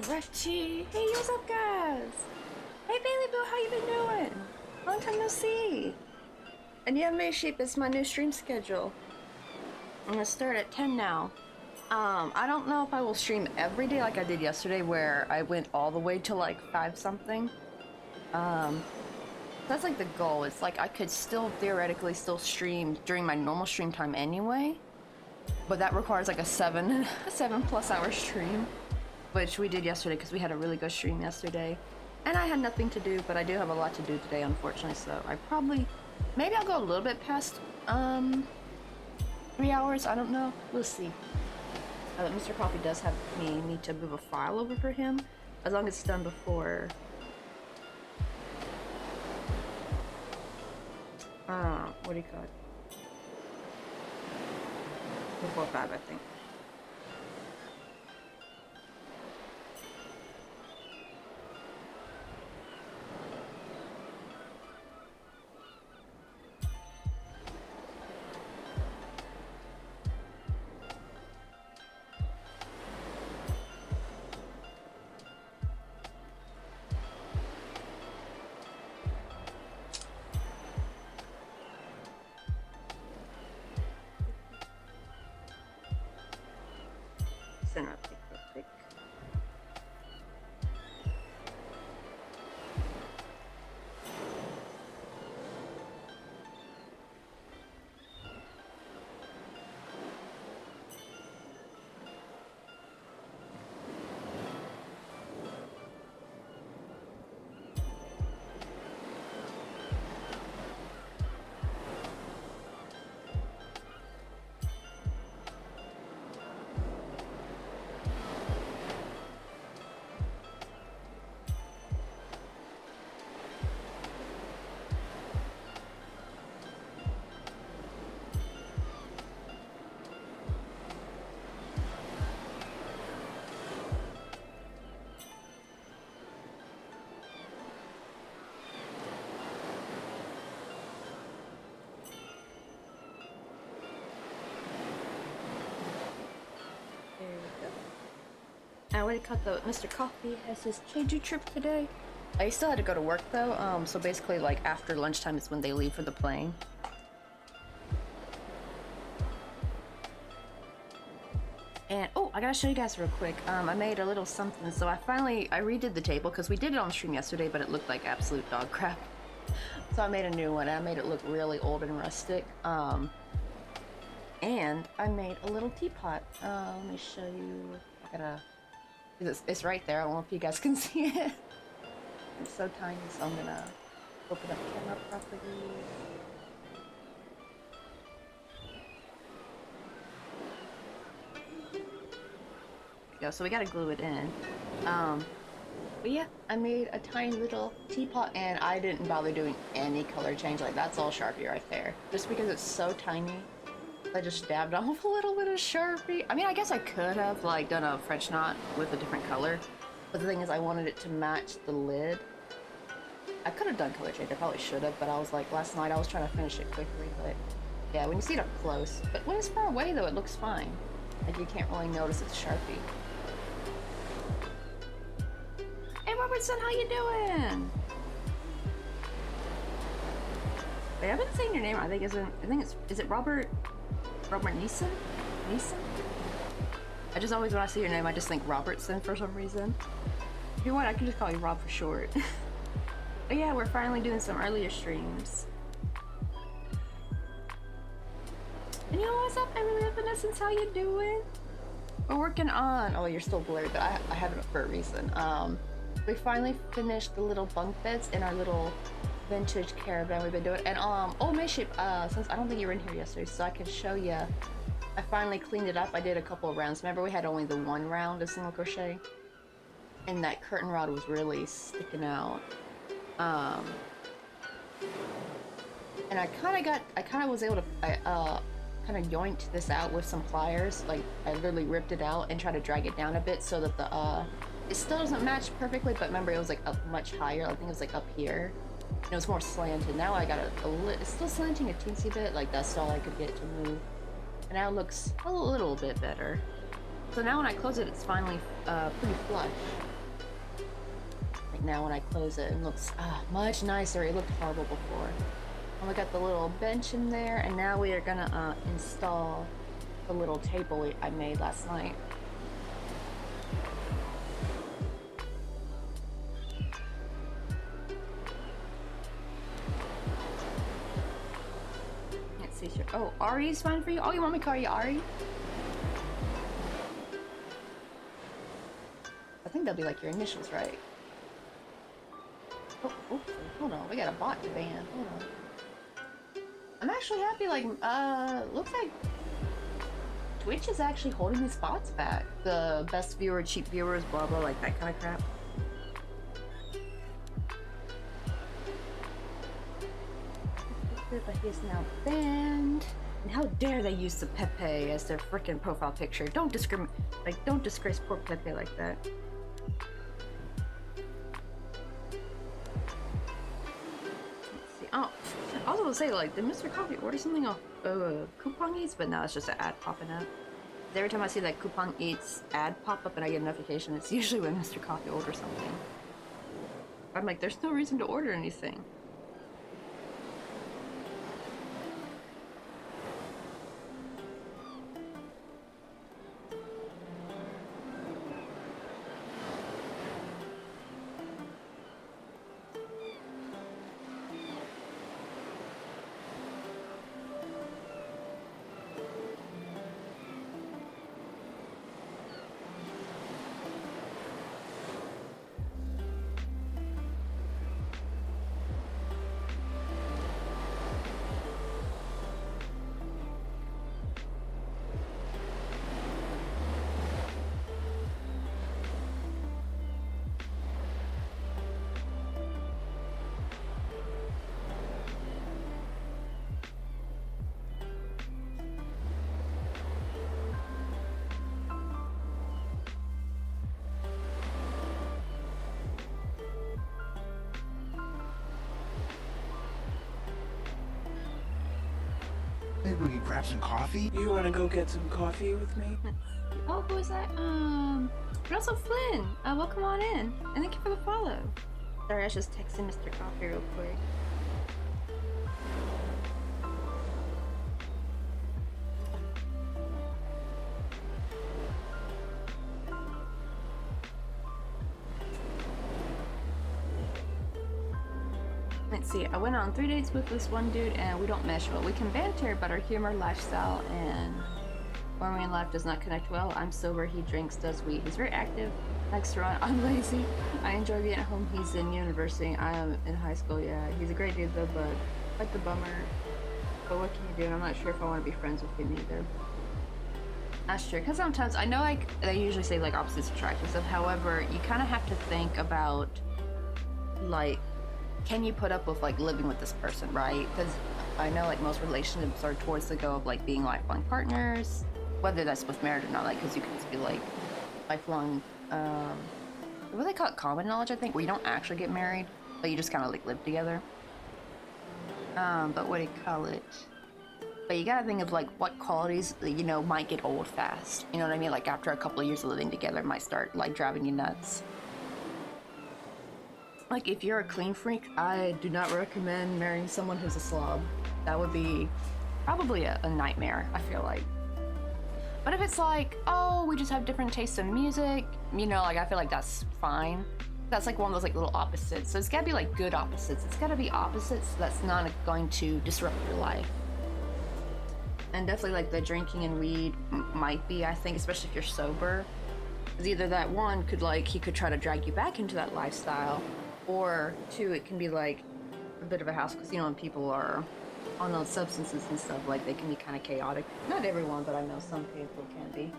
Recchi! Hey, what's up, guys? Hey, Bailey Boo, how you been doing? Long time no see. And yeah, May Sheep is my new stream schedule. I'm gonna start at 10 now. I don't know if I will stream every day like I did yesterday, where I went all the way to like 5 something. That's like the goal. It's like I could still theoretically still stream during my normal stream time anyway, but that requires like a 7+ hour stream, which we did yesterday because we had a really good stream yesterday. And I had nothing to do, but I do have a lot to do today, unfortunately, so I probably, maybe I'll go a little bit past 3 hours, I don't know, we'll see. Mr. Coffee does have me need to move a file over for him, as long as it's done before what do you call it? Before 5, I think. Center up real quick. There we go. I already caught Mr. Coffee has his Jeju trip today. I still had to go to work though, so basically like after lunchtime is when they leave for the plane. And oh, I gotta show you guys real quick. I made a little something. So I redid the table because we did it on stream yesterday, but it looked like absolute dog crap. So I made a new one. I made it look really old and rustic. And I made a little teapot. Let me show you. It's right there. I don't know if you guys can see it. It's so tiny, so I'm gonna open up the camera properly. Go, so we gotta glue it in. But yeah, I made a tiny little teapot and I didn't bother doing any color change. Like, that's all Sharpie right there. Just because it's so tiny, I just dabbed on with a little bit of Sharpie. I mean, I guess I could have like done a French knot with a different color, but the thing is I wanted it to match the lid. I could have done color change, I probably should have, but I was like, last night I was trying to finish it quickly, but yeah, when you see it up close. But when it's far away though, it looks fine. Like, you can't really notice it's Sharpie. Hey Robertson, how you doing? Wait, I haven't seen your name. I think is it Robert Neeson? Neeson? I just always, when I see your name, I just think Robertson for some reason. If you want, I can just call you Rob for short. But yeah, we're finally doing some earlier streams. And you know what's up, Emily Evanescence, how you doing? We're working on, oh, you're still blurred, but I have it up for a reason. We finally finished the little bunk beds in our little vintage caravan we've been doing. And oh, Mayship, since I don't think you were in here yesterday, so I can show you. I finally cleaned it up. I did a couple of rounds. Remember, we had only the one round of single crochet, and that curtain rod was really sticking out. And I kind of was able to, kind of yoinked this out with some pliers. Like, I literally ripped it out and tried to drag it down a bit so that the, it still doesn't match perfectly, but remember, it was like up much higher. I think it was like up here. And it was more slanted. Now I got it's still slanting a teensy bit, like that's all I could get to move. And now it looks a little bit better. So now when I close it, it's finally pretty flush. Like now when I close it, it looks much nicer. It looked horrible before. And we got the little bench in there, and now we are gonna install the little table I made last night. Let's see. Oh, Ari's fine for you? Oh, you want me to call you Ari? I think that'll be like your initials, right? Oh, oops, hold on. We got a bot to ban. Hold on. I'm actually happy, like, looks like Twitch is actually holding these bots back. The best viewer, cheap viewers, blah blah, like that kind of crap. But he's now banned. And how dare they use the Pepe as their freaking profile picture? Don't discriminate, like, don't disgrace poor Pepe like that. Oh, I was gonna say, like, did Mr. Coffee order something off Coupon Eats? But no, it's just an ad popping up. Every time I see that Coupon Eats ad pop up and I get a notification, it's usually when Mr. Coffee orders something. I'm like, there's no reason to order anything. We can grab some coffee. You want to go get some coffee with me? Oh, who is that? Russell Flynn. Welcome on in. And thank you for the follow. Sorry, I was just texting Mr. Coffee real quick. Let's see, I went on 3 dates with this one dude and we don't mesh well. We can banter, but our humor, lifestyle, and when in life does not connect well. I'm sober, he drinks, does weed. He's very active, likes to run. I'm lazy. I enjoy being at home. He's in university. I am in high school, yeah. He's a great dude though, but quite the bummer. But what can you do? And I'm not sure if I want to be friends with him either. That's true, because sometimes, I know like they usually say like opposites attract and stuff. However, you kind of have to think about like, can you put up with like living with this person, right? Because I know like most relationships are towards the goal of like being lifelong partners, whether that's with marriage or not, like because you can just be like lifelong what do they call it, common knowledge, I think, where you don't actually get married but you just kind of like live together. But what do you call it, but you gotta think of like what qualities, you know, might get old fast, you know what I mean? Like after a couple of years of living together, it might start like driving you nuts. Like, if you're a clean freak, I do not recommend marrying someone who's a slob. That would be probably a nightmare, I feel like. But if it's like, oh, we just have different tastes in music, you know, like, I feel like that's fine. That's like one of those like little opposites. So it's gotta be like good opposites. It's gotta be opposites that's not going to disrupt your life. And definitely like the drinking and weed might be, I think, especially if you're sober. Because either that one could like, he could try to drag you back into that lifestyle, or two, it can be like a bit of a house, because you know when people are on those substances and stuff, like they can be kind of chaotic. Not everyone, but I know some people can be.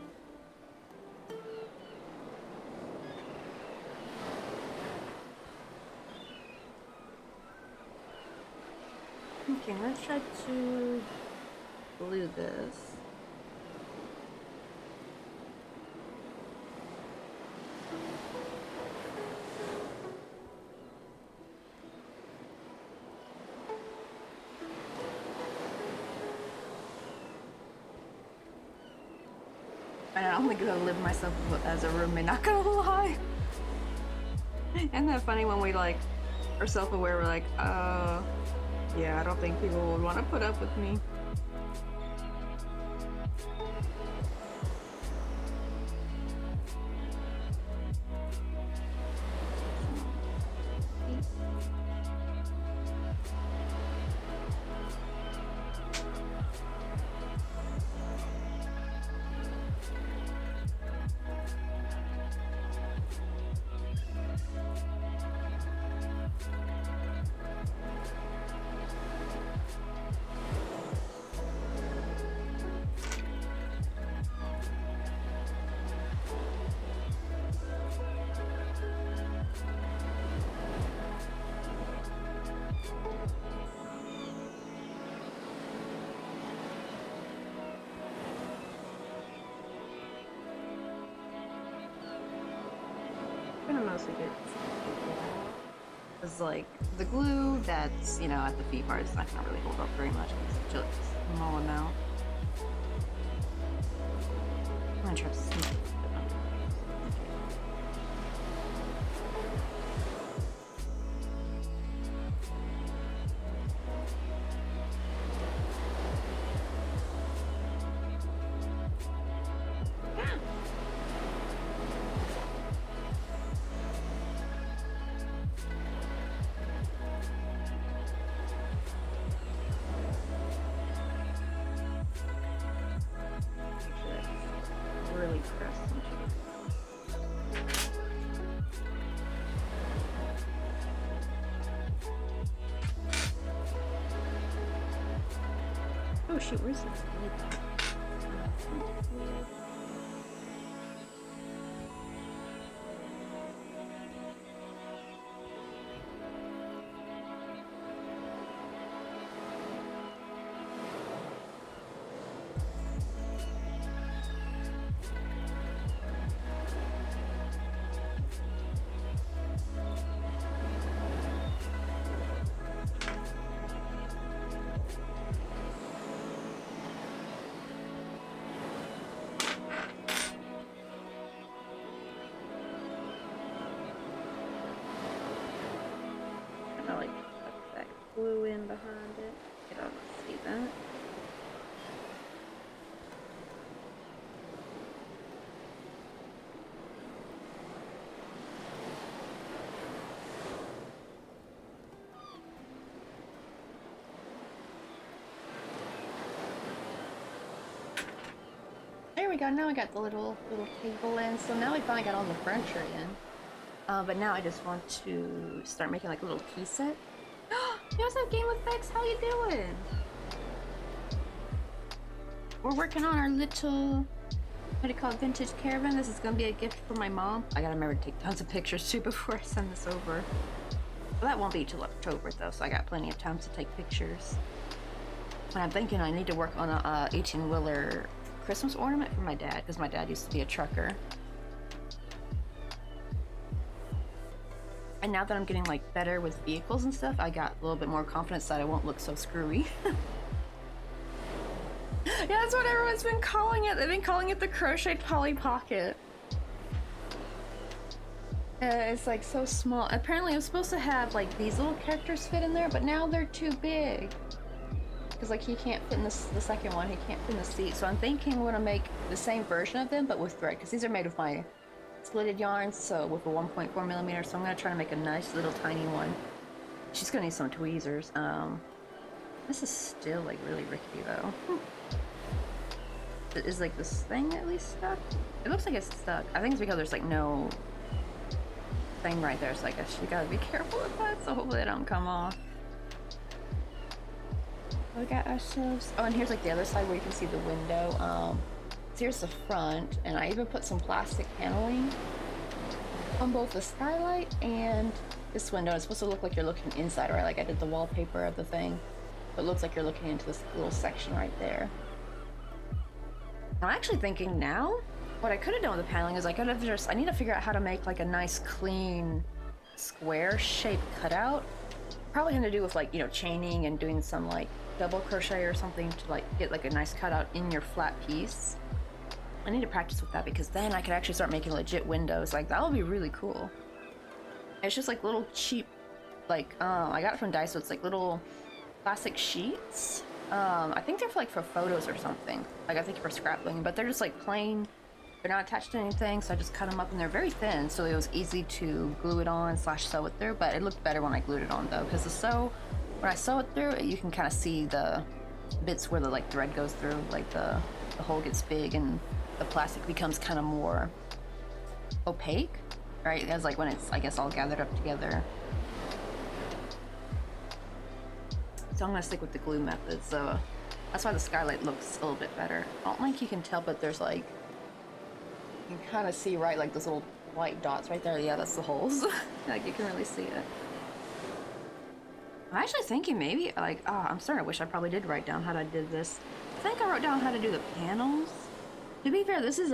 Okay, let's try to glue this. And I'm only gonna live myself as a roommate, not gonna lie. Isn't that funny when we like are self-aware? We're like, yeah, I don't think people would want to put up with me. Gonna mostly get is like the glue that's, you know, at the feet part is not gonna really hold up very much. It's just a small amount. I'm gonna try to sneak it. Really press into it. Oh shoot, where's this? Like put that glue in behind it. You can almost see that. There we go. Now I got the little table in. So now we finally got all the furniture in. But now I just want to start making like a little tea set. What's up, Game Effects? How you doing? We're working on our little, what do you call it, vintage caravan. This is gonna be a gift for my mom. I gotta remember to take tons of pictures too before I send this over. Well, that won't be till October though, so I got plenty of time to take pictures. And I'm thinking I need to work on a 18-wheeler Christmas ornament for my dad, because my dad used to be a trucker. And now that I'm getting like better with vehicles and stuff, I got a little bit more confidence that I won't look so screwy. Yeah, that's what everyone's been calling it. They've been calling it the Crochet Polly Pocket. It's like so small. Apparently it was supposed to have like these little characters fit in there, but now they're too big. Because like he can't fit in the second one, he can't fit in the seat. So I'm thinking I'm gonna make the same version of them, but with thread, because these are made of my slitted yarns, so with a 1.4 millimeter, so I'm gonna try to make a nice little tiny one. She's gonna need some tweezers. This is still like really rickety though. Is like this thing at least stuck? It looks like it's stuck. I think it's because there's like no thing right there, so I guess you gotta be careful with that, so hopefully they don't come off. We got ourselves, oh, and here's like the other side where you can see the window. So here's the front, and I even put some plastic paneling on both the skylight and this window. It's supposed to look like you're looking inside, right? Like I did the wallpaper of the thing, but it looks like you're looking into this little section right there. I'm actually thinking now, what I could have done with the paneling is I could have just, I need to figure out how to make like a nice clean square shaped cutout. Probably having to do with like, you know, chaining and doing some like double crochet or something to like get like a nice cutout in your flat piece. I need to practice with that because then I could actually start making legit windows. Like that would be really cool. It's just like little cheap, like, I got it from Daiso. It's like little plastic sheets. I think they're for photos or something. Like, I think for scrapbooking, but they're just like plain. They're not attached to anything, so I just cut them up, and they're very thin, so it was easy to glue it on / sew it through. But it looked better when I glued it on, though, because when I sew it through, you can kind of see the bits where the like thread goes through, like the hole gets big and the plastic becomes kind of more opaque, right? As like when it's, I guess, all gathered up together. So I'm gonna stick with the glue method. So that's why the skylight looks a little bit better. I don't think you can tell, but there's like, you can kind of see, right, like those little white dots right there. Yeah, that's the holes. Like, you can really see it. I'm actually thinking maybe, like, I'm starting to wish I probably did write down how I did this. I think I wrote down how to do the panels. To be fair, this is,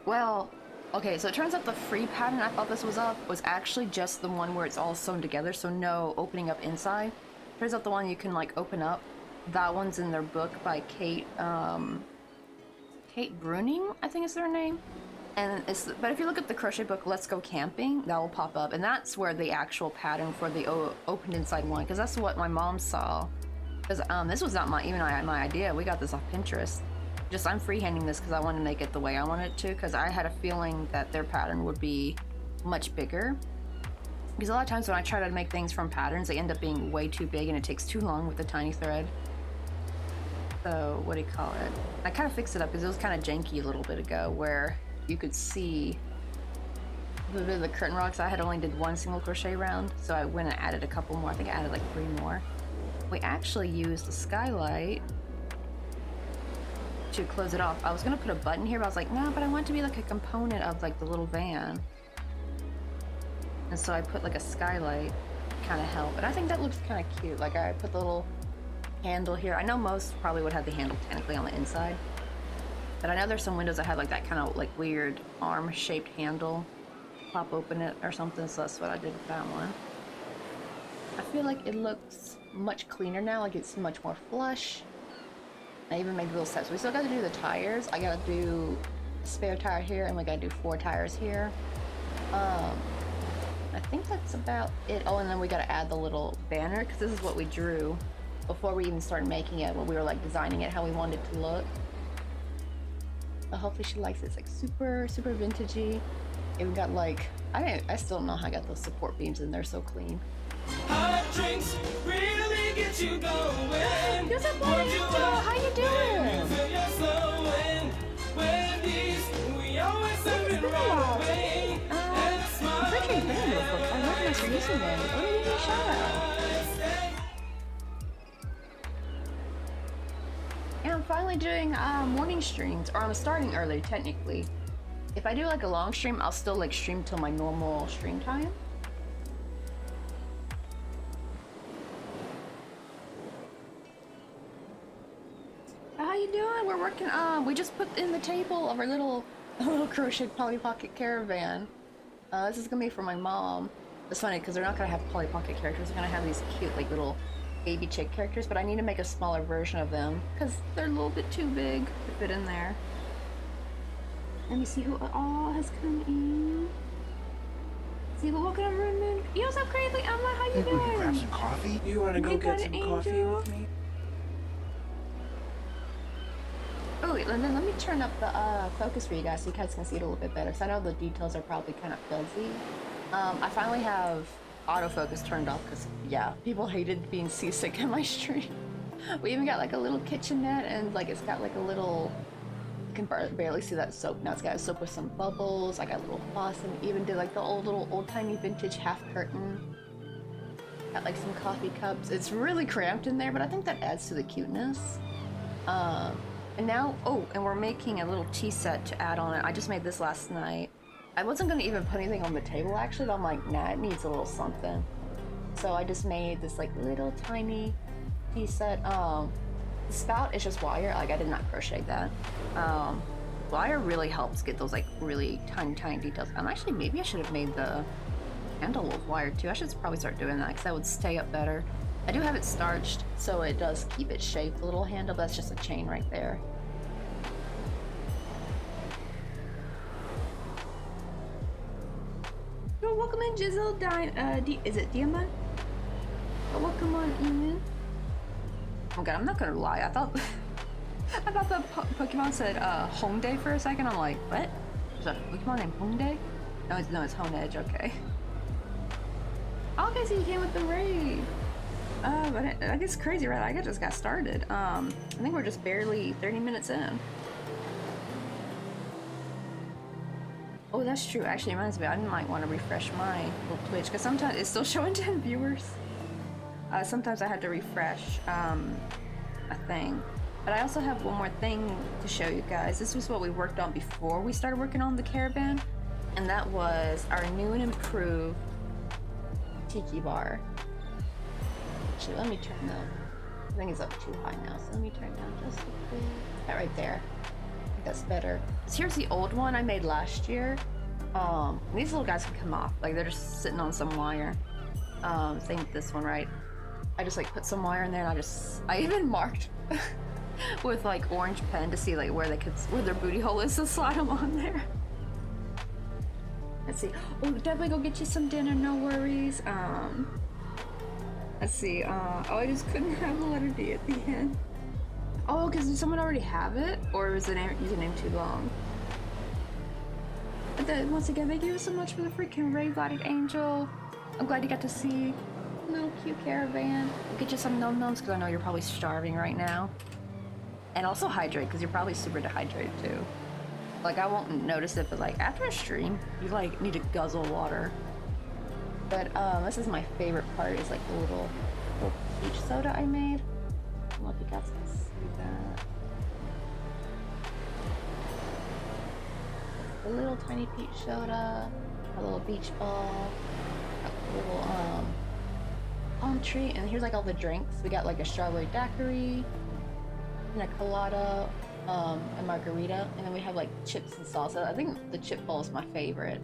well, okay, so it turns out the free pattern I thought this was actually just the one where it's all sewn together, so no opening up inside. Turns out the one you can, like, open up, that one's in their book by Kate Bruning, I think is their name. And but if you look at the crochet book, Let's Go Camping, that will pop up, and that's where the actual pattern for the opened inside one, because that's what my mom saw. Because this was not my idea. We got this off Pinterest. Just I'm freehanding this because I want to make it the way I want it to, because I had a feeling that their pattern would be much bigger. Because a lot of times when I try to make things from patterns, they end up being way too big and it takes too long with the tiny thread. So what do you call it? I kind of fixed it up because it was kind of janky a little bit ago, where you could see a bit of the curtain rocks. I had only did one single crochet round, so I went and added a couple more. I think I added like 3 more. We actually used the skylight to close it off. I was gonna put a button here, but I was like, no, but I want it to be like a component of like the little van. And so I put like a skylight kind of help. And I think that looks kind of cute. Like, I put the little handle here. I know most probably would have the handle technically on the inside, but I know there's some windows that have like that kind of like weird arm shaped handle. Pop open it or something, so that's what I did with that one. I feel like it looks much cleaner now, like it's much more flush. I even made little steps. We still got to do the tires. I got to do a spare tire here, and we got to do 4 tires here. I think that's about it. Oh, and then we got to add the little banner, because this is what we drew before we even started making it, when we were like designing it how we wanted it to look. But hopefully she likes it. It's like super, super vintagey. And we got like, I still don't know how I got those support beams in there so clean. Hot drinks really get you going. What's up, buddy? How you doing? Appreciate being real quick. I recognize your username. What are you doing, shout out? Yeah, I'm finally doing morning streams, or I'm starting early technically. If I do like a long stream, I'll still like stream till my normal stream time. How you doing? We're working. We just put in the table of our little crochet Polly Pocket Caravan. This is gonna be for my mom. It's funny because they're not gonna have Polly Pocket characters. They're gonna have these cute like little baby chick characters, but I need to make a smaller version of them because they're a little bit too big to fit in there. Let me see who all has come in. See, but welcome to Moon Moon. You know, so crazy. Emma, how you doing? We could grab some coffee. You want to go You get got some it, coffee Angel? with me? Oh, wait, Lyndon, let me turn up the focus for you guys so you guys can see it a little bit better. So I know the details are probably kind of fuzzy. I finally have autofocus turned off because, yeah, people hated being seasick in my stream. We even got like a little kitchenette, and like it's got like a little, you can barely see that soap. Now it's got a soap with some bubbles. I got a little faucet, and even did like the old-timey vintage half curtain. Got like some coffee cups. It's really cramped in there, but I think that adds to the cuteness. And now, oh, and we're making a little tea set to add on it. I just made this last night. I wasn't gonna even put anything on the table actually, but I'm like, nah, it needs a little something. So I just made this like little tiny tea set. The spout is just wire, like I did not crochet that. Wire really helps get those like really tiny details. Actually, maybe I should have made the handle with wire too. I should probably start doing that because that would stay up better. I do have it starched, so it does keep it shaped, the little handle, but that's just a chain right there. You're welcome in, Jizzle. Is it Diamond? Oh, welcome on, Ian. Oh god, I'm not gonna lie. I thought I thought the Pokemon said Hongdae for a second. I'm like, what? Is that a Pokemon named Hongdae? No, it's Honedge. Okay. Oh, okay, so you came with the raid. But I guess it's crazy, right? I just got started. I think we're just barely 30 minutes in. Oh, that's true. Actually, it reminds me, I might want to refresh my little Twitch because sometimes it's still showing 10 viewers. Sometimes I had to refresh a thing. But I also have one more thing to show you guys. This was what we worked on before we started working on the Caravan. And that was our new and improved tiki bar. Actually, let me turn the thing is up too high now, so let me turn down just a bit. That right there. I think that's better. So here's the old one I made last year. These little guys can come off, like they're just sitting on some wire. Same with this one, right? I just like put some wire in there, and I even marked with like orange pen to see like where their booty hole is, to slide them on there. Let's see. Oh, definitely go get you some dinner, no worries. Let's see. Oh, I just couldn't have the letter D at the end. Oh, because did someone already have it? Or was the username too long? But then, once again, thank you so much for the freaking raid, Glided Angel. I'm glad you got to see little cute Caravan. We'll get you some num-nums because I know you're probably starving right now. And also hydrate because you're probably super dehydrated too. Like, I won't notice it, but like after a stream, you like need to guzzle water. But this is my favorite part, is like the little peach soda I made. I don't know if you guys can see that. The little tiny peach soda, a little beach ball, a little palm tree, and here's like all the drinks. We got like a strawberry daiquiri, and a colada, a margarita, and then we have like chips and salsa. I think the chip ball is my favorite.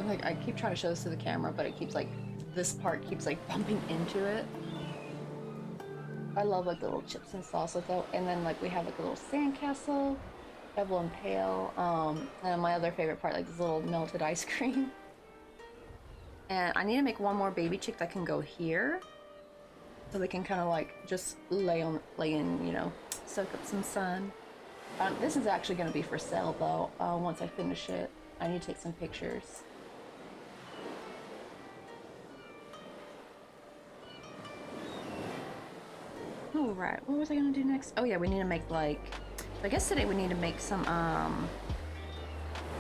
Like, I keep trying to show this to the camera, but it keeps like, this part keeps like bumping into it. I love like the little chips and salsa though. And then like we have like a little sandcastle, Bevel and Pale, and my other favorite part, like this little melted ice cream. And I need to make one more baby chick that can go here, so they can kind of like just lay in, you know, soak up some sun. This is actually going to be for sale though. Once I finish it, I need to take some pictures. All right, what was I gonna do next? Oh yeah, we need to make like, I guess today we need to make some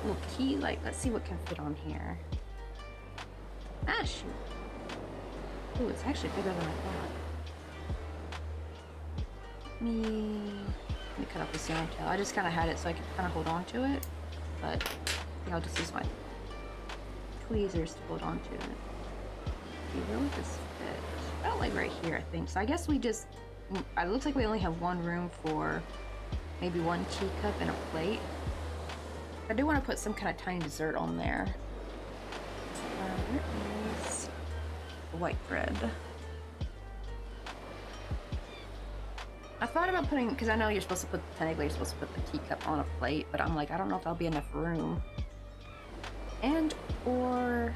little key, like, let's see what can fit on here. Ah, shoot. Ooh, it's actually bigger than I thought. Let me cut off the yarn tail. I just kind of had it so I could kind of hold on to it, but I think I'll just use my tweezers to hold on to it. Where would this fit? About like right here, I think. So I guess we just, it looks like we only have one room for maybe one teacup and a plate. I do want to put some kind of tiny dessert on there. Where is the white thread? I thought about putting, because I know you're supposed to put, technically you're supposed to put the teacup on a plate, but I'm like, I don't know if that'll be enough room. And, or,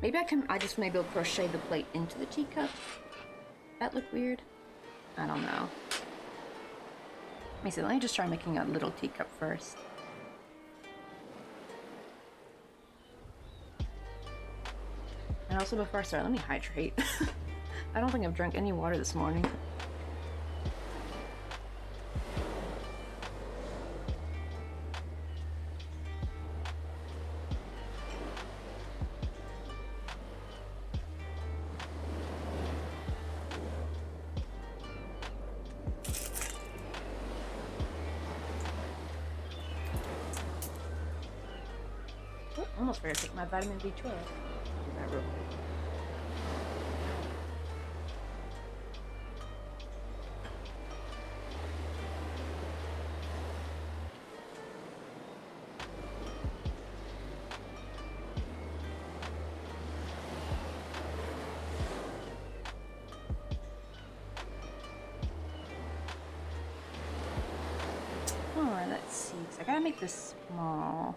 maybe I just maybe will crochet the plate into the teacup. That look weird? I don't know. Let me see, let me just try making a little teacup first. And also before I start, let me hydrate. I don't think I've drank any water this morning. Oh, almost forgot to take my vitamin B12. Do that real quick. Alright, let's see. 'Cause I gotta make this small.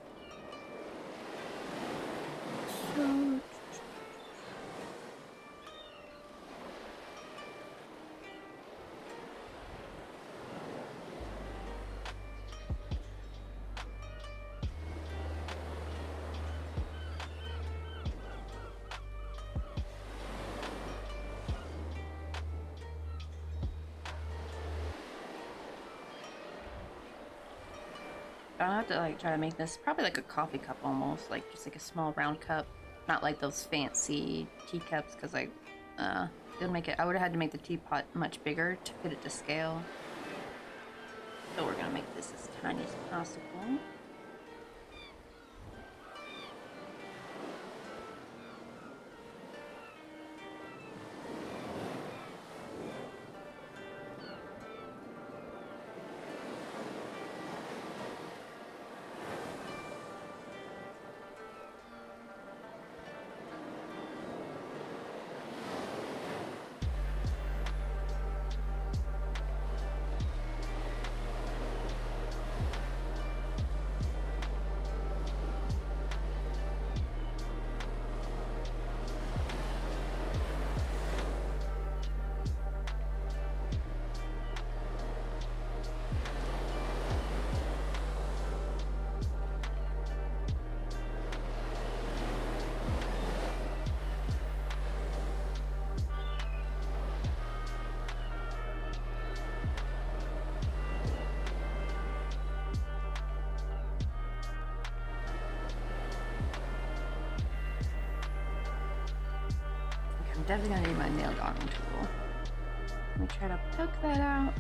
So I'll have to like try to make this probably like a coffee cup almost, like just like a small round cup, not like those fancy teacups, because didn't make it. I would have had to make the teapot much bigger to fit it to scale. So we're gonna make this as tiny as possible. I'm definitely gonna need my nail drawing tool. Let me try to poke that out.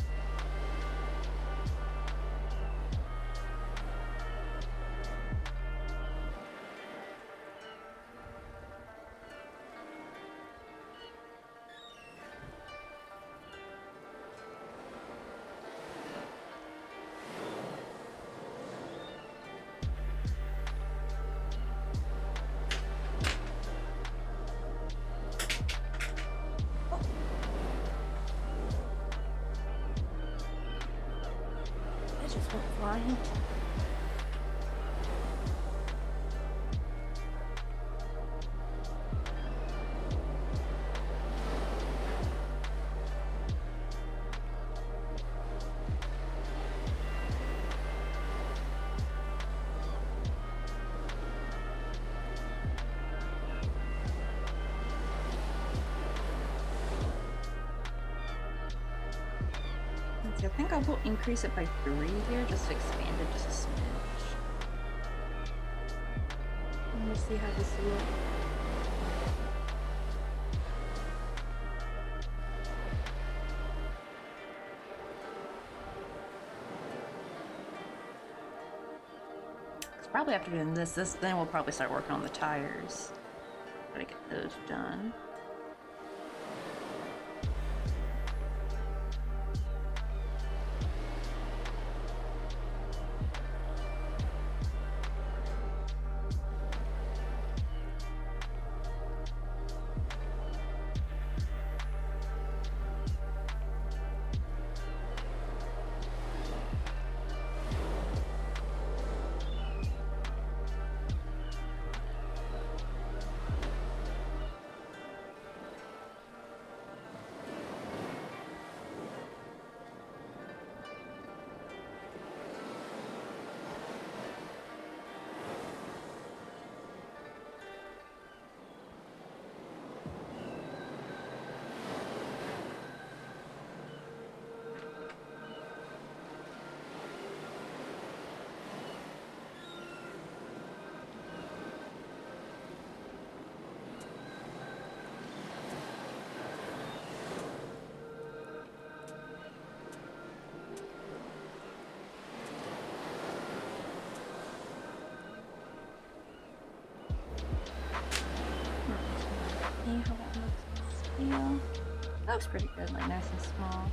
I just went flying. I think I will increase it by 3 here, just to expand it just a smidge. Let me see how this looks. Because probably after doing this, then we'll probably start working on the tires. Try to get those done. See how that looks on scale. That looks pretty good, like nice and small.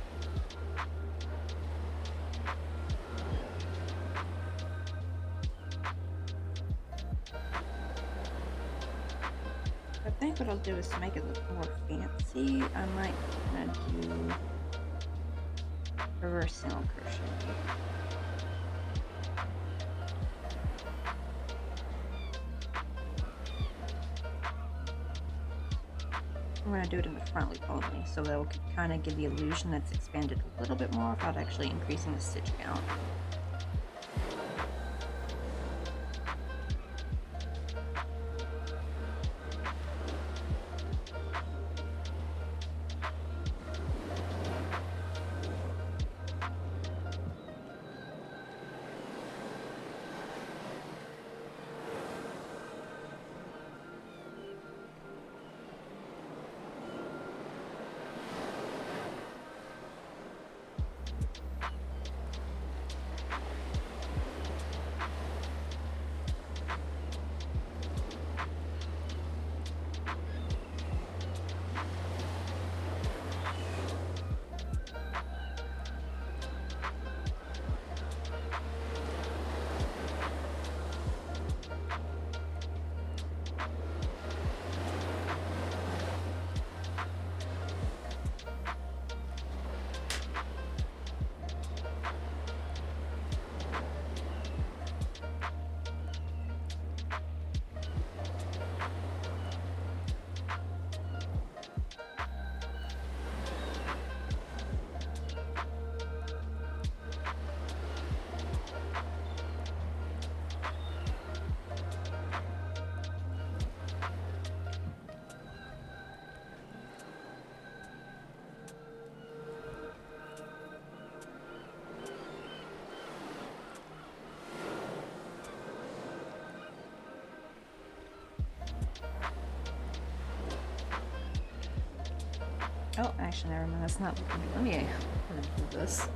I think what I'll do is to make it look more fancy, I might kinda do reverse single crochet. I'm going to do it in the front loop only, so that will kind of give the illusion that's expanded a little bit more without actually increasing the stitch count. Oh, actually, never mind. That's not. Let me do this.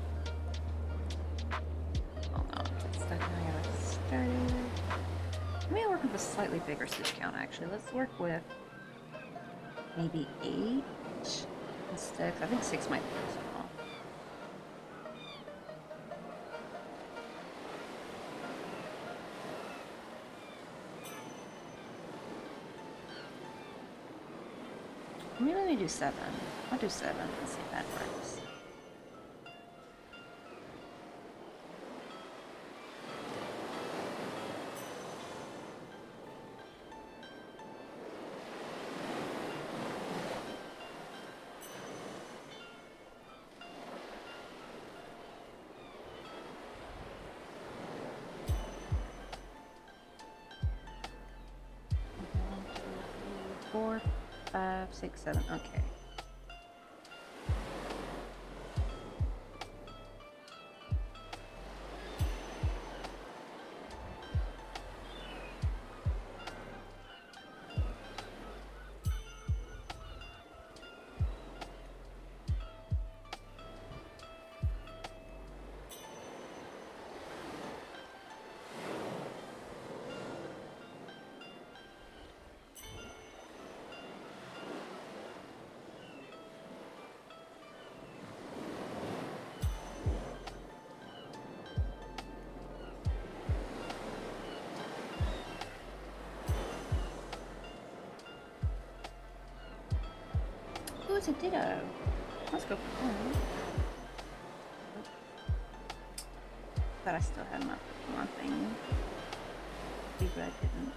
Oh no, it's stuck. I gotta start it. Maybe work with a slightly bigger stitch count. Actually, let's work with maybe 8 instead. I think 6 might be too small. Maybe let me do 7. I'll do 7 and see if that works. One, 2, 3, 4, 5, 6, 7. Okay. Oh, it's a ditto. Let's go for that. But I still had my Pokemon thing. But I didn't.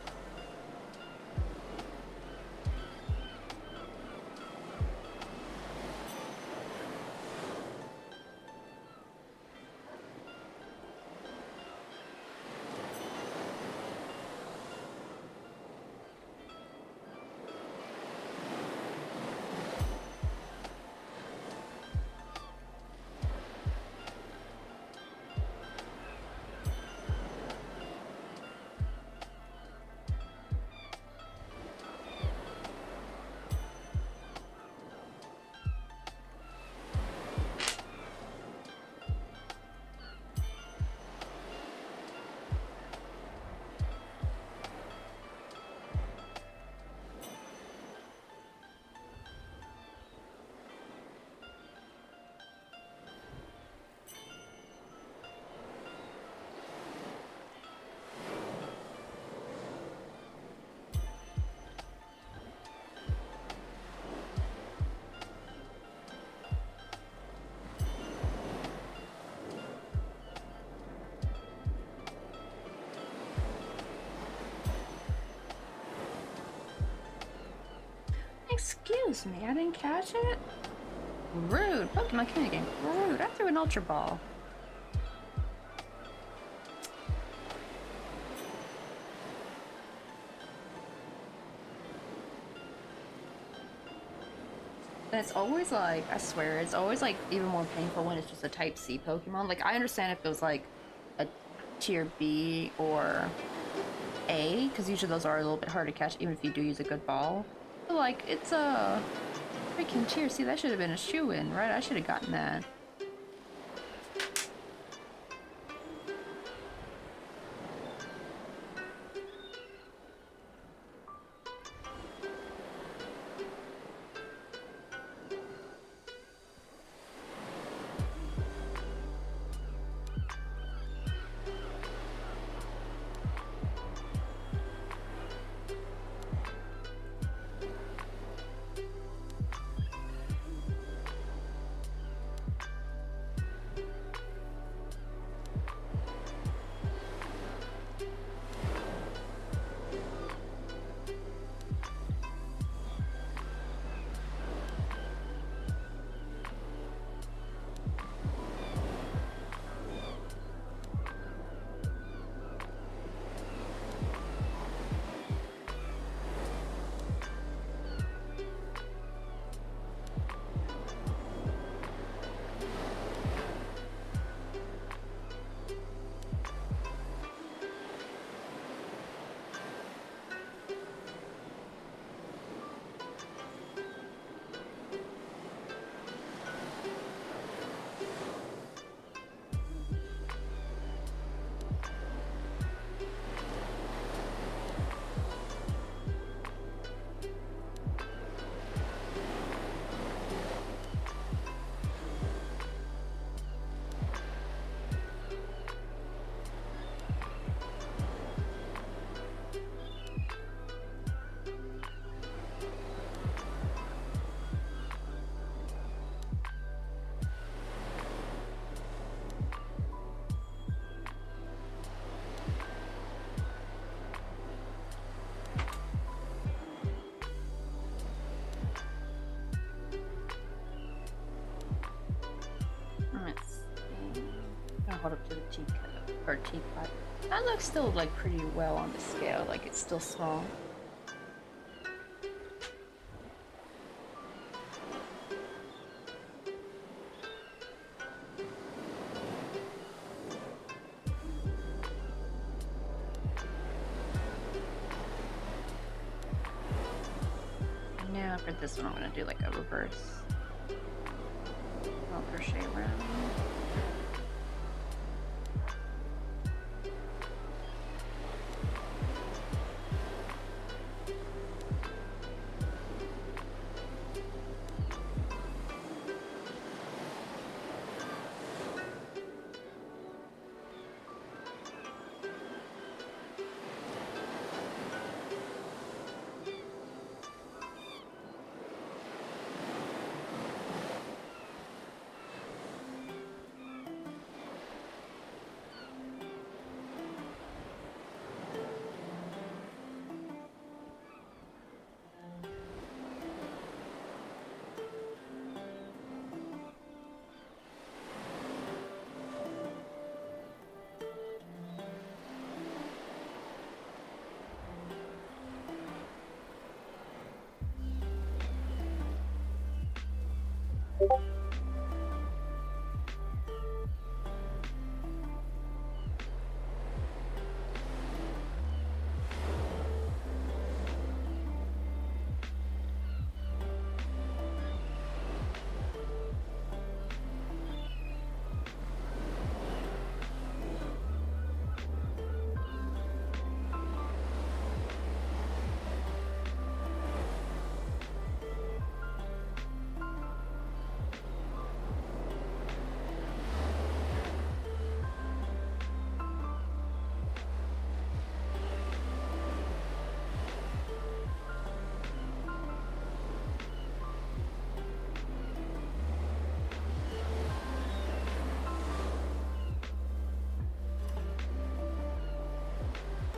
Excuse me, I didn't catch it? Rude. Pokemon Candy game. Rude. I threw an Ultra Ball. And it's always like, I swear, it's always like even more painful when it's just a type C Pokemon. Like, I understand if it was like a tier B or A, because usually those are a little bit hard to catch even if you do use a good ball. But like, it's a freaking tier C. That should have been a shoo-in, right? I should have gotten that. Hold up to the teacup or teapot. That looks still like pretty well on the scale, like it's still small. And now for this one I'm gonna do like a reverse. I'll crochet around.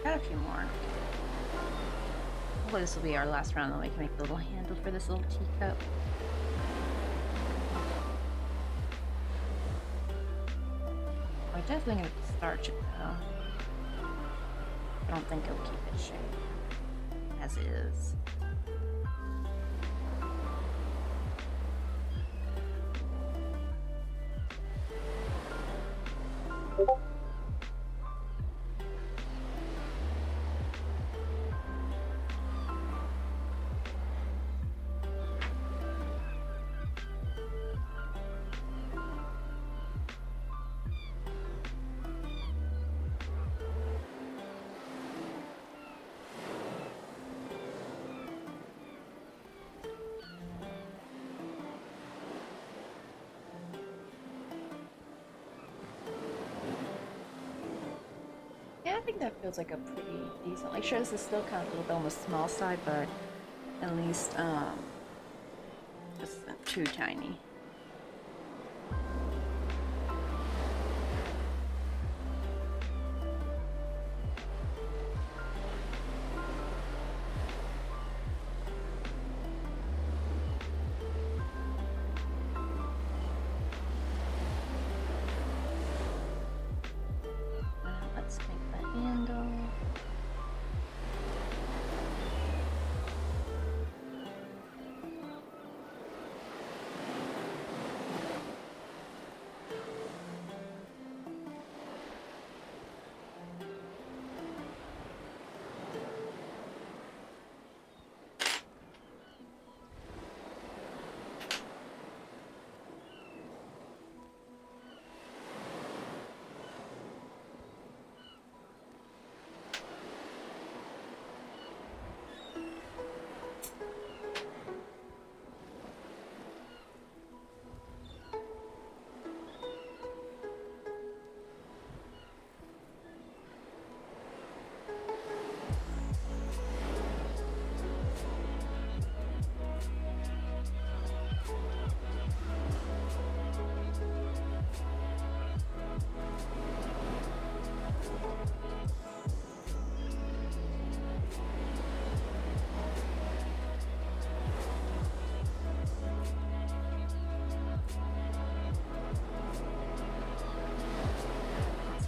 Got a few more. hopefully this will be our last round, then we can make the little handle for this little teacup. I definitely gonna starch it though. I don't think it'll keep it shape as is. Yeah, I think that feels like a pretty decent. Like, sure, this is still kind of a little bit on the small side, but at least, just not too tiny. Let's make the handle.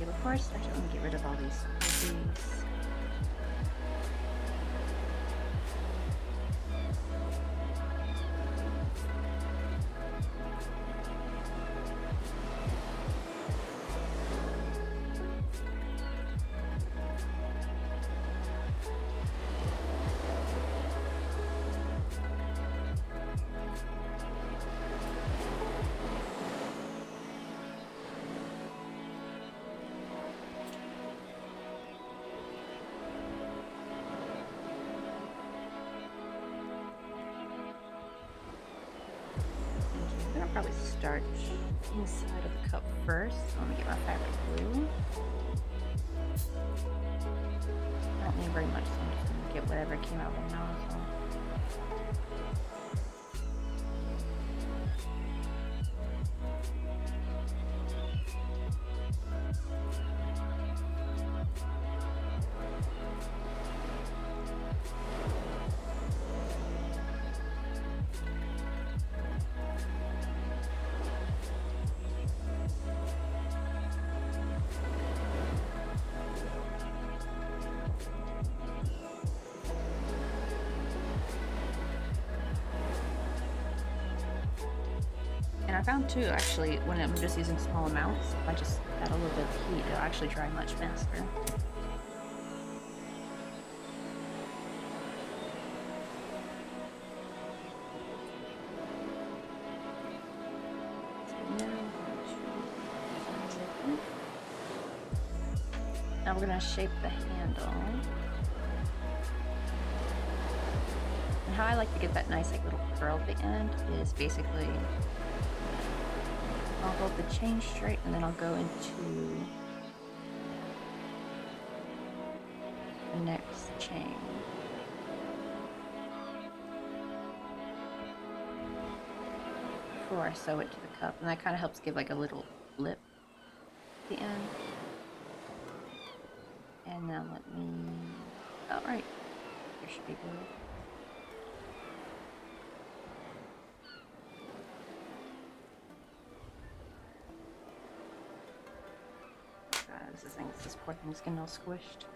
Before I start, I'm gonna get rid of all these cookies. Probably start inside of the cup first. Let me get my fabric glue. I don't need very much, so I'm just gonna get whatever came out of the nozzle. And I found too, actually, when I'm just using small amounts, if I just add a little bit of heat, it'll actually dry much faster. Now we're gonna shape the handle. And how I like to get that nice like little curl at the end is basically I'll hold the chain straight and then I'll go into the next chain. Before I sew it to the cup, and that kind of helps give like a little lip at the end. And now let me, oh right, There should be good. This poor thing's getting all squished.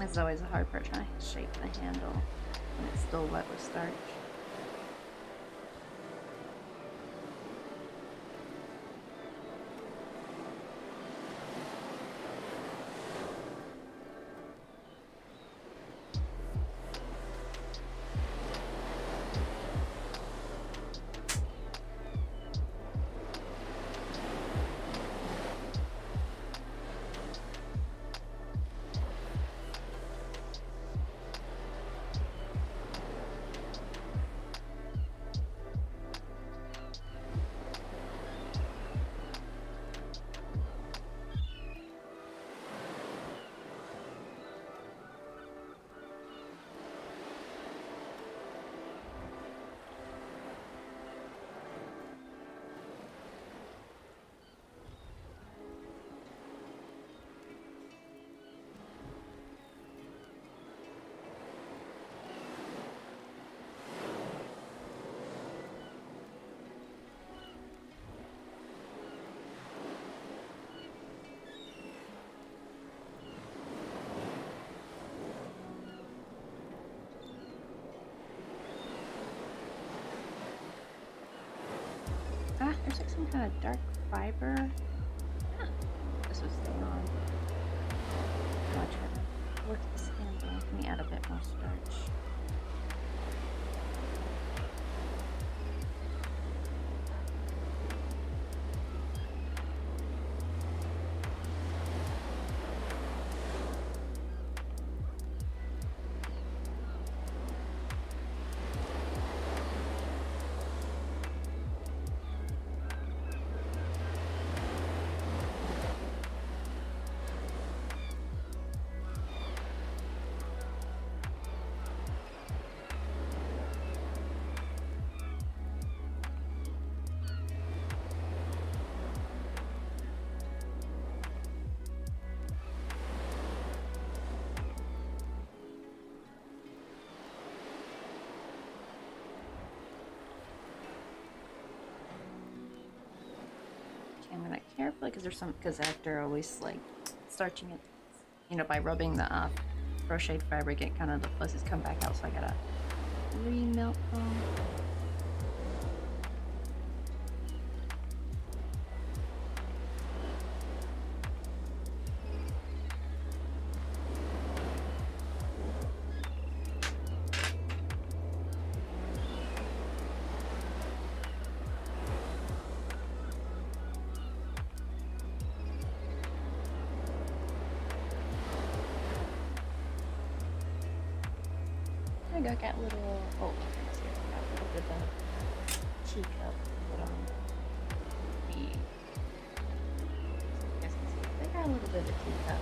It's always a hard part trying to shape the handle when it's still wet with starch. Ah, there's like some kind of dark fiber. Huh. This was staying on. I'll try to work this handle. Let me add a bit more starch. I'm gonna carefully, because after always like starching it, you know, by rubbing the crocheted fabric, it kind of the fuzzies come back out, so I gotta remelt them. I got little. Oh, let's see. I got a little bit of teacup put on the. You guys can see. They got a little bit of teacup.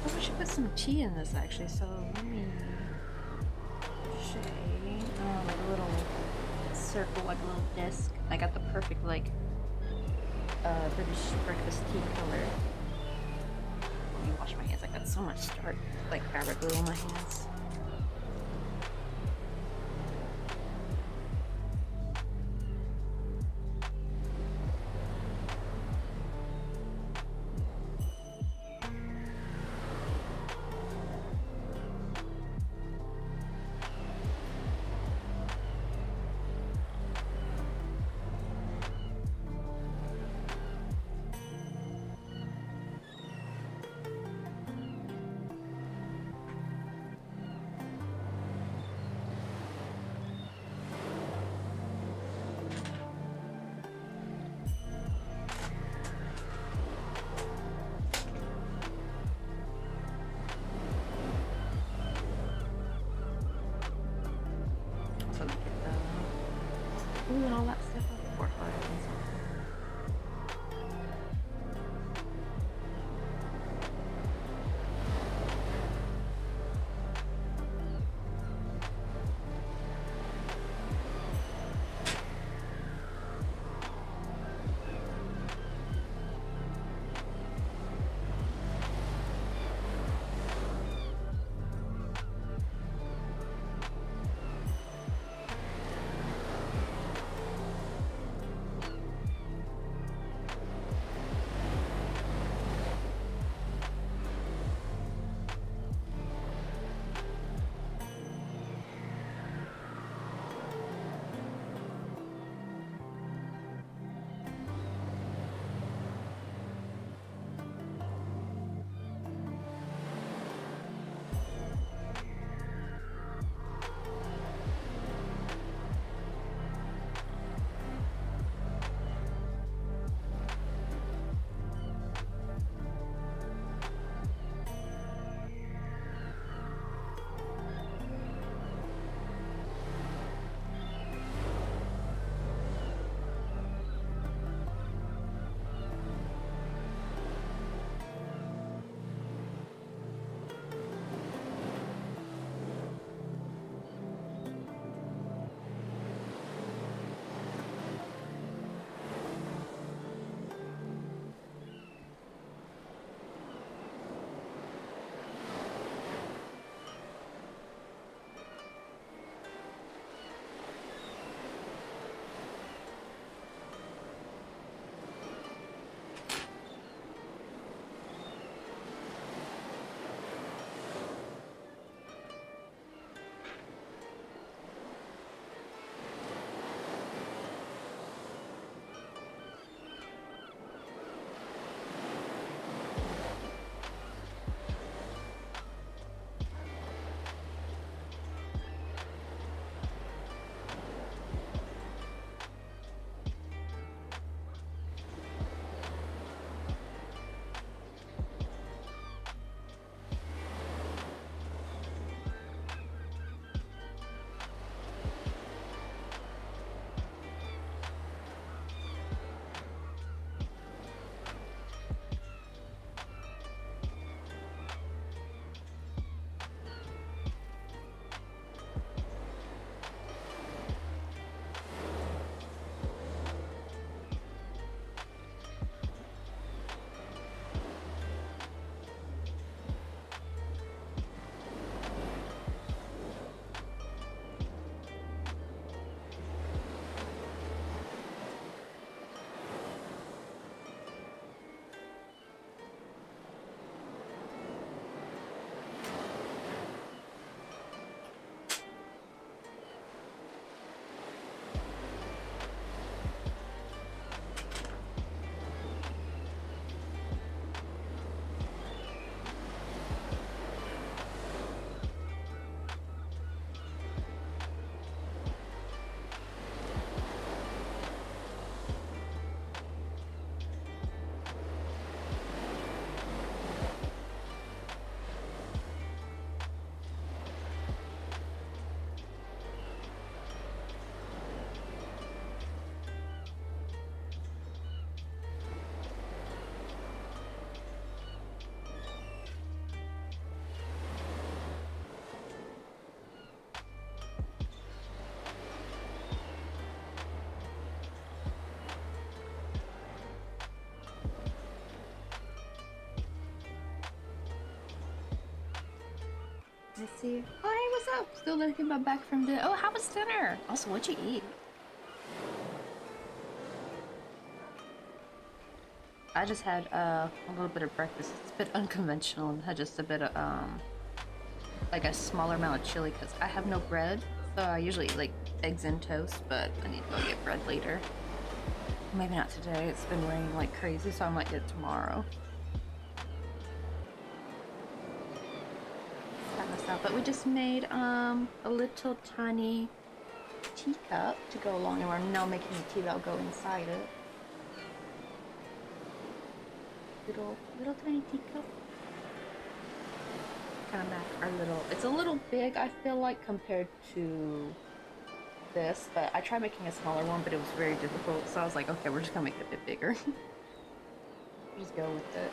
I should put some tea in this actually, so let me shade like a little circle, like a little disc. I got the perfect like British breakfast tea color. Let me wash my hands. I got so much starch, like fabric glue on my hands. Let's see. Oh, hey, what's up? Still looking back from dinner. Oh, how was dinner? Also, what'd you eat? I just had a little bit of breakfast. It's a bit unconventional and had just a bit of like a smaller amount of chili because I have no bread. So I usually eat like eggs and toast, but I need to go get bread later. Maybe not today. It's been raining like crazy, so I might get it tomorrow. But we just made a little tiny teacup to go along, and we're now making the tea that'll go inside it. Little tiny teacup. Kind of back our little. It's a little big, I feel like, compared to this. But I tried making a smaller one, but it was very difficult. So I was like, okay, we're just gonna make it a bit bigger. Just go with it.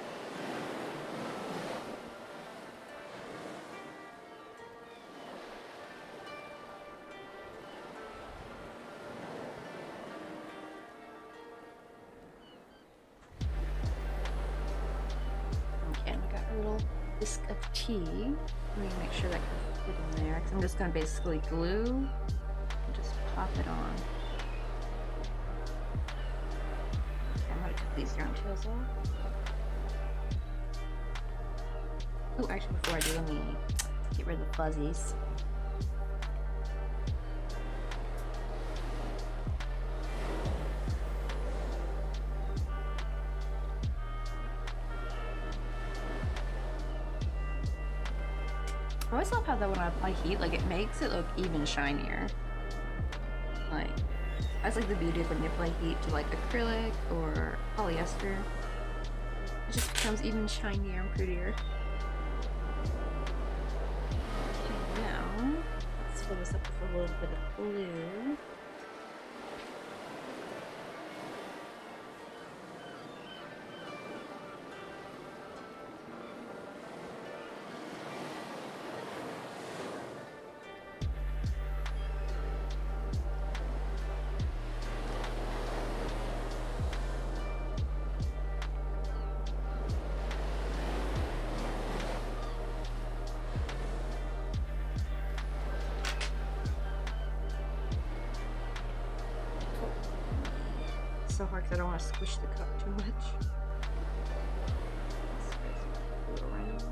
Disc of tea. Let me make sure that can fit in there because I'm just going to basically glue and just pop it on. Okay, I'm going to cut these round tails off. Oh, actually, before I do, let me get rid of the fuzzies. I always love how that when I apply heat, like it makes it look even shinier. Like, that's like the beauty of when you apply heat to like acrylic or polyester. It just becomes even shinier and prettier. Okay, now let's fill this up with a little bit of glue. So hard because I don't want to squish the cup too much. Go around.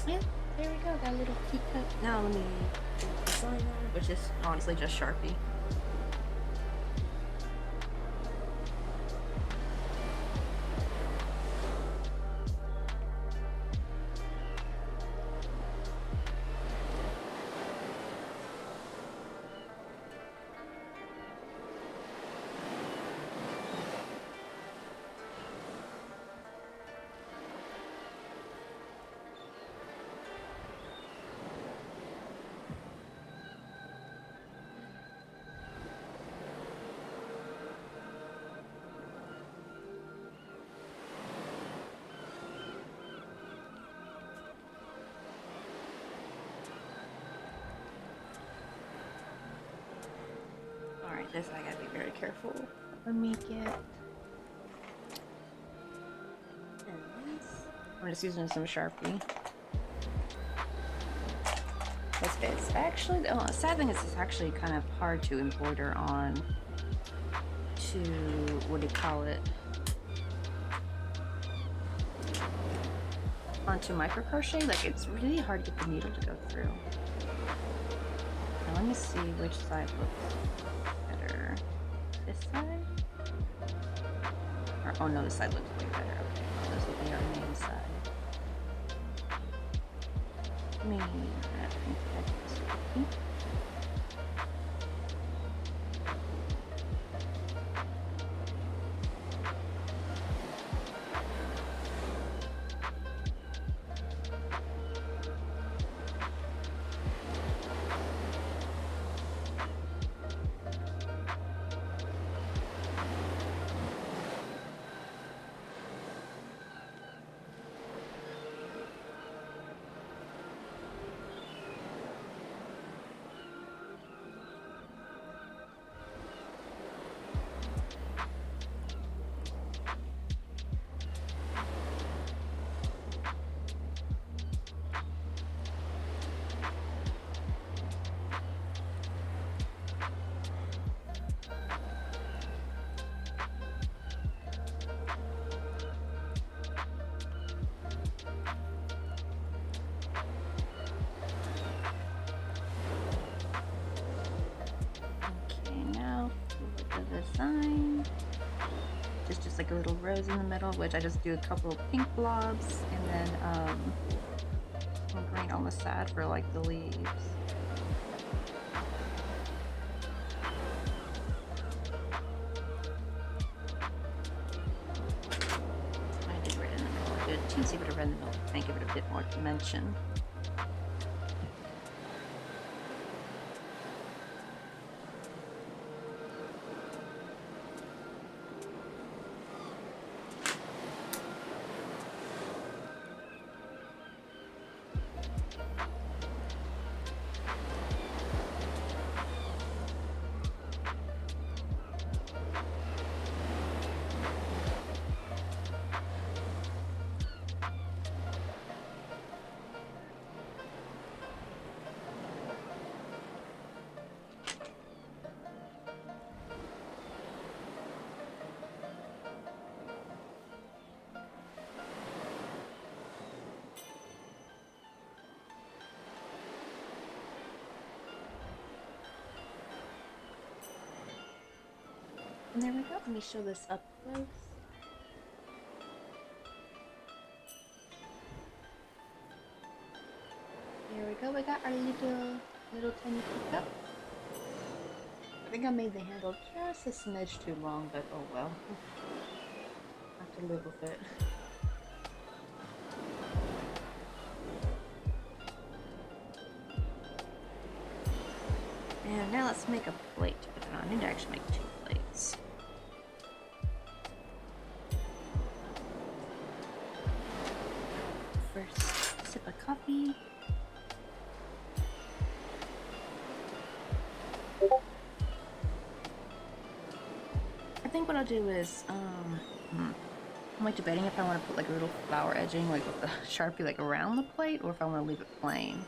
Yeah, there we go, got a little teacup. Now let me do the design on it, which is honestly just Sharpie. This I gotta be very careful. Let me get this. I'm just using some Sharpie. It's actually the sad thing is it's actually kind of hard to embroider on to what do you call it? Onto micro crochet. Like it's really hard to get the needle to go through. Now let me see which side looks better. This side? Or, oh no, this side looks way better. Okay, well, this will be our main side. Maybe I think that's okay. Design. Just like a little rose in the middle, which I just do a couple of pink blobs and then some green on the side for like the leaves. I did red in the middle. I did a teensy bit of red in the middle to give it a bit more dimension. And there we go. Let me show this up close. There we go. We got our little tiny teacup. I think I made the handle just a smidge too long, but oh well. I have to live with it. And now let's make a plate to put it on. I need to actually make 2 plates. First, sip of coffee. I think what I'll do is, I'm like debating if I want to put like a little flower edging, like with the Sharpie, like around the plate, or if I want to leave it plain.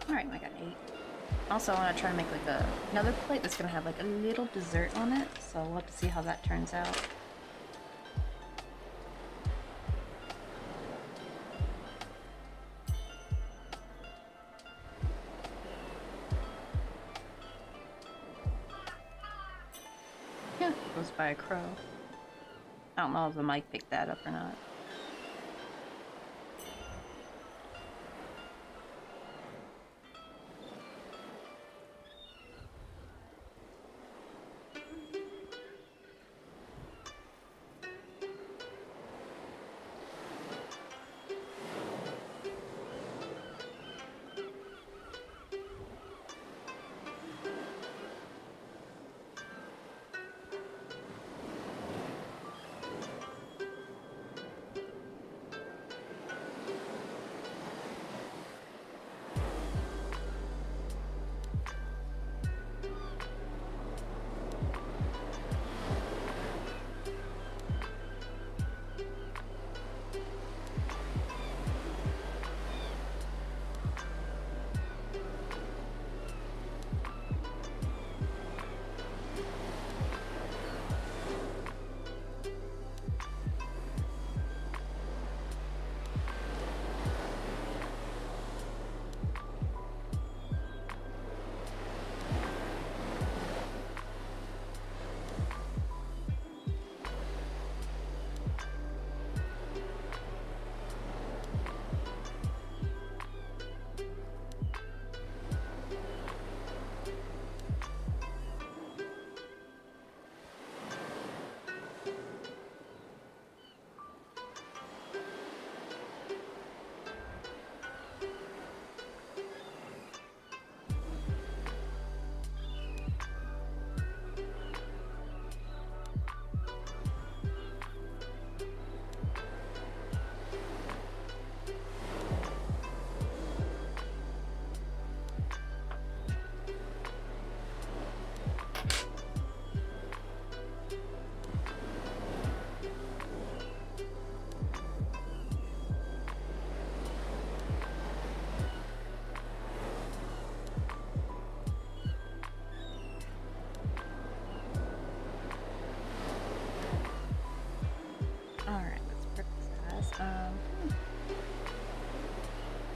Alright, I got 8. Also, I want to try to make like another plate that's gonna have like a little dessert on it. So we'll have to see how that turns out. Yeah, goes by a crow. I don't know if the mic picked that up or not.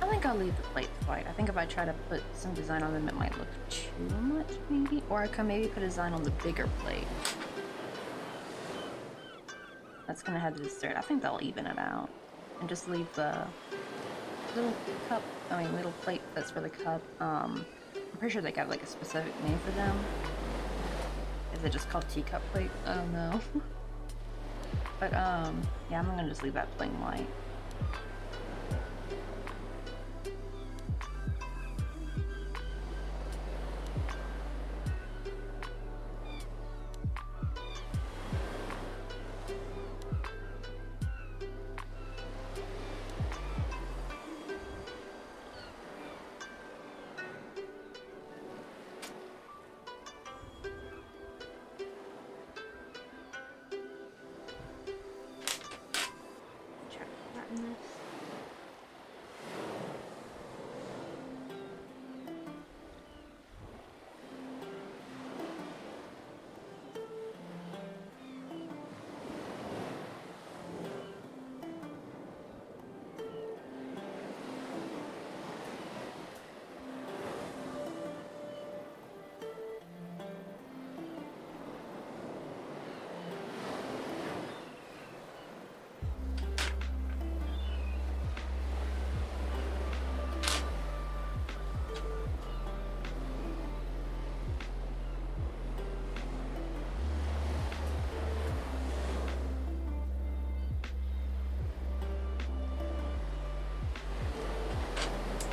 I think I'll leave the plates white. I think if I try to put some design on them, it might look too much, maybe. Or I could maybe put a design on the bigger plate. That's gonna have the dessert. I think that'll even it out. And just leave the little cup, little plate that's for the cup. I'm pretty sure they got like a specific name for them. Is it just called teacup plate? I don't know. But, yeah, I'm gonna just leave that plain white.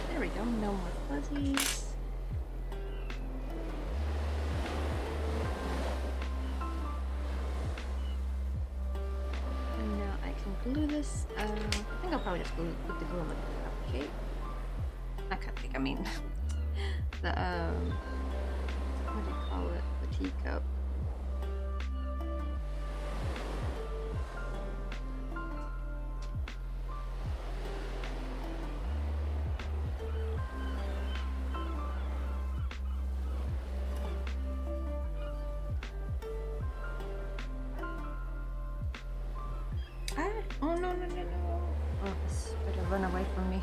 There we go, no more fuzzies. And now I can glue this. I think I'll probably just put the glue on the cupcake. Not cupcake, I mean the what do you call it? The teacup. run away from me.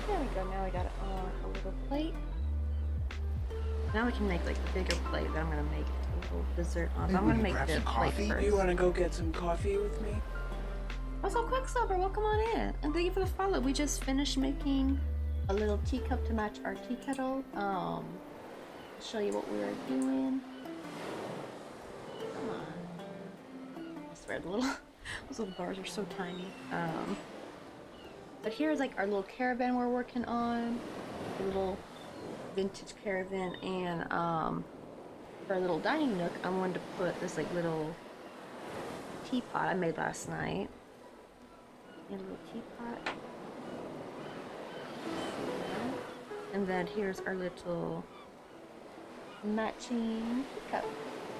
There we go, now I got it on a little plate. Now we can make like the bigger plate that I'm gonna make a little dessert on. So I'm gonna make the plate Do first. you want to go get some coffee with me? What's up, Quicksilver? Welcome on in. And thank you for the follow. We just finished making a little teacup to match our tea kettle. Show you what we were doing. Come on. I swear the little those little bars are so tiny. But here's like our little caravan we're working on. A little vintage caravan, and for a little dining nook I wanted to put this like little teapot I made last night. A little teapot. And then here's our little matching cup.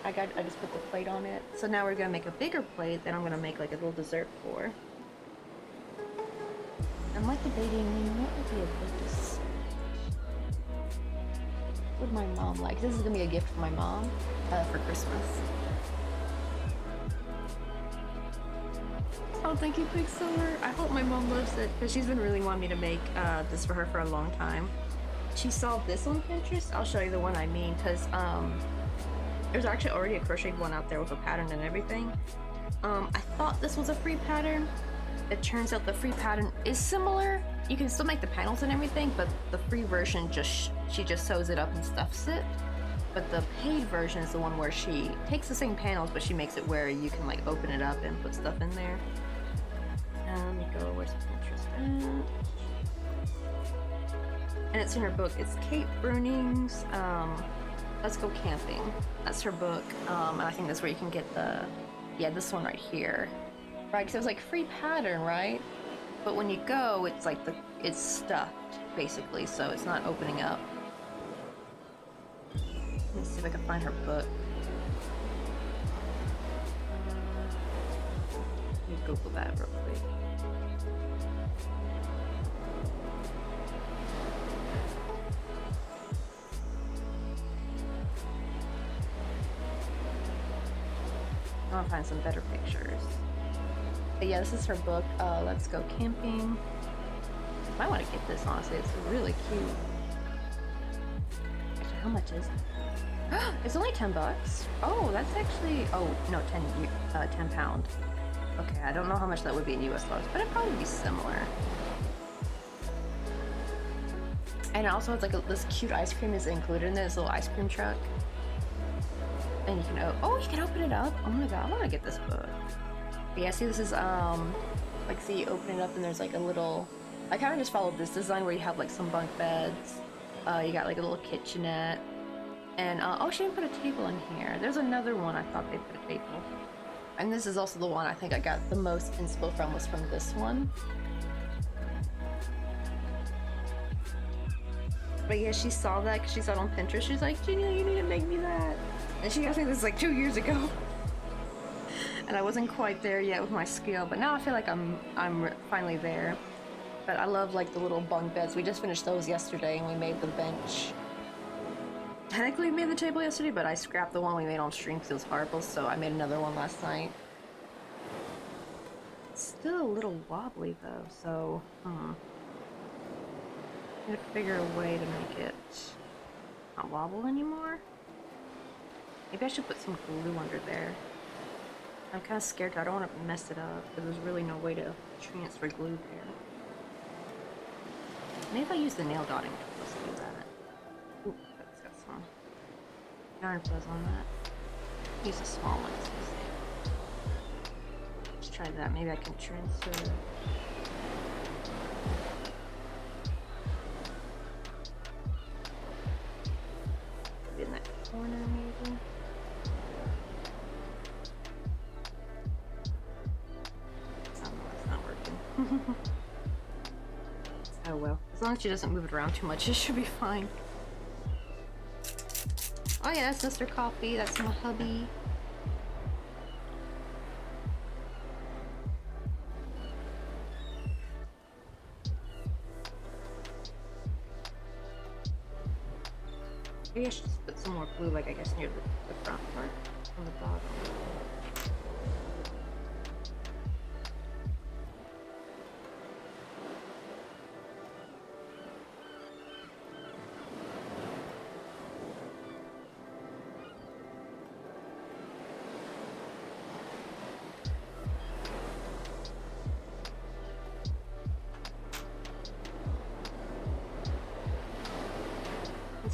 I just put the plate on it. So now we're gonna make a bigger plate that I'm gonna make like a little dessert for. I'm like debating what would be a good dessert. What would my mom like? This is gonna be a gift for my mom for Christmas. Oh, thank you, Quicksilver. I hope my mom loves it because she's been really wanting me to make this for her for a long time. She saw this on Pinterest. I'll show you the one I mean, because there's actually already a crocheted one out there with a pattern and everything. I thought this was a free pattern. It turns out the free pattern is similar. You can still make the panels and everything, but the free version she just sews it up and stuffs it. But the paid version is the one where she takes the same panels, but she makes it where you can like open it up and put stuff in there. Let me go. Where's Pinterest at? And it's in her book. It's Kate Bruning's Let's Go Camping. That's her book, and I think that's where you can get this one right here. Right, because it was like free pattern, right? But when you go, it's like it's stuffed basically, so it's not opening up. Let me see if I can find her book. Let me Google that real quick. I want to find some better pictures. But yeah, this is her book, Let's Go Camping. I might want to get this, honestly. It's really cute. Actually, how much is it? It's only $10. Oh, that's actually... Oh, no, 10 pound. Okay, I don't know how much that would be in US dollars, but it'd probably be similar. And also, it's like this cute ice cream is included in this little ice cream truck. And you can... you can open it up? Oh my god, I want to get this book. But yeah, see, this is, like, see, you open it up and there's, like, a little... I kind of just followed this design where you have, like, some bunk beds. You got, like, a little kitchenette. And, she didn't put a table in here. There's another one I thought they put a table. And this is also the one I think I got the most inspo from, was from this one. But yeah, she saw that because she saw it on Pinterest. She's like, Genia, you need to make me that. And she, I think this is, like, 2 years ago. And I wasn't quite there yet with my skill, but now I feel like I'm finally there. But I love like the little bunk beds. We just finished those yesterday, and we made the bench. Technically we made the table yesterday, but I scrapped the one we made on stream because it was horrible, so I made another one last night. It's still a little wobbly though, so I gotta figure a way to make it not wobble anymore. Maybe I should put some glue under there. I'm kind of scared. I don't want to mess it up because there's really no way to transfer glue there. Maybe if I use the nail dotting tool, let's do that. Ooh, that's got some yarn fuzz on that. Use a small one. Let's try that. Maybe I can transfer. Maybe in that corner, maybe. Oh well, as long as she doesn't move it around too much, it should be fine. Oh yeah, that's Mr. Coffee, that's my hubby. Maybe I should just put some more glue, like I guess near the front part, on the bottom.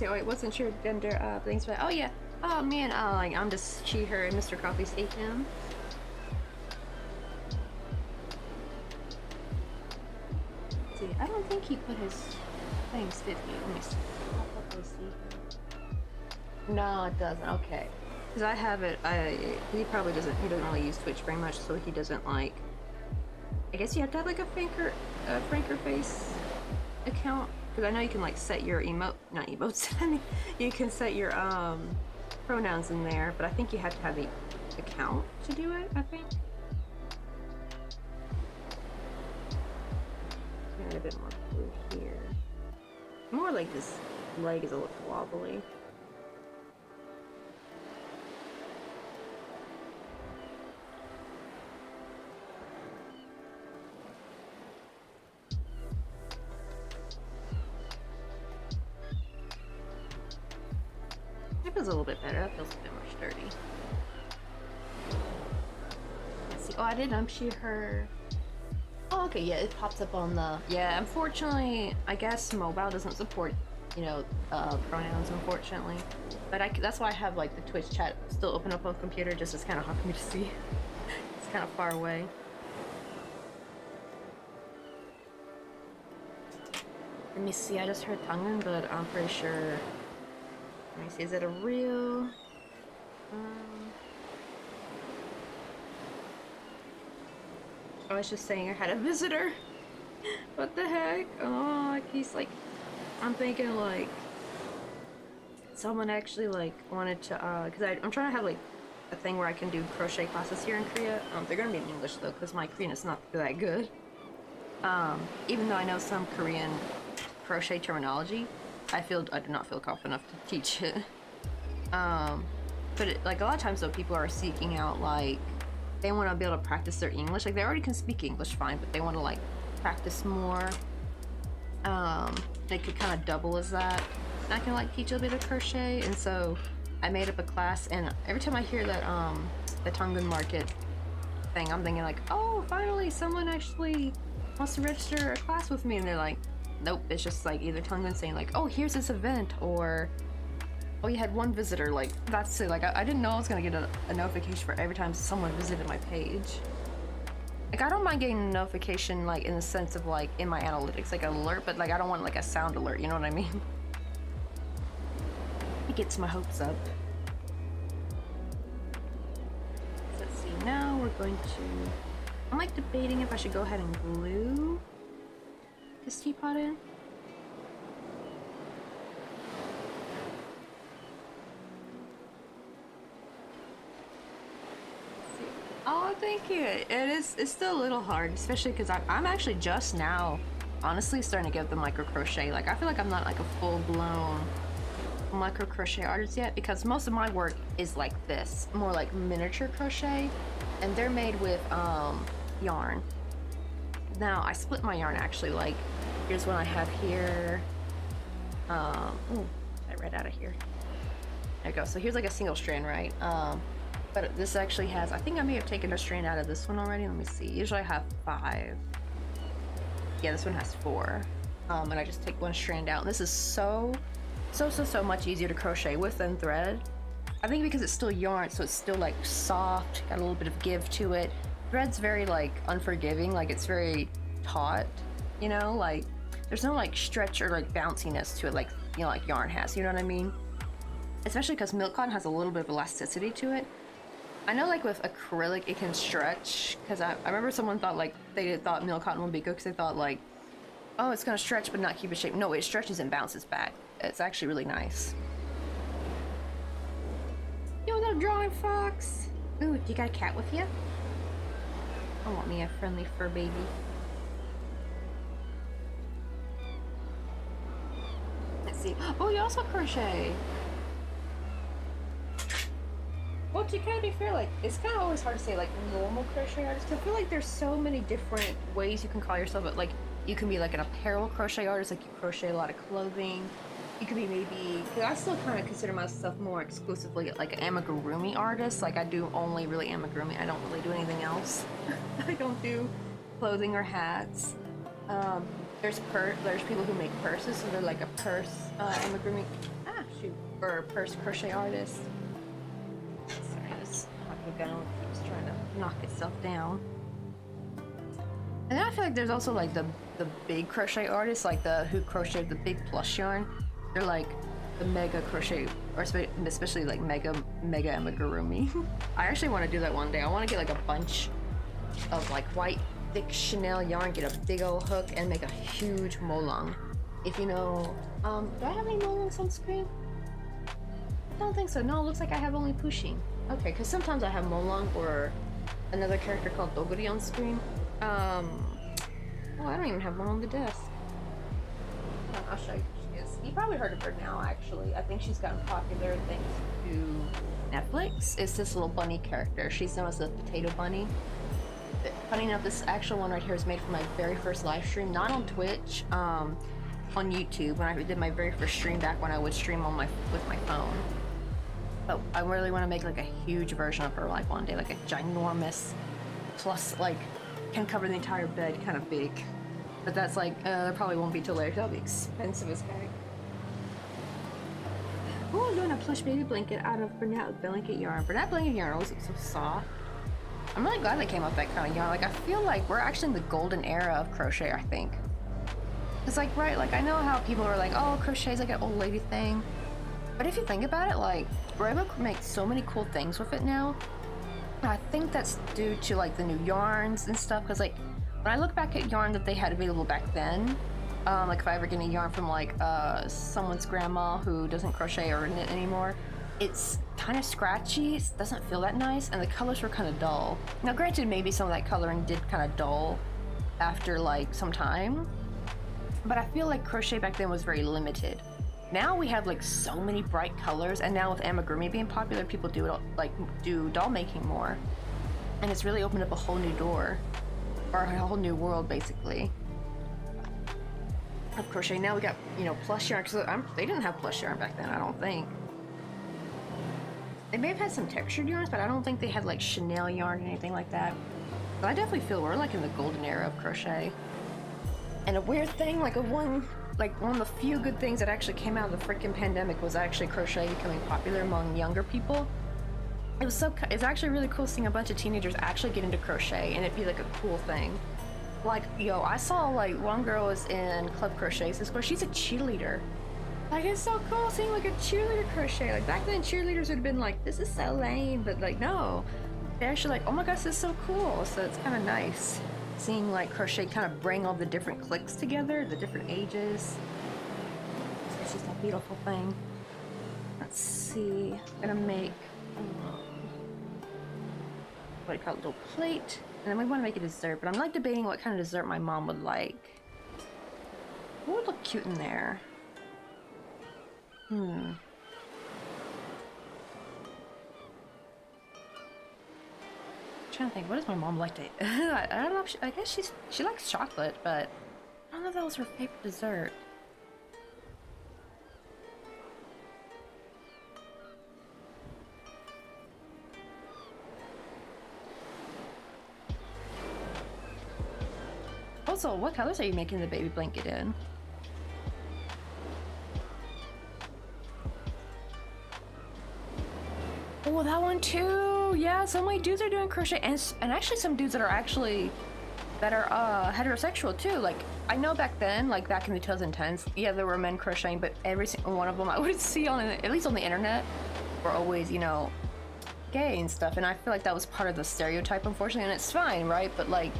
Oh, it wasn't sure gender things, but oh yeah, oh man, like I'm just she, her, and Mr. Coffee's they, him. Let's see, I don't think he put his things 50. Let me see. No, it doesn't. Okay, because I have it. He probably doesn't. He doesn't really use Twitch very much, so he doesn't like. I guess you have to have like a Franker Face account. Because I know you can like set your not emotes, I mean, you can set your pronouns in there, but I think you have to have the account to do it, I think. Add a bit more glue here. More like this leg is a little wobbly. That feels a little bit better. That feels a bit more sturdy. Let's see. Oh, I did unshear her. Oh, okay. Yeah, it pops up on the. Yeah, unfortunately, I guess mobile doesn't support, you know, pronouns. Unfortunately, but that's why I have like the Twitch chat still open up on the computer. Just it's kind of hard for me to see. It's kind of far away. Let me see. I just heard Tongan, but I'm pretty sure. Let me see, is it a real? I was just saying I had a visitor. What the heck? Oh, like he's like, I'm thinking like, someone actually like wanted to, cause I'm trying to have like a thing where I can do crochet classes here in Korea. They're gonna be in English though, cause my Korean is not that good. Even though I know some Korean crochet terminology, I do not feel confident enough to teach it. But like a lot of times though, people are seeking out like, they want to be able to practice their English. Like they already can speak English fine, but they want to like practice more. They could kind of double as that. And I can like teach a bit of crochet, and so I made up a class, and every time I hear that the Tongan market thing, I'm thinking like, oh, finally someone actually wants to register a class with me, and they're like, nope, it's just like either Tongan saying like, oh, here's this event, or oh, you had one visitor. Like that's it. Like I didn't know I was gonna get a notification for every time someone visited my page. Like I don't mind getting a notification like in the sense of like in my analytics, like an alert, but like I don't want like a sound alert, you know what I mean? It gets my hopes up. So let's see, now we're going to, I'm like debating if I should go ahead and glue this teapot in. Oh, thank you. It's still a little hard, especially because I'm actually just now, honestly, starting to get the micro crochet. Like I feel like I'm not like a full-blown micro crochet artist yet, because most of my work is like this, more like miniature crochet, and they're made with yarn. Now I split my yarn actually. Like here's what I have here. Oh, I it right out of here. There we go. So here's like a single strand, right? But this actually has, I think I may have taken a strand out of this one already. Let me see. Usually I have 5. Yeah, this one has 4. And I just take one strand out. And this is so much easier to crochet with than thread. I think because it's still yarn, so it's still like soft, got a little bit of give to it. Thread's very like unforgiving, like it's very taut, you know, like there's no like stretch or like bounciness to it like, you know, like yarn has, you know what I mean? Especially because milk cotton has a little bit of elasticity to it. I know like with acrylic it can stretch, because I remember someone thought like they thought milk cotton would be good because they thought like, oh, it's gonna stretch but not keep its shape. No, it stretches and bounces back. It's actually really nice. Yo, little drawing fox. Ooh, you got a cat with you? I want me a friendly fur baby. Let's see. Oh, you also crochet. Well, to kind of be fair, like, it's kind of always hard to say, like, normal crochet artist. I feel like there's so many different ways you can call yourself, but, like, you can be, like, an apparel crochet artist, like, you crochet a lot of clothing. You could be maybe, because I still kind of consider myself more exclusively, like, an amigurumi artist. Like, I do only really amigurumi. I don't really do anything else. I don't do clothing or hats. There's people who make purses, so they're, like, a purse amigurumi, or a purse crochet artist. Down. It's trying to knock itself down. And then I feel like there's also like the big crochet artists, like who crochet the big plush yarn. They're like the mega crochet, or especially like mega amigurumi. I actually want to do that one day. I want to get like a bunch of like white thick Chanel yarn, get a big old hook, and make a huge molong. If you know, do I have any molongs on screen? I don't think so. No, it looks like I have only Pushing. Okay, because sometimes I have Molong or another character called Doguri on screen. Oh, I don't even have one on the desk. I'll show you who she is. You probably heard of her now, actually. I think she's gotten popular thanks to Netflix. It's this little bunny character. She's known as the Potato Bunny. Funny enough, this actual one right here is made for my very first live stream, not on Twitch, on YouTube, when I did my very first stream back when I would stream on with my phone. But I really want to make like a huge version of her like one day, like a ginormous, plus like can cover the entire bed kind of big. But that's like, that probably won't be till later. That'll be expensive as heck. Oh, I'm doing a plush baby blanket out of Bernat blanket yarn. Bernat blanket yarn always looks so soft. I'm really glad they came up with that kind of yarn. Like I feel like we're actually in the golden era of crochet, I think. It's like, right, like I know how people are like, oh, crochet is like an old lady thing. But if you think about it, like, we're able to make so many cool things with it now. And I think that's due to, like, the new yarns and stuff. Because, like, when I look back at yarn that they had available back then, like, if I ever get any yarn from, like, someone's grandma who doesn't crochet or knit anymore, it's kind of scratchy, it doesn't feel that nice, and the colors were kind of dull. Now, granted, maybe some of that coloring did kind of dull after, like, some time. But I feel like crochet back then was very limited. Now we have like so many bright colors, and now with amigurumi being popular, people do doll making more, and it's really opened up a whole new door, or a whole new world basically of crochet. Now we got, you know, plush yarn, because they didn't have plush yarn back then, I don't think. They may have had some textured yarns, but I don't think they had like Chanel yarn or anything like that. But I definitely feel we're like in the golden era of crochet. And a weird thing, like one of the few good things that actually came out of the freaking pandemic was actually crochet becoming popular among younger people. It's actually really cool seeing a bunch of teenagers actually get into crochet and it'd be like a cool thing. Like, yo, I saw like one girl was in Club Crochet, this girl, she's a cheerleader. Like, it's so cool seeing like a cheerleader crochet. Like back then cheerleaders would have been like, this is so lame, but like no. They're actually like, oh my gosh, this is so cool. So it's kind of nice seeing like crochet kind of bring all the different cliques together, the different ages. It's just a beautiful thing. Let's see, I'm gonna make what do you call it, a little plate, and then we want to make a dessert, but I'm like debating what kind of dessert my mom would like. What would look cute in there? Trying to think, what does my mom like to eat? I don't know. I guess she likes chocolate, but I don't know if that was her favorite dessert. also, what colors are you making the baby blanket in? Oh, that one too. Yeah, so many dudes are doing crochet, and actually some dudes that are heterosexual too. Like, I know back then, like back in the 2010s, yeah, there were men crocheting, but every single one of them I would see on, at least on the internet, were always, you know, gay and stuff. And I feel like that was part of the stereotype, unfortunately, and it's fine, right? But like,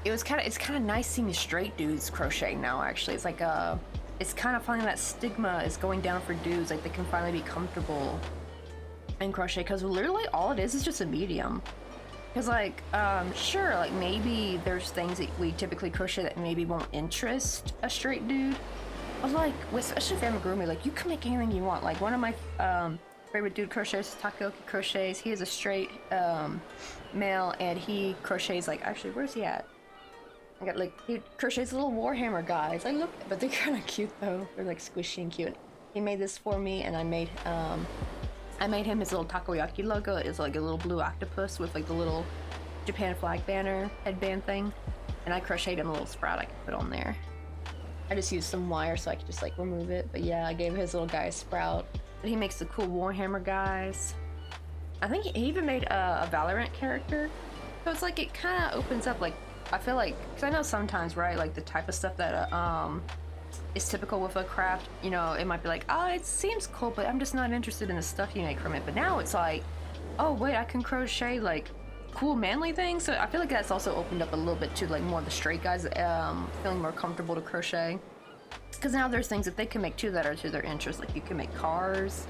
it's kind of nice seeing straight dudes crocheting now. Actually, it's like it's kind of finding that stigma is going down for dudes. Like, they can finally be comfortable in crochet, because literally all it is just a medium. Because like, sure, like maybe there's things that we typically crochet that maybe won't interest a straight dude, but like, especially if amigurumi, like you can make anything you want. Like, one of my favorite dude crocheters is Takoki Crochets. He is a straight male, and he crochets, like, actually, where's he at? I got, like, he crochets little Warhammer guys. I look, but they're kind of cute though. They're like squishy and cute. He made this for me, and I made him his little takoyaki logo. It's like a little blue octopus with like the little Japan flag banner headband thing. And I crocheted him a little sprout I could put on there. I just used some wire so I could just like remove it. But yeah, I gave his little guy a sprout. But he makes the cool Warhammer guys. I think he even made a Valorant character. So it's like, it kind of opens up, like, I feel like, because I know sometimes, right, like the type of stuff that is typical with a craft, you know, it might be like, oh, it seems cool, but I'm just not interested in the stuff you make from it. But now it's like, oh wait, I can crochet like cool manly things. So I feel like that's also opened up a little bit to like more of the straight guys feeling more comfortable to crochet, because now there's things that they can make too that are to their interest. Like, you can make cars,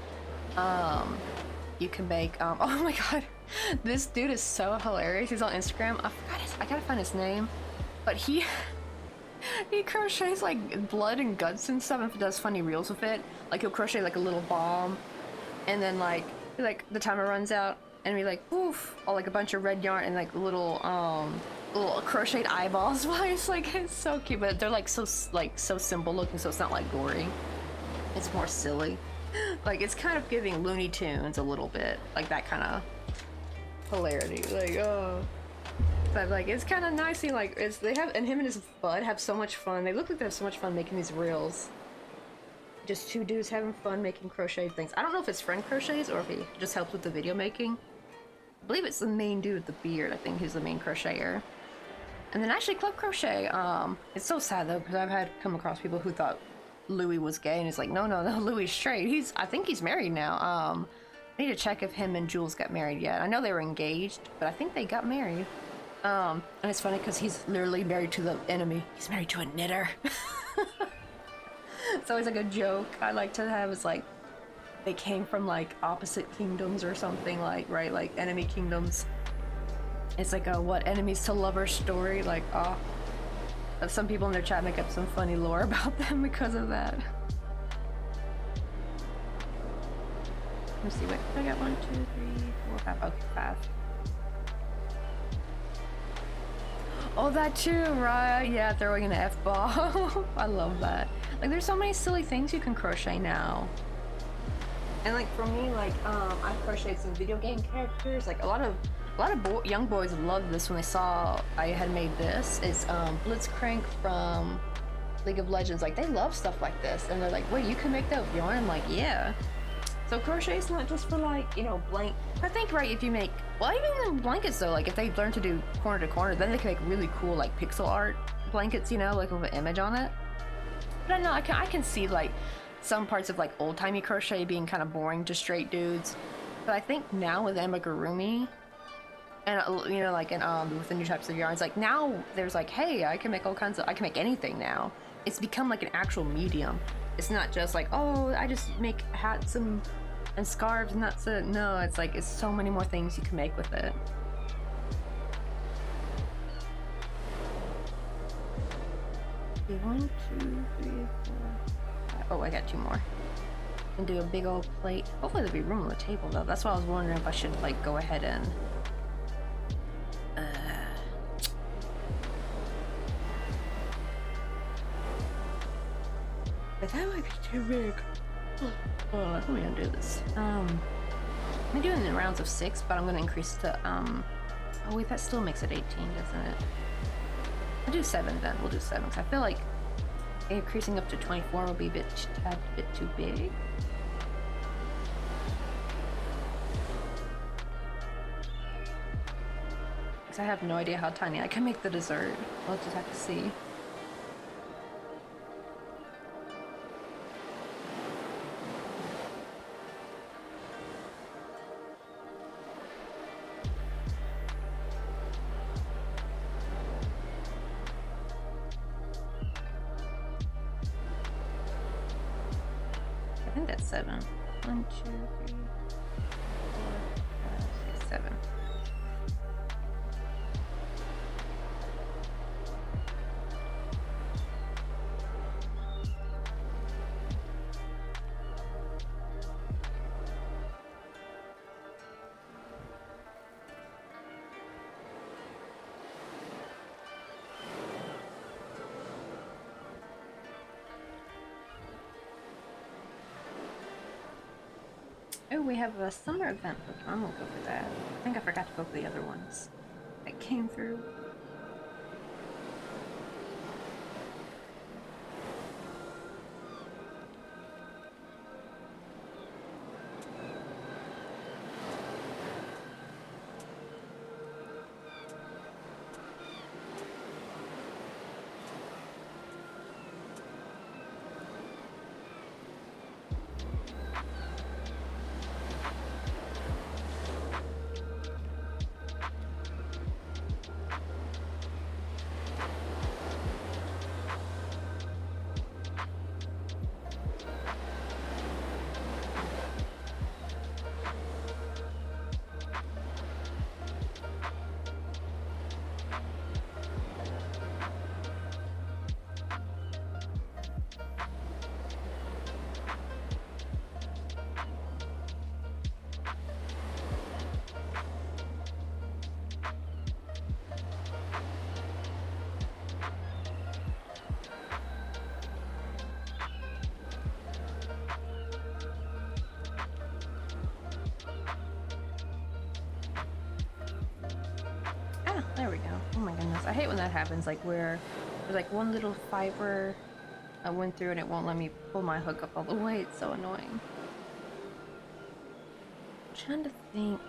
you can make oh my god, this dude is so hilarious. He's on Instagram. I gotta find his name, but he crochets like blood and guts and stuff, and does funny reels with it. Like, he'll crochet like a little bomb, and then like the timer runs out, and we like poof, all like a bunch of red yarn and like little crocheted eyeballs. Why, it's like, it's so cute, but they're like so simple looking, so it's not like gory. It's more silly. Like, it's kind of giving Looney Tunes a little bit, like that kind of hilarity. Like, oh. But like, it's kind of nice. Like, him and his bud have so much fun. They look like they have so much fun making these reels. Just two dudes having fun making crochet things. I don't know if it's friend crochets or if he just helps with the video making. I believe it's the main dude with the beard. I think he's the main crocheter. And then actually Club Crochet. It's so sad though, because I've come across people who thought Louis was gay, and it's like, no, Louis is straight. I think he's married now. I need to check if him and Jules got married yet. I know they were engaged, but I think they got married. And it's funny because he's literally married to the enemy. He's married to a knitter. It's always like a joke I like to have. Is like, they came from like opposite kingdoms or something, like, right? Like enemy kingdoms. It's like a what enemies to lovers story. Like, oh, some people in their chat make up some funny lore about them because of that. Let's see, wait, I got 1, 2, 3, 4, 5. Okay, 5. Oh, that too, right? Yeah, throwing an F-ball. I love that. Like, there's so many silly things you can crochet now. And like, for me, like, I crocheted some video game characters. Like, a lot of young boys loved this when they saw I had made this. It's Blitzcrank from League of Legends. Like, they love stuff like this, and they're like, wait, you can make that with yarn? I'm like, yeah. So crochet's not just for like, you know, blank. I think, right, if you make, well, even in blankets though, like if they learn to do corner to corner, then they can make really cool like pixel art blankets, you know, like with an image on it. But I know I can see like some parts of like old-timey crochet being kind of boring to straight dudes. But I think now with amigurumi and you know, like with the new types of yarns, like now there's like, hey, I can make anything now. It's become like an actual medium. It's not just like, oh, I just make hats and scarves and that's it. No, it's like, it's so many more things you can make with it. Okay, 1, 2, 3, 4, 5. Oh, I got 2 more. And do a big old plate. Hopefully there'll be room on the table though. That's why I was wondering if I should like go ahead and but that might be too big. Oh, let me undo this. I'm doing it in rounds of 6, but I'm gonna increase to oh wait, that still makes it 18, doesn't it? I'll do 7 then. We'll do 7 because I feel like increasing up to 24 will be a tad bit too big. Because I have no idea how tiny I can make the dessert. We'll just have to see. I think that's 7. 1, 2, 3, 4, 5, 6, 7. Oh, we have a summer event Pokemon. We'll go for that. I think I forgot to go for the other ones that came through. There we go. Oh my goodness. I hate when that happens, like where there's like one little fiber I went through and it won't let me pull my hook up all the way. It's so annoying. I'm trying to think.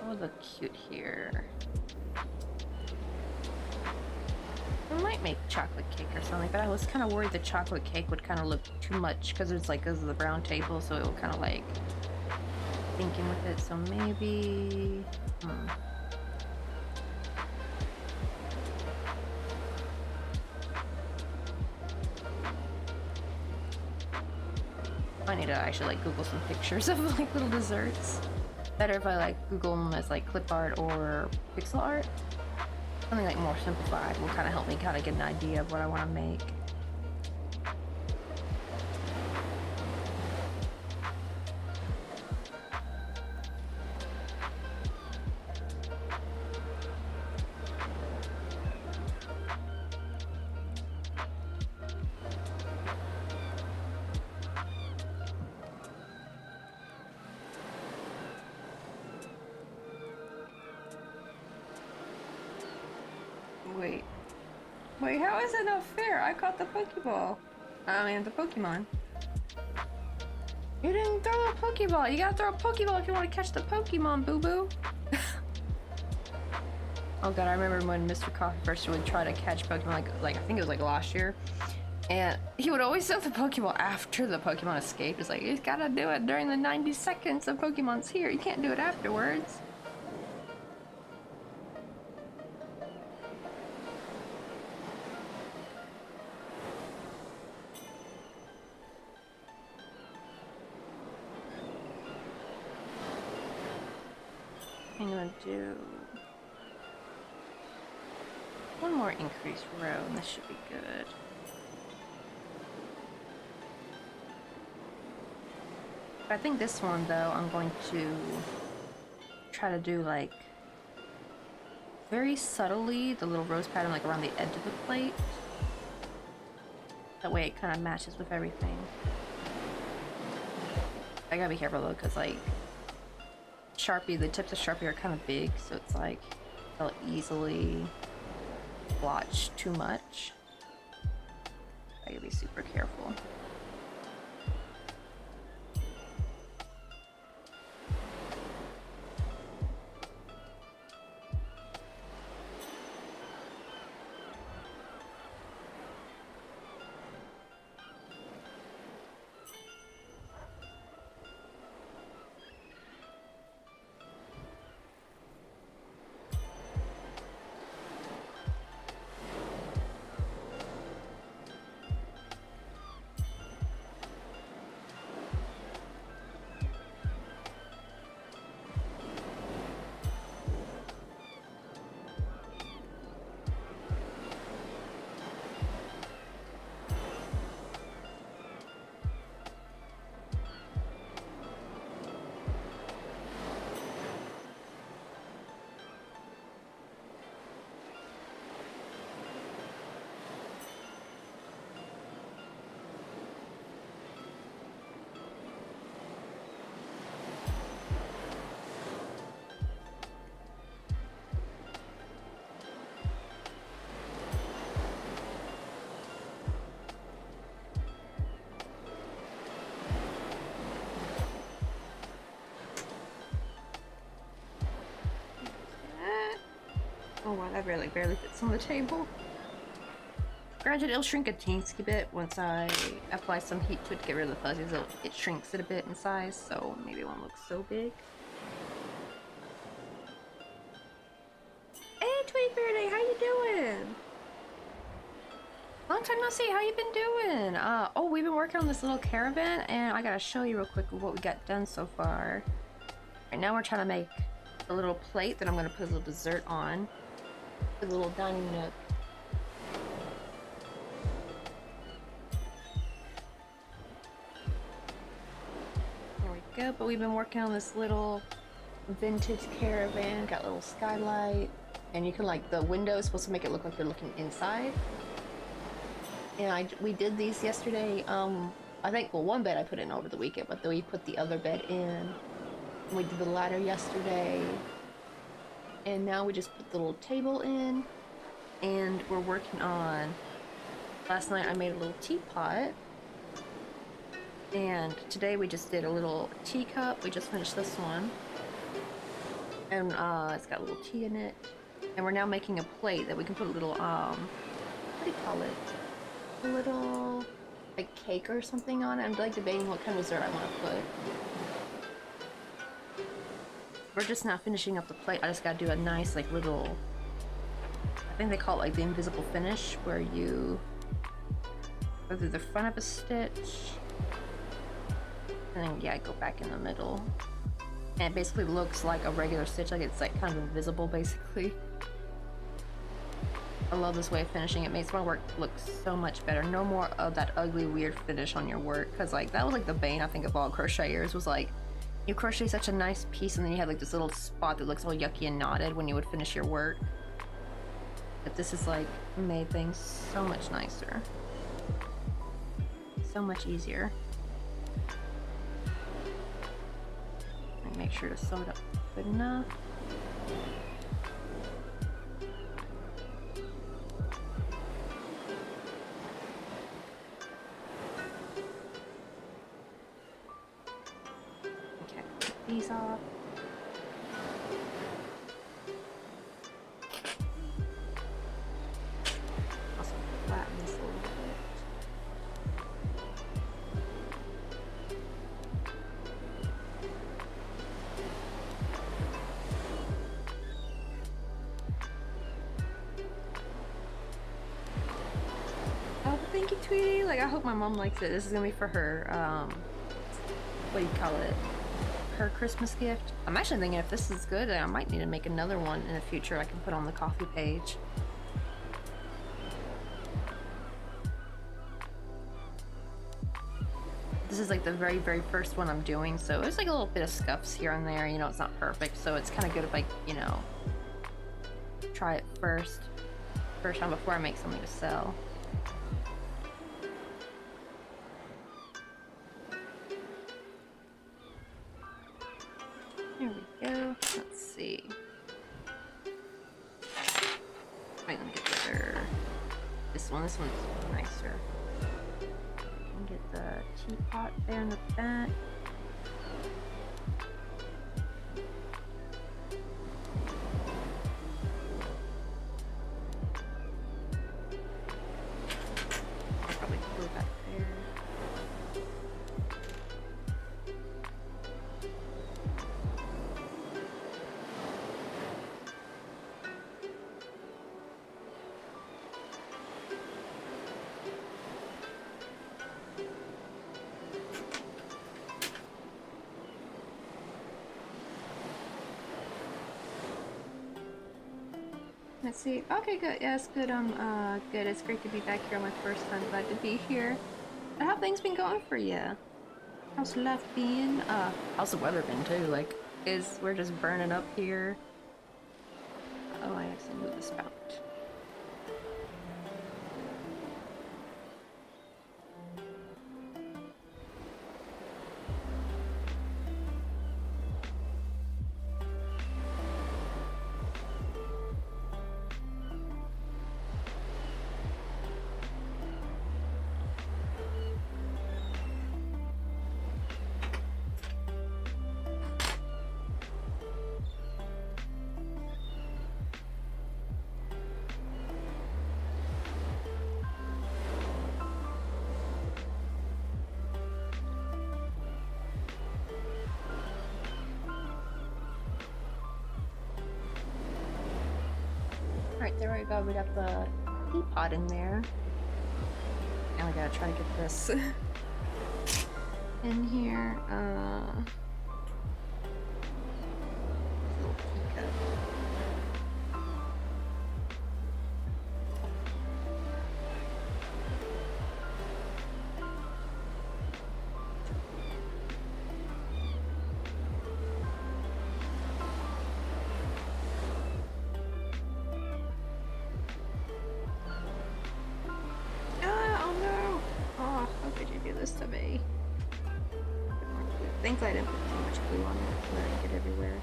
What would look cute here? I might make chocolate cake or something, but I was kind of worried the chocolate cake would kind of look too much because it's like this is the brown table, so it will kind of like thinking with it. So maybe. I need to actually like Google some pictures of like little desserts. Better if I like Google them as like clip art or pixel art. Something like more simplified will kind of help me kind of get an idea of what I want to make. Wait, how is it not fair? I caught the Pokeball. I mean, the Pokemon. You didn't throw a Pokeball. You gotta throw a Pokeball if you want to catch the Pokemon, boo-boo. Oh god, I remember when Mr. Coffee first would try to catch Pokemon, like I think it was like last year. And he would always throw the Pokeball after the Pokemon escaped. It's like, you gotta do it during the 90 seconds of Pokemon's here. You can't do it afterwards. I'm gonna do one more increased row and this should be good. I think this one though, I'm going to try to do like very subtly the little rose pattern like around the edge of the plate. That way it kind of matches with everything. I gotta be careful though, because like Sharpie, the tips of Sharpie are kind of big, so it's like they'll easily splotch too much. I gotta be super careful. Oh wow, that barely fits on the table. Granted, it'll shrink a teensy bit once I apply some heat to it to get rid of the fuzzies. It shrinks it a bit in size, so maybe it won't look so big. Hey, Tweet Birdie, how you doing? Long time no see. How you been doing? Oh, we've been working on this little caravan, and I gotta show you real quick what we got done so far. Right now, we're trying to make a little plate that I'm gonna put a little dessert on. A little dining nook. There we go. But we've been working on this little vintage caravan. Got a little skylight, and you can like the window is supposed to make it look like you're looking inside. And we did these yesterday. I think one bed I put in over the weekend, but then we put the other bed in. And we did the ladder yesterday. And now we just put the little table in, and we're working on, last night I made a little teapot, and today we just did a little teacup. We just finished this one, and it's got a little tea in it, and we're now making a plate that we can put a little, what do you call it, a little, like, cake or something on it. I'm like debating what kind of dessert I want to put. We're just now finishing up the plate. I just gotta do a nice, like, little, I think they call it, like, the invisible finish, where you go through the front of a stitch, and then, yeah, go back in the middle. And it basically looks like a regular stitch, like it's, like, kind of invisible, basically. I love this way of finishing. It makes my work look so much better. No more of that ugly, weird finish on your work, because, like, that was, like, the bane, I think, of all crocheters, was, like, you crochet such a nice piece, and then you have like this little spot that looks all yucky and knotted when you would finish your work. But this is like made things so much nicer, so much easier. Make sure to sew it up good enough. These off. Also flatten this a little bit. Oh, thank you, Tweety. Like, I hope my mom likes it. This is gonna be for her, what do you call it? Her Christmas gift. I'm actually thinking if this is good, I might need to make another one in the future I can put on the coffee page. This is like the very, very first one I'm doing, so there's like a little bit of scuffs here and there, you know, it's not perfect, so it's kind of good if I, you know, try it first time before I make something to sell. There we go. Let's see. Wait, let me get the other this one. This one's nicer. And get the teapot there in the back. I'll probably glue that there. Let's see. Okay, good. Yes, good. Good. It's great to be back here on my first time. Glad to be here. How things been going for you? How's life been? How's the weather been too? Like, we're just burning up here. Oh, I accidentally moved the spout. Alright, there we go. We got the teapot in there. Now we gotta try to get this in here. Little teacup. To me. Thankfully I didn't put too much glue on it to let it get everywhere.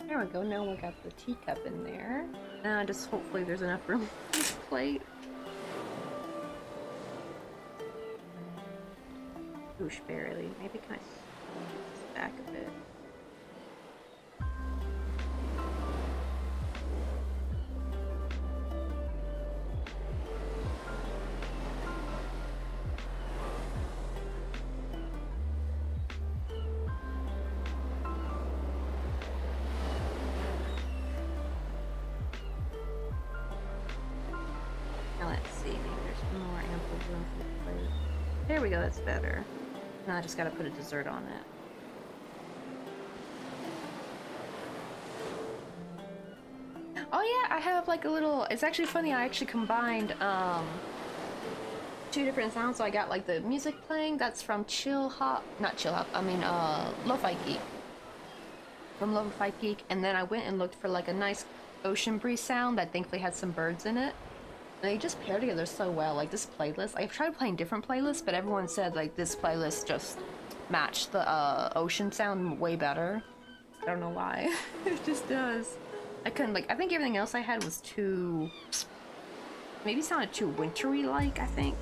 There we go, now we got the teacup in there. Just hopefully there's enough room for this plate. Oosh, barely. Maybe can I this back a bit? There we go, that's better. Now I just gotta put a dessert on it. Oh yeah, I have like a little, it's actually funny, I actually combined two different sounds. So I got like the music playing, that's from Lo-Fi Geek. From Lo-Fi Geek, and then I went and looked for like a nice ocean breeze sound that thankfully had some birds in it. They just pair together so well, like this playlist. I've tried playing different playlists, but everyone said like this playlist just matched the ocean sound way better. I don't know why. It just does. I couldn't I think everything else I had was too, maybe sounded too wintry like, I think.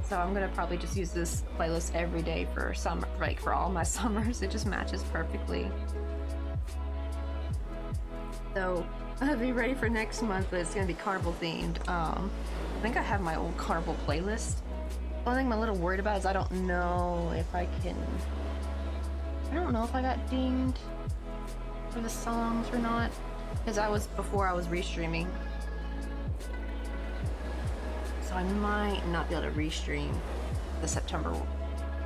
So I'm gonna probably just use this playlist every day for summer, like for all my summers. It just matches perfectly. So I'll be ready for next month, but it's gonna be Carnival themed. I think I have my old Carnival playlist. The only thing I'm a little worried about is I don't know if I can. I don't know if I got dinged for the songs or not, because before I was restreaming, so I might not be able to restream the September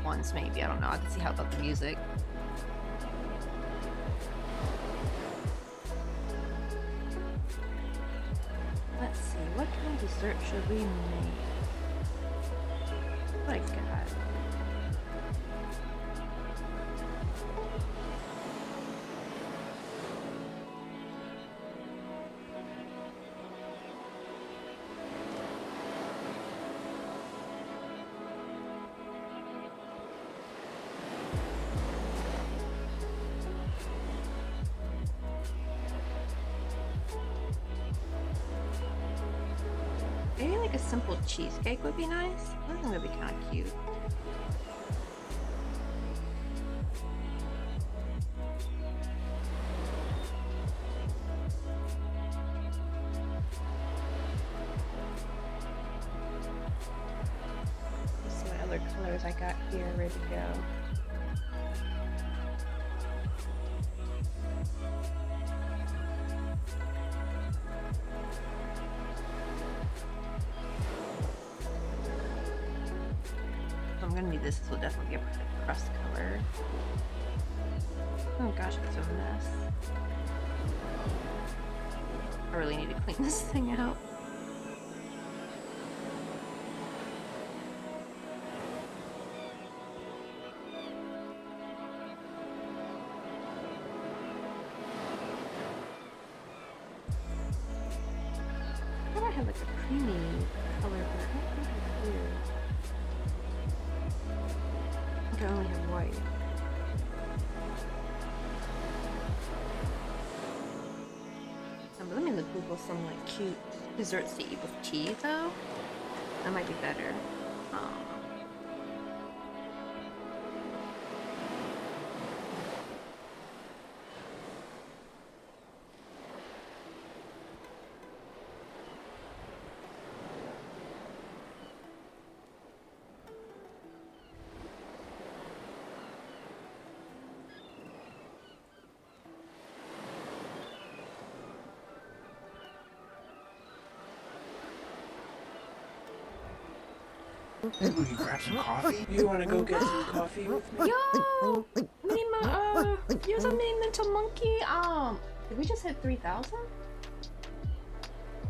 ones. Maybe, I don't know. I have to see how about the music. dessert should we make? What I got? Maybe like a simple cheesecake would be nice. I think that'd be kind of cute. Let's see what other colors I got here ready to go. I'm gonna need this. This will definitely get crust color. Oh gosh, it's a mess. I really need to clean this thing out. I thought I had like a creamy color, but I don't think I do. I only have white. Let me look Google some like cute desserts to eat with tea though. That might be better. Will you grab some coffee? You want to go get some coffee with me? Yo, you're the mini mental monkey. Did we just hit 3,000?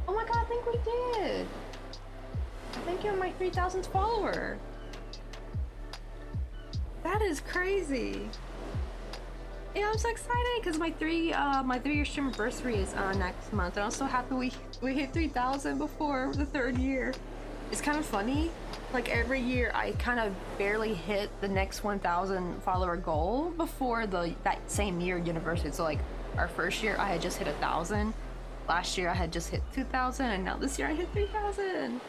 Oh my god, I think we did. I think you're my 3,000th follower. That is crazy. Yeah, I'm so excited because my 3-year stream anniversary is next month, and I'm so happy we hit 3,000 before the 3rd year. It's kind of funny. Like every year, I kind of barely hit the next 1,000 follower goal before that same year university. So like our first year, I had just hit 1,000. Last year, I had just hit 2,000, and now this year I hit 3,000.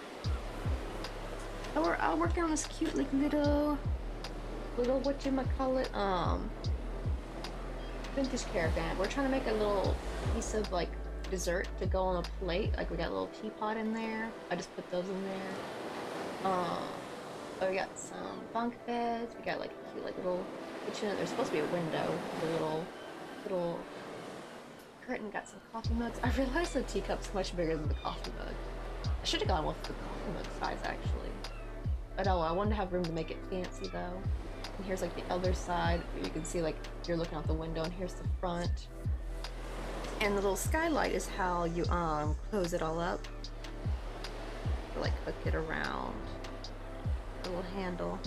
So we're working on this cute like little whatchamacallit, vintage caravan. We're trying to make a little piece of like dessert to go on a plate. Like we got a little teapot in there. I just put those in there. But we got some bunk beds. We got like a cute like little kitchen. There's supposed to be a window. The little curtain. Got some coffee mugs. I realized the teacup's much bigger than the coffee mug. I should have gone with the coffee mug size actually. But oh, I wanted to have room to make it fancy though. And here's like the other side. You can see like you're looking out the window, and here's the front. And the little skylight is how you close it all up. You, like hook it around the little handle.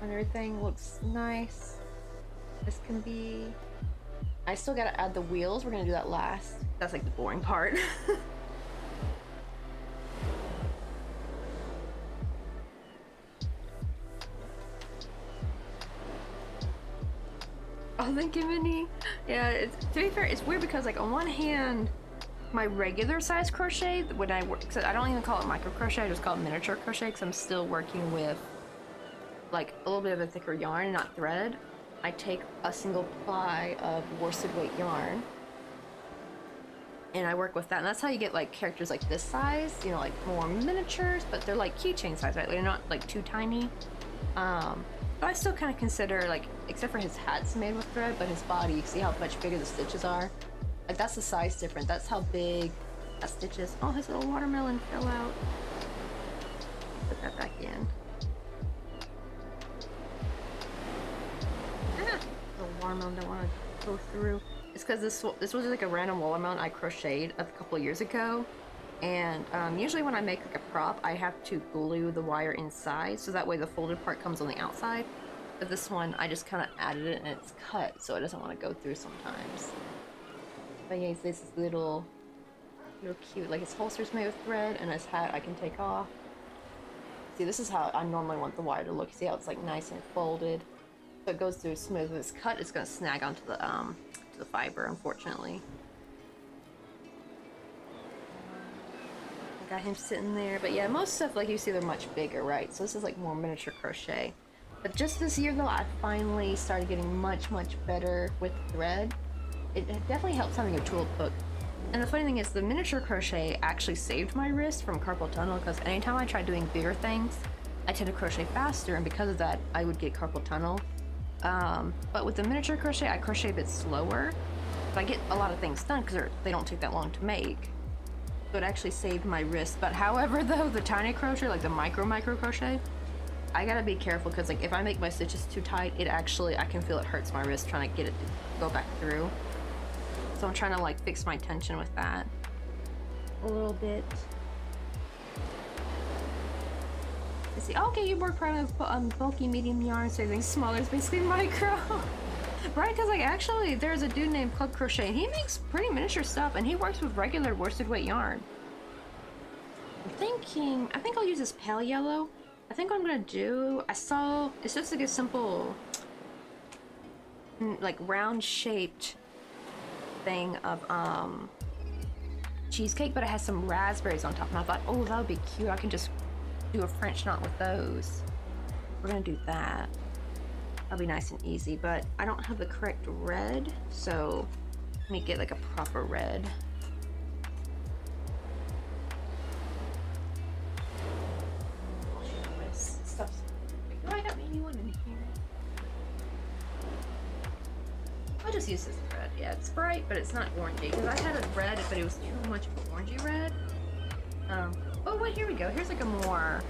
And everything looks nice. This can be. I still gotta add the wheels. We're gonna do that last. That's like the boring part. Oh, thank you, Minnie. Yeah, to be fair, it's weird because like on one hand, my regular size crochet, when I work, so I don't even call it micro crochet, I just call it miniature crochet because I'm still working with like a little bit of a thicker yarn, not thread. I take a single ply of worsted weight yarn and I work with that, and that's how you get like characters like this size, you know, like more miniatures, but they're like keychain size, right? They're not like too tiny. But I still kind of consider, like, except for his hat's made with thread, but his body, see how much bigger the stitches are? Like, that's the size difference. That's how big that stitch is. Oh, his little watermelon fell out. Put that back in. Ah, the watermelon don't want to go through. It's because this was like a random wall mount I crocheted a couple of years ago. And usually when I make like a prop, I have to glue the wire inside, so that way the folded part comes on the outside. But this one, I just kind of added it and it's cut, so it doesn't want to go through sometimes. But yeah, it's this little cute, like his holster's made with thread, and his hat I can take off. See, this is how I normally want the wire to look. See how it's like nice and folded, so it goes through smooth. If it's cut, it's gonna snag onto the fiber, unfortunately. I got him sitting there, but yeah, most stuff like you see they're much bigger, right? So this is like more miniature crochet. But just this year though, I finally started getting much better with thread. It definitely helps having a tool book. And the funny thing is, the miniature crochet actually saved my wrist from carpal tunnel, because anytime I try doing bigger things, I tend to crochet faster, and because of that, I would get carpal tunnel. But with the miniature crochet, I crochet a bit slower, but I get a lot of things done because they don't take that long to make. So it actually saved my wrist. But however, though, the tiny crochet, like the micro crochet, I gotta be careful, because like if I make my stitches too tight, I can feel it hurts my wrist trying to get it to go back through. So I'm trying to like fix my tension with that a little bit. Let's see. Okay, you work probably with bulky medium yarn, so anything smaller is basically micro. Right, because like actually there's a dude named Club Crochet, and he makes pretty miniature stuff, and he works with regular worsted weight yarn. I think I'll use this pale yellow. I think what I'm gonna do, it's just like a simple like round shaped thing of cheesecake, but it has some raspberries on top, and I thought, oh, that would be cute. I can just do a French knot with those. We're gonna do that. That'll be nice and easy, but I don't have the correct red, so let me get like a proper red. Stuff's oh, I got maybe one in here. I'll just use this red. Yeah, it's bright, but it's not orangey, because I had a red, but it was too much of an orangey red. Oh wait, here we go. Here's like a more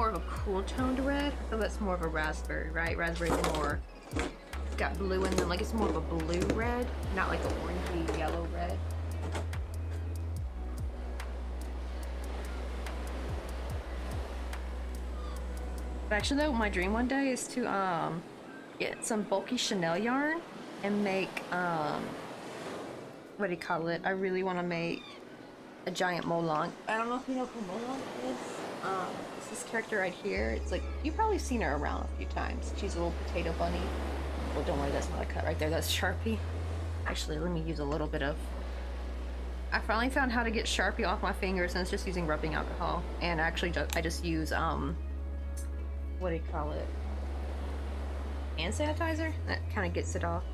of a cool toned red. I feel that's more of a raspberry, right? Raspberry's more, it's got blue in them, like it's more of a blue red, not like an orangey yellow red. But actually though, my dream one day is to get some bulky Chanel yarn and make what do you call it? I really want to make a giant Molang. I don't know if you know who Molang is. It's this character right here. It's like, you've probably seen her around a few times. She's a little potato bunny. Well, don't worry, that's not a cut right there. That's Sharpie. Actually, let me use a little bit of... I finally found how to get Sharpie off my fingers, and it's just using rubbing alcohol. And actually, I just use, what do you call it? Hand sanitizer? That kind of gets it off.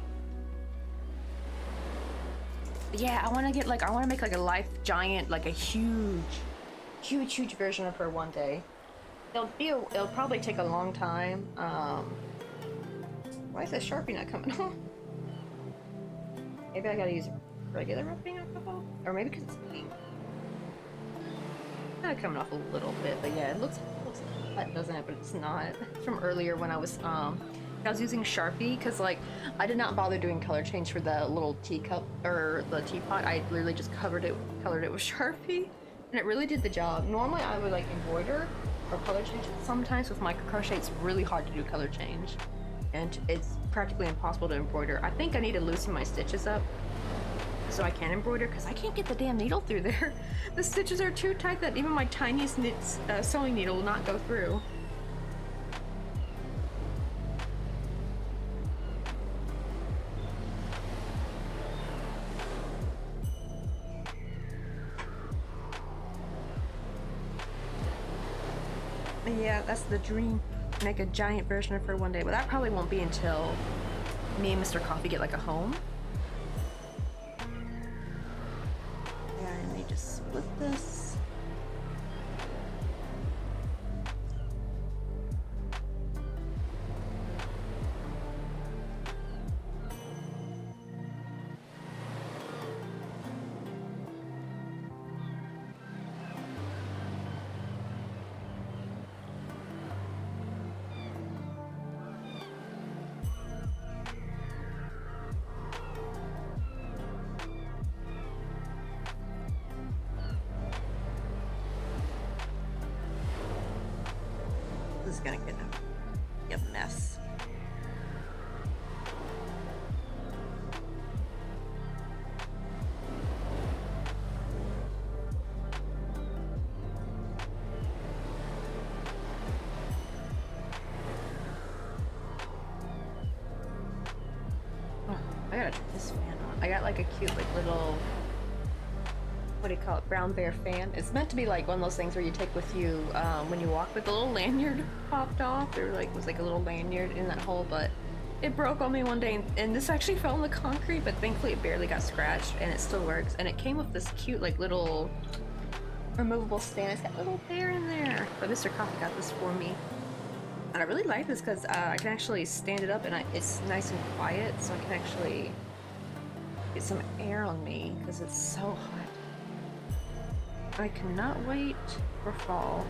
But yeah, I want to get like, I want to make like a life giant, like a huge version of her one day. It'll probably take a long time. Why is that Sharpie not coming off? Maybe I gotta use regular rubbing alcohol? Or maybe because it's pink. Kind of coming off a little bit, but yeah, it looks cut, doesn't it? But it's not. It's from earlier when I was using Sharpie, because like I did not bother doing color change for the little teacup or the teapot. I literally just colored it with Sharpie, and it really did the job. Normally I would like embroider or color change. Sometimes with micro crochet it's really hard to do color change, and it's practically impossible to embroider. I think I need to loosen my stitches up so I can embroider, because I can't get the damn needle through there. The stitches are too tight that even my tiniest sewing needle will not go through. Yeah, that's the dream. Make a giant version of her one day, but that probably won't be until me and Mr. Coffee get like a home. Yeah, and they just split this. This is gonna be a mess. I gotta turn this fan on. I got like a cute like little, what do you call it, brown bear fan. It's meant to be like one of those things where you take with you when you walk, but the little lanyard popped off. There was like a little lanyard in that hole, but it broke on me one day, and this actually fell on the concrete, but thankfully it barely got scratched, and it still works. And it came with this cute like little removable stand. It's got a little bear in there. But Mr. Coffee got this for me. And I really like this because I can actually stand it up, and it's nice and quiet, so I can actually get some air on me because it's so hot. I cannot wait for fall.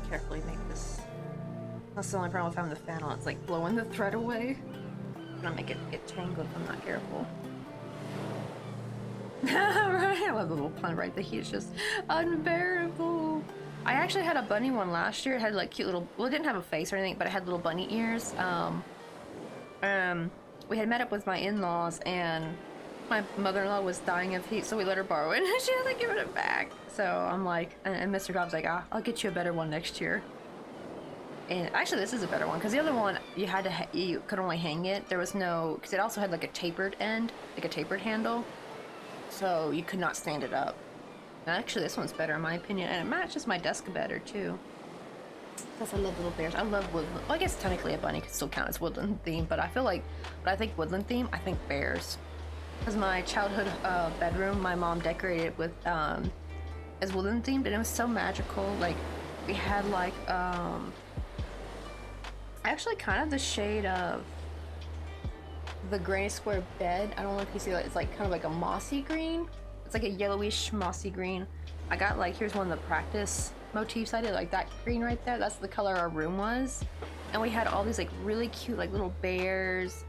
Carefully make this. That's the only problem with having the fan on. It's like blowing the thread away. I'm gonna make it get tangled if I'm not careful. Right? I love the little pun, right? The heat is just unbearable. I actually had a bunny one last year. It had like cute little, well, it didn't have a face or anything, but it had little bunny ears. We had met up with my in-laws, and my mother-in-law was dying of heat, so we let her borrow it, and she had to give it back. So I'm like, and Mr. Gob's like, I'll get you a better one next year. And actually, this is a better one, because the other one, you could only hang it. There was no, because it also had like a tapered end, like a tapered handle, so you could not stand it up. And actually, this one's better in my opinion, and it matches my desk better too. Plus, I love little bears. I love woodland. Well, I guess technically a bunny could still count as woodland theme, but I feel like, when I think woodland theme, I think bears. Because my childhood bedroom, my mom decorated with as woodland themed, and it was so magical. Like, we had like actually kind of the shade of the gray square bed. I don't know if you see that. It's like kind of like a mossy green. It's like a yellowish mossy green. I got like, here's one of the practice motifs I did, like that green right there. That's the color our room was. And we had all these like really cute like little bears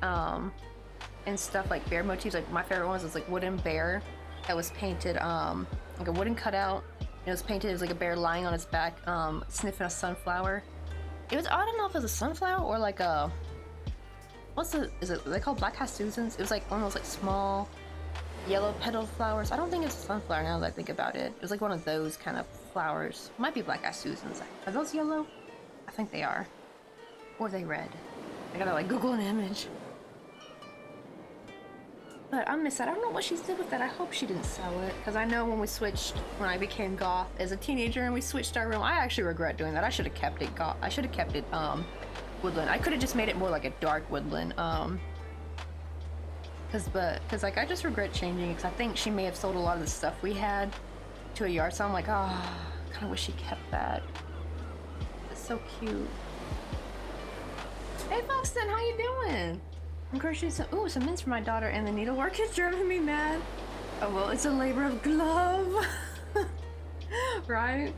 and stuff, like bear motifs. Like my favorite one was like wooden bear that was painted like a wooden cutout. It was painted, it was like a bear lying on its back sniffing a sunflower. It was, I don't know if it was a sunflower or like a, is it, they call black Susans? It was like one of those like small yellow petal flowers. I don't think it's a sunflower now that I think about it. It was like one of those kind of flowers. Might be black Susans. Are those yellow? I think they are. Or are they red? I gotta like Google an image. But I miss that. I don't know what she did with that. I hope she didn't sell it, because I know when I became goth as a teenager and we switched our room, I actually regret doing that. I should have kept it goth. I should have kept it woodland. I could have just made it more like a dark woodland. Because like I just regret changing it, because I think she may have sold a lot of the stuff we had to a yard sale. I'm like, oh, I kind of wish she kept that. It's so cute. Hey Foxton, how you doing? I'm crocheting some mints for my daughter, and the needlework is driving me mad. Oh well, it's a labor of love. Right?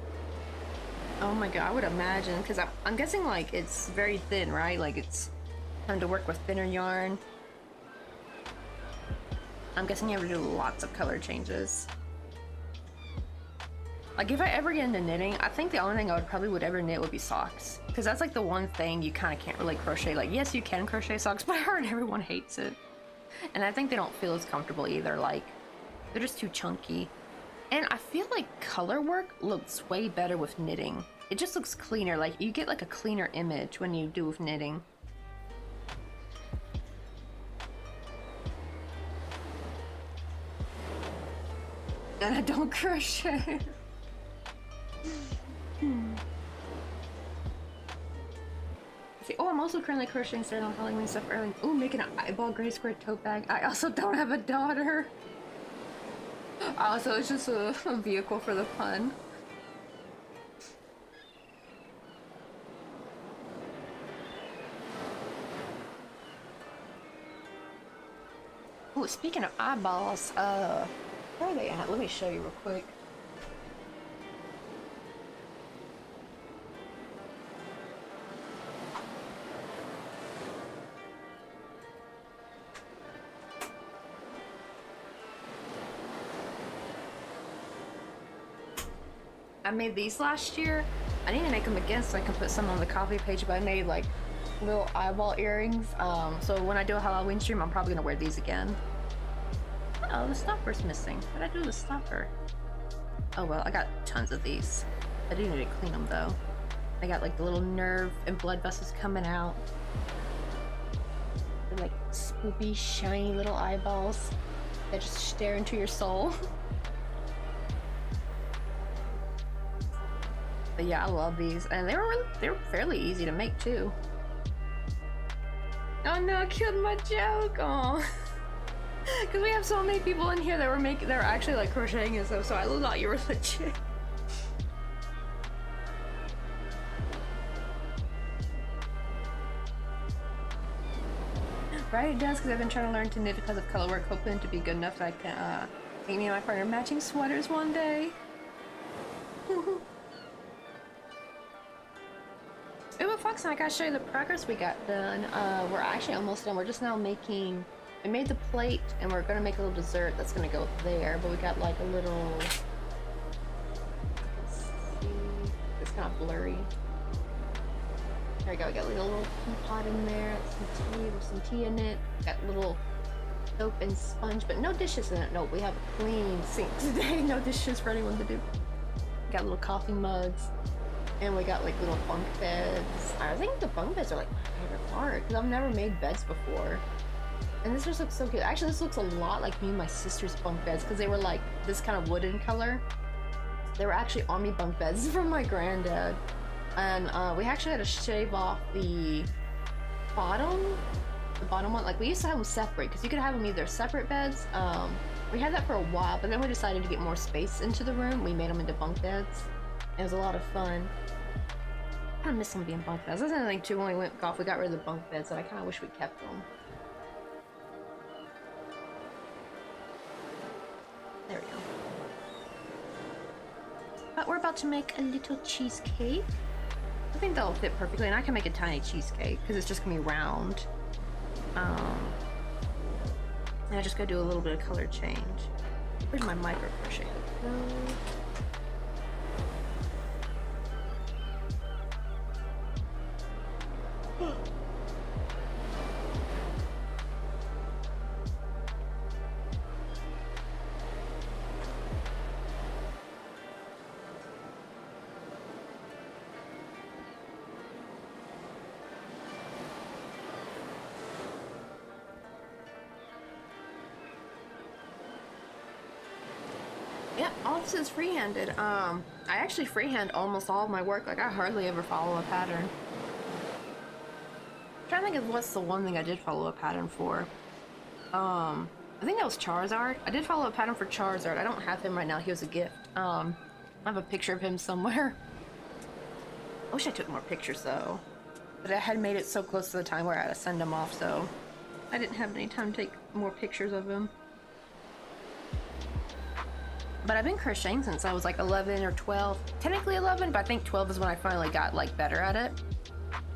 Oh my god, I would imagine, because I'm guessing like it's very thin, right? Like it's time to work with thinner yarn. I'm guessing you have to do lots of color changes. Like if I ever get into knitting, I think the only thing I would ever knit would be socks. Because that's like the one thing you kind of can't really crochet. Like yes, you can crochet socks, but I heard everyone hates it. And I think they don't feel as comfortable either. Like they're just too chunky. And I feel like color work looks way better with knitting. It just looks cleaner. Like you get like a cleaner image when you do with knitting. And I don't crochet. See, oh, I'm also currently crocheting, starting on Halloween stuff early. Ooh, making an eyeball gray square tote bag. I also don't have a daughter. Also, it's just a vehicle for the fun. Oh, speaking of eyeballs, Where are they at? Let me show you real quick. I made these last year. I need to make them again so I can put some on the coffee page, but I made like little eyeball earrings. So when I do a Halloween stream, I'm probably gonna wear these again. Oh, the stopper's missing. What did I do with the stopper? Oh well, I got tons of these. I do need to clean them though. I got like the little nerve and blood vessels coming out. They're like spoopy, shiny little eyeballs that just stare into your soul. But yeah, I love these, and they were fairly easy to make too. Oh no, I killed my joke. Oh, because we have so many people in here that were actually like crocheting and stuff. So I thought you were legit. Right, it does, because I've been trying to learn to knit because of color work, hoping to be good enough that I can make me and my partner matching sweaters one day. But Fox and I gotta show you the progress we got done. We're actually almost done. We're just now making. We made the plate, and we're gonna make a little dessert that's gonna go there. But we got like a little. Let's see. It's kind of blurry. There we go. We got like a little teapot in there. Some tea. There's some tea in it. Got little soap and sponge, but no dishes in it. No, we have a clean sink today. No dishes for anyone to do. Got little coffee mugs. And we got like little bunk beds. I think the bunk beds are like my favorite part because I've never made beds before. And this just looks so cute. Actually, this looks a lot like me and my sister's bunk beds because they were like this kind of wooden color. They were actually army bunk beds from my granddad. And we actually had to shave off the bottom one. Like we used to have them separate because you could have them either separate beds. We had that for a while, but then we decided to get more space into the room. We made them into bunk beds. It was a lot of fun. I kind of miss them being bunk beds. That's another thing too. When we went golf, we got rid of the bunk beds, and I kind of wish we kept them. There we go. But we're about to make a little cheesecake. I think that'll fit perfectly, and I can make a tiny cheesecake because it's just gonna be round. And I just gotta do a little bit of color change. Where's my micro crochet hook? Yeah, all this is freehanded. I actually freehand almost all of my work. Like I hardly ever follow a pattern. I'm trying to think of what's the one thing I did follow a pattern for. I think that was Charizard. I did follow a pattern for Charizard. I don't have him right now. He was a gift. I have a picture of him somewhere. I wish I took more pictures though. But I had made it so close to the time where I had to send him off, so I didn't have any time to take more pictures of him. But I've been crocheting since I was like 11 or 12. Technically 11, but I think 12 is when I finally got like better at it.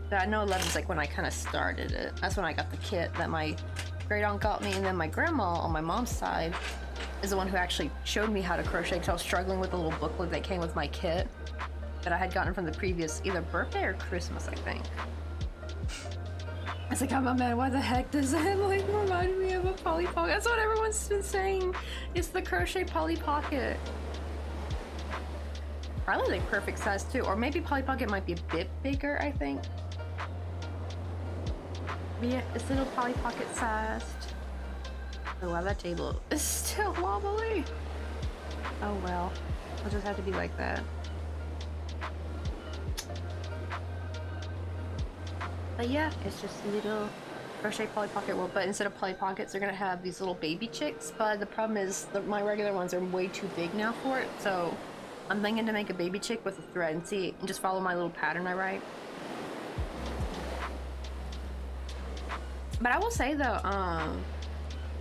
But I know 11 is like when I kind of started it. That's when I got the kit that my great aunt got me, and then my grandma on my mom's side is the one who actually showed me how to crochet because I was struggling with the little booklet that came with my kit that I had gotten from the previous either birthday or Christmas, I think. It's like, oh man, why the heck does that like remind me of a Polly Pocket? That's what everyone's been saying. It's the Crochet Polly Pocket. Probably like perfect size too, or maybe Polly Pocket might be a bit bigger, I think. But yeah, it's little Polly Pocket sized. Oh wow, that table is still wobbly. Oh well, I'll just have to be like that. But yeah, it's just a little crochet Polly Pocket world, but instead of Polly Pockets, they're gonna have these little baby chicks. But the problem is, my regular ones are way too big now for it. So I'm thinking to make a baby chick with a thread and see, and just follow my little pattern I write. But I will say though,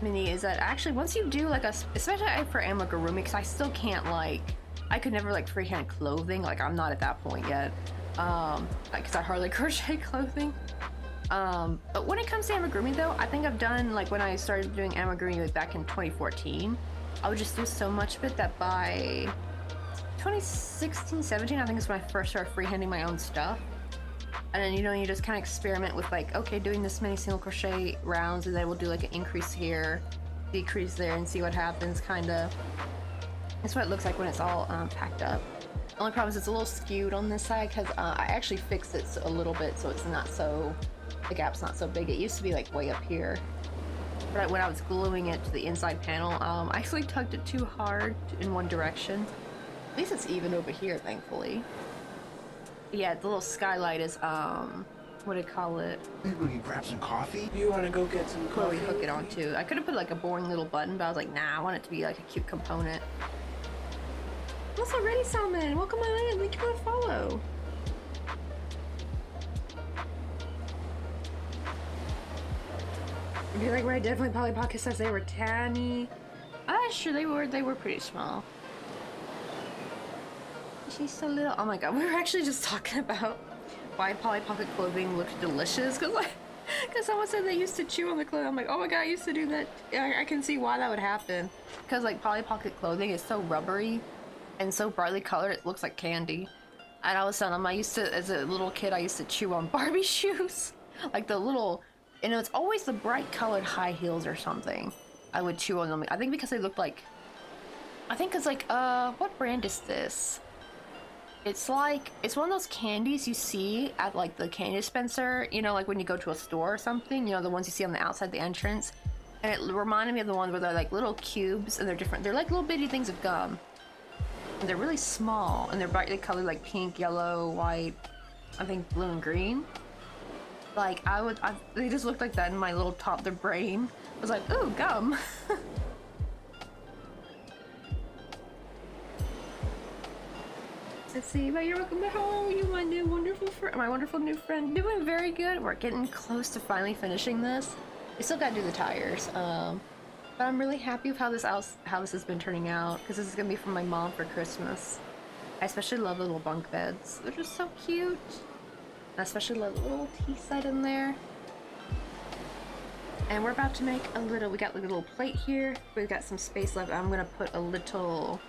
Mini is that actually once you do like especially for am like a roomie, because I still can't like, I could never like freehand clothing, like I'm not at that point yet, because I hardly crochet clothing. But when it comes to amigurumi though, I think I've done, like when I started doing amigurumi like back in 2014, I would just do so much of it that by 2016, 17, I think is when I first started freehanding my own stuff. And then, you know, you just kind of experiment with like, okay, doing this many single crochet rounds, and then we'll do like an increase here, decrease there, and see what happens, kind of. That's what it looks like when it's all packed up. The only problem is it's a little skewed on this side, because I actually fixed it a little bit so it's not so, the gap's not so big. It used to be like way up here. But when I was gluing it to the inside panel, I actually tugged it too hard in one direction. At least it's even over here, thankfully. Yeah, the little skylight is, what do you call it? Hey, will you grab some coffee? You want to go get some Where we coffee? hook it onto. I could have put like a boring little button, but I was like, nah, I want it to be like a cute component. What's already, Salmon? Welcome on in. Thank you for the follow. If you're like, right, definitely Polly Pocket says they were tiny. Sure, they were pretty small. She's so little. Oh my god, we were actually just talking about why Polly Pocket clothing looked delicious, because someone said they used to chew on the clothing. I'm like, oh my god, I used to do that. I can see why that would happen, because like Polly Pocket clothing is so rubbery and so brightly colored, it looks like candy. And I was telling them, I used to, as a little kid, I used to chew on Barbie shoes, like the little, you know, it's always the bright colored high heels or something. I would chew on them. I think because they looked like, I think it's like, what brand is this? It's like, it's one of those candies you see at like the candy dispenser, you know, like when you go to a store or something, you know, the ones you see on the outside the entrance. And it reminded me of the ones where they're like little cubes and they're different. They're like little bitty things of gum. And they're really small and they're brightly colored, like pink, yellow, white, I think blue and green. Like they just looked like that in my little toddler brain. I was like, ooh, gum. Let's see, but you're welcome. How are you, my new wonderful friend? My wonderful new friend. Doing very good. We're getting close to finally finishing this. We still gotta do the tires. But I'm really happy with how this has been turning out, because this is gonna be for my mom for Christmas. I especially love the little bunk beds. They're just so cute. I especially love the little tea set in there. And we're about to make a little. We got like a little plate here. We've got some space left. I'm gonna put a little.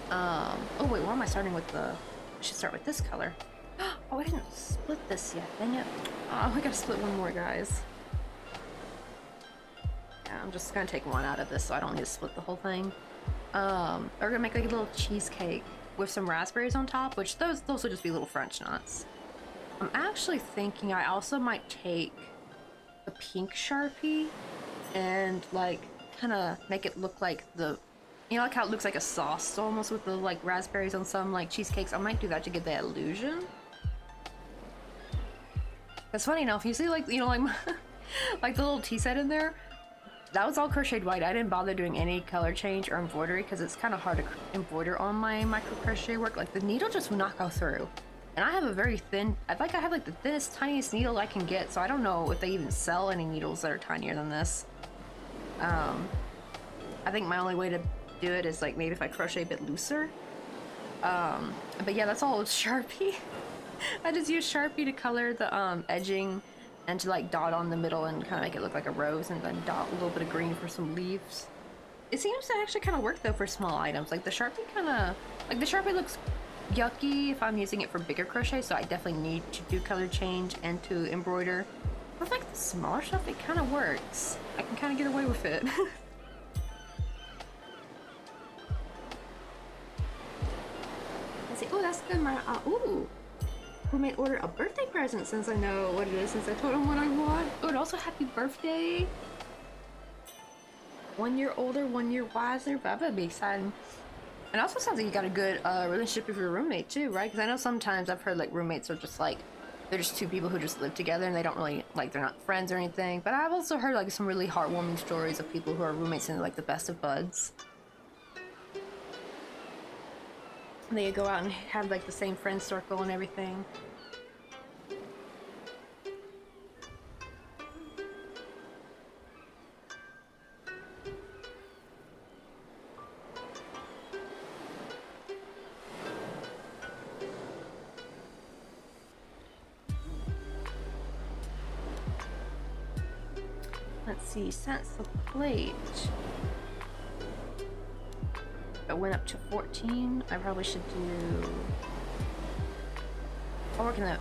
Oh wait, why am I starting with the, I should start with this color. Oh, I didn't split this yet, dang it. Oh, we gotta split one more, guys. Yeah, I'm just gonna take one out of this so I don't need to split the whole thing. We're gonna make like a little cheesecake with some raspberries on top, which those will just be little French nuts. I'm actually thinking I also might take a pink Sharpie and like kind of make it look like the, you know, like how it looks like a sauce almost with the like raspberries on some like cheesecakes. I might do that to give that illusion. That's funny enough. You see, like, you know, like like the little tea set in there. That was all crocheted white. I didn't bother doing any color change or embroidery because it's kind of hard to embroider on my micro crochet work. Like the needle just will not go through. And I have a very thin, I think I have like the thinnest, tiniest needle I can get. So I don't know if they even sell any needles that are tinier than this. I think my only way to do it is like maybe if I crochet a bit looser. But yeah, that's all Sharpie. I just use Sharpie to color the edging and to like dot on the middle and kind of make it look like a rose, and then dot a little bit of green for some leaves. It seems to actually kind of work though for small items. Like the Sharpie kind of, like the Sharpie looks yucky if I'm using it for bigger crochet, so I definitely need to do color change and to embroider. But like the smaller stuff, it kind of works. I can kind of get away with it. Oh, that's good. My ooh, who may order a birthday present since I know what it is, since I told him what I want. Oh, and also happy birthday. 1 year older, 1 year wiser. But that'd be exciting. And also sounds like you got a good relationship with your roommate too, right? Because I know sometimes I've heard like roommates are just like, they're just two people who just live together and they don't really, like, they're not friends or anything. But I've also heard like some really heartwarming stories of people who are roommates and they're like the best of buds. They go out and have like the same friend circle and everything. Let's see, cents a plate. It went up to 14. I probably should do. I'll work in that.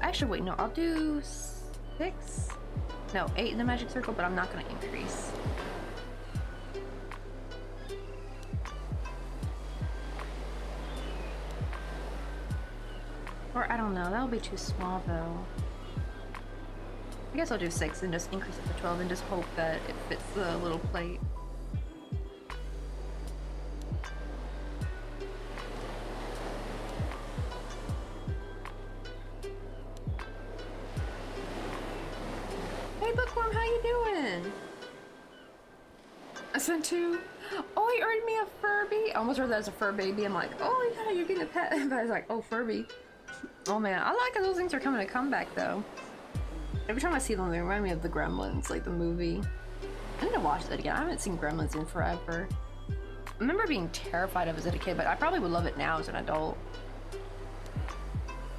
Actually, wait, no, I'll do 6. No, 8 in the magic circle, but I'm not going to increase. Or I don't know, that'll be too small though. I guess I'll do 6 and just increase it to 12 and just hope that it fits the little plate. Hey Bookworm, how you doing? I sent 2. Oh, he earned me a Furby. I almost heard that as a fur baby. I'm like, oh yeah, you're getting a pet. But I was like, oh, Furby. Oh man, I like how those things are coming to comeback though. Every time I see them, they remind me of the Gremlins, like the movie. I need to watch that again. I haven't seen Gremlins in forever. I remember being terrified of it as a kid, but I probably would love it now as an adult.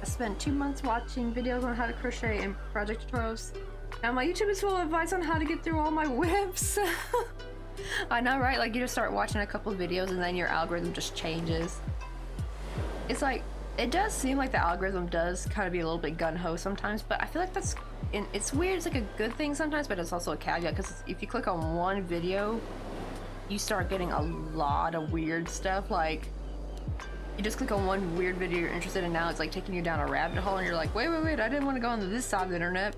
I spent 2 months watching videos on how to crochet and project tutorials. Now my YouTube is full of advice on how to get through all my whips. I know, right? Like you just start watching a couple of videos and then your algorithm just changes. It's like, it does seem like the algorithm does kind of be a little bit gun-ho sometimes, but I feel like that's, it's weird, it's like a good thing sometimes, but it's also a caveat, because if you click on one video, you start getting a lot of weird stuff. Like, you just click on one weird video you're interested in, now it's like taking you down a rabbit hole, and you're like, wait, I didn't want to go on this side of the internet.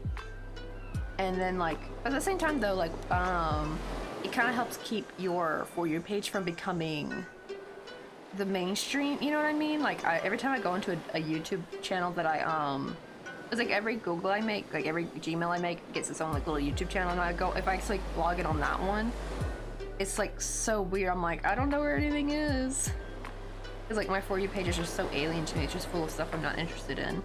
And then, like, at the same time though, like, it kind of helps keep your For You page from becoming the mainstream, you know what I mean? Like, every time I go into a YouTube channel that it's like every Google I make, like every Gmail I make gets its own like little YouTube channel, and I go, if I like log in on that one, it's like so weird. I'm like, I don't know where anything is. It's like my For You page is just so alien to me. It's just full of stuff I'm not interested in.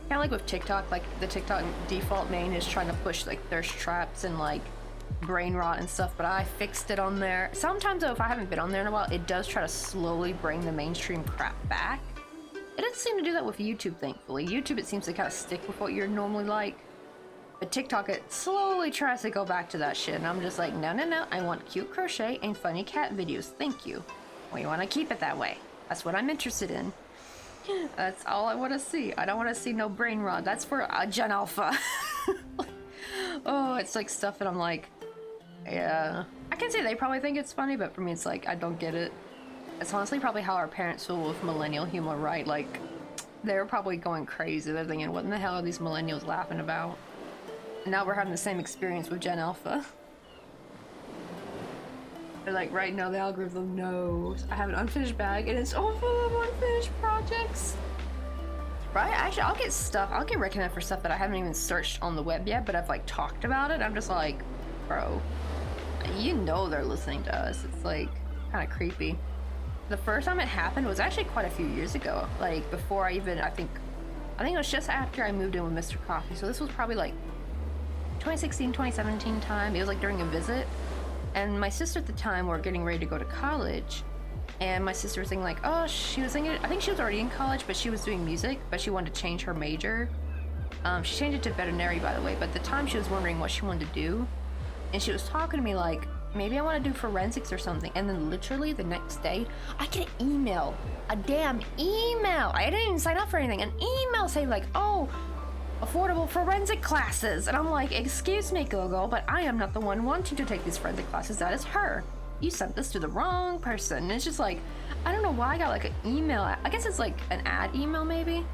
Kind of like with TikTok, like the TikTok default main is trying to push like thirst traps and like brain rot and stuff, but I fixed it on there. Sometimes though, if I haven't been on there in a while, it does try to slowly bring the mainstream crap back. It doesn't seem to do that with YouTube, thankfully. YouTube, it seems to kind of stick with what you're normally like. But TikTok, it slowly tries to go back to that shit, and I'm just like, no, I want cute crochet and funny cat videos, thank you. We want to keep it that way. That's what I'm interested in. That's all I want to see. I don't want to see no brain rot. That's for Gen Alpha. Oh, it's like stuff that I'm like, yeah. I can say they probably think it's funny, but for me it's like, I don't get it. It's honestly probably how our parents feel with millennial humor, right? Like, they're probably going crazy. They're thinking, what in the hell are these millennials laughing about? And now we're having the same experience with Gen Alpha. They're like, right now the algorithm knows I have an unfinished bag and it's all full of unfinished projects. Right? Actually, I'll get recommended for stuff that I haven't even searched on the web yet, but I've like talked about it. I'm just like, bro, you know they're listening to us. It's like kind of creepy. The first time it happened was actually quite a few years ago. Like before I even, I think it was just after I moved in with Mr. Coffee. So this was probably like 2016, 2017 time. It was like during a visit. And my sister at the time were getting ready to go to college. And my sister was thinking like, oh, she was thinking, I think she was already in college, but she was doing music, but she wanted to change her major. She changed it to veterinary, by the way, but at the time she was wondering what she wanted to do. And she was talking to me like, maybe I want to do forensics or something. And then literally the next day, I get an email, a damn email. I didn't even sign up for anything. An email saying like, oh, affordable forensic classes. And I'm like, excuse me, Google, but I am not the one wanting to take these forensic classes. That is her. You sent this to the wrong person. And it's just like, I don't know why I got like an email. I guess it's like an ad email maybe.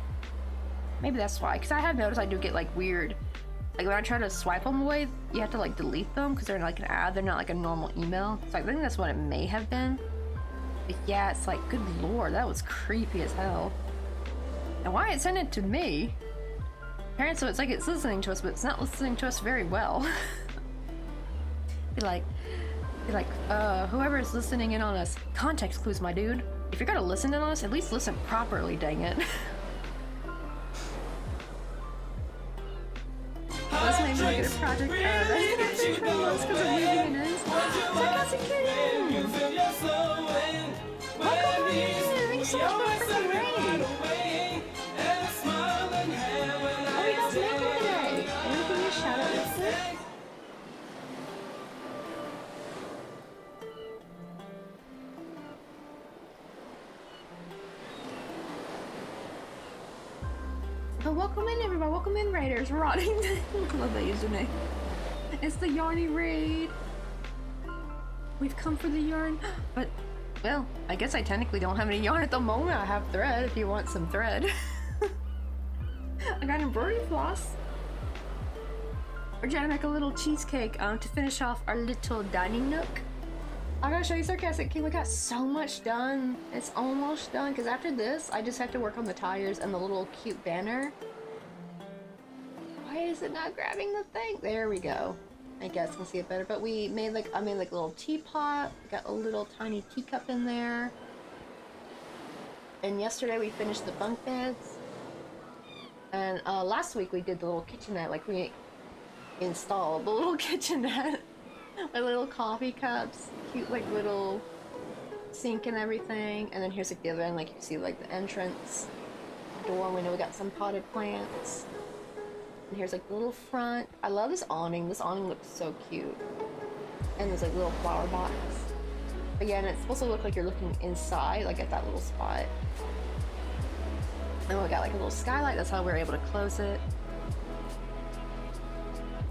Maybe that's why. Because I have noticed I do get like weird, like when I try to swipe them away, you have to like delete them because they're like an ad. They're not like a normal email. So I think that's what it may have been. But yeah, it's like, good lord, that was creepy as hell. And why it sent it to me? Apparently, so it's like it's listening to us, but it's not listening to us very well. Be like, whoever is listening in on us, context clues, my dude. If you're gonna listen in on us, at least listen properly, dang it. Let's maybe look at a project. That's gonna finish my list because I'm leaving it is. Sarcastic Kitty! Welcome in! Thanks so much for freaking raid! What are you guys making today? Can we give you a shout out real quick? Oh, welcome in, everybody. Welcome in, Raiders. Rotting. I love that username. It's the Yarny Raid. We've come for the yarn. But, well, I guess I technically don't have any yarn at the moment. I have thread if you want some thread. I got embroidery floss. We're trying to make a little cheesecake to finish off our little dining nook. I gotta show you Sarcastic King. We got so much done. It's almost done because after this, I just have to work on the tires and the little cute banner. Why is it not grabbing the thing? There we go. I guess can see it better. But we made like I made like a little teapot. Got a little tiny teacup in there. And yesterday we finished the bunk beds. And last week we did the little kitchenette. Like we installed the little kitchenette. My little coffee cups, cute like little sink and everything, and then here's like the other end, like you see like the entrance door window. We got some potted plants, and here's like the little front. I love this awning. This awning looks so cute, and there's like little flower box. But yeah, and it's supposed to look like you're looking inside, like at that little spot. And we got like a little skylight. That's how we were able to close it.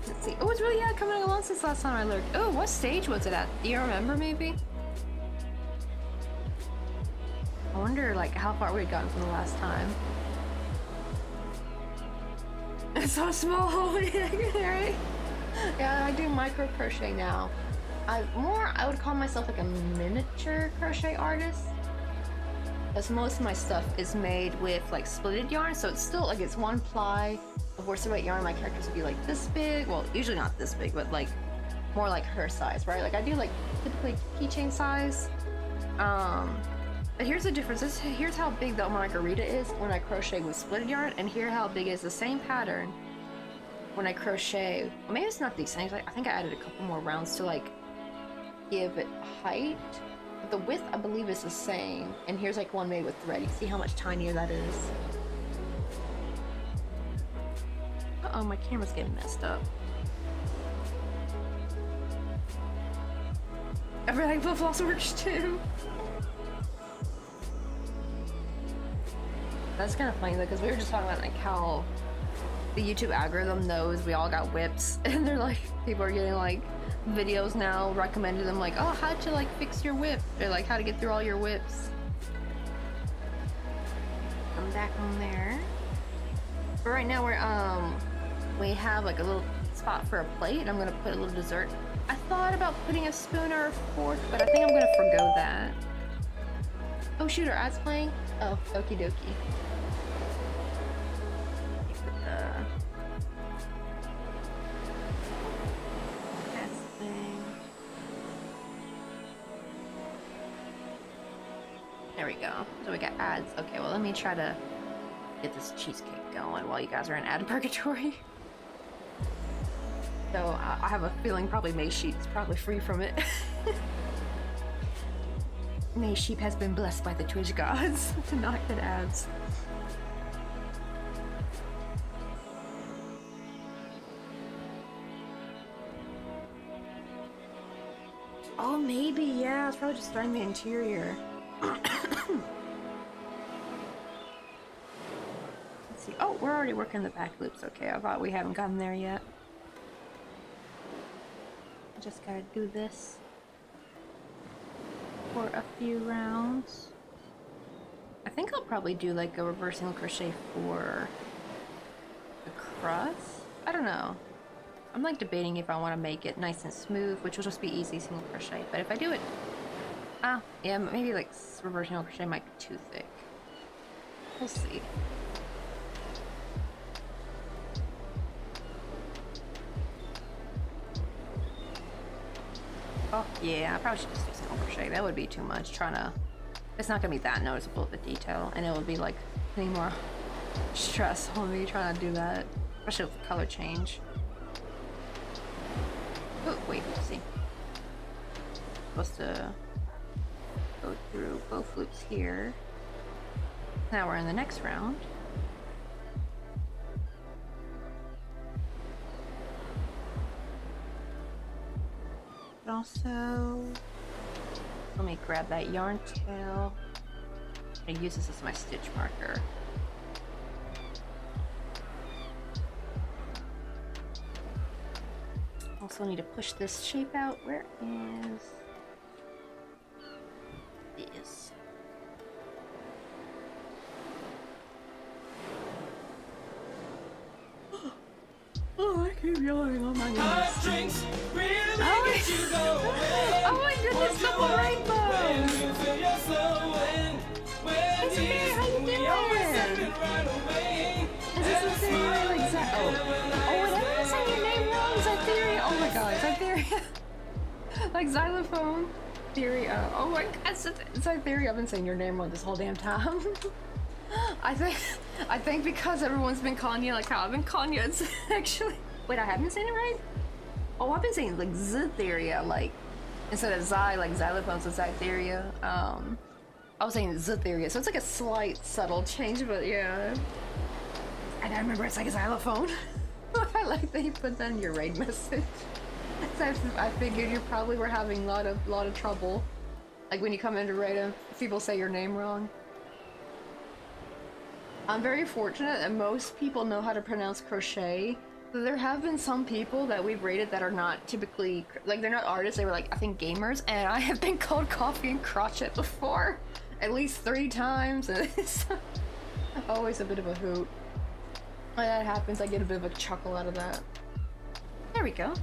Let's see. Oh, it's really coming along since last time I lurked. Oh, what stage was it at? Do you remember maybe? I wonder like how far we had gotten from the last time. It's so small, right? Yeah, I do micro crochet now. I would call myself like a miniature crochet artist. Because most of my stuff is made with like splitted yarn, so it's still like it's one ply. Of worsted weight yarn. My characters would be like this big. Well, usually not this big, but like more like her size, right? Like I do like typically keychain size. But here's the difference. Here's how big the margarita is when I crochet with splitted yarn, and here how big is the same pattern when I crochet. Well, maybe it's not these things. I think I added a couple more rounds to like give it height. But the width I believe is the same. And here's like one made with thread. You see how much tinier that is. Uh-oh, my camera's getting messed up. Everything flip floss works too. That's kind of funny though, because we were just talking about like how the YouTube algorithm knows we all got whips, and they're like, people are getting like videos now recommended them like, oh, how to like fix your whip, or like how to get through all your whips. I'm back on there. But right now we have like a little spot for a plate. I'm gonna put a little dessert. I thought about putting a spoon or a fork, but I think I'm gonna forgo that. Oh shoot, our ad's playing? Oh, okie dokie. There we go. So we got ads. Okay, well let me try to get this cheesecake going while you guys are in ad purgatory. So I have a feeling probably May Sheep's probably free from it. May Sheep has been blessed by the Twitch gods to not get ads. Oh, maybe, yeah. It's probably just starting the interior. Let's see. Oh, we're already working the back loops. Okay, I thought we haven't gotten there yet. Just gotta do this for a few rounds. I think I'll probably do like a reverse single crochet for the crust. I don't know. I'm like debating if I want to make it nice and smooth, which will just be easy single crochet. But if I do it, yeah, maybe like reverse single crochet might be too thick. We'll see. Oh, yeah, I probably should just do single crochet. That would be too much trying to... It's not going to be that noticeable of the detail, and it would be like any more stress on me trying to do that, especially with the color change. Oh, wait, let's see. Supposed to go through both loops here. Now we're in the next round. Also, let me grab that yarn tail and use this as my stitch marker. still need to push this shape out. Where is this? Oh, I keep yelling. Oh my goodness. Hot drinks really get you going. Oh my goodness, double When rainbow! you feel your soul when It's okay, how you we doing? always send it right away. Is this the thing where like oh, did I say your name wrong? Cytheria? Oh my god, Cytheria. Like xylophone theory. Oh my god, Cytheria. I've been saying your name wrong this whole damn time. I think because everyone's been calling you like how I've been calling you, it's actually. Wait, I haven't been saying it right? Oh, I've been saying like Cytheria, like instead of like xylophone, so Cytheria. I was saying Cytheria, so it's like a slight, subtle change, but yeah. And I remember it's like a xylophone. I like that you put that in your raid message. So I figured you probably were having a lot of trouble, like when you come into raid and people say your name wrong. I'm very fortunate that most people know how to pronounce crochet. There have been some people that we've rated that are not typically, like they're not artists, they were like, I think gamers, and I have been called coffee and crochet before. At least 3 times, and it's always a bit of a hoot. When that happens, I get a bit of a chuckle out of that. There we go.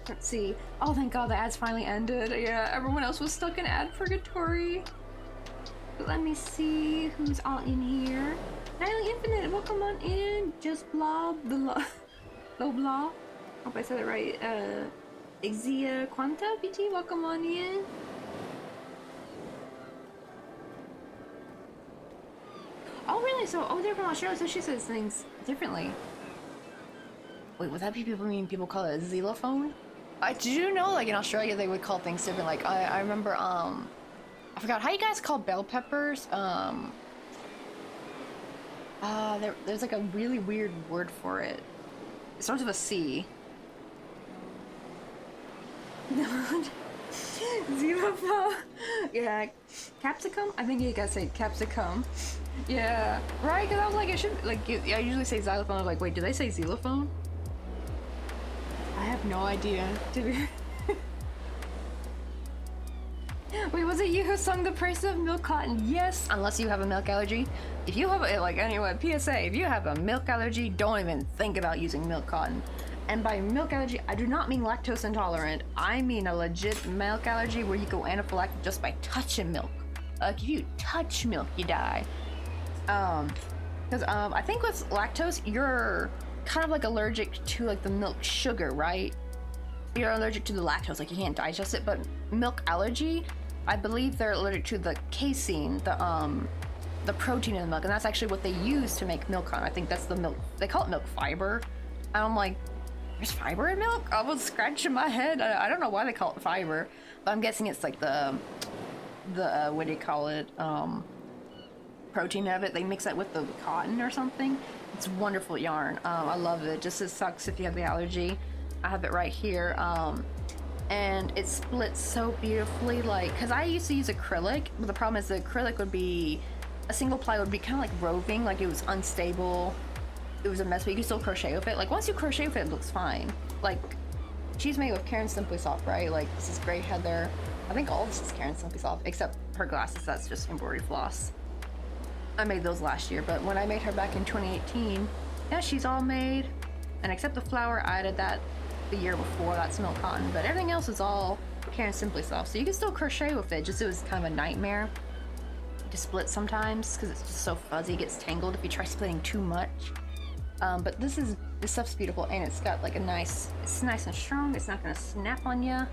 Let's see. Oh, thank God the ads finally ended. Yeah, everyone else was stuck in ad purgatory. But let me see who's all in here. Natalie Infinite, welcome on in. Just blah blah blah. Hope I said it right. Exia Quanta BT, welcome on in. Oh really? So they're from Australia, so she says things differently. Wait, would that be people call it a xylophone? I do know, like in Australia, they would call things different. Like I remember, I forgot how you guys call bell peppers. There's like a really weird word for it. It starts with a C. Xylophone. Yeah, capsicum. I think you guys say capsicum. Yeah, right. Because I was like, it should like. I usually say xylophone. I was like, wait, do they say xylophone? I have no idea. Wait, was it you who sung the praise of milk cotton? Yes, unless you have a milk allergy. If you have a, like anyway, PSA, if you have a milk allergy, don't even think about using milk cotton. And by milk allergy, I do not mean lactose intolerant. I mean a legit milk allergy where you go anaphylactic just by touching milk. Like if you touch milk, you die. Because I think with lactose, you're kind of like allergic to like the milk sugar, right? You're allergic to the lactose, like you can't digest it. But milk allergy, I believe they're allergic to the casein, the protein in the milk, and that's actually what they use to make milk on. I think that's the milk. They call it milk fiber. And I'm like, there's fiber in milk? I was scratching my head. I don't know why they call it fiber, but I'm guessing it's like the what do you call it? Protein of it. They mix that with the cotton or something. It's wonderful yarn. I love it. Just it sucks if you have the allergy. I have it right here. And it splits so beautifully, like, because I used to use acrylic, but the problem is the acrylic would be, a single ply would be kind of like roving, like it was unstable. It was a mess, but you can still crochet with it. Like once you crochet with it, it looks fine. Like she's made with Karen Simply Soft, right? Like this is great Heather. I think all this is Karen Simply Soft, except her glasses, that's just embroidery floss. I made those last year, but when I made her back in 2018, yeah, she's all made. And except the flower, I added that the year before, that's milk cotton, but everything else is all Karen Simply Soft. So you can still crochet with it, just it was kind of a nightmare to split sometimes because it's just so fuzzy, it gets tangled if you try splitting too much. But this stuff's beautiful, and it's got like it's nice and strong. It's not gonna snap on you.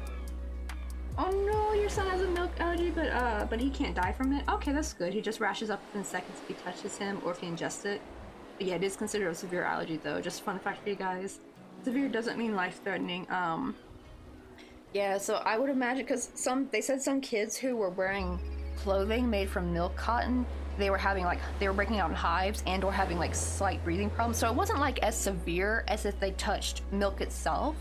Oh no, your son has a milk allergy, but he can't die from it. Okay, that's good. He just rashes up within seconds if he touches him or if he ingests it. But yeah, it is considered a severe allergy though. Just fun fact for you guys. Severe doesn't mean life-threatening. Yeah, so I would imagine, because they said some kids who were wearing clothing made from milk cotton, they were breaking out in hives and or having like slight breathing problems. So it wasn't like as severe as if they touched milk itself.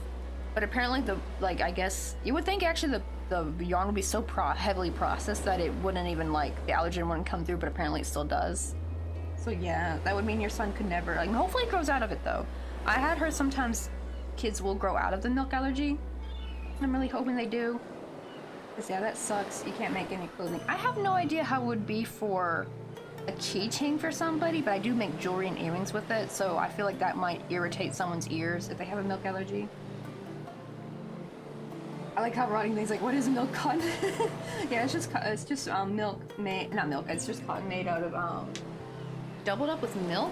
But apparently I guess you would think actually the yarn would be so heavily processed that it wouldn't even the allergen wouldn't come through, but apparently it still does. So yeah, that would mean your son could never, hopefully he grows out of it though. I had heard sometimes kids will grow out of the milk allergy. I'm really hoping they do. Because yeah, that sucks. You can't make any clothing. I have no idea how it would be for a keychain for somebody, but I do make jewelry and earrings with it, so I feel like that might irritate someone's ears if they have a milk allergy. I like how rotting things like, what is milk cotton? Yeah, it's just milk made, not milk, it's just cotton made out of, doubled up with milk.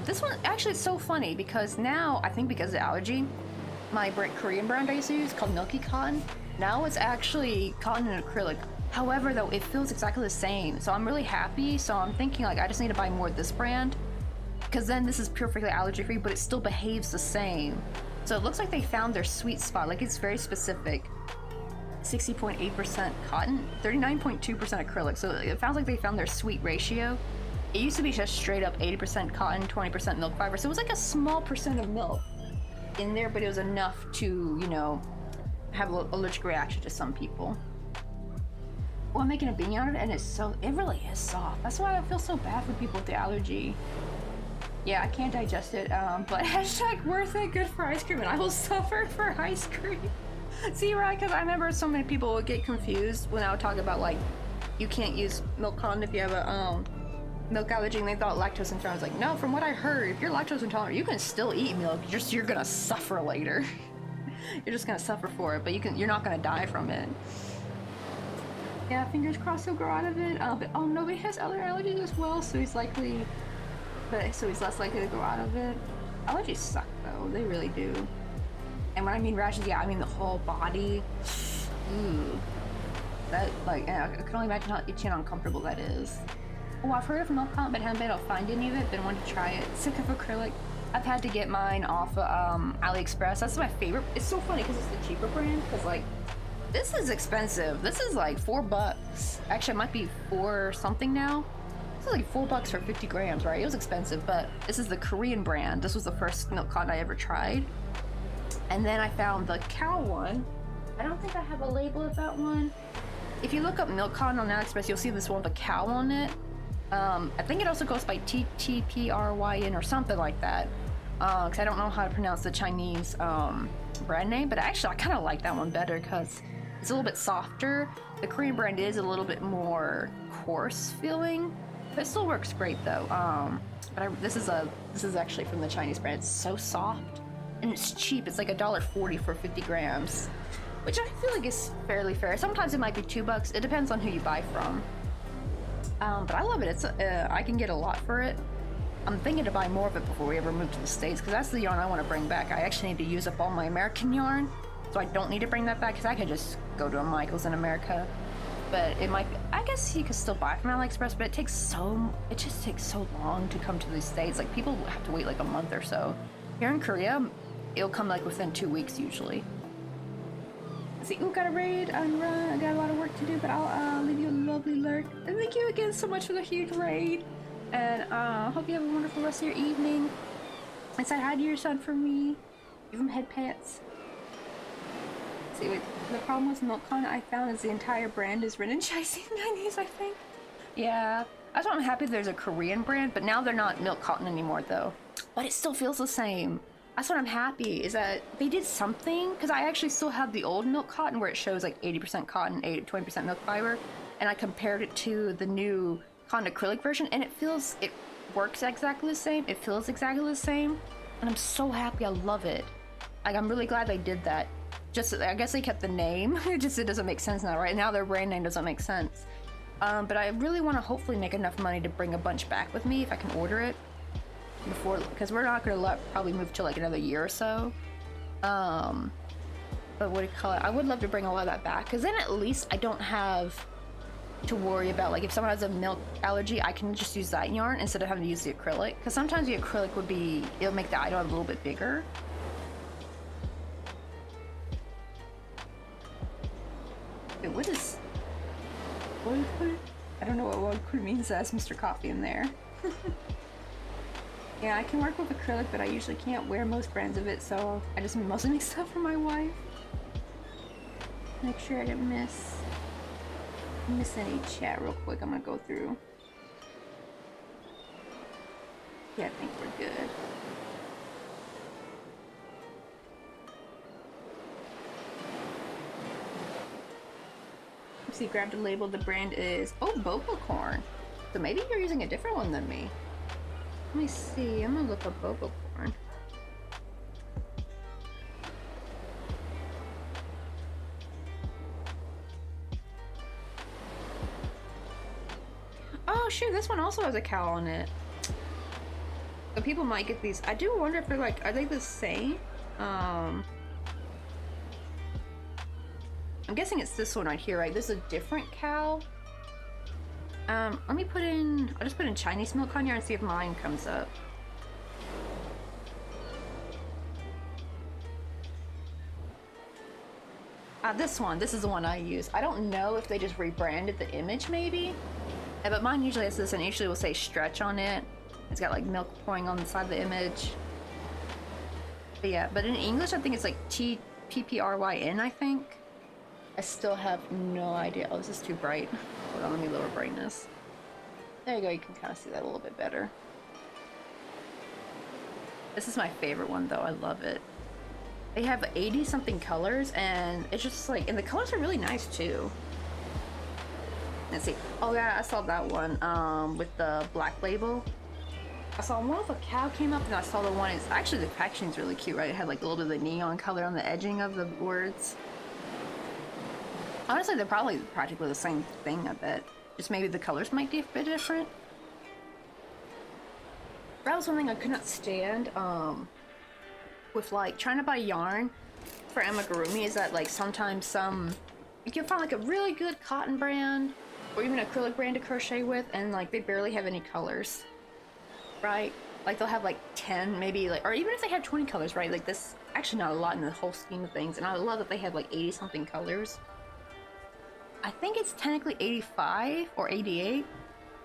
This one, actually it's so funny because now, I think because of the allergy, my Korean brand I used to use called Milky Cotton, now it's actually cotton and acrylic. However, though, it feels exactly the same. So I'm really happy. So I'm thinking like I just need to buy more of this brand because then this is perfectly allergy free, but it still behaves the same. So it looks like they found their sweet spot. Like it's very specific. 60.8% cotton, 39.2% acrylic. So it sounds like they found their sweet ratio. It used to be just straight up 80% cotton, 20% milk fiber. So it was like a small percent of milk in there, but it was enough to, you know, have an allergic reaction to some people. Well, I'm making a beanie out of it, and it really is soft. That's why I feel so bad for people with the allergy. Yeah, I can't digest it, but hashtag worth it, good for ice cream, and I will suffer for ice cream. See, right, because I remember so many people would get confused when I would talk about, like, you can't use milk cotton if you have a, milk allergy, and they thought lactose intolerant. I was like, no, from what I heard, if you're lactose intolerant, you can still eat milk, you're gonna suffer later. You're just gonna suffer for it, but you're not gonna die from it. Yeah, fingers crossed he'll grow out of it. But oh no, but he has other allergies as well, so he's less likely to grow out of it. Allergies suck though, they really do. And when I mean rashes, yeah, I mean the whole body. Ooh. That, like, yeah, I can only imagine how itchy and uncomfortable that is. Oh, I've heard of milk cotton, but haven't been able to find any of it. Been wanting to try it. Sick of acrylic. I've had to get mine off of AliExpress. That's my favorite. It's so funny because it's the cheaper brand. Because like, this is expensive. This is like $4. Actually, it might be 4 something now. This is like $4 for 50 grams, right? It was expensive, but this is the Korean brand. This was the first milk cotton I ever tried. And then I found the cow one. I don't think I have a label of that one. If you look up milk cotton on AliExpress, you'll see this one with a cow on it. I think it also goes by TTPRYN or something like that. Because I don't know how to pronounce the Chinese brand name, but actually I kind of like that one better because it's a little bit softer. The Korean brand is a little bit more coarse feeling, but it still works great though. This is actually from the Chinese brand. It's so soft and it's cheap. It's like $1.40 for 50 grams, which I feel like is fairly fair. Sometimes it might be $2. It depends on who you buy from. But I love it. It's I can get a lot for it. I'm thinking to buy more of it before we ever move to the States because that's the yarn I want to bring back. I actually need to use up all my American yarn, so I don't need to bring that back because I could just go to a Michael's in America. But it might be, I guess you could still buy from AliExpress, but it just takes so long to come to the States. Like people have to wait like a month or so. Here in Korea, it'll come like within 2 weeks usually. See, ooh, got a raid and run. I got a lot of work to do, but I'll leave you a lovely lurk. And thank you again so much for the huge raid. And hope you have a wonderful rest of your evening. And say hi to your son for me. Give him head pats. See, wait, the problem with milk cotton I found is the entire brand is written in Chinese, I think. Yeah, that's why I'm happy there's a Korean brand, but now they're not milk cotton anymore though. But it still feels the same. That's what I'm happy, is that they did something, because I actually still have the old milk cotton where it shows like 80% cotton, 20% milk fiber, and I compared it to the new cotton acrylic version, and it works exactly the same, it feels exactly the same, and I'm so happy, I love it. Like, I'm really glad they did that. Just, I guess they kept the name, it doesn't make sense now, right? Now their brand name doesn't make sense. But I really want to hopefully make enough money to bring a bunch back with me if I can order it. Before, because we're not gonna probably move to like another year or so. But what do you call it? I would love to bring a lot of that back, because then at least I don't have to worry about, like, if someone has a milk allergy, I can just use that yarn instead of having to use the acrylic. Because sometimes the acrylic it'll make the item a little bit bigger. Wait, what I don't know what means. That's Mr. Coffee in there. Yeah, I can work with acrylic, but I usually can't wear most brands of it, so I just mostly make stuff for my wife. Make sure I didn't miss any chat real quick. I'm gonna go through. Yeah, I think we're good. See, grabbed a label. The brand is Boba Corn. So maybe you're using a different one than me. Let me see. I'm gonna look up Boba Corn. Oh shoot, this one also has a cow on it. So people might get these. I do wonder if they're like, are they the same? I'm guessing it's this one right here, right? This is a different cow. Let me put in, I'll just put in Chinese milk on here and see if mine comes up. This is the one I use. I don't know if they just rebranded the image maybe. Yeah, but mine usually has this and usually will say stretch on it. It's got like milk pouring on the side of the image. But yeah, but in English I think it's like TPPRYN, I think. I still have no idea. Oh, this is too bright. Hold on, let me lower brightness. There you go, you can kind of see that a little bit better. This is my favorite one though, I love it. They have 80 something colors and it's just like, and the colors are really nice too. Let's see. Oh yeah, I saw that one with the black label. I saw one with a cow came up and I saw the one, it's actually the packaging's really cute, right? It had like a little bit of the neon color on the edging of the words. Honestly, they're probably practically the same thing, I bet. Just maybe the colors might be a bit different. That was something I could not stand with like trying to buy yarn for amigurumi is that like sometimes you can find like a really good cotton brand or even acrylic brand to crochet with and like they barely have any colors, right? Like they'll have like 10 maybe, like, or even if they have 20 colors, right? Like this actually not a lot in the whole scheme of things, and I love that they have like 80 something colors. I think it's technically 85 or 88,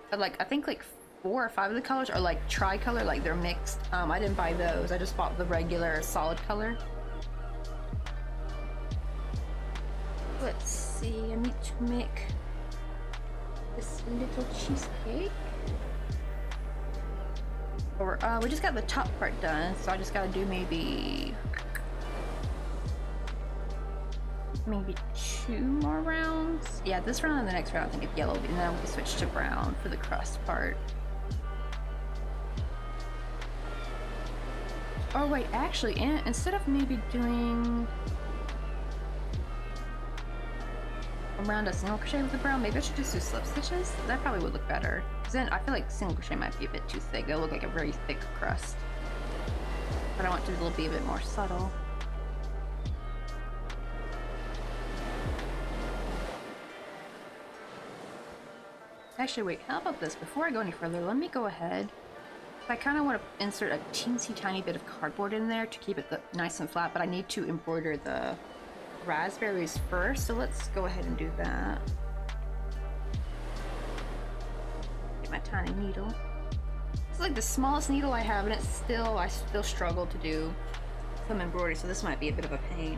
but like I think like 4 or 5 of the colors are like tricolor, like they're mixed. I didn't buy those, I just bought the regular solid color. Let's see, I need to make this little cheesecake. Or we just got the top part done, so I just gotta do maybe 2 more rounds. Yeah, this round and the next round I think it's yellow, and then we'll switch to brown for the crust part. Oh wait, actually, instead of maybe doing around a single crochet with the brown, maybe I should just do slip stitches. That probably would look better. Because then I feel like single crochet might be a bit too thick. It'll look like a very thick crust. But I want it to be a bit more subtle. Actually, wait, how about this? Before I go any further, let me go ahead. I kind of want to insert a teensy tiny bit of cardboard in there to keep it nice and flat, but I need to embroider the raspberries first, so let's go ahead and do that. Get my tiny needle. It's like the smallest needle I have, and I still struggle to do some embroidery, so this might be a bit of a pain.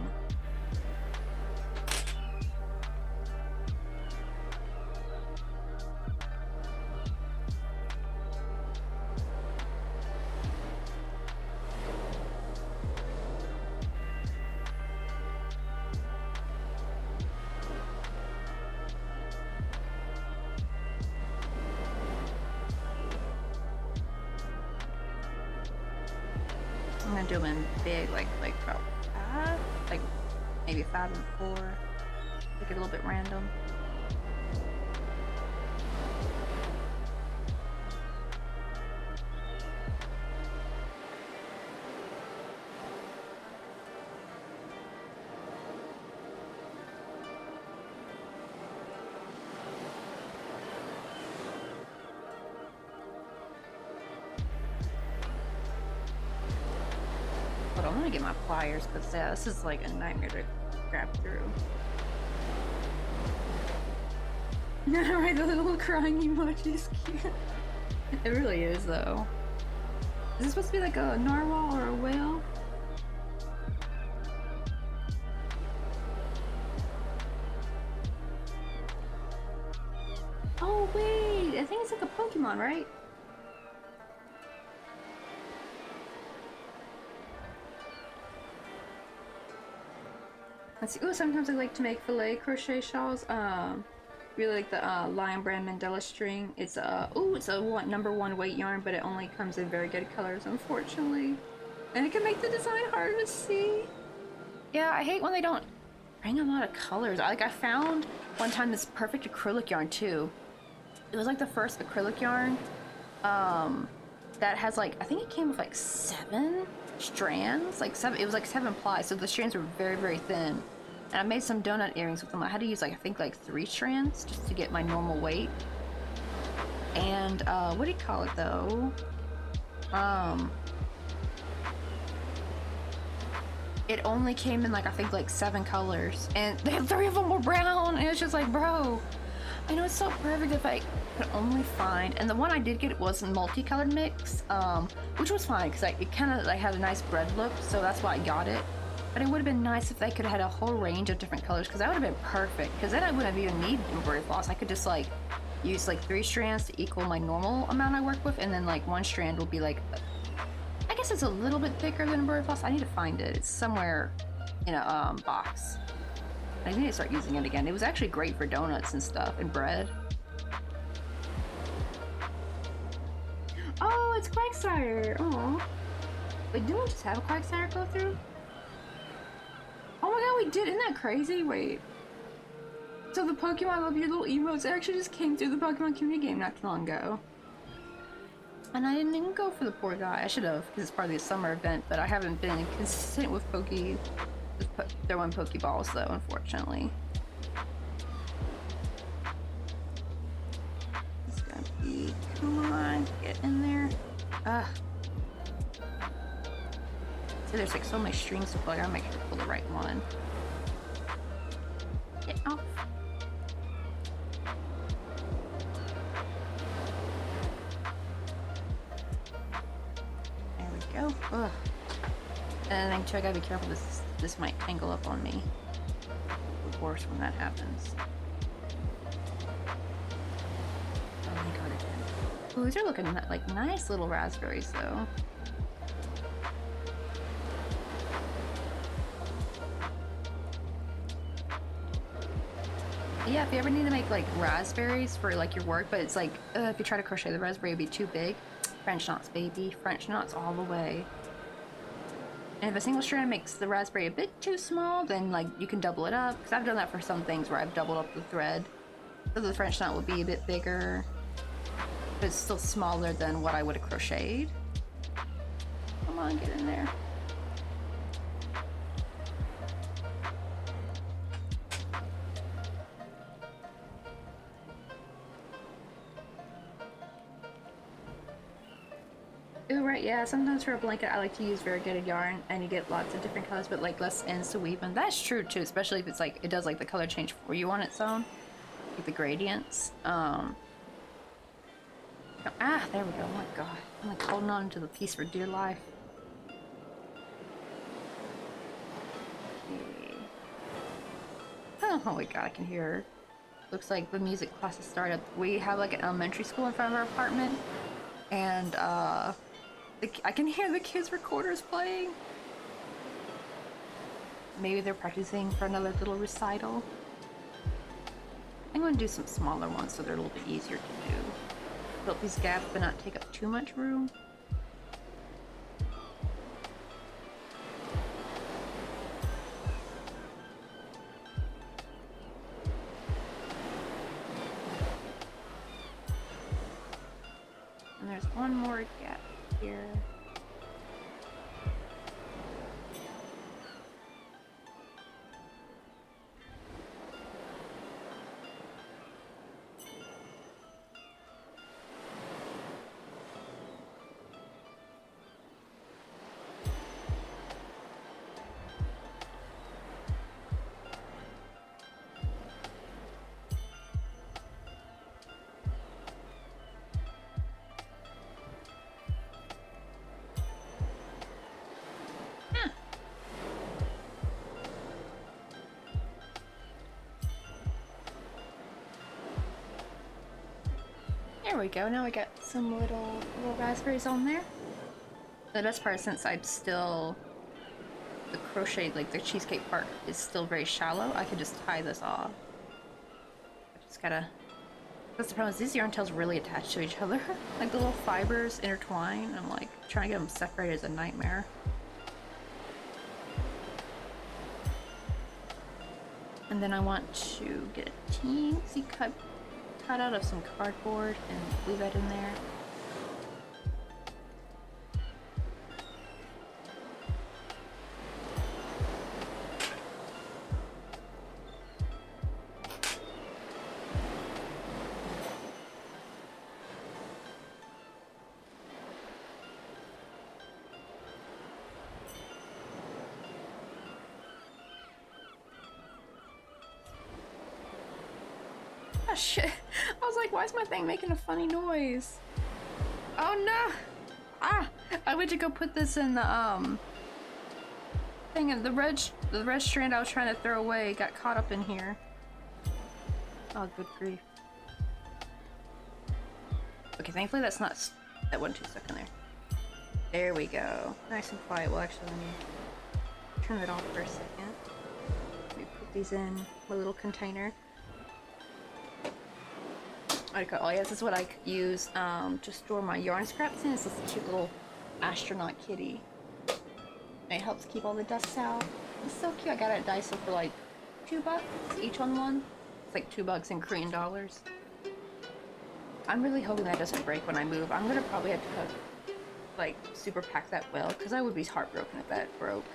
I'm gonna do them in big, like about 5, like maybe 5 and 4. Make it a little bit random. But I'm gonna get my pliers because yeah, this is like a nightmare to grab through. Right, the little crying emoji is cute. It really is though. Is this supposed to be like a narwhal or a whale? Oh wait, I think it's like a Pokemon, right? Let's see. Oh, sometimes I like to make filet crochet shawls. Really like the Lion Brand Mandela string. It's it's a #1 weight yarn, but it only comes in very good colors, unfortunately. And it can make the design harder to see. Yeah, I hate when they don't bring a lot of colors. I found one time this perfect acrylic yarn too. It was like the first acrylic yarn that has like, I think it came with like 7 strands, like 7, it was like 7 ply, so the strands were very, very thin. And I made some donut earrings with them. I had to use like, I think like 3 strands just to get my normal weight. And what do you call it though? It only came in like, I think like 7 colors, and 3 of them were brown, and it's just like, bro, I know it's so perfect if I could only find, and the one I did get was a multicolored mix, which was fine because it kind of like had a nice bread look, so that's why I got it. But it would have been nice if they could have had a whole range of different colors, because that would have been perfect, because then I wouldn't have even need embroidery floss. I could just like use like 3 strands to equal my normal amount I work with, and then like 1 strand will be like, I guess it's a little bit thicker than embroidery floss. I need to find it. It's somewhere in a box. I need to start using it again. It was actually great for donuts and stuff and bread. Oh, it's Quagsire. Oh, wait, didn't we just have a Quagsire go through? Oh my god, we did. Isn't that crazy? Wait. So the Pokemon Love Your Little Emotes actually just came through the Pokemon community game not too long ago. And I didn't even go for the poor guy. I should have, because it's part of the summer event, but I haven't been consistent with throwing Pokeballs though, unfortunately. It's gonna be, come on, get in there. See, there's like so many strings to pull. I gotta make sure to pull the right one. Get off. Go. Ugh. And then too, I gotta be careful. This might tangle up on me. Of course, when that happens. Oh my god, again. Ooh, these are looking like nice little raspberries, though. Yeah, if you ever need to make like raspberries for like your work, but it's like if you try to crochet the raspberry, it'd be too big. French knots, baby. French knots all the way. And if a single strand makes the raspberry a bit too small, then like you can double it up. Because I've done that for some things where I've doubled up the thread. So the French knot will be a bit bigger. But it's still smaller than what I would have crocheted. Come on, get in there. Oh, right, yeah, sometimes for a blanket I like to use variegated yarn and you get lots of different colors but like less ends to weave in. That's true too, especially if it's like, it does like the color change for you on its own. Like the gradients. There we go, oh my god. I'm like holding on to the piece for dear life. Okay. Oh my god, I can hear her. Looks like the music class has started. We have like an elementary school in front of our apartment. And I can hear the kids' recorders playing. Maybe they're practicing for another little recital. I'm going to do some smaller ones so they're a little bit easier to do. Fill up these gaps but not take up too much room. And there's one more gap here. There we go, now we got some little raspberries on there. The best part is since I'm still, the crochet, like the cheesecake part is still very shallow, I could just tie this off. Just gotta... That's the problem, is these yarn tails really attached to each other. Like the little fibers intertwine. I'm like, trying to get them separated is a nightmare. And then I want to get a teensy cut out of some cardboard and glue that in there. Oh shit. I was like, why is my thing making a funny noise? Oh no! Ah! I went to go put this in the thing, and the red strand I was trying to throw away got caught up in here. Oh, good grief. Okay, thankfully that wasn't too stuck in there. There we go. Nice and quiet. Well, actually, let me turn it off for a second. Let me put these in my little container. Oh yes, this is what I use to store my yarn scraps in. It's this cute little astronaut kitty. And it helps keep all the dust out. It's so cute. I got it at Daiso for like $2 each on one. It's like $2 in Korean dollars. I'm really hoping that doesn't break when I move. I'm gonna probably have to like super pack that well, because I would be heartbroken if that broke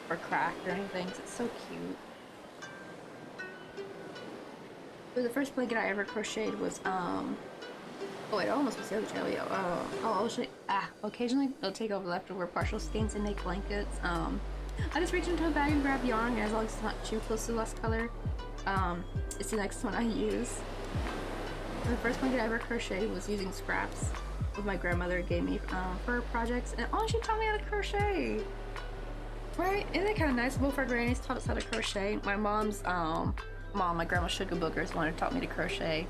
or cracked or anything. 'Cause it's so cute. So the first blanket I ever crocheted was oh wait, I almost was the other channel. Occasionally I'll take over leftover partial skeins and make blankets. I just reach into a bag and grab yarn, and as long as it's not too close to the last color, it's the next one I use. And the first blanket I ever crocheted was using scraps with my grandmother gave me for her projects, and she taught me how to crochet. Right? Isn't it kind of nice? Both our grannies taught us how to crochet. My mom's my grandma Sugar Boogers one who taught me to crochet.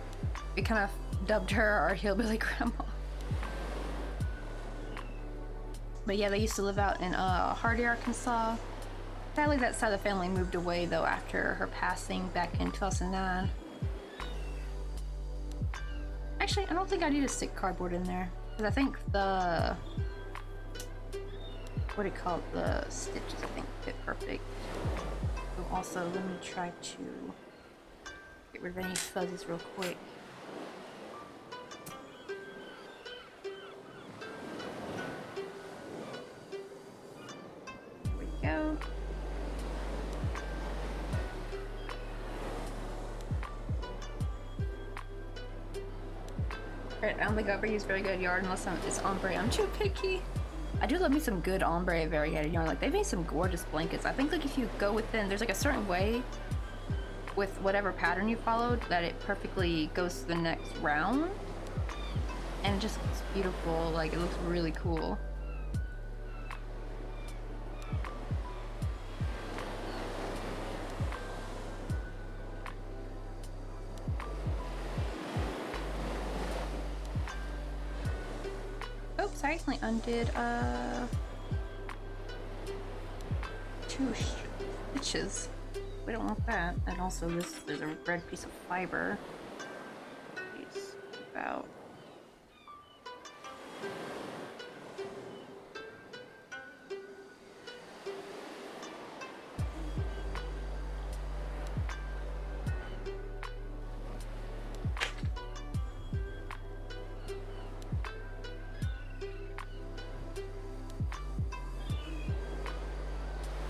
We kind of dubbed her our hillbilly grandma. But yeah, they used to live out in Hardy, Arkansas. Sadly, that side of the family moved away though after her passing back in 2009. Actually, I don't think I need to stick cardboard in there, because I think the the stitches I think fit perfect. So also, let me try to get rid of any fuzzies real quick. There we go. I don't think I've ever used very good yarn unless it's ombre. I'm too picky. I do love me some good ombre variegated yarn. Like, they've made some gorgeous blankets. I think like if you go within, there's like a certain way with whatever pattern you followed that it perfectly goes to the next round, and it just looks beautiful. Like, it looks really cool. Oops, I accidentally undid 2 stitches. We don't want that. And also there's a red piece of fiber. Please, about.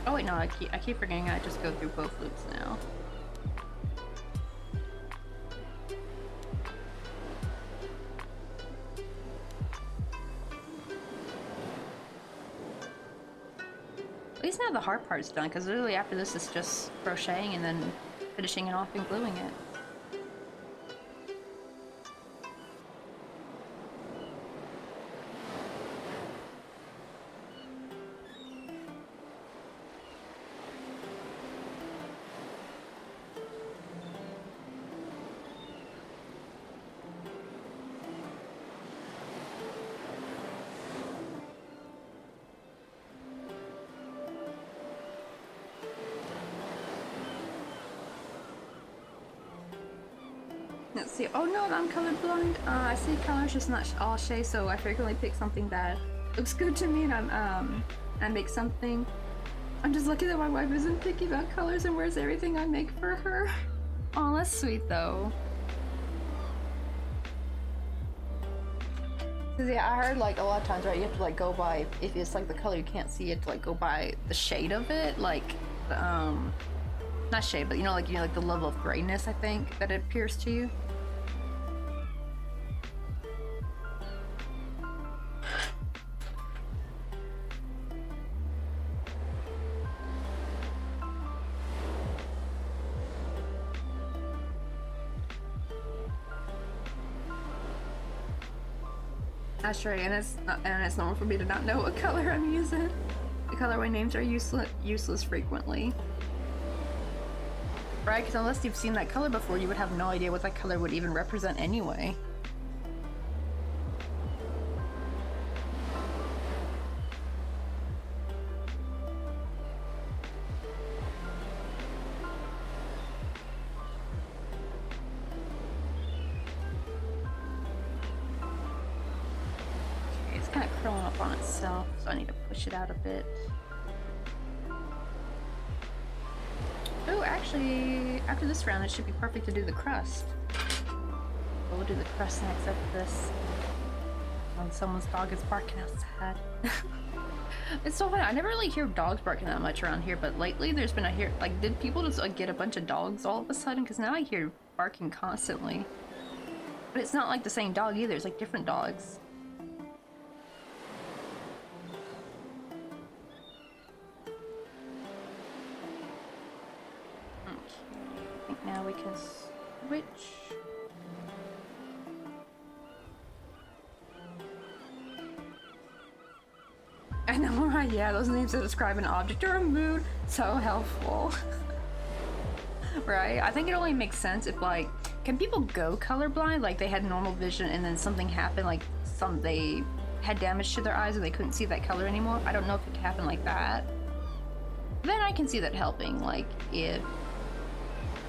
Oh wait, no, I keep forgetting I just go through both loops now. At least now the hard part's done, because literally after this is just crocheting and then finishing it off and gluing it. Let's see. Oh no, I'm colorblind. I see colors, just not all shades, so I frequently pick something that looks good to me, and I make something. I'm just lucky that my wife isn't picky about colors and wears everything I make for her. Oh, that's sweet though. Cause yeah, I heard like a lot of times, right? You have to like go by, if it's like the color you can't see, you have to like go by the shade of it, like not shade, but like like the level of grayness, I think, that it appears to you. That's right, and it's normal for me to not know what color I'm using. The colorway names are useless frequently. Right, because unless you've seen that color before, you would have no idea what that color would even represent anyway. Okay, it's kind of curling up on itself, so I need to push it out a bit. Oh, actually, after this round, it should be perfect to do the crust. We'll do the crust next after this. When someone's dog is barking outside. It's so funny. I never really hear dogs barking that much around here, but lately there's been did people just like get a bunch of dogs all of a sudden? Because now I hear barking constantly. But it's not like the same dog either. It's like different dogs. Now we can switch. I know, right? Yeah, those names that describe an object or a mood. So helpful. Right? I think it only makes sense if, like, can people go colorblind? Like, they had normal vision and then something happened, like, they had damage to their eyes and they couldn't see that color anymore. I don't know if it could happen like that. Then I can see that helping, like, if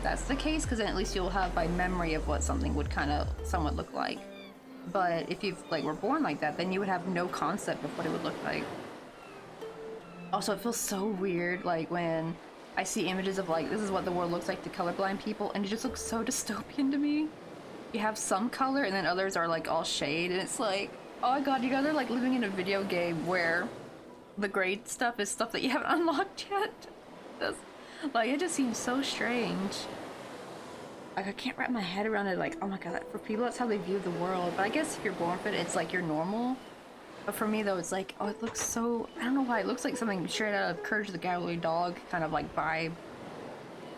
that's the case, because then at least you'll have by memory of what something would kind of somewhat look like. But if you were born like that, then you would have no concept of what it would look like. Also, it feels so weird, like when I see images of like, this is what the world looks like to colorblind people, and it just looks so dystopian to me. You have some color and then others are like all shade, and it's like, oh my god, you guys are like living in a video game where the gray stuff is stuff that you haven't unlocked yet. Like, it just seems so strange. Like, I can't wrap my head around it, like, oh my god, for people, that's how they view the world. But I guess if you're born with it, it's like you're normal. But for me, though, it's like, oh, it looks so... I don't know why, it looks like something straight out of Courage the Cowardly Dog kind of, like, vibe.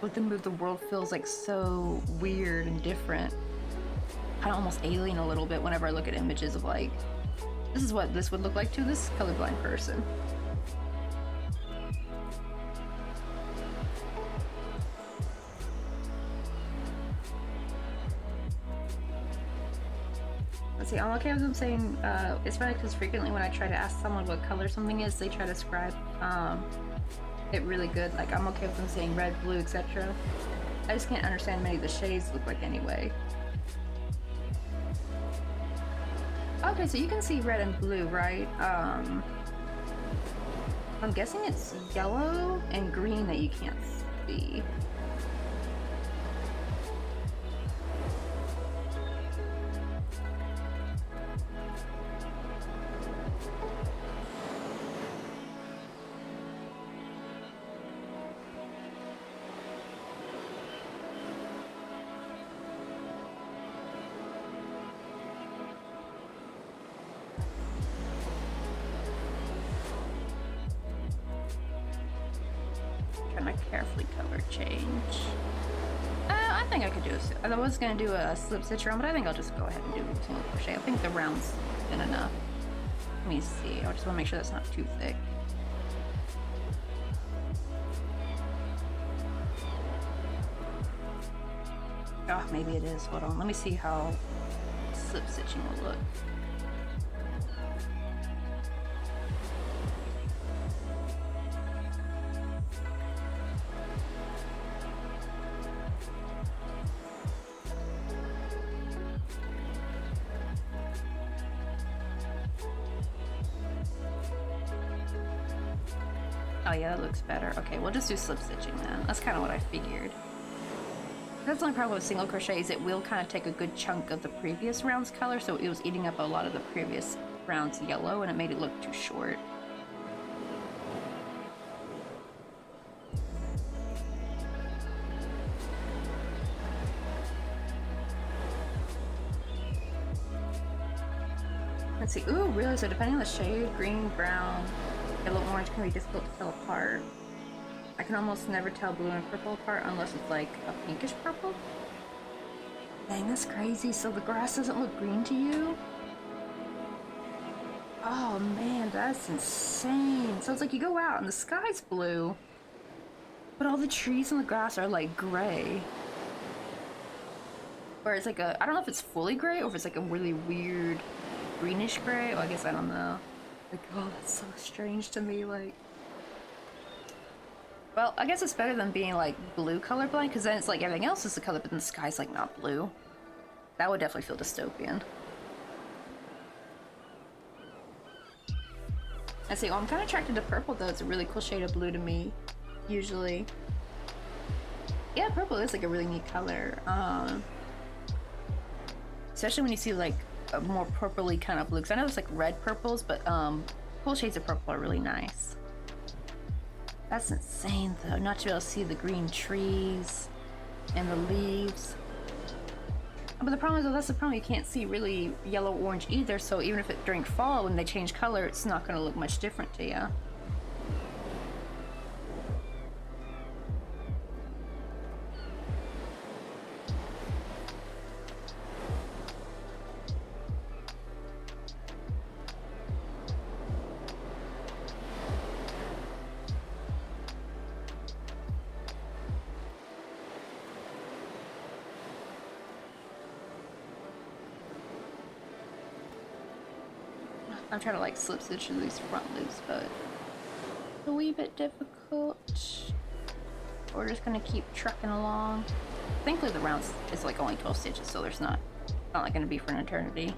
But the world feels, like, so weird and different. Kind of almost alien a little bit whenever I look at images of, like, this is what this would look like to this colorblind person. Let's see, I'm okay with them saying, it's funny because frequently when I try to ask someone what color something is, they try to describe it really good. Like, I'm okay with them saying red, blue, etc. I just can't understand many of the shades look like anyway. Okay, so you can see red and blue, right? I'm guessing it's yellow and green that you can't see. Trying to carefully color change. I think I could do a... I was going to do a slip stitch round, but I think I'll just go ahead and do a single crochet. I think the round's good enough. Let me see. I just want to make sure that's not too thick. Oh, maybe it is. Hold on. Let me see how slip stitching will look. Oh yeah, that looks better. Okay, we'll just do slip stitching then. That's kind of what I figured. That's the only problem with single crochet is it will kind of take a good chunk of the previous round's color, so it was eating up a lot of the previous round's yellow, and it made it look too short. Let's see. Ooh, really? So depending on the shade, green, brown, yellow, orange can be difficult to tell apart. I can almost never tell blue and purple apart unless it's like a pinkish purple. Dang, that's crazy. So the grass doesn't look green to you? Oh man, that's insane. So it's like you go out and the sky's blue, but all the trees and the grass are like gray. Or it's like a, I don't know if it's fully gray or if it's like a really weird greenish gray. Oh, I guess I don't know. Like, oh, that's so strange to me. Like, well, I guess it's better than being like blue colorblind, because then it's like everything else is the color, but then the sky's like not blue. That would definitely feel dystopian. I see. Oh, I'm kind of attracted to purple though. It's a really cool shade of blue to me, usually. Yeah, purple is like a really neat color. Especially when you see like a more purpley kind of blue. Because I know there's like red purples, but cool shades of purple are really nice. That's insane though, not to be able to see the green trees and the leaves. But the problem is, though, that's the problem, you can't see really yellow orange either, so even if it during fall when they change color, it's not going to look much different to you. I'm trying to like slip stitch these front loops, but it's a wee bit difficult. We're just gonna keep trucking along. Thankfully the round is like only 12 stitches, so there's not like gonna be for an eternity.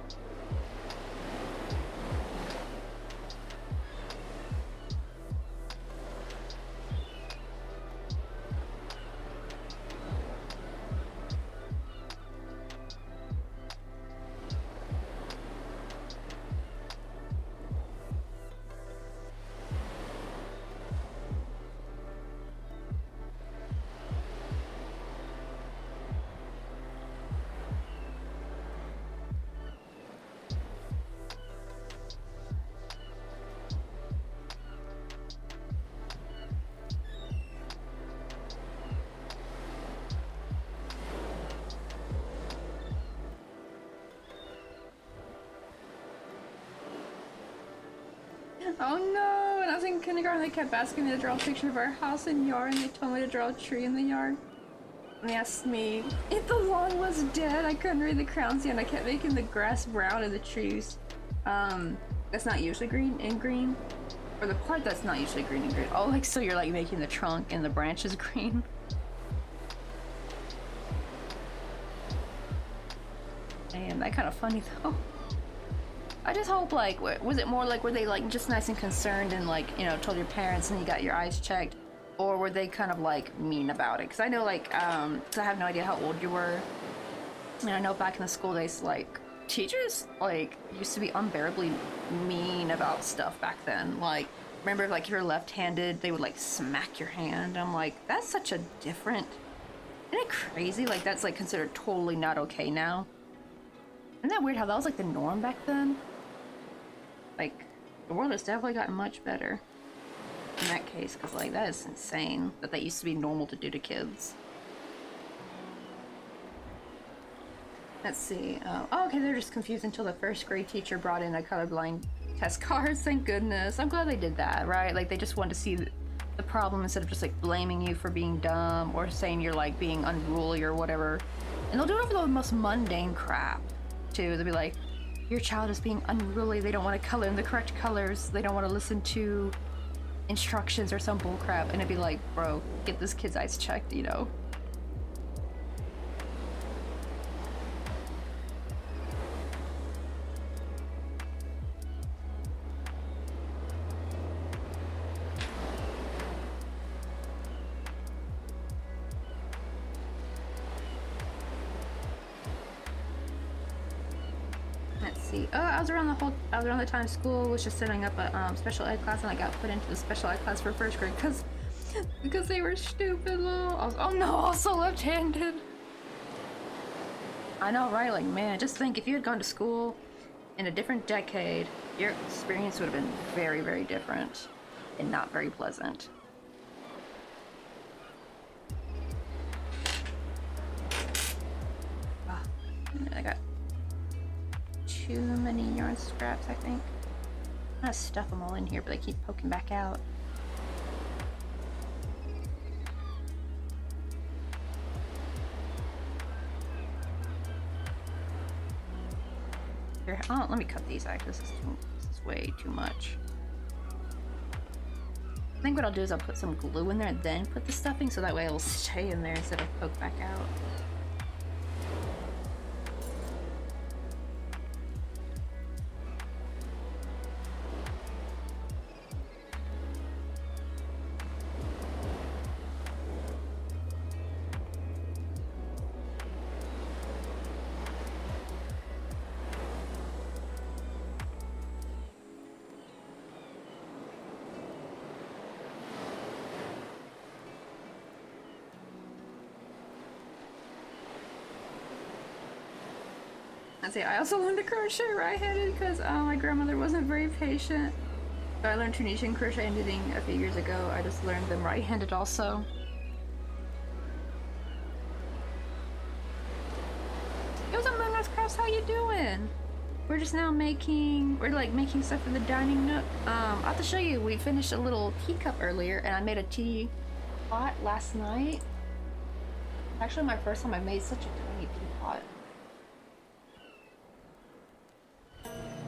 Oh no! When I was in kindergarten, they kept asking me to draw a picture of our house and yard, and they told me to draw a tree in the yard. And they asked me if the lawn was dead. I couldn't read the crowns yet, and I kept making the grass brown and the trees. That's not usually green and green. Or the part that's not usually green and green. Oh, like, so you're like making the trunk and the branches green. Man, that kind of funny though. I just hope, like, was it more like, were they like just nice and concerned and like, you know, told your parents and you got your eyes checked, or were they kind of like mean about it? Because I know, like, 'cause I have no idea how old you were, and I know back in the school days, like, teachers like used to be unbearably mean about stuff back then. Like, remember, like, if you're left-handed, they would like smack your hand. I'm like, that's such a different. Isn't it crazy? Like, that's like considered totally not okay now. Isn't that weird how that was like the norm back then? Like, the world has definitely gotten much better in that case, because like that is insane that that used to be normal to do to kids. Let's see. Oh, okay, they're just confused until the first grade teacher brought in a colorblind test cards. Thank goodness. I'm glad they did that, right? Like, they just wanted to see the problem instead of just like blaming you for being dumb or saying you're like being unruly or whatever. And they'll do it for the most mundane crap too. They'll be like, your child is being unruly, they don't want to color in the correct colors, they don't want to listen to instructions or some bull crap. And it'd be like, bro, get this kid's eyes checked, you know. see. Oh, I was around the time school was just setting up a special ed class, and I got put into the special ed class for first grade because they were stupid. Oh no, also left-handed. I know, right? Like, man, just think if you had gone to school in a different decade, your experience would have been very, very different and not very pleasant. Oh, I got too many yarn scraps, I think. I'm gonna stuff them all in here, but they keep poking back out. Here, oh, let me cut these out. This is way too much. I think what I'll do is I'll put some glue in there and then put the stuffing, so that way it'll stay in there instead of poke back out. I also learned to crochet right-handed because my grandmother wasn't very patient. So I learned Tunisian crochet and knitting a few years ago. I just learned them right-handed also. It was Among Us Crafts, how you doing? We're just now making stuff for the dining nook. I'll have to show you, we finished a little teacup earlier and I made a tea pot last night. Actually my first time I made such a tiny teapot.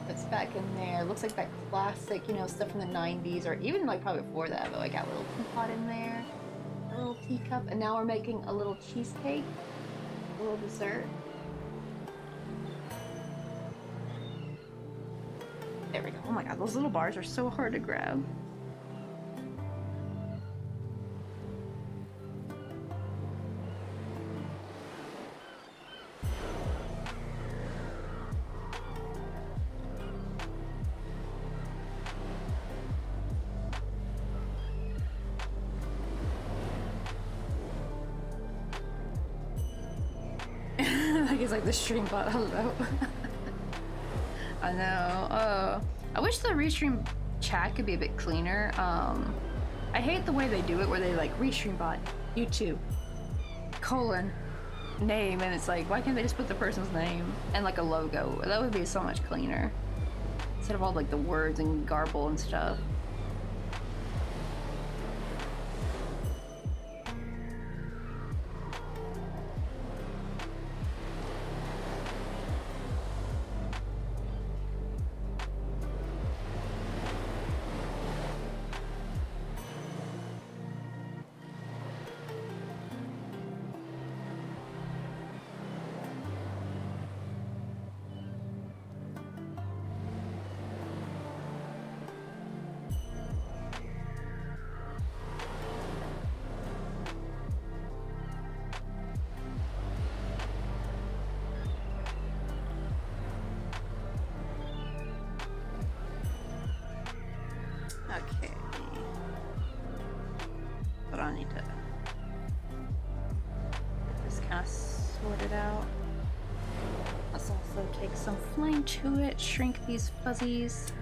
It's back in there. Looks like that classic, you know, stuff from the 90s, or even like probably before that, but I got a little teapot in there, a little teacup, and now we're making a little cheesecake, a little dessert. There we go. Oh my god, those little bars are so hard to grab. It's like the stream bot, hello. I know. I wish the restream chat could be a bit cleaner. I hate the way they do it where they like restream bot, YouTube, name, and it's like, why can't they just put the person's name and like a logo? That would be so much cleaner. Instead of all like the words and garble and stuff. Okay. But I need to get this kind of sorted out. Let's also take some flame to it, shrink these fuzzies.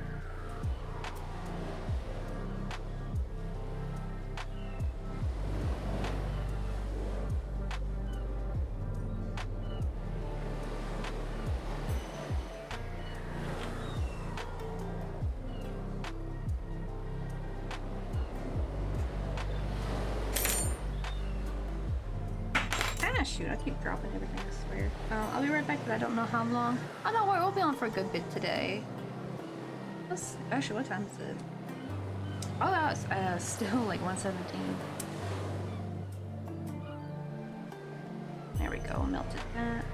Shoot, I keep dropping everything, I swear. I'll be right back, but I don't know how long. Oh no, we'll be on for a good bit today. Actually, what time is it? Oh, that's still like 1:17. There we go, melted that.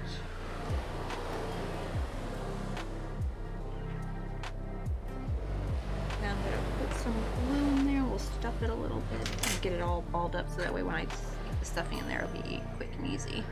Now I'm gonna put some glue in there. We'll stuff it a little bit and get it all balled up so that way when I stick the stuffing in there, it'll be quick and easy.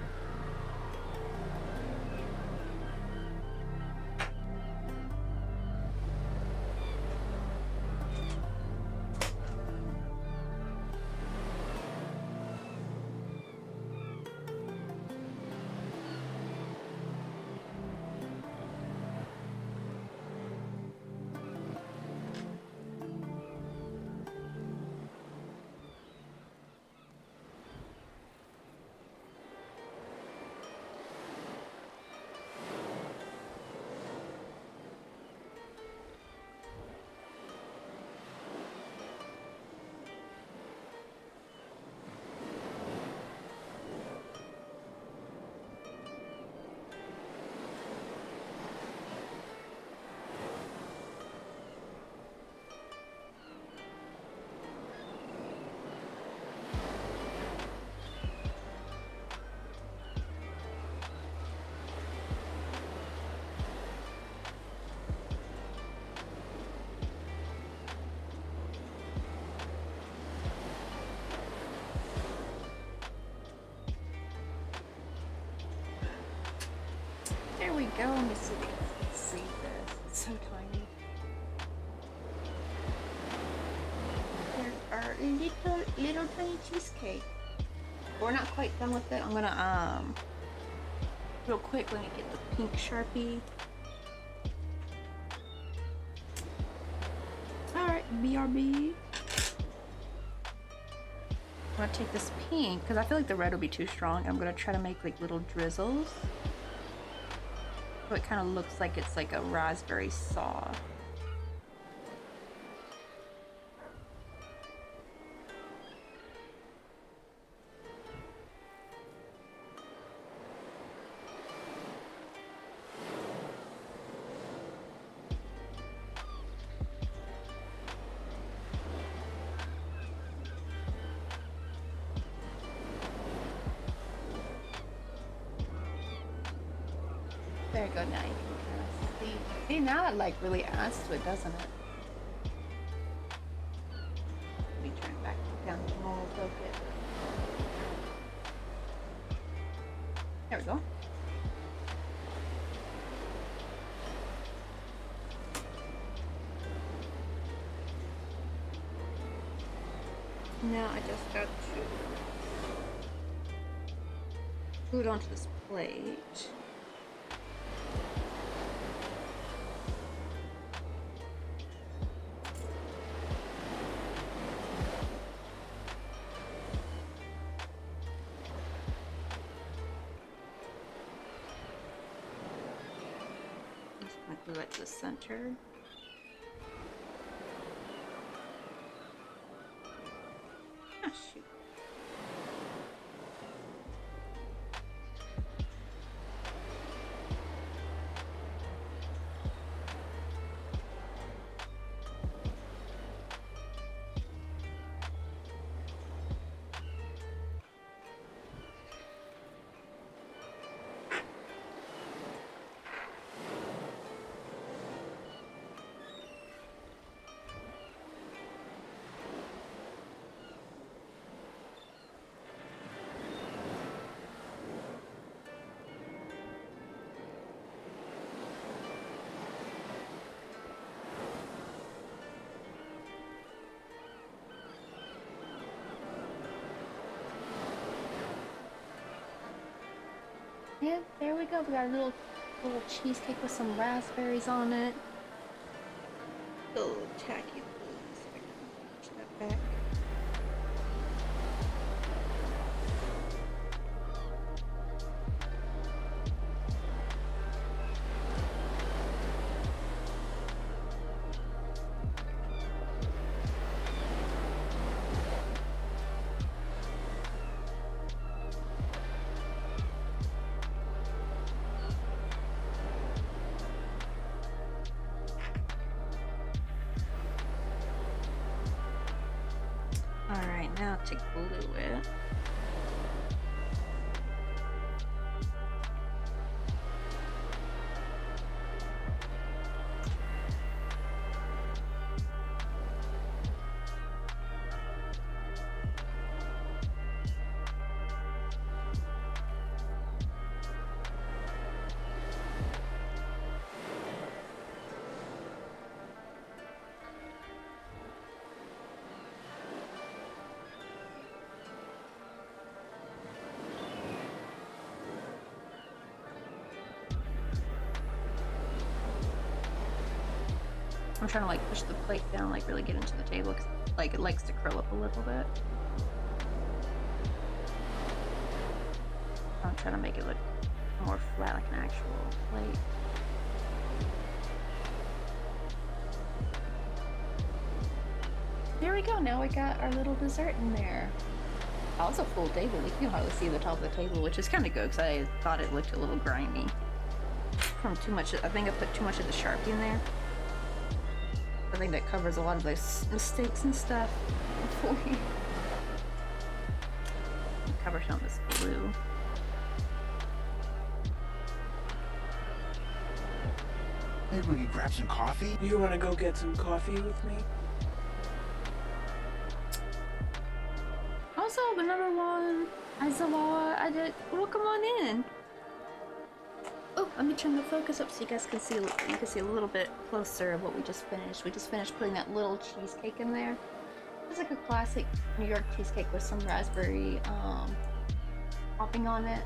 go. Let me see if you can see this. It's so tiny. There's our little tiny cheesecake. We're not quite done with it. I'm gonna real quick, let me get the pink Sharpie. Alright, BRB. I'm gonna take this pink because I feel like the red will be too strong. I'm gonna try to make like little drizzles. So it kind of looks like it's like a raspberry sauce. There you go, now you can kind of see. See, now it like really adds to it, doesn't it? Let me turn it back down to normal focus. There we go. Now I just got to glue it onto this plate. Glue it to the center. Ah, shoot. Yeah, there we go. We got a little cheesecake with some raspberries on it. Oh, tacky. So I can push that back. Alright, now to glue it. I'm trying to like push the plate down, like really get into the table, cause like it likes to curl up a little bit. I'm trying to make it look more flat, like an actual plate. There we go. Now we got our little dessert in there. Oh, it's a full table. You can hardly see the top of the table, which is kind of good because I thought it looked a little grimy from too much. I think I put too much of the Sharpie in there. I think that covers a lot of those mistakes and stuff for you. Cover some of this glue. Hey, will you grab some coffee? You wanna go get some coffee with me? Also, the number one, Aizawa, I did. Welcome on in. Oh, let me turn the focus up so you guys can see. You can see a little bit closer of what we just finished. We just finished putting that little cheesecake in there. It's like a classic New York cheesecake with some raspberry topping on it.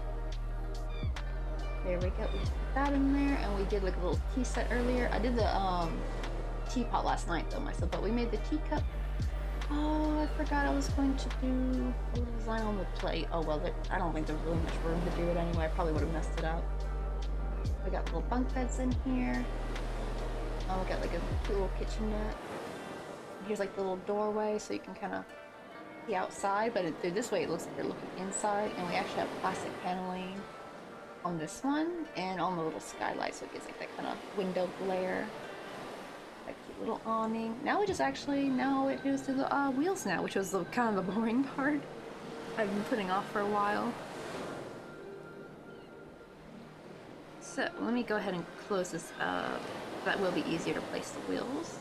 There we go. We just put that in there, and we did like a little tea set earlier. I did the teapot last night though myself, but we made the teacup. Oh, I forgot I was going to do a little design on the plate. Oh well, I don't think there's really much room to do it anyway. I probably would have messed it up. We got little bunk beds in here. Oh, we got like a cute little kitchenette. Here's like the little doorway so you can kind of see outside, but through this way it looks like you're looking inside. And we actually have plastic paneling on this one and on the little skylight, so it gives like that kind of window glare. That cute little awning. Now it goes to the wheels now, which was the kind of the boring part I've been putting off for a while. So let me go ahead and close this up. That will be easier to place the wheels.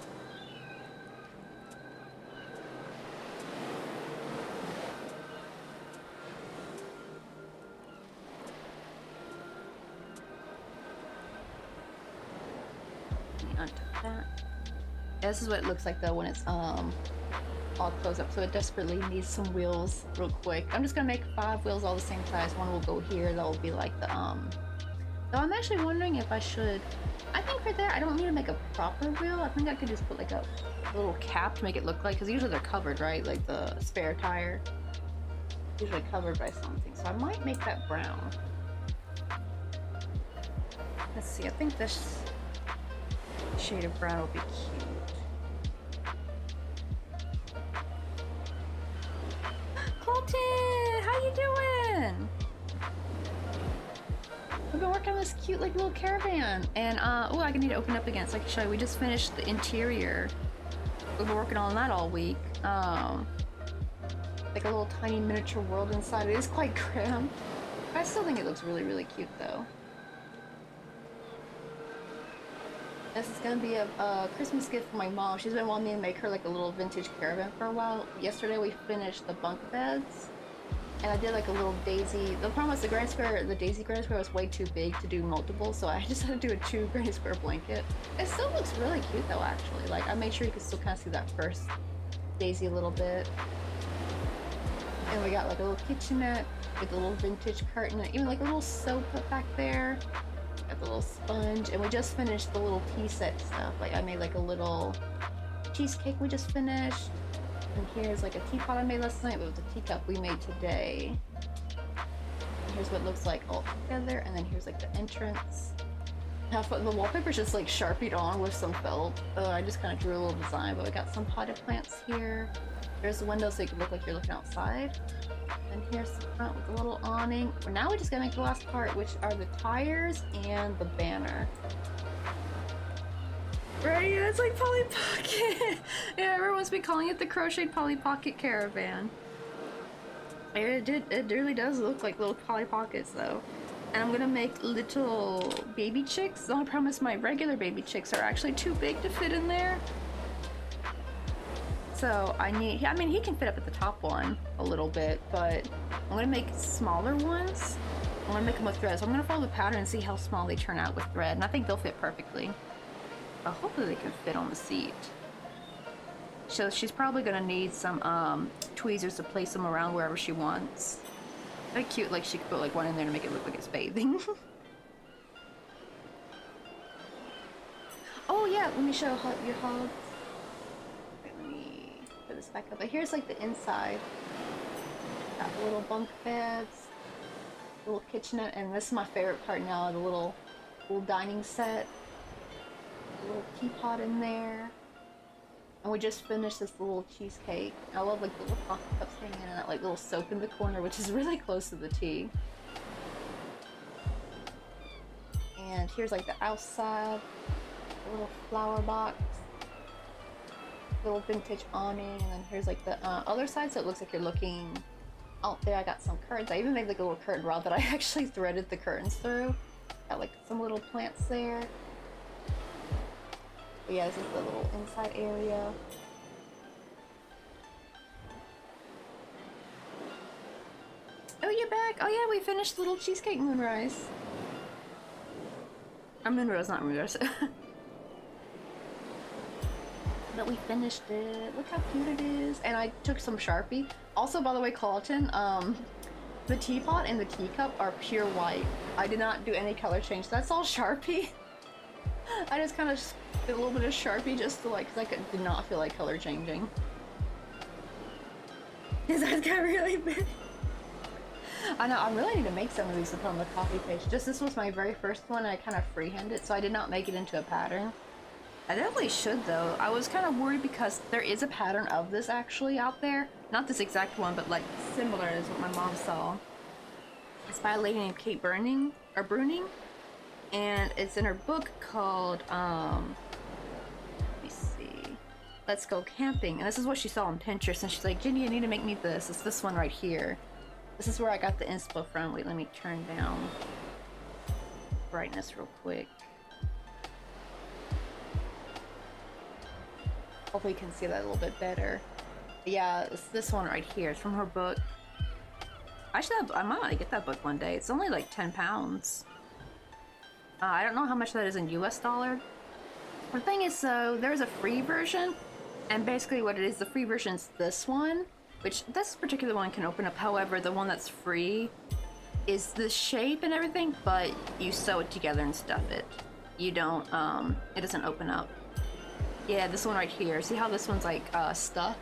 Untap that. Yeah, this is what it looks like though when it's all closed up, so it desperately needs some wheels real quick. I'm just gonna make 5 wheels all the same size. One will go here, that will be like the though I'm actually wondering if I should, I think for that I don't need to make a proper wheel. I think I could just put like a little cap to make it look like, because usually they're covered, right? Like the spare tire usually covered by something, so I might make that brown. Let's see, I think this shade of brown will be cute. Colton, how you doing? We've been working on this cute like little caravan, and oh, I need to open up again so I can show you. We just finished the interior. We've been working on that all week. Like a little tiny miniature world inside. It is quite cramped. I still think it looks really, really cute though. This is gonna be a Christmas gift for my mom. She's been wanting me to make her like a little vintage caravan for a while. Yesterday we finished the bunk beds, and I did like a little daisy. The problem was the daisy granny square was way too big to do multiple, so I just had to do a 2 granny square blanket. It still looks really cute though, actually. Like I made sure you could still kind of see that first daisy a little bit. And we got like a little kitchenette with a little vintage curtain, and even like a little sofa back there. Got the little sponge, and we just finished the little tea set stuff. Like I made like a little cheesecake we just finished, and here's like a teapot I made last night with the teacup we made today. And here's what it looks like all together, and then here's like the entrance. Now the wallpaper's just like sharpied on with some felt. I just kind of drew a little design, but we got some potted plants here. There's the window so you can look like you're looking outside. And here's the front with a little awning. Now we're just gonna make the last part, which are the tires and the banner. Right, yeah, it's like Polly Pocket. Yeah, everyone's been calling it the Crocheted Polly Pocket Caravan. It really does look like little Polly Pockets though. And I'm gonna make little baby chicks. The only problem is my regular baby chicks are actually too big to fit in there. So I mean, he can fit up at the top one a little bit, but I'm gonna make smaller ones. I'm gonna make them with thread. So I'm gonna follow the pattern and see how small they turn out with thread, and I think they'll fit perfectly. But hopefully they can fit on the seat. So she's probably gonna need some tweezers to place them around wherever she wants. Very cute, like she could put like one in there to make it look like it's bathing. Oh yeah, let me show your hogs. Put this back up, but here's like the inside. Got the little bunk beds, little kitchenette, and this is my favorite part now, the little dining set. A little teapot in there. And we just finished this little cheesecake. I love like the little coffee cups hanging and that like little soap in the corner, which is really close to the tea. And here's like the outside, a little flower box. Little vintage awning, and then here's like the other side, so it looks like you're looking out there. I got some curtains. I even made like a little curtain rod that I actually threaded the curtains through. Got like some little plants there. But yeah, this is the little inside area. Oh, you're back. Oh yeah, we finished Little Cheesecake Moonrise. Or Moonrose, not Moonrose. But we finished it. Look how cute it is. And I took some Sharpie. Also, by the way, Colton, the teapot and the teacup are pure white. I did not do any color change. That's all Sharpie. I just kind of did a little bit of Sharpie just to like, because I did not feel like color changing. His eyes got really big. I know, I really need to make some of these to put on the copy page. Just this was my very first one and I kind of freehanded it, so I did not make it into a pattern. I definitely should though. I was kind of worried because there is a pattern of this actually out there. Not this exact one, but like similar is what my mom saw. It's by a lady named Kate Bruning, and it's in her book called, let me see, Let's Go Camping. And this is what she saw on Pinterest, and she's like, Ginny, I need to make me this. It's this one right here. This is where I got the inspo from. Wait, let me turn down brightness real quick. Hopefully you can see that a little bit better. But yeah, it's this one right here. It's from her book. I might want to get that book one day. It's only like 10 pounds. I don't know how much that is in US dollar. The thing is, so there's a free version, and basically what it is, the free version is this one, which this particular one can open up. However, the one that's free is the shape and everything, but you sew it together and stuff it. You don't, it doesn't open up. Yeah, this one right here. See how this one's like stuffed?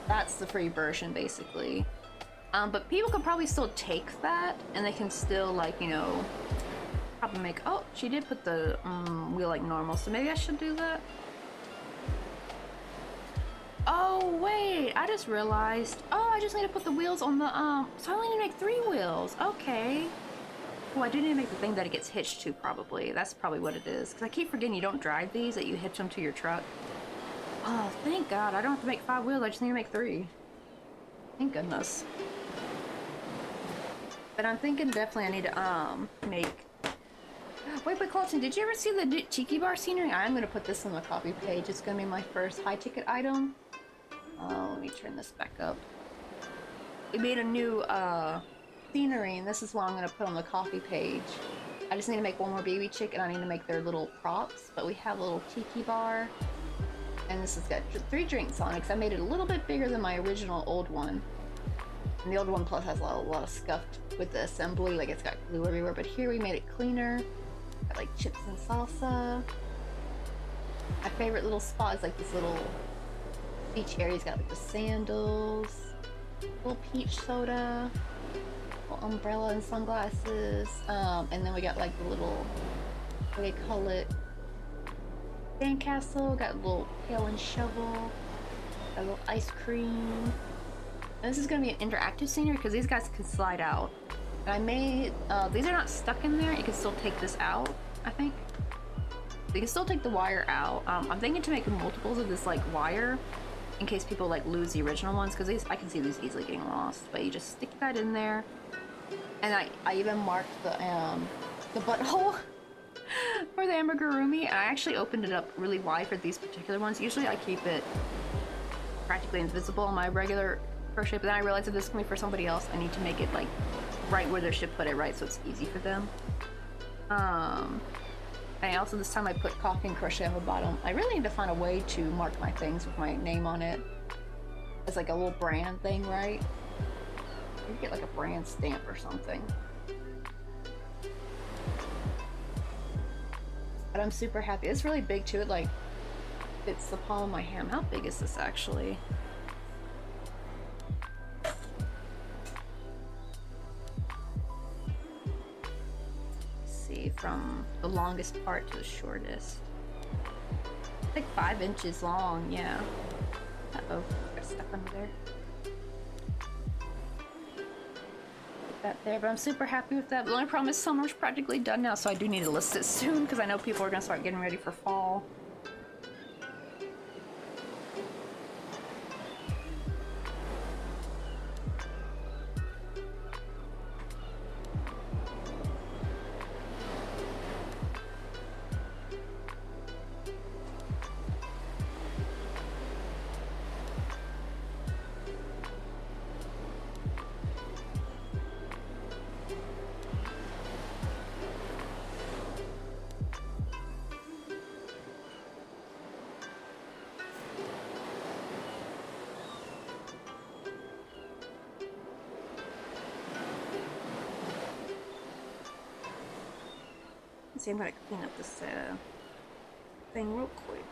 That's the free version, basically. But people could probably still take that, and they can still, like, you know, probably make... Oh, she did put the wheel like normal, so maybe I should do that. Oh, wait, I just realized. Oh, I just need to put the wheels on the, so I only need to make 3 wheels. Okay. Oh, I do need to make the thing that it gets hitched to, probably. That's probably what it is. Because I keep forgetting you don't drive these, that you hitch them to your truck. Oh, thank God. I don't have to make 5 wheels. I just need to make 3. Thank goodness. But I'm thinking definitely I need to, make... Wait, but Colton, did you ever see the Tiki Bar scenery? I'm going to put this on the copy page. It's going to be my first high-ticket item. Oh, let me turn this back up. We made a new, scenery, and this is what I'm going to put on the coffee page. I just need to make one more baby chick, and I need to make their little props. But we have a little tiki bar, and this has got 3 drinks on it, because I made it a little bit bigger than my original old one. And the old one plus has a lot of scuffed with the assembly, like it's got glue everywhere. But here we made it cleaner. Got like chips and salsa. My favorite little spot is like this little beach area. It's got like the sandals, little peach soda, little umbrella and sunglasses. And then we got like the little, what do they call it? Sandcastle. Got a little pail and shovel. Got a little ice cream. And this is going to be an interactive scenery because these guys can slide out. And I made, these are not stuck in there. You can still take this out, I think. So you can still take the wire out. I'm thinking to make multiples of this like wire in case people like lose the original ones, because these, I can see these easily getting lost. But you just stick that in there. And I even marked the butthole for the amigurumi. And I actually opened it up really wide for these particular ones. Usually I keep it practically invisible on my regular crochet, but then I realized if this is going to be for somebody else, I need to make it like right where they should put it, right, so it's easy for them. And also this time I put coffee and crochet on the bottom. I really need to find a way to mark my things with my name on it. It's like a little brand thing, right? You get like a brand stamp or something. But I'm super happy. It's really big too. It like fits the palm of my hand. How big is this actually? From the longest part to the shortest. It's like 5 inches long, yeah. Uh-oh, got stuck under there. Put that there, but I'm super happy with that. The only problem is summer's practically done now, so I do need to list it soon because I know people are gonna start getting ready for fall. see, I'm gonna clean up this thing real quick.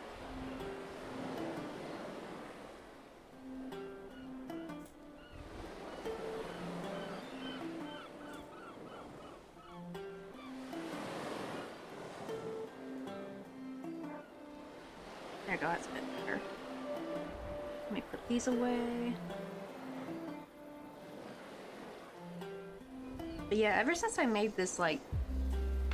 There we go, that's a bit better. Let me put these away. But yeah, ever since I made this like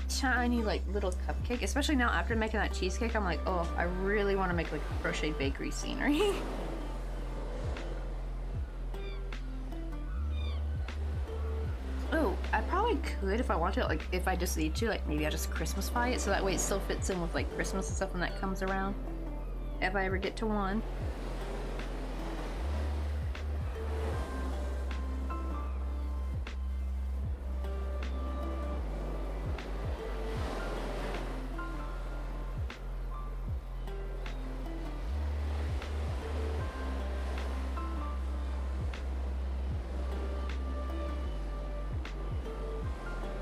tiny like little cupcake, especially now after making that cheesecake, I'm like, oh, I really want to make like a crochet bakery scenery. Oh, I probably could if I want to, like if I just need to, like maybe I just Christmasify it so that way it still fits in with like Christmas and stuff when that comes around. If I ever get to one.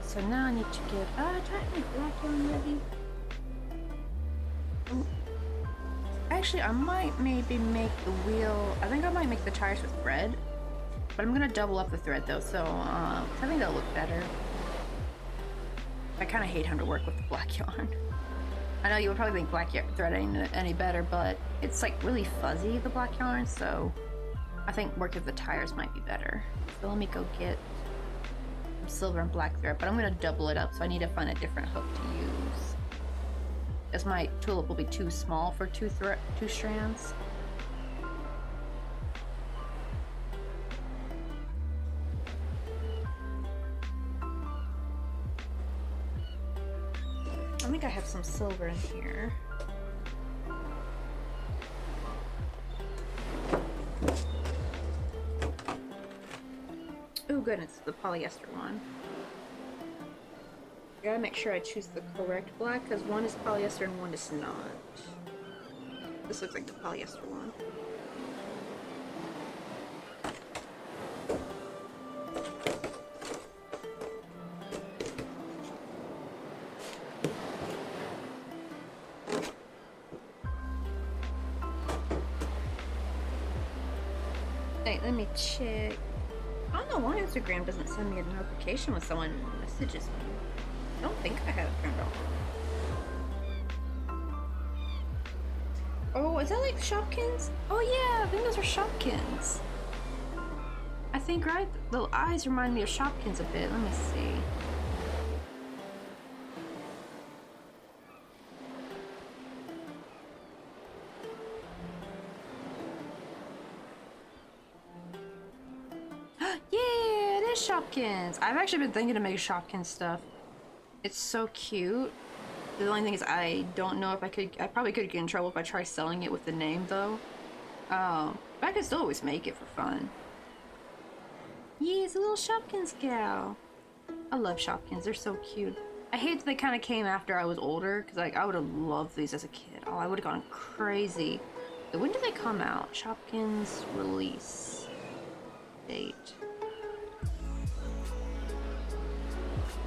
So now I need to get, try to make black yarn ready. Oh. Actually, I might maybe make the wheel, I think I might make the tires with thread. But I'm gonna double up the thread though, so I think that'll look better. I kind of hate having to work with the black yarn. I know you would probably think black thread ain't any better, but it's like really fuzzy, the black yarn, so I think working with the tires might be better. So let me go get silver and black thread, but I'm gonna double it up, so I need to find a different hook to use, as my tulip will be too small for two strands. I think I have some silver in here. Oh goodness, the polyester one. I gotta make sure I choose the correct black, because one is polyester and one is not. This looks like the polyester one. Hey, let me check. I don't know why Instagram doesn't send me a notification when someone messages me. I don't think I have it turned on. Oh, is that like Shopkins? Oh yeah, I think those are Shopkins. I think, right? The eyes remind me of Shopkins a bit. Let me see. Shopkins. I've actually been thinking to make Shopkins stuff. It's so cute. The only thing is I don't know if I probably could get in trouble if I try selling it with the name though. But I can still always make it for fun. Yeah, it's a little Shopkins gal. I love Shopkins. They're so cute. I hate that they kind of came after I was older, because like I would have loved these as a kid. Oh, I would have gone crazy. So when did they come out? Shopkins release date.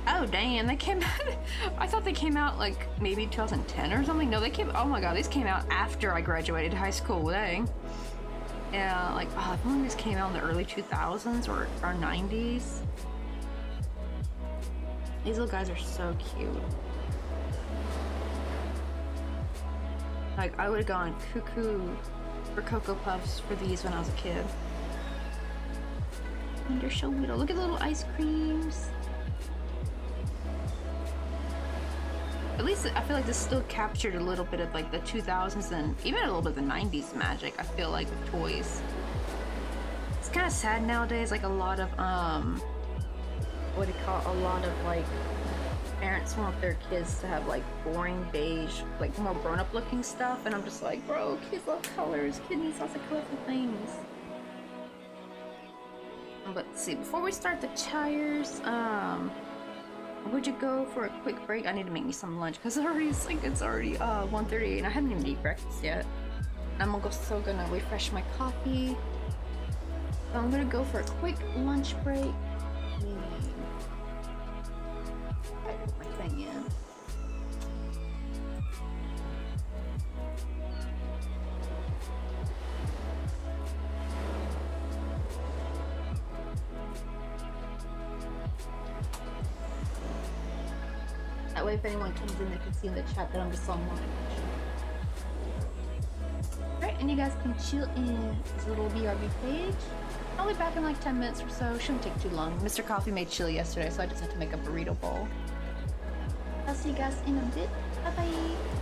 Oh damn, they came out. I thought they came out like maybe 2010 or something. No, they came, oh my god, these came out after I graduated high school, dang. Yeah, like, oh, if only these came out in the early 2000s or 90s. These little guys are so cute. Like, I would have gone cuckoo for Cocoa Puffs for these when I was a kid. And they're so little. Look at the little ice creams. At least I feel like this still captured a little bit of like the 2000s and even a little bit of the 90s magic, I feel like, with toys. It's kind of sad nowadays, like a lot of, what do you call it? A lot of like parents want their kids to have like boring beige, like more grown-up looking stuff, and I'm just like, bro, kids love colors, kids need lots of colorful things. But let's see, before we start the tires, would you go for a quick break? I need to make me some lunch because it's already 1:30 and I haven't even eaten breakfast yet. I'm gonna refresh my coffee. So I'm gonna go for a quick lunch break. I put my thing in. That way if anyone comes in, they can see in the chat that I'm just on lunch. Alright, and you guys can chill in this little BRB page. I'll be back in like 10 minutes or so. Shouldn't take too long. Mr. Coffee made chili yesterday, so I just have to make a burrito bowl. I'll see you guys in a bit. Bye-bye.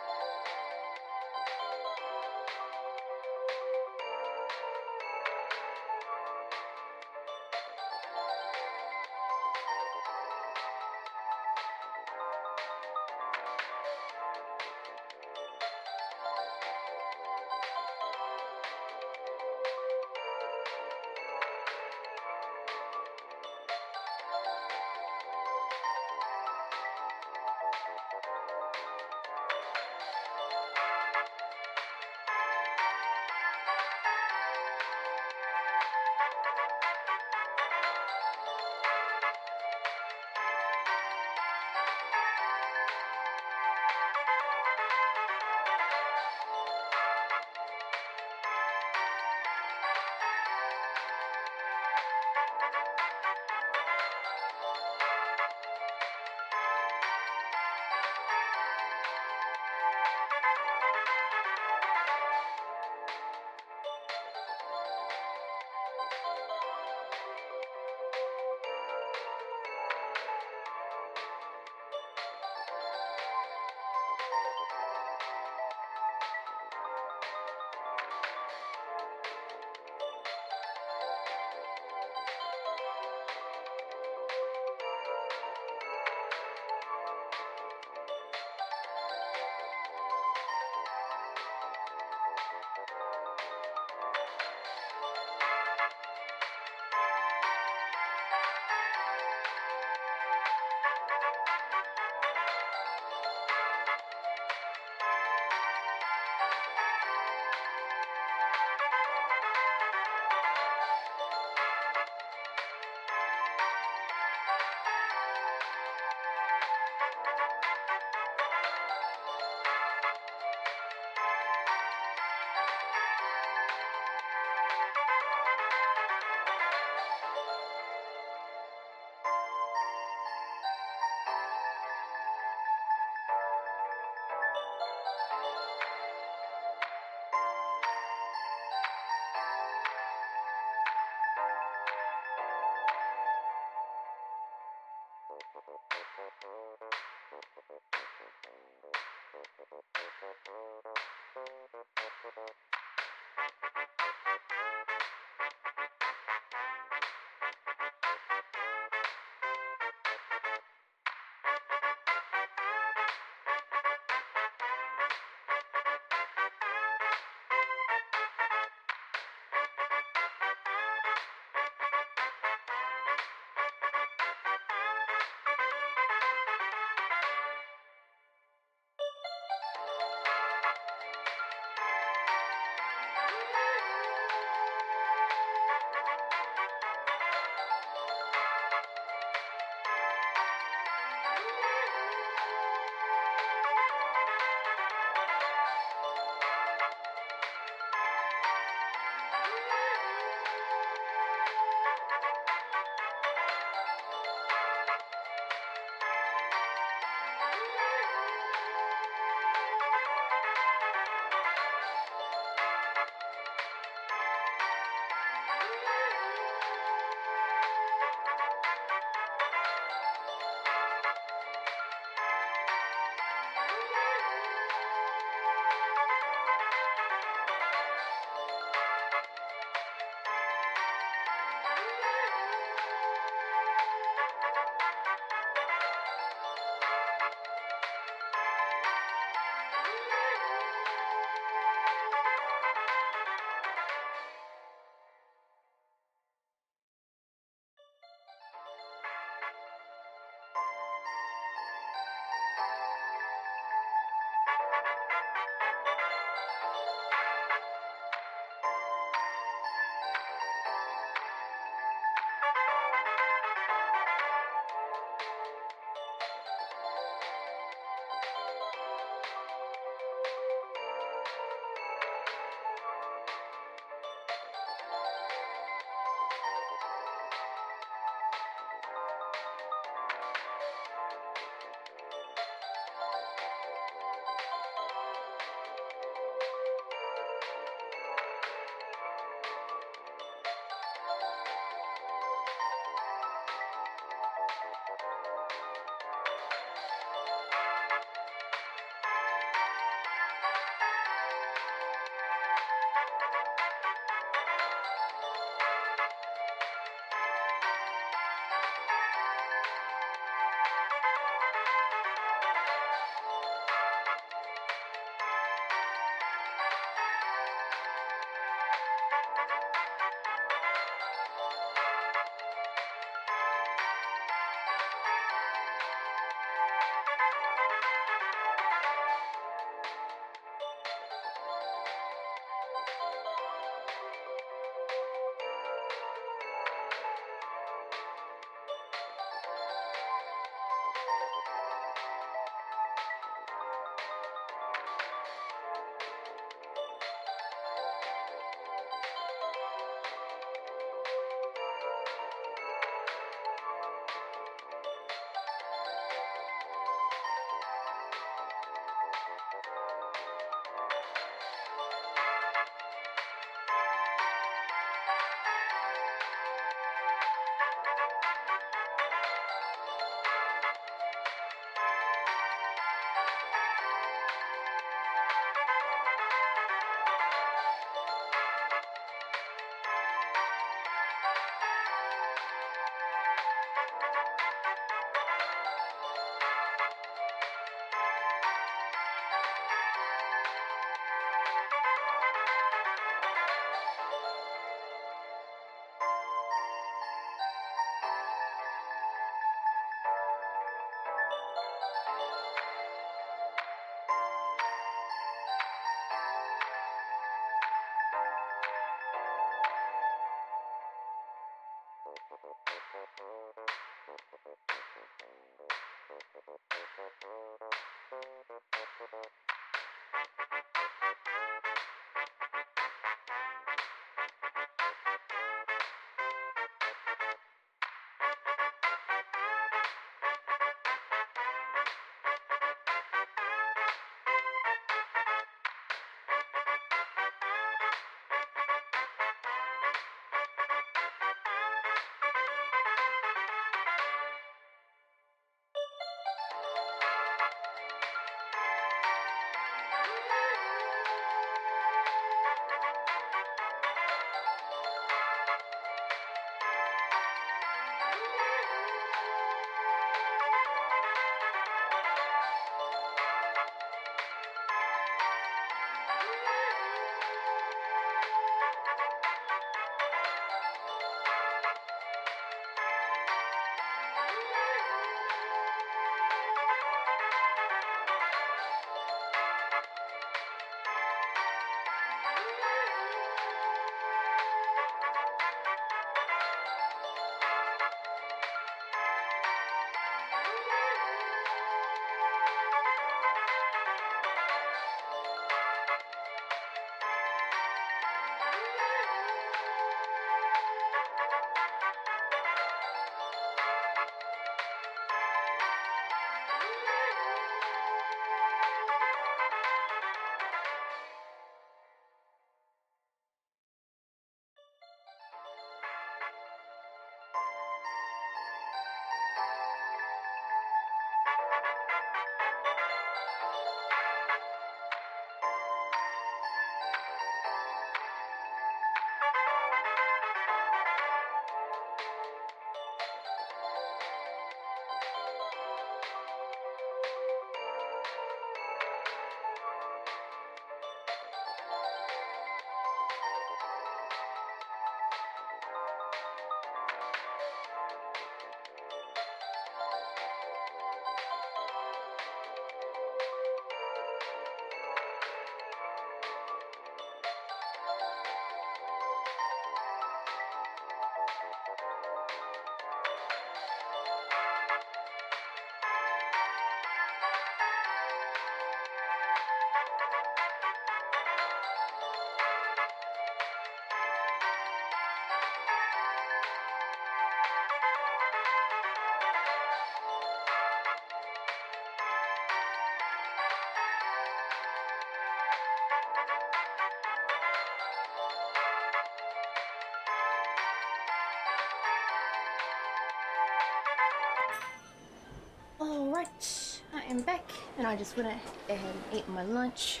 Alright, I am back, and I just went ahead and ate my lunch.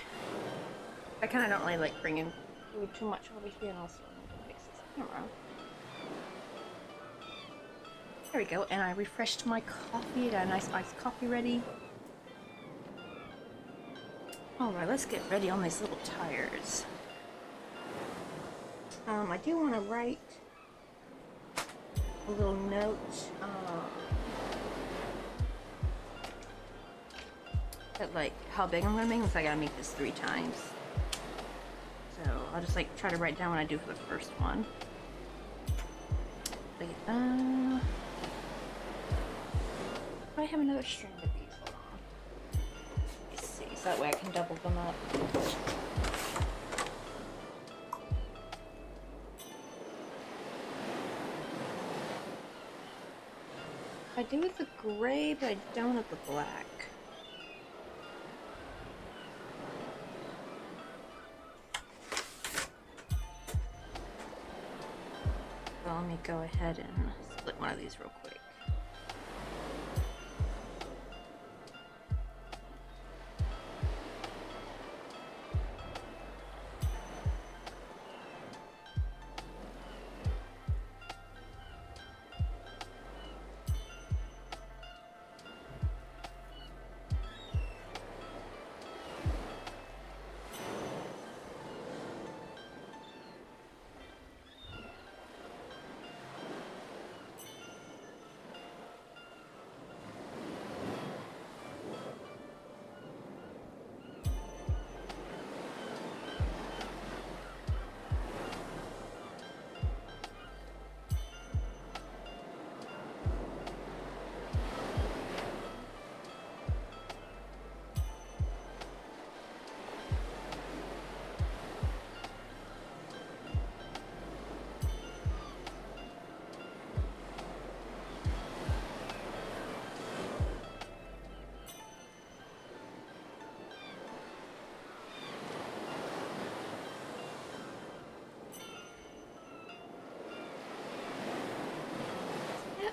I kind of don't really like bringing food too much over here, and also I need to fix this camera. There we go, and I refreshed my coffee, got a nice iced coffee ready. Alright, let's get ready on these little tires. I do want to write a little note. At like how big I'm gonna make this. I gotta make this 3 times. So I'll just like try to write down what I do for the first one. Wait, I have another strand of these. Hold on. Let's see, so that way I can double them up. I do with the gray, but I don't with the black. So let me go ahead and split one of these real quick.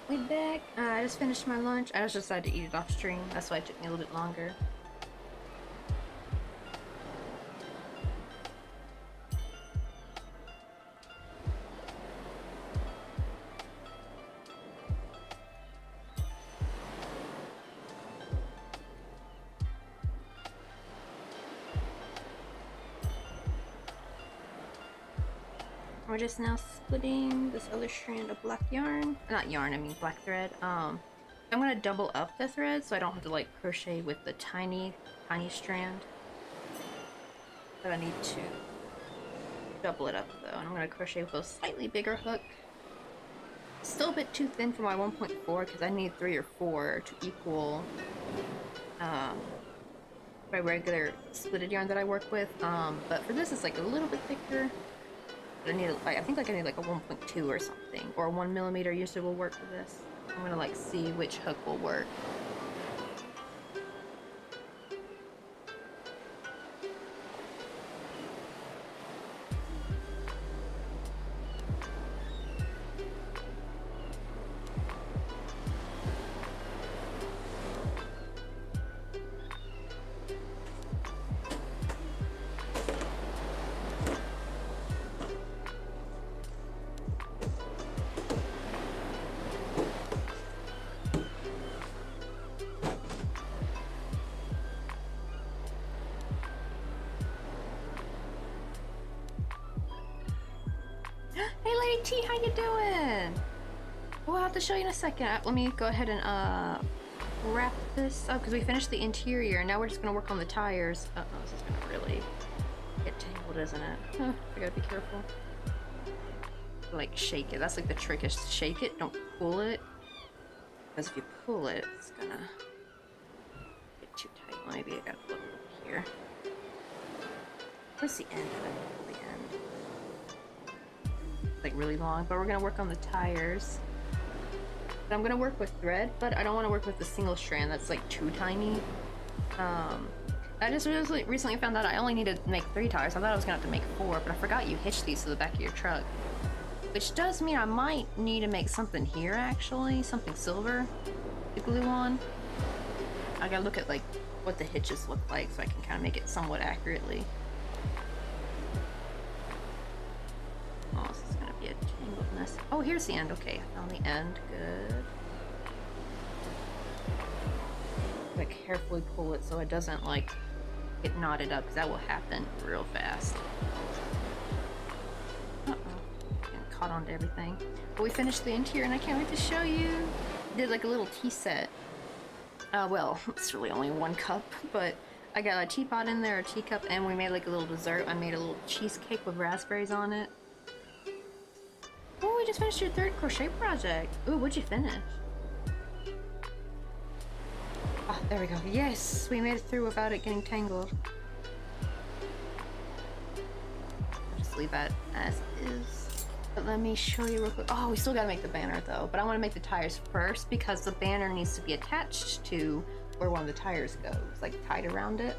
We back. I just finished my lunch. I just decided to eat it off stream. That's why it took me a little bit longer. We're just now splitting this other strand of black yarn. Not yarn, I mean black thread. I'm gonna double up the thread so I don't have to like crochet with the tiny strand. But I need to double it up though, and I'm gonna crochet with a slightly bigger hook. Still a bit too thin for my 1.4 because I need 3 or 4 to equal my regular splitted yarn that I work with. But for this, it's like a little bit thicker. I need, like, I think like I need like a 1.2 or something, or a 1mm usually will work for this. I'm gonna like see which hook will work. Hey Lady T, how you doing? We'll have to show you in a second. Let me go ahead and wrap this up because we finished the interior and now we're just gonna work on the tires. Uh-oh, this is gonna really get tangled, isn't it? Huh, I gotta be careful. Like shake it. That's like the trick, is to shake it, don't pull it. Because if you pull it, it's gonna get too tight. Maybe I gotta look here. Where's the end of it? The end. Like really long, but we're gonna work on the tires. I'm gonna work with thread, but I don't want to work with the single strand that's like too tiny. I I just recently found out I only need to make 3 tires. I thought I was gonna have to make 4, but I forgot you hitch these to the back of your truck. Which does mean I might need to make something here, actually. Something silver to glue on. I gotta look at, like, what the hitches look like so I can kind of make it somewhat accurately. Oh, this is gonna be a tangled mess. Oh, here's the end. Okay, I found the end. Good. Gotta carefully pull it so it doesn't, like, get knotted up, because that will happen real fast. Caught onto everything. But we finished the interior and I can't wait to show you. Did like a little tea set. Well, it's really only 1 cup, but I got a teapot in there, a teacup, and we made like a little dessert. I made a little cheesecake with raspberries on it. Oh, we just finished your 3rd crochet project. Ooh, what'd you finish? Ah, there we go. Yes, we made it through without it getting tangled. I'll just leave that as is. But let me show you real quick. Oh, we still gotta make the banner though. But I want to make the tires first because the banner needs to be attached to where one of the tires goes, like tied around it.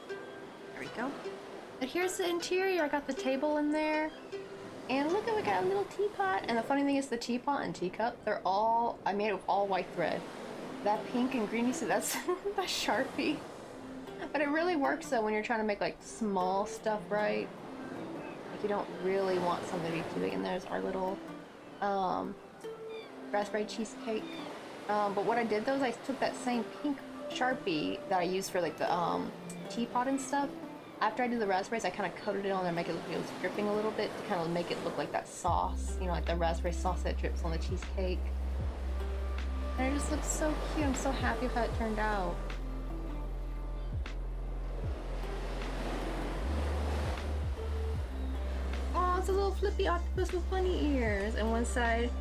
There we go. But here's the interior. I got the table in there. And look at, we got a little teapot. And the funny thing is the teapot and teacup, they're all, I made it with all white thread. That pink and green, you see, that's that's Sharpie. But it really works though when you're trying to make like small stuff, right? Like you don't really want something to be too big. And there's our little raspberry cheesecake. But what I did though is I took that same pink Sharpie that I used for like the teapot and stuff. After I did the raspberries, I kind of coated it on there, make it look like it was dripping a little bit to kind of make it look like that sauce, you know, like the raspberry sauce that drips on the cheesecake. And it just looks so cute. I'm so happy with how it turned out. Oh, it's a little flippy octopus with bunny ears on one side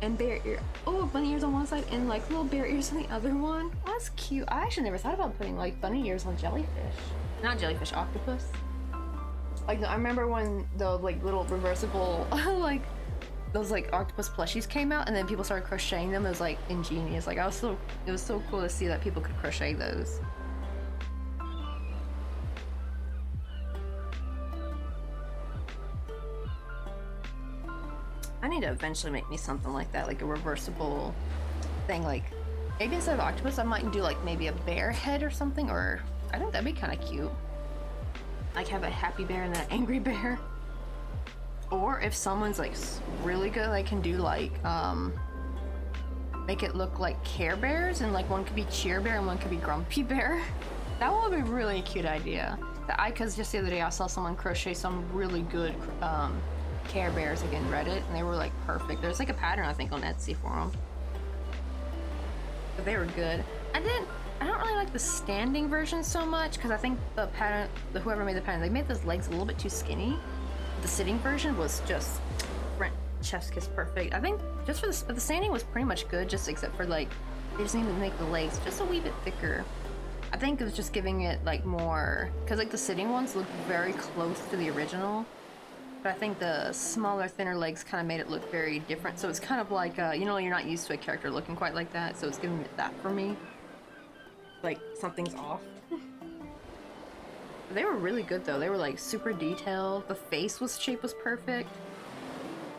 and bear ear. Oh, bunny ears on one side and like little bear ears on the other one. Oh, that's cute. I actually never thought about putting like bunny ears on jellyfish. Not jellyfish, octopus. Like I remember when the like little reversible like those like octopus plushies came out and then people started crocheting them. It was like ingenious. Like it was so cool to see that people could crochet those. I need to eventually make me something like that, like a reversible thing. Like maybe instead of octopus I might do like maybe a bear head or something, or I think that'd be kind of cute. Like have a happy bear and then an angry bear. Or if someone's like really good, they can do like make it look like Care Bears, and like one could be Cheer Bear and one could be Grumpy Bear. That would be really a cute idea. Cause just the other day I saw someone crochet some really good Care Bears again, Reddit, and they were like perfect. There's like a pattern I think on Etsy for them, but they were good. I don't really like the standing version so much because I think the pattern, whoever made the pattern, they made those legs a little bit too skinny. The sitting version was just front chef's kiss perfect. I think just for the standing was pretty much good, just except for like they just need to make the legs just a wee bit thicker. I think it was just giving it like more, because like the sitting ones look very close to the original, but I think the smaller, thinner legs kind of made it look very different. So it's kind of like you know, you're not used to a character looking quite like that, so it's giving it that for me. Like something's off. They were really good though. They were like super detailed. The face shape was perfect.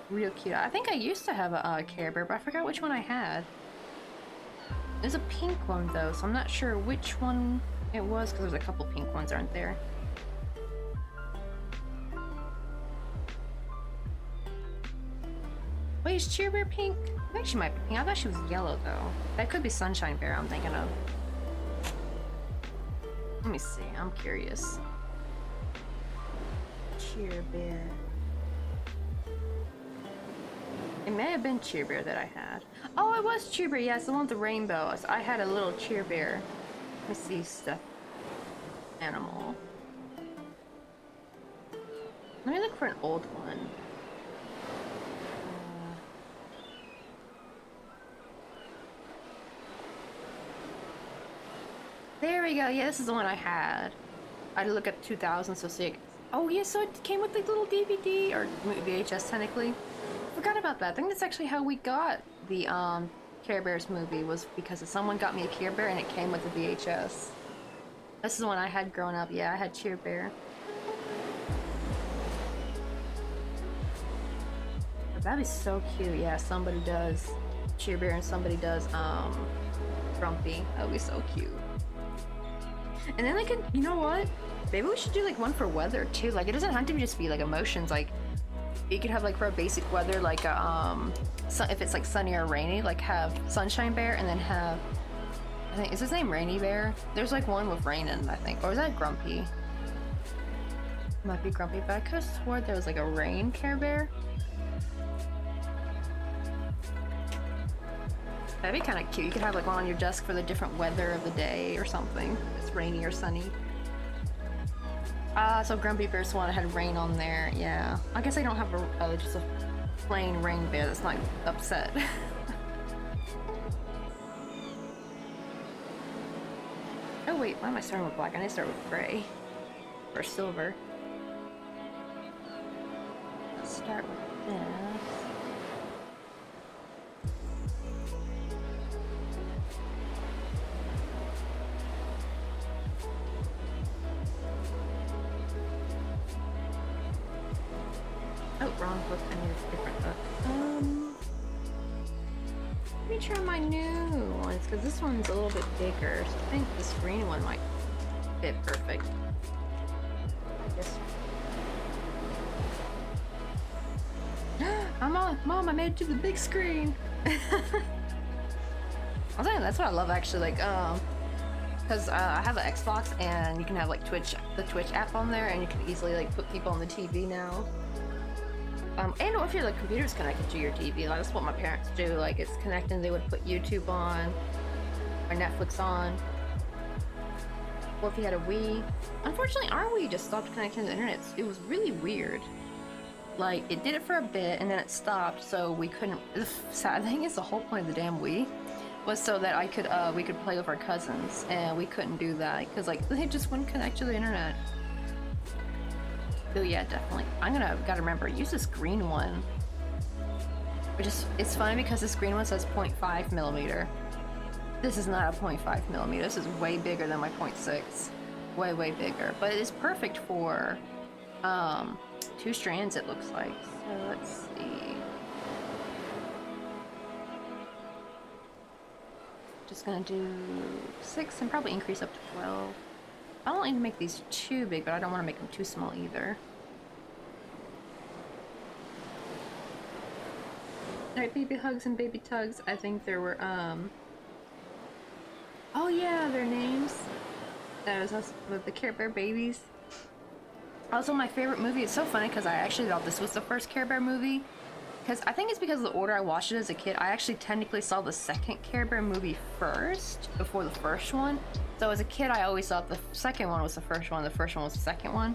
Real cute. I think I used to have a Care Bear, but I forgot which one I had. There's a pink one though, so I'm not sure which one it was because there's a couple pink ones, aren't there? Wait, is Cheer Bear pink? I think she might be pink. I thought she was yellow though. That could be Sunshine Bear I'm thinking of. Let me see, I'm curious. Cheer Bear. It may have been Cheer Bear that I had. Oh, it was Cheer Bear, yes, the one with the rainbow. So I had a little Cheer Bear. Let me see stuff. Animal. Let me look for an old one. There we go. Yeah, this is the one I had. I had to look at 2000, so see. Oh yeah, so it came with the little DVD or VHS technically. I forgot about that. I think that's actually how we got the Care Bears movie, was because someone got me a Care Bear and it came with the VHS. This is the one I had growing up. Yeah, I had Cheer Bear. That'd be so cute. Yeah, somebody does Cheer Bear and somebody does Grumpy. That would be so cute. And then they could, you know what? Maybe we should do like one for weather too. Like it doesn't have to just be like emotions. Like you could have like for a basic weather, like if it's like sunny or rainy, like have Sunshine Bear and then have, I think, is his name Rainy Bear? There's like one with rain in, I think. Or is that Grumpy? Might be Grumpy, but I could have swore there was like a rain Care Bear. That'd be kind of cute. You could have like one on your desk for the different weather of the day or something. If it's rainy or sunny. So Grumpy Bear's the one that had rain on there. Yeah. I guess I don't have just a plain rain bear that's not upset. Oh wait, why am I starting with black? I need to start with gray. Or silver. Let's start with this. Oh, wrong book. I need a different book. Let me try my new ones, because this one's a little bit bigger. So I think this green one might fit perfect. This one. Mom, I made it to the big screen. I'll tell you, that's what I love actually, like, because I have an Xbox and you can have like the Twitch app on there, and you can easily like put people on the TV now. And if your like computer's connected to your TV, like that's what my parents do. Like it's connected, they would put YouTube on or Netflix on. Or if you had a Wii. Unfortunately, our Wii just stopped connecting to the internet. It was really weird. Like it did it for a bit and then it stopped, so we couldn't. The sad thing is, the whole point of the damn Wii was so that we could play with our cousins, and we couldn't do that because like they just wouldn't connect to the internet. Oh yeah, definitely. Gotta remember, use this green one. It's funny because this green one says 0.5 millimeter. This is not a 0.5 millimeter. This is way bigger than my 0.6. Way bigger. But it is perfect for 2 strands, it looks like. So let's see. Just gonna do 6 and probably increase up to 12. I don't need to make these too big, but I don't want to make them too small either. Alright, baby hugs and baby tugs. I think there were, oh yeah, their names. That was also with the Care Bear babies. Also, my favorite movie. It's so funny because I actually thought this was the first Care Bear movie. Because I think it's because of the order I watched it as a kid. I actually technically saw the second Care Bear movie first, before the first one. So as a kid, I always thought the second one was the first one, the first one was the second one.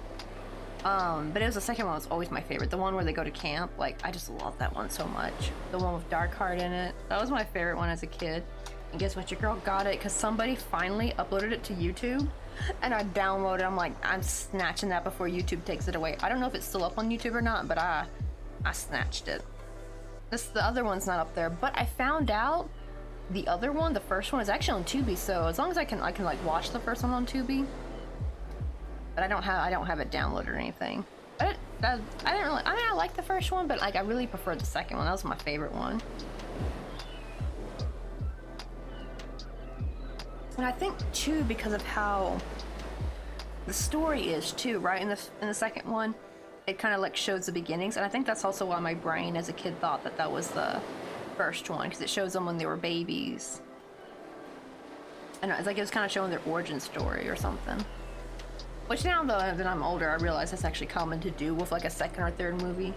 But it was the second one was always my favorite. The one where they go to camp, like, I just love that one so much. The one with Darkheart in it. That was my favorite one as a kid. And guess what? Your girl got it because somebody finally uploaded it to YouTube. And I downloaded it. I'm like, I'm snatching that before YouTube takes it away. I don't know if it's still up on YouTube or not, but I snatched it. The other one's not up there, but I found out the other one, the first one, is actually on Tubi. So as long as I can like watch the first one on Tubi. But I don't have it downloaded or anything. But I didn't really. I mean, I like the first one, but like I really preferred the second one. That was my favorite one. And I think too, because of how the story is too, right? In the second one, it kind of like shows the beginnings, and I think that's also why my brain as a kid thought that was the first one, because it shows them when they were babies. And it's like it was kind of showing their origin story or something. Which now, though, that I'm older, I realize that's actually common to do with like a second or third movie,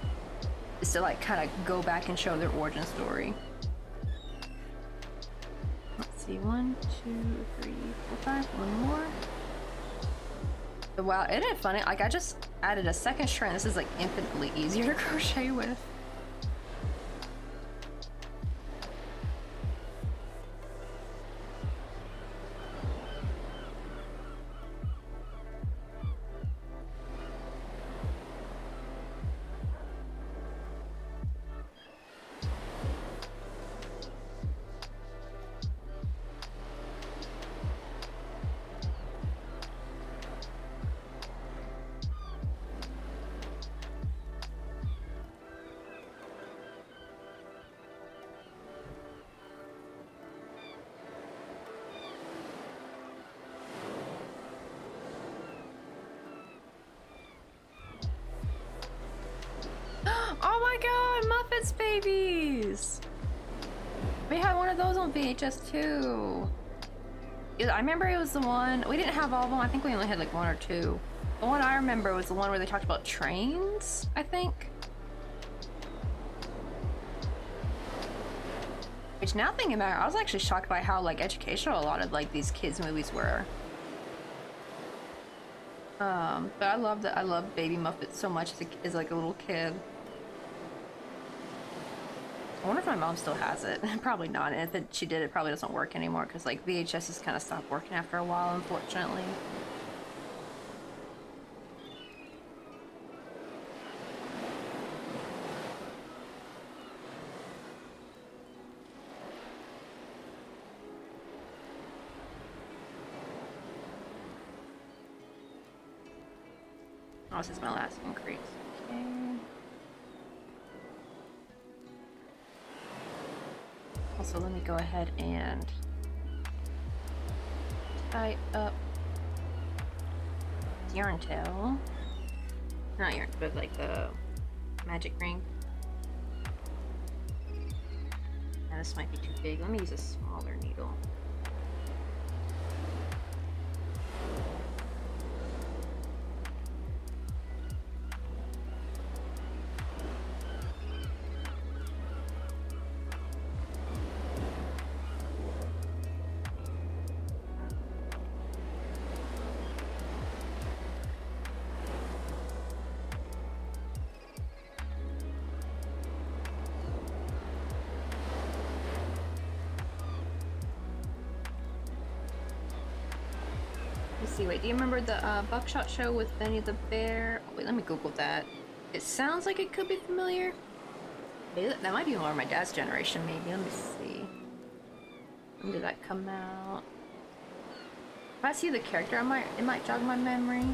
is to like kind of go back and show their origin story. Let's see, 1, 2, 3, 4, 5, one more. Wow, isn't it funny? Like I just added a second strand. This is like infinitely easier to crochet with. Muppets babies! We had one of those on VHS too. I remember it was the one, we didn't have all of them, I think we only had like one or two. The one I remember was the one where they talked about trains, I think. Which now thinking about it, I was actually shocked by how like educational a lot of like these kids movies were. But I love that. I love Baby Muppets so much as like a little kid. I wonder if my mom still has it. Probably not. And if she did, it probably doesn't work anymore because like VHS has kind of stopped working after a while, unfortunately. Oh, this is my last increase. Okay. Also, let me go ahead and tie up yarn tail. Not yarn, but like the magic ring. Now this might be too big. Let me use a smaller needle. See, wait, do you remember the Buckshot show with Benny the Bear? Oh, wait, let me Google that. It sounds like it could be familiar. Maybe that might be more of my dad's generation, maybe. Let me see. When did that come out? If I see the character, it might jog my memory.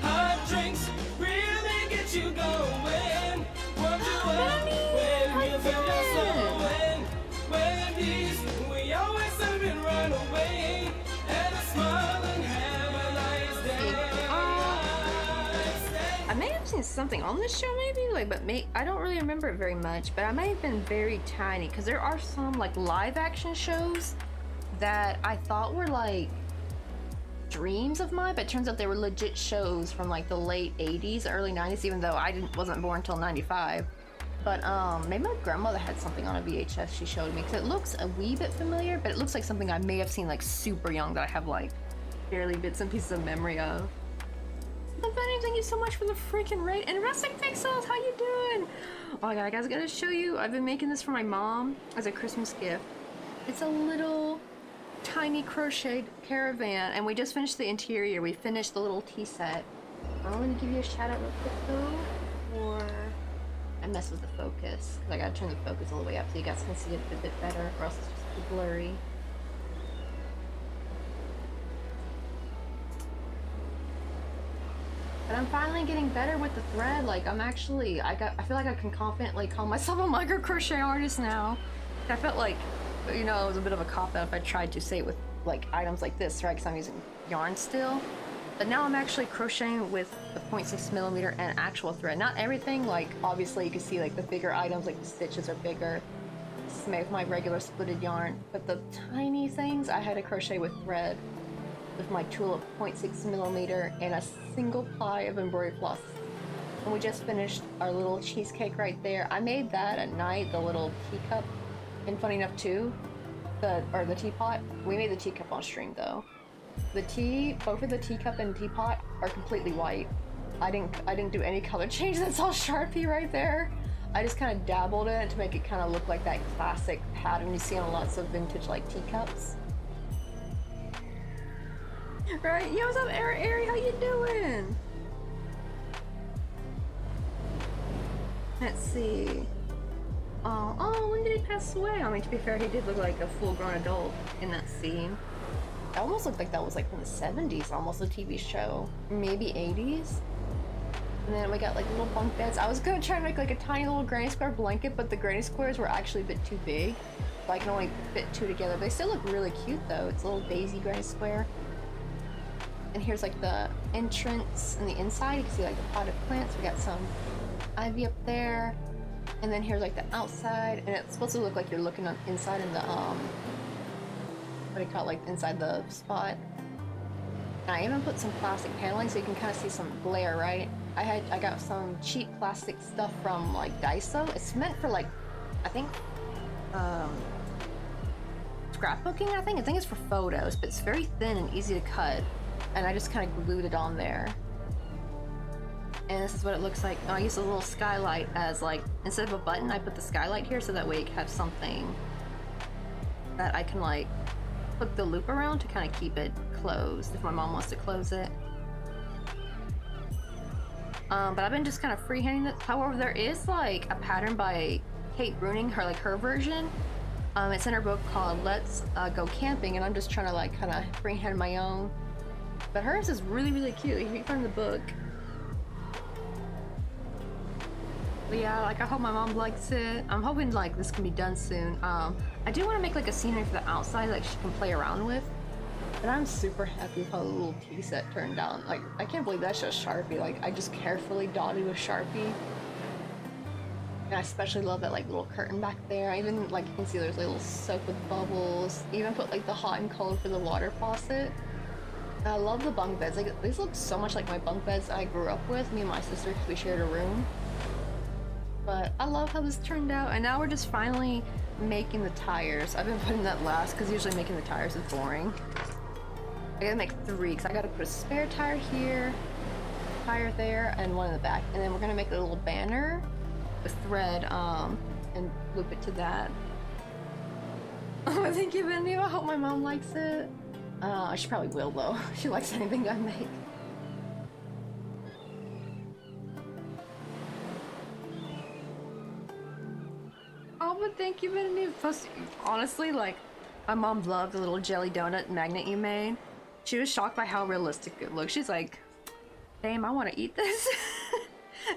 Hot drinks really get you going. Warm you up when you feel you're slowing. Wendy's, we always serve and run away. And a smile and have a nice day. I may have seen something on this show, maybe, like, but I don't really remember it very much. But I may have been very tiny because there are some like live action shows that I thought were like dreams of mine, but it turns out they were legit shows from like the late 80s, early 90s, even though I wasn't born until 95. But maybe my grandmother had something on a VHS she showed me, because it looks a wee bit familiar, but it looks like something I may have seen like super young that I have like barely bits and pieces of memory of. But Benny, thank you so much for the freaking raid. And Rustic Pixels, how you doing? Oh my god, guys, I gotta show you. I've been making this for my mom as a Christmas gift. It's a little tiny crocheted caravan, and we just finished the interior. We finished the little tea set. I'm gonna give you a shout out real quick though, or I mess with the focus, because I gotta turn the focus all the way up so you guys can see it a bit better, or else it's just too blurry. But I'm finally getting better with the thread. Like I feel like I can confidently call myself a micro crochet artist now. I felt like, you know, it was a bit of a cop-out if I tried to say it with like items like this, right? Because I'm using yarn still. But now I'm actually crocheting with the 0.6mm and actual thread. Not everything, like obviously you can see like the bigger items, like the stitches are bigger. This is made with my regular splitted yarn. But the tiny things I had to crochet with thread with my tool of 0.6mm and a single ply of embroidery floss. And we just finished our little cheesecake right there. I made that at night, the little teacup. And funny enough too, the teapot, we made the teacup on stream though. Both of the teacup and teapot are completely white. I didn't do any color change. That's all Sharpie right there. I just kind of dabbled in it to make it kind of look like that classic pattern you see on lots of vintage like teacups. Right? Yo, what's up, Ari? How you doing? Let's see. Oh, when did he pass away? I mean, to be fair, he did look like a full-grown adult in that scene. It almost looked like that was like from the 70s, almost a TV show. Maybe 80s. And then we got like little bunk beds. I was gonna try to make like a tiny little granny square blanket, but the granny squares were actually a bit too big. So I can only fit two together. They still look really cute though. It's a little daisy granny square. And here's like the entrance and the inside. You can see like the potted plants. We got some ivy up there. And then here's like the outside. And it's supposed to look like you're looking on inside in the, what do you call it, like inside the spot. And I even put some plastic paneling so you can kind of see some glare, right? I got some cheap plastic stuff from like Daiso. It's meant for like, I think, scrapbooking, I think it's for photos, but it's very thin and easy to cut. And I just kind of glued it on there. And this is what it looks like. I used a little skylight as like, instead of a button, I put the skylight here so that way it have something that I can like hook the loop around to kind of keep it closed if my mom wants to close it. But I've been just kind of freehanding it. However, there is like a pattern by Kate Bruning, her version. It's in her book called Let's Go Camping, and I'm just trying to like kind of freehand my own. But hers is really, really cute. You can find the book. But yeah, like I hope my mom likes it. I'm hoping like this can be done soon. I do want to make like a scenery for the outside like she can play around with. But I'm super happy with how the little tea set turned out. Like, I can't believe that's just Sharpie. Like, I just carefully dotted with Sharpie. And I especially love that, like, little curtain back there. I even, like, you can see there's little soap with bubbles. Even put, like, the hot and cold for the water faucet. And I love the bunk beds. Like, these look so much like my bunk beds I grew up with, me and my sister, because we shared a room. But I love how this turned out. And now we're just finally making the tires. I've been putting that last, because usually making the tires is boring. I gotta make 3, because I gotta put a spare tire here, tire there, and one in the back. And then we're gonna make a little banner with thread, and loop it to that. Oh, thank you, Bendy. I hope my mom likes it. She probably will, though. She likes anything I make. Oh, but thank you, Bendy. Plus, honestly, like, my mom loved the little jelly donut magnet you made. She was shocked by how realistic it looked. She's like, damn, I want to eat this.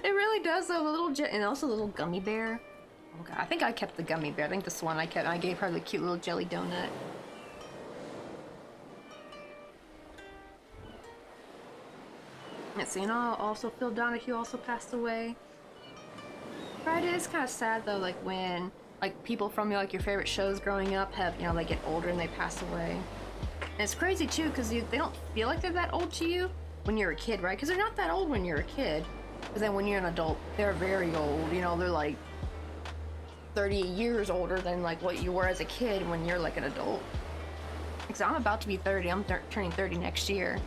It really does, though. A little and also a little gummy bear. Oh god, I think I kept the gummy bear. I think this one I kept. I gave her the cute little jelly donut. Let's see, and I'll also Phil Donahue also passed away. Right, it is kind of sad though, like when like people from like your favorite shows growing up have, you know, they get older and they pass away. And it's crazy too, because they don't feel like they're that old to you when you're a kid, right? Because they're not that old when you're a kid. But then when you're an adult, they're very old. You know, they're like 30 years older than like what you were as a kid when you're like an adult. Because I'm about to be 30. I'm turning 30 next year.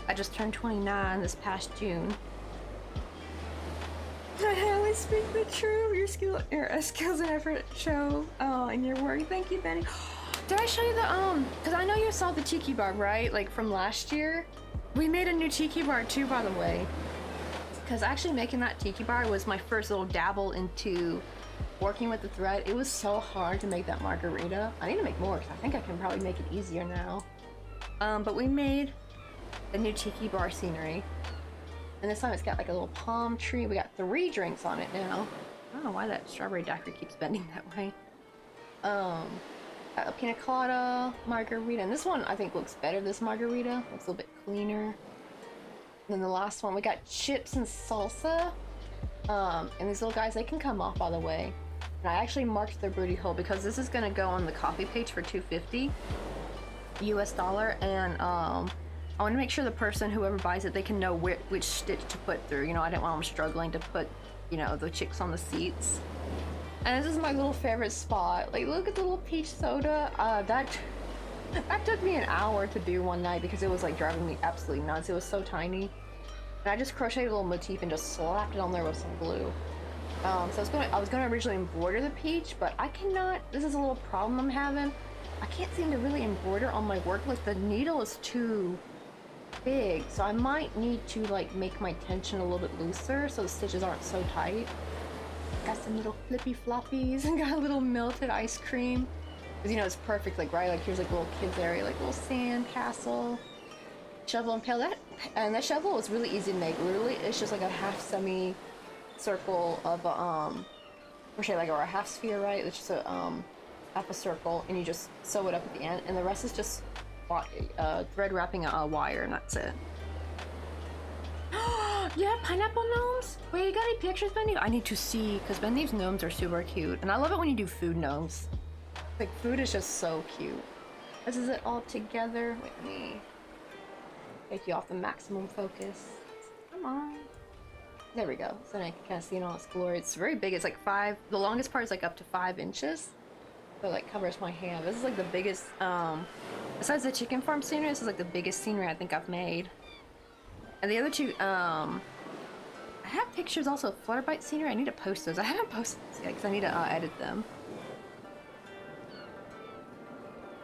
I just turned 29 this past June. I highly speak the truth. Your skills and effort show in your work. Thank you, Benny. Did I show you the because I know you saw the tiki bar, right? Like from last year. We made a new tiki bar too, by the way. Because actually making that tiki bar was my first little dabble into working with the thread. It was so hard to make that margarita. I need to make more because I think I can probably make it easier now. But we made the new tiki bar scenery. And this time it's got like a little palm tree. We got 3 drinks on it now. I don't know why that strawberry daiquiri keeps bending that way. A pina colada margarita, and this one I think looks better. This margarita looks a little bit cleaner. And then the last one, we got chips and salsa. And these little guys, they can come off, by the way. And I actually marked their booty hole because this is gonna go on the coffee page for $2.50 US dollar. And I want to make sure the person, whoever buys it, they can know which stitch to put through. You know, I didn't want them struggling to put, you know, the chicks on the seats. And this is my little favorite spot. Like, look at the little peach soda. That took me an hour to do one night because it was like driving me absolutely nuts. It was so tiny. And I just crocheted a little motif and just slapped it on there with some glue. So I was gonna originally embroider the peach, but I cannot. This is a little problem I'm having. I can't seem to really embroider on my work. Like, the needle is too big, so I might need to like make my tension a little bit looser so the stitches aren't so tight. Got some little flippy floppies and got a little melted ice cream. Because, you know, it's perfect, like, right? Like, here's like a little kids area, like little sand castle. Shovel and pail. That shovel was really easy to make. Literally, it's just like a half semi circle of crochet, like, or a half sphere, right? It's just a half a circle, and you just sew it up at the end, and the rest is just thread wrapping a wire, and that's it. Yeah, pineapple gnomes? Wait, you got any pictures, Benny? I need to see, because Benny's gnomes are super cute. And I love it when you do food gnomes. Like, food is just so cute. This is it all together. Wait, let me take you off the maximum focus. Come on. There we go. So now you can kind of see it in all its glory. It's very big. It's like 5. The longest part is like up to 5 inches. So it like covers my hand. This is like the biggest, besides the chicken farm scenery, this is like the biggest scenery I think I've made. And the other two, I have pictures also of Flutterbite scenery. I need to post those. I haven't posted those yet because I need to edit them.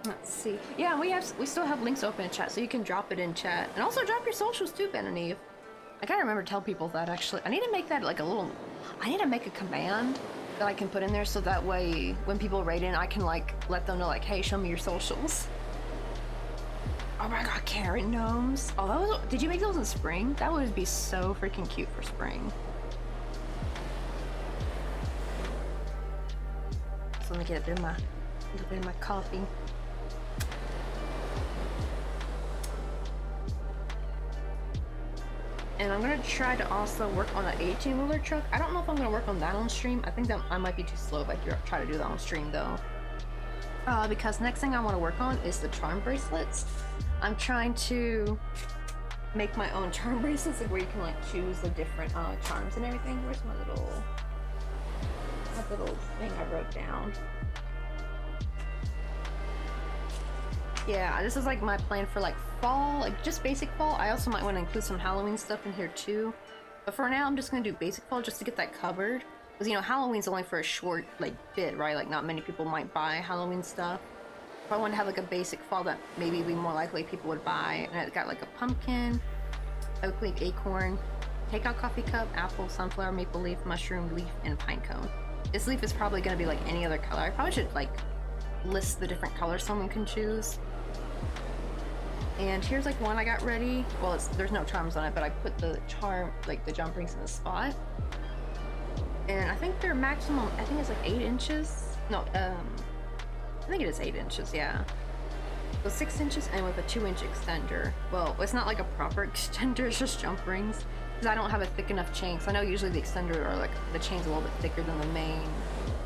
Let's see. Yeah, we still have links open in chat, so you can drop it in chat. And also drop your socials too, Ben and Eve. I gotta remember to tell people that actually. I need to make that like a little, I need to make a command that I can put in there so that way when people raid in, I can like let them know like, hey, show me your socials. Oh my god, carrot gnomes. Oh, that was, did you make those in spring? That would be so freaking cute for spring. So let me get a little bit of my coffee. And I'm gonna try to also work on an 18-wheeler truck. I don't know if I'm gonna work on that on stream. I think that I might be too slow if I try to do that on stream though. Because next thing I want to work on is the charm bracelets. I'm trying to make my own charm bracelets, like where you can like choose the different charms and everything. Where's my little thing I wrote down? Yeah, this is like my plan for like fall, like just basic fall. I also might want to include some Halloween stuff in here too. But for now, I'm just gonna do basic fall just to get that covered. Because, you know, Halloween's only for a short, like, bit, right? Like, not many people might buy Halloween stuff. If I wanted to have, like, a basic fall that maybe be more likely people would buy. And it got, like, a pumpkin, oak leaf, acorn, takeout coffee cup, apple, sunflower, maple leaf, mushroom, leaf, and pine cone. This leaf is probably going to be, like, any other color. I probably should, like, list the different colors someone can choose. And here's, like, one I got ready. Well, there's no charms on it, but I put the charm, like, the jump rings in the spot. And I think their maximum, I think it's like 8 inches. No, I think it is 8 inches, yeah. So 6 inches and with a 2-inch extender. Well, it's not like a proper extender, it's just jump rings. Because I don't have a thick enough chain. So I know usually the extender or like the chain's a little bit thicker than the main.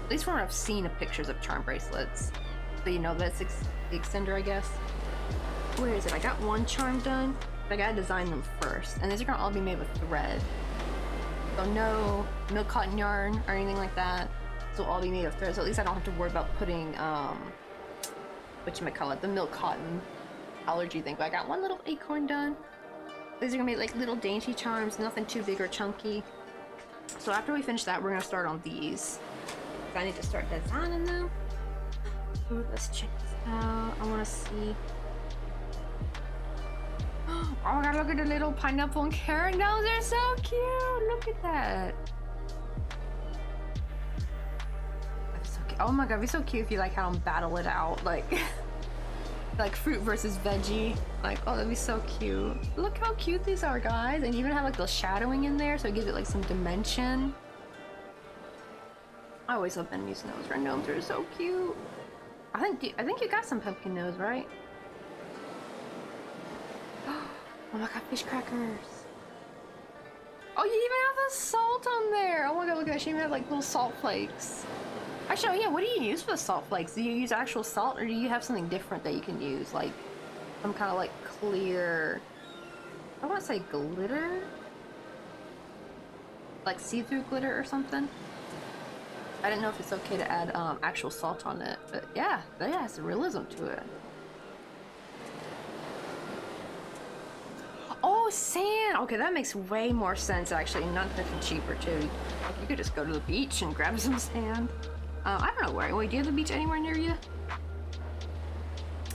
At least from what I've seen of pictures of charm bracelets. So you know that's the extender, I guess. Where is it? I got one charm done, but I gotta design them first. And these are gonna all be made with thread. So no milk cotton yarn or anything like that. So all be made of thread. So at least I don't have to worry about putting whatchamacallit, the milk cotton allergy thing. But I got one little acorn done. These are gonna be like little dainty charms, nothing too big or chunky. So after we finish that, we're gonna start on these. So I need to start designing them. Ooh, let's check this out. I wanna see. Oh my god, look at the little pineapple and carrot nose. They're so cute. Look at that. That's so cute. Oh my god, it'd be so cute if you like how them battle it out. Like fruit versus veggie. Like, oh, that'd be so cute. Look how cute these are, guys. And you even have like the shadowing in there, so it gives it like some dimension. I always love Benny's nose. Her gnomes are so cute. I think you got some pumpkin nose, right? Oh my god, fish crackers. Oh, you even have the salt on there. Oh my god, look at that. She even have like little salt flakes. Actually, yeah, what do you use for the salt flakes? Do you use actual salt or do you have something different that you can use? Like some kind of like clear, I want to say glitter? Like see-through glitter or something? I didn't know if it's okay to add actual salt on it, but yeah, that has realism to it. Oh, sand! Okay, that makes way more sense actually, not nothing cheaper too. Like, you could just go to the beach and grab some sand. I don't know where. Wait, do you have the beach anywhere near you?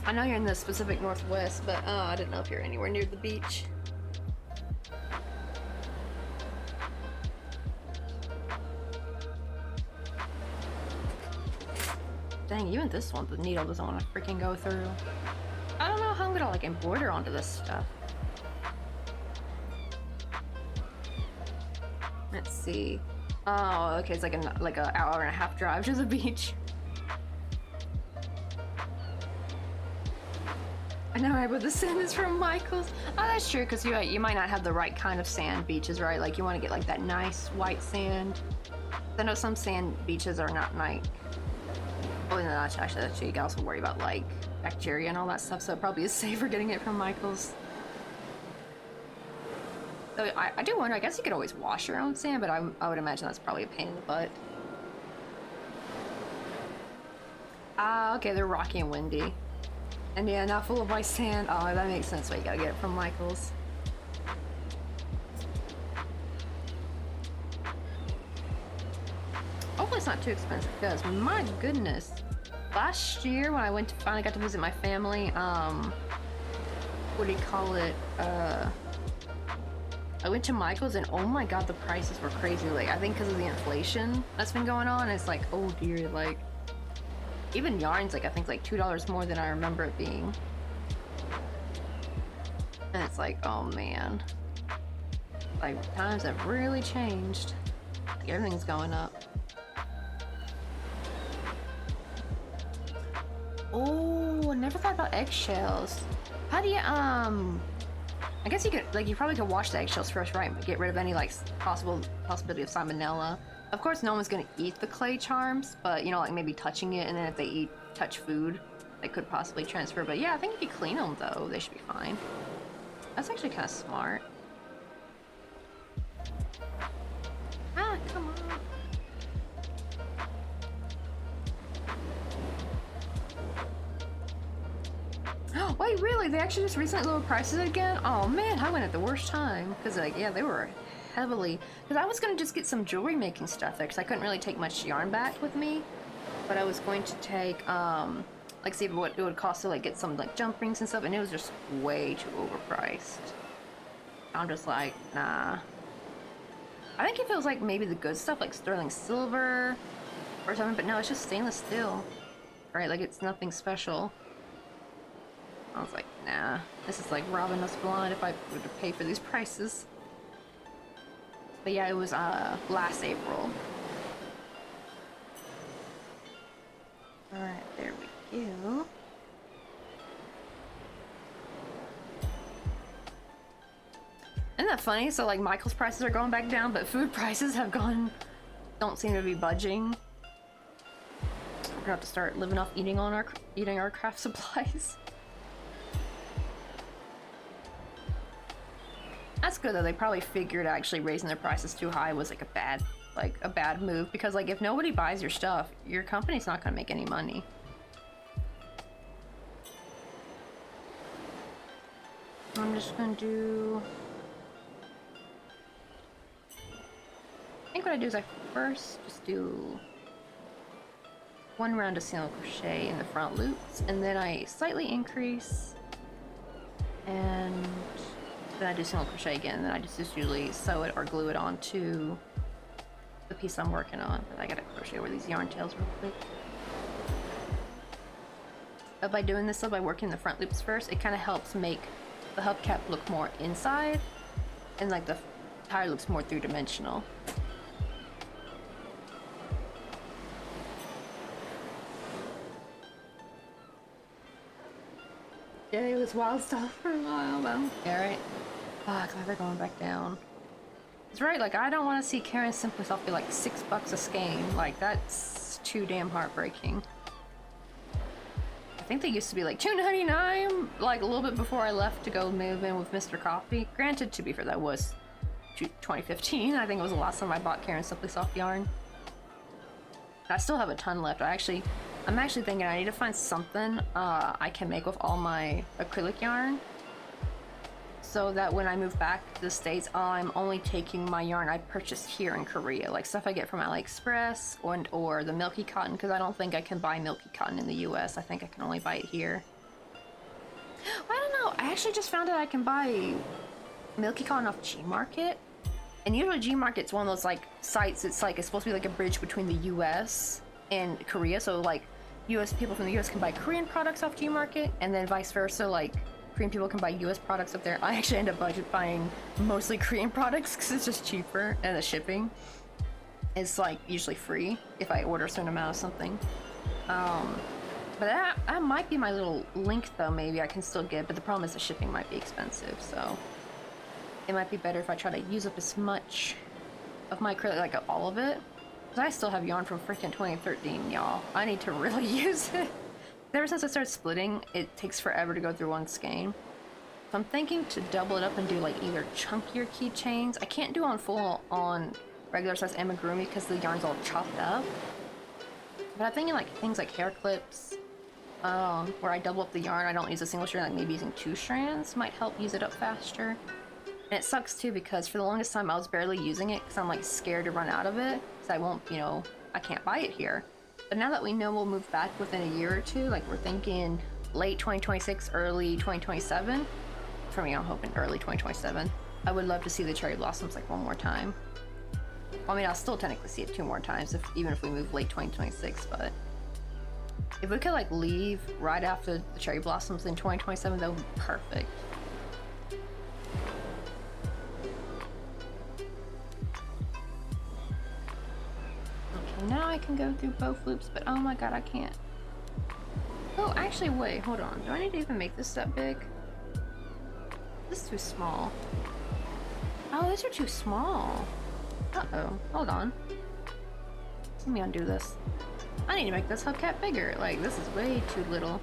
I know you're in the Pacific Northwest, but I didn't know if you're anywhere near the beach. Dang, even this one, the needle doesn't want to freaking go through. I don't know how I'm gonna like embroider onto this stuff. Let's see. Oh, okay, it's like an hour and a half drive to the beach. I know, right? But the sand is from Michael's. Oh, that's true, because you might not have the right kind of sand beaches, right? Like, you want to get, like, that nice white sand. I know some sand beaches are not nice. Oh, no, actually, you can also worry about, like, bacteria and all that stuff, so it probably is safer getting it from Michael's. So I do wonder, I guess you could always wash your own sand, but I would imagine that's probably a pain in the butt. Ah, okay, they're rocky and windy. And yeah, not full of white sand. Oh, that makes sense why you gotta get it from Michael's. Hopefully it's not too expensive, because my goodness. Last year when I finally got to visit my family, what do you call it? I went to Michael's and oh my god, the prices were crazy. Like, I think because of the inflation that's been going on, it's like, oh dear, like, even yarn's like, I think like $2 more than I remember it being. And it's like, oh man. Like, times have really changed. Like, everything's going up. Oh, I never thought about eggshells. How do you, I guess you could, like, you probably could wash the eggshells first, right? Get rid of any, like, possibility of salmonella. Of course, no one's gonna eat the clay charms, but, you know, like, maybe touching it, and then if they touch food, they could possibly transfer. But yeah, I think if you clean them, though, they should be fine. That's actually kind of smart. Ah, come on. Wait, really? They actually just recently lowered prices again? Oh man, I went at the worst time. Because, like, yeah, they were heavily... Because I was going to just get some jewelry making stuff there, because I couldn't really take much yarn back with me. But I was going to take, like, see what it would cost to, like, get some, like, jump rings and stuff, and it was just way too overpriced. I'm just like, nah. I think if it was, like, maybe the good stuff, like sterling silver or something, but no, it's just stainless steel. Right? Like, it's nothing special. I was like, nah, this is like robbing us blind if I were to pay for these prices. But yeah, it was last April. Alright, there we go. Isn't that funny? So like Michael's prices are going back down, but food prices don't seem to be budging. We're gonna have to start living off eating our craft supplies. That's good though. They probably figured actually raising their prices too high was like a bad move, because like if nobody buys your stuff, your company's not gonna make any money. I'm just gonna do... I think what I do is I first just do one round of single crochet in the front loops, and then I slightly increase, and then I do single crochet again, and then I just usually sew it or glue it onto the piece I'm working on. But I gotta crochet over these yarn tails real quick. But by doing this, though, by working the front loops first, it kind of helps make the hubcap look more inside, and like the tire looks more three-dimensional. Yeah, it was wild stuff for a while, though. Yeah, right? Ah, glad they're going back down. It's right, like, I don't want to see Karen Simply Soft be like $6 a skein. Like, that's too damn heartbreaking. I think they used to be like $2.99, like a little bit before I left to go move in with Mr. Coffee. Granted, to be fair, that was 2015. I think it was the last time I bought Karen Simply Soft yarn. I still have a ton left. I'm actually thinking I need to find something I can make with all my acrylic yarn, so that when I move back to the States, I'm only taking my yarn I purchased here in Korea, like stuff I get from AliExpress or the Milky Cotton, because I don't think I can buy Milky Cotton in the US. I think I can only buy it here. I don't know. I actually just found out I can buy Milky Cotton off Gmarket. And usually Gmarket's one of those like sites, it's supposed to be like a bridge between the US and Korea, so like US people from the US can buy Korean products off Gmarket, and then vice versa, like Korean people can buy US products up there. I actually end up buying mostly Korean products because it's just cheaper, and the shipping is like usually free if I order a certain amount of something. But But that might be my little link though, maybe I can still get, but the problem is the shipping might be expensive, so it might be better if I try to use up as much of my acrylic, like all of it. Because I still have yarn from freaking 2013, y'all. I need to really use it. Ever since I started splitting, it takes forever to go through one skein. So I'm thinking to double it up and do like either chunkier keychains. I can't do on full on regular size amigurumi because the yarn's all chopped up. But I'm thinking like things like hair clips, where I double up the yarn. I don't use a single strand, like maybe using 2 strands might help use it up faster. And it sucks too because for the longest time I was barely using it because I'm like scared to run out of it. Because I won't, you know, I can't buy it here. But now that we know we'll move back within a year or two, like we're thinking late 2026, early 2027. For me, I'm hoping early 2027. I would love to see the cherry blossoms like one more time. Well, I mean, I'll still technically see it 2 more times, even if we move late 2026, but if we could like leave right after the cherry blossoms in 2027, that would be perfect. Okay, now I can go through both loops, but oh my god, I can't. Oh, actually, wait, hold on. Do I need to even make this that big? This is too small. Oh, these are too small. Uh-oh, hold on. Let me undo this. I need to make this hubcap bigger. Like, this is way too little.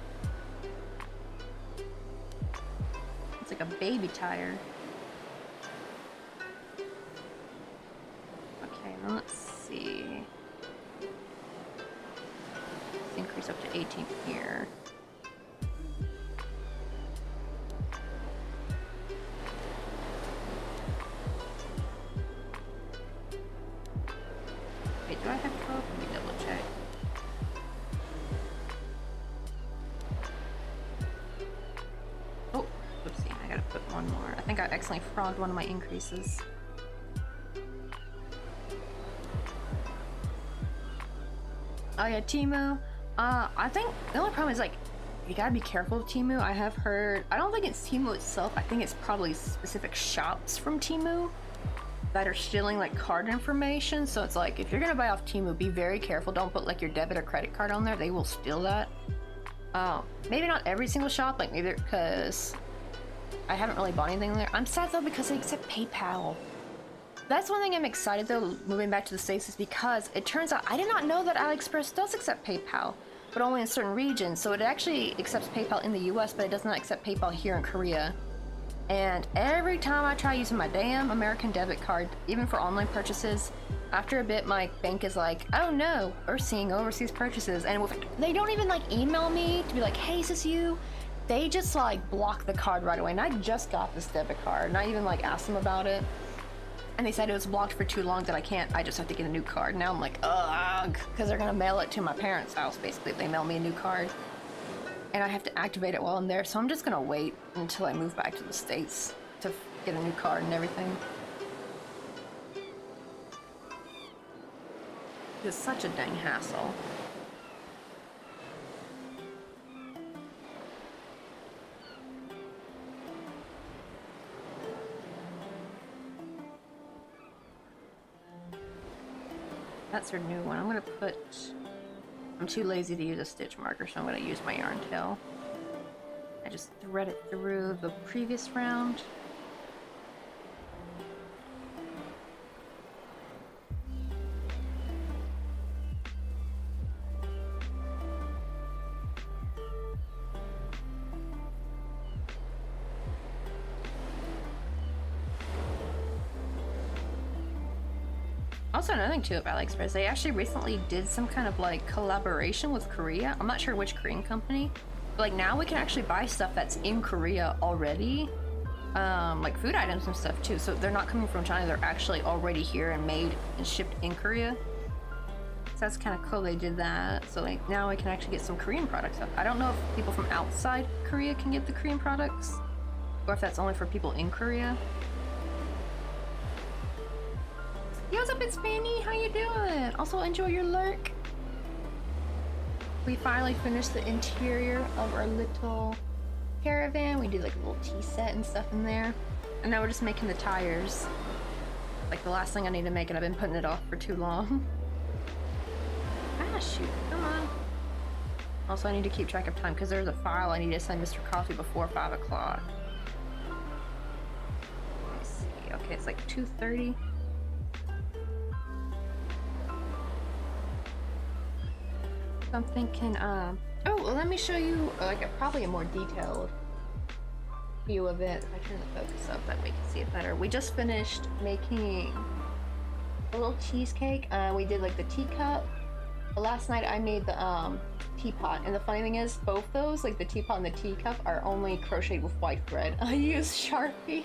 It's like a baby tire. Okay, now let's see. Let's increase up to 18 here. Wait, do I have 12? Let me double check. Oh, oopsie, I gotta put one more. I think I accidentally frogged one of my increases. Oh yeah, Temu. I think the only problem is like, you gotta be careful with Temu. I have heard, I don't think it's Temu itself, I think it's probably specific shops from Temu that are stealing like card information. So it's like, if you're gonna buy off Temu, be very careful. Don't put like your debit or credit card on there. They will steal that. Maybe not every single shop, like maybe because I haven't really bought anything there. I'm sad though because they accept PayPal. That's one thing I'm excited though, moving back to the States, is because it turns out I did not know that AliExpress does accept PayPal, but only in certain regions. So it actually accepts PayPal in the US, but it does not accept PayPal here in Korea. And every time I try using my damn American debit card, even for online purchases, after a bit my bank is like, oh no, we're seeing overseas purchases. And they don't even like email me to be like, hey, is this you? They just like block the card right away. And I just got this debit card and I even like asked them about it. And they said it was blocked for too long that I just have to get a new card. Now I'm like, ugh, because they're gonna mail it to my parents' house basically if they mail me a new card. And I have to activate it while I'm there, so I'm just gonna wait until I move back to the States to get a new card and everything. It's such a dang hassle. That's her new one. I'm too lazy to use a stitch marker, so I'm going to use my yarn tail. I just thread it through the previous round. Also, another thing too about AliExpress, they actually recently did some kind of like collaboration with Korea. I'm not sure which Korean company, but like now we can actually buy stuff that's in Korea already, like food items and stuff too. So they're not coming from China; they're actually already here and made and shipped in Korea. So that's kind of cool. They did that. So like now we can actually get some Korean products. I don't know if people from outside Korea can get the Korean products, or if that's only for people in Korea. Yo, what's up, it's Fanny? How you doing? Also, enjoy your lurk. We finally finished the interior of our little caravan. We did like a little tea set and stuff in there. And now we're just making the tires. Like the last thing I need to make, and I've been putting it off for too long. Ah, shoot. Come on. Also, I need to keep track of time because there's a file I need to send Mr. Coffee before 5 o'clock. Let me see. Okay, it's like 2:30. So I'm thinking, oh, well, let me show you like probably a more detailed view of it. If I turn the focus up, that way you can see it better. We just finished making a little cheesecake. We did like the teacup. Last night I made the teapot, and the funny thing is both those, like the teapot and the teacup, are only crocheted with white thread. I used Sharpie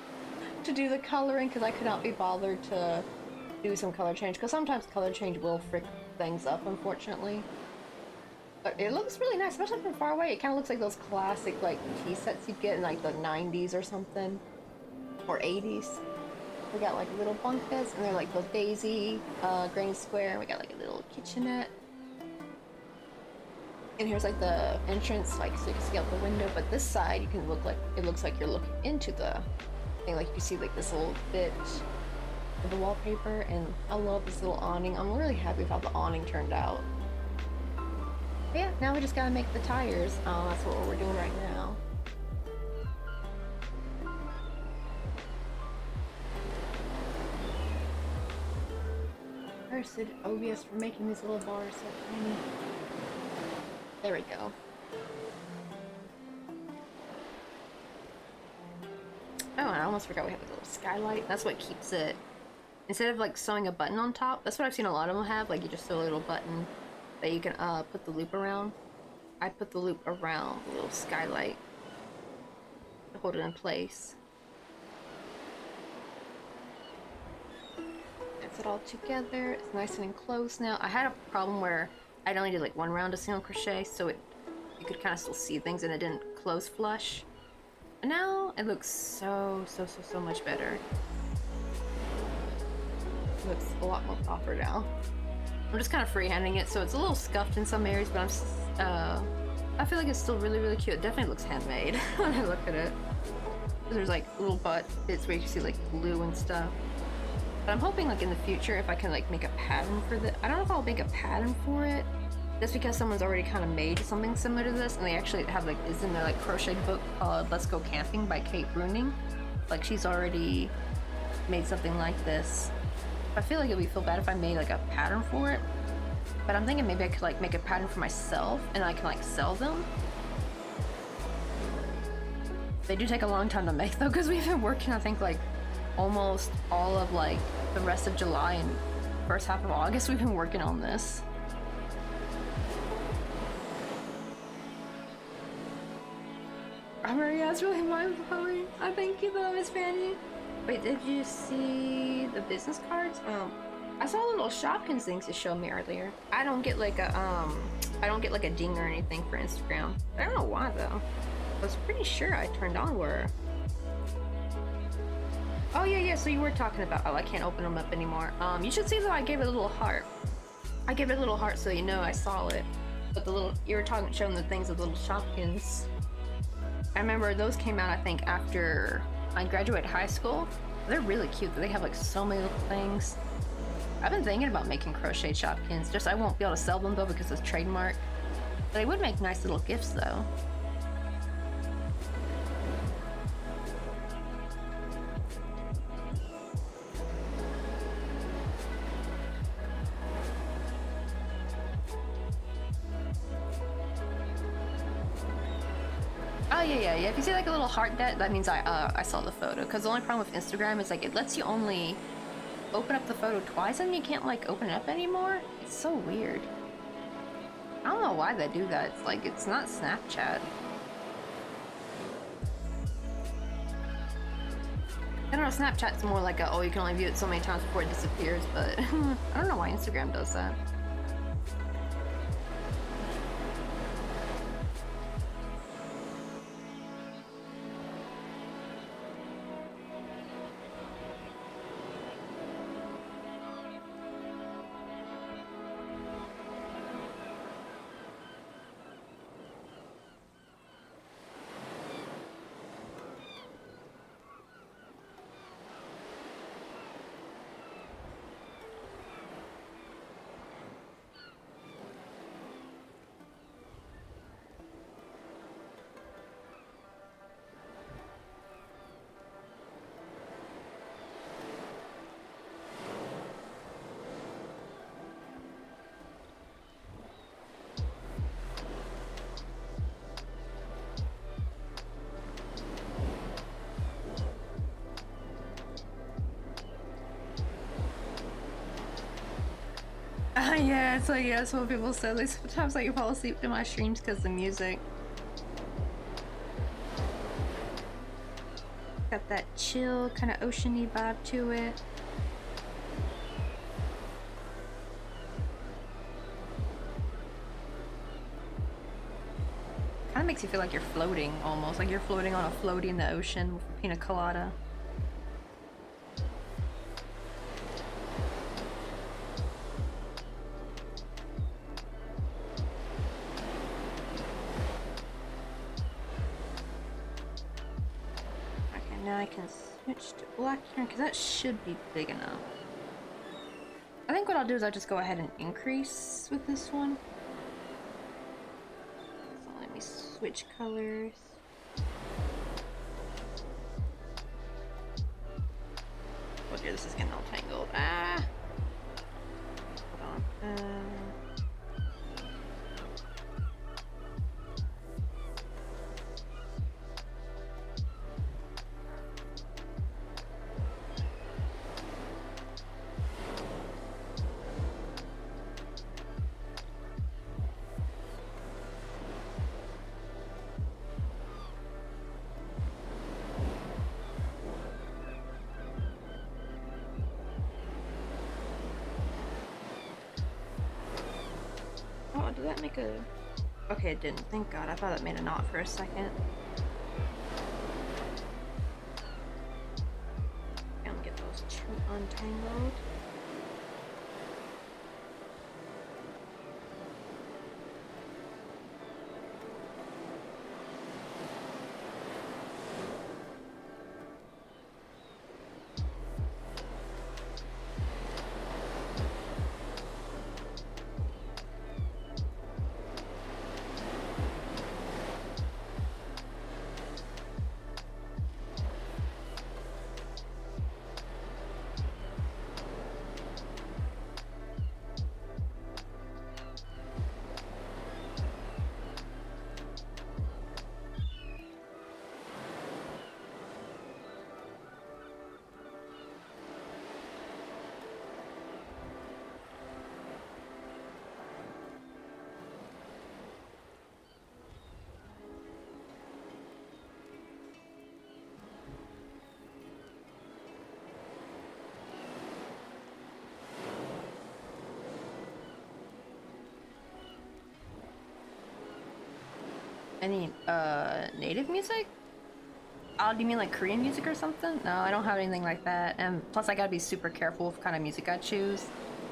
to do the coloring because I could not be bothered to do some color change, because sometimes color change will frick things up, unfortunately. But it looks really nice, especially from far away. It kind of looks like those classic like tea sets you'd get in like the 90s or something, or 80s. We got like little bunk beds, and they're like those daisy grain square. We got like a little kitchenette. And here's like the entrance, like so you can see out the window. But this side, you can look like it looks like you're looking into the thing. Like you can see like this little bit of the wallpaper, and I love this little awning. I'm really happy with how the awning turned out. But yeah, now we just gotta make the tires. That's what we're doing right now. Cursed OBS for making these little bars so tiny. There we go. Oh, and I almost forgot we have a little skylight. That's what keeps it. Instead of like sewing a button on top, that's what I've seen a lot of them have. Like you just sew a little button that you can put the loop around. I put the loop around the little skylight to hold it in place. Gets it all together. It's nice and enclosed now. I had a problem where I'd only did like one round of single crochet, so you could kind of still see things and it didn't close flush. And now it looks so much better. It looks a lot more proper now. I'm just kind of freehanding it, so it's a little scuffed in some areas, but I feel like it's still really cute. It definitely looks handmade when I look at it. There's like little butt bits where you can see like glue and stuff. But I'm hoping like in the future if I can like make a pattern for this. I don't know if I'll make a pattern for it, just because someone's already kind of made something similar to this, and they actually have like is in their like crochet book called Let's Go Camping by Kate Bruning. Like she's already made something like this. I feel like it would feel bad if I made like a pattern for it, but I'm thinking maybe I could like make a pattern for myself and I can like sell them. They do take a long time to make though, because we've been working I think like almost all of like the rest of July and first half of August we've been working on this. Maria, it's really mind-blowing. I thank you though, Miss Fanny. Wait, did you see the business cards? I saw little Shopkins things you showed me earlier. I don't get like a ding or anything for Instagram. I don't know why though. I was pretty sure I turned on where. Oh yeah, so you were talking about, oh I can't open them up anymore. You should see though I gave it a little heart. I gave it a little heart so you know I saw it. But the little, you were showing the things of little Shopkins. I remember those came out I think after I graduated high school. They're really cute. They have like so many little things. I've been thinking about making crochet Shopkins. Just I won't be able to sell them though because it's trademark. But they would make nice little gifts though. Oh yeah. If you see like a little heart that means I saw the photo. Because the only problem with Instagram is like it lets you only open up the photo twice and you can't like open it up anymore. It's so weird. I don't know why they do that. It's like it's not Snapchat. I don't know. Snapchat's more like a, oh you can only view it so many times before it disappears. But I don't know why Instagram does that. Yeah, so yeah, that's what people say. Like, sometimes like you fall asleep to my streams because the music. Got that chill, kind of oceany vibe to it. Kind of makes you feel like you're floating, almost like you're floating on a floaty in the ocean with a pina colada. Okay, now I can switch to black here because that should be big enough. I think what I'll do is I'll just go ahead and increase with this one. So let me switch colors. Oh dear, this is getting all tangled. Ah! Hold on. Oh, did that make a... Okay, it didn't. Thank God. I thought it made a knot for a second. I'm gonna get those two untangled. Any, native music? Oh, do you mean like Korean music or something? No, I don't have anything like that. And plus I gotta be super careful with what kind of music I choose.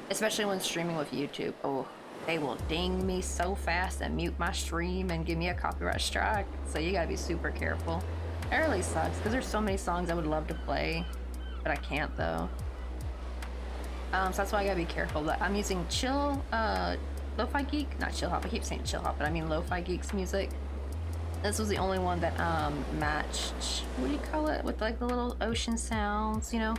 Especially when streaming with YouTube. Oh, they will ding me so fast and mute my stream and give me a copyright strike. So you gotta be super careful. It really sucks, because there's so many songs I would love to play, but I can't though. So that's why I gotta be careful. I'm using Chill, Lo-Fi Geek? Not Chill Hop, I keep saying Chill Hop, but I mean Lo-Fi Geek's music. This was the only one that matched, what do you call it, with like the little ocean sounds, you know?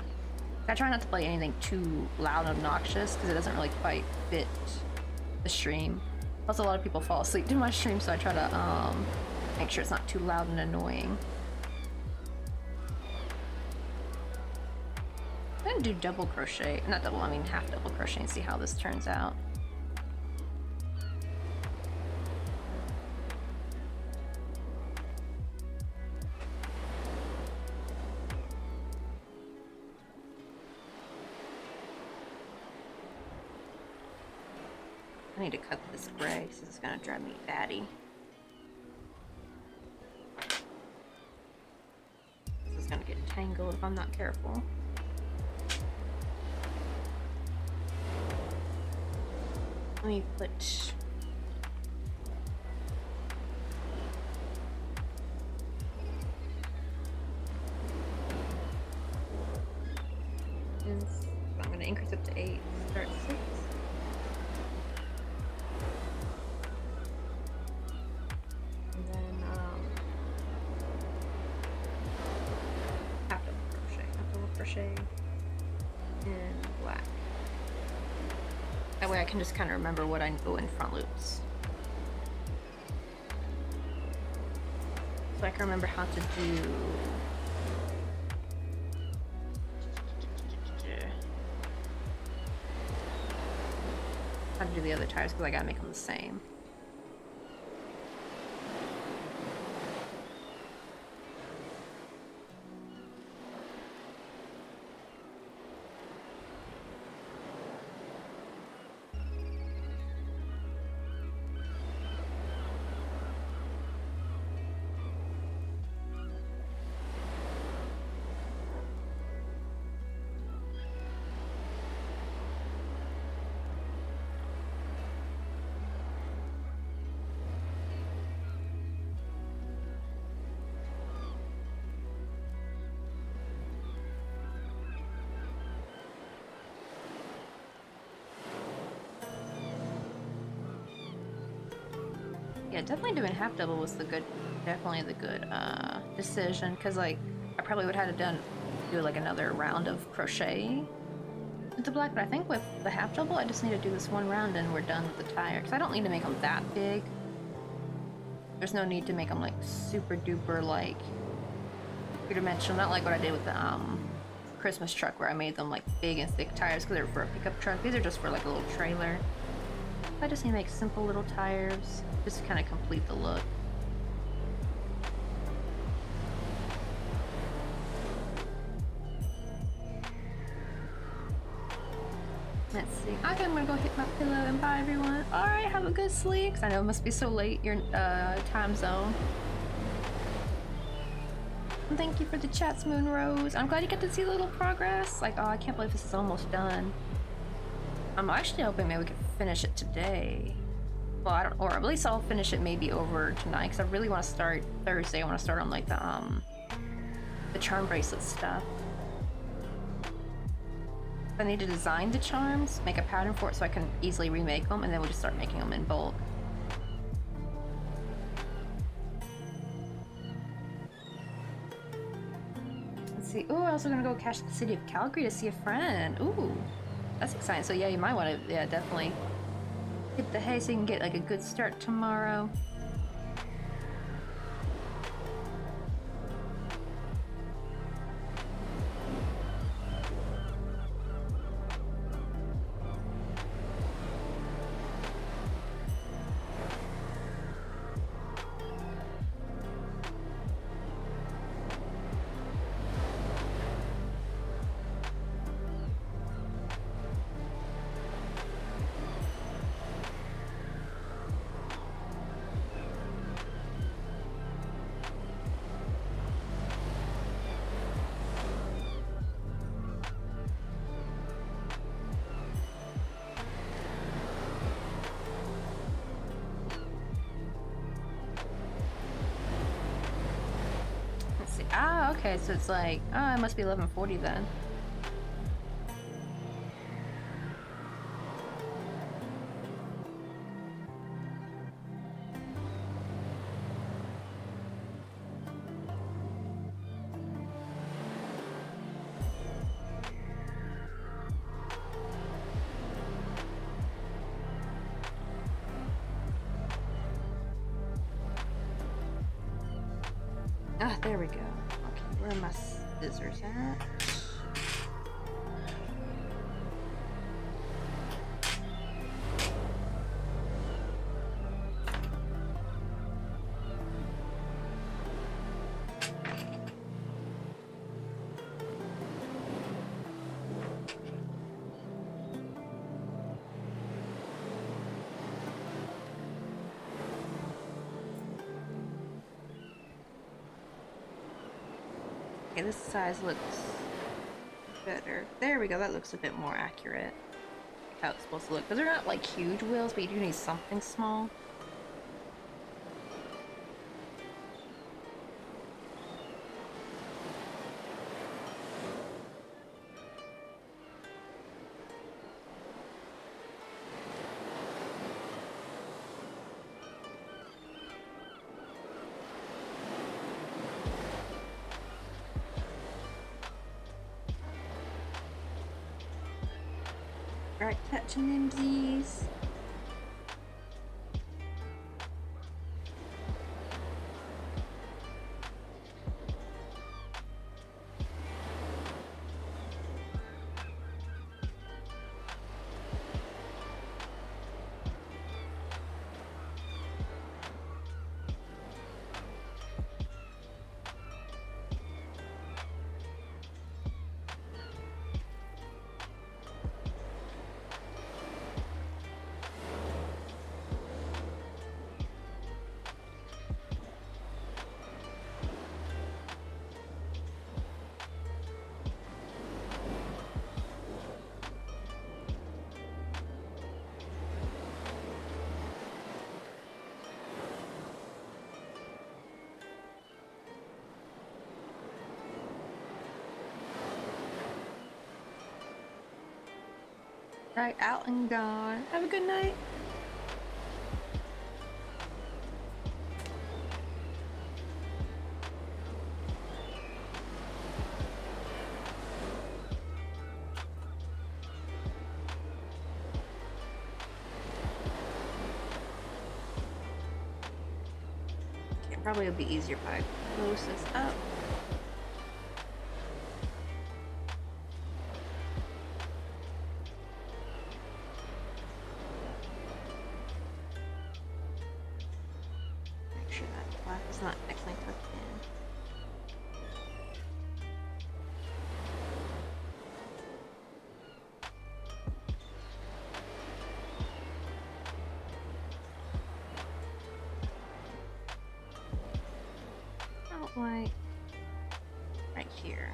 I try not to play anything too loud and obnoxious because it doesn't really quite fit the stream. Plus a lot of people fall asleep during my stream, so I try to make sure it's not too loud and annoying. I'm gonna do double crochet, not double, I mean half double crochet and see how this turns out. I need to cut this gray because it's gonna drive me batty. This is gonna get tangled if I'm not careful. Let me put I'm gonna increase up to 8, start 6. And then half double crochet in black. That way I can just kind of remember what I go in front loops. So I can remember how to do how to do the other tires because I gotta make them the same. Yeah, definitely doing half double was definitely the good decision, because like I probably would have had to do like another round of crochet into black, but I think with the half double I just need to do this one round and we're done with the tire, because I don't need to make them that big. There's no need to make them like super duper like three-dimensional, not like what I did with the Christmas truck where I made them like big and thick tires because they were for a pickup truck. These are just for like a little trailer. I just need to make simple little tires, just to kind of complete the look. Let's see. Okay, I'm gonna go hit my pillow and bye everyone. Alright, have a good sleep, 'cause I know it must be so late, your time zone. And thank you for the chats, Moon Rose. I'm glad you get to see a little progress. Like, oh, I can't believe this is almost done. I'm actually hoping maybe we could finish it today. Well, I don't, or at least I'll finish it maybe over tonight, because I really want to start Thursday. I want to start on like the charm bracelet stuff. I need to design the charms, make a pattern for it so I can easily remake them, and then we'll just start making them in bulk. Let's see. Ooh, I'm also gonna go catch the city of Calgary to see a friend. Ooh, that's exciting. So yeah, you might want to, yeah, definitely hit the hay so you can get like a good start tomorrow. Ah, okay, so it's like, oh, it must be 11:40 then. Ah, there we go. Okay, where are my scissors at? Okay, this size looks better. There we go, that looks a bit more accurate. How it's supposed to look. Because they're not like huge wheels, but you do need something small. Right, touching them Z's. Right, out and gone. Have a good night. Okay, probably would be easier if I close this up. Make sure that flap is not accidentally tucked in. About like right here.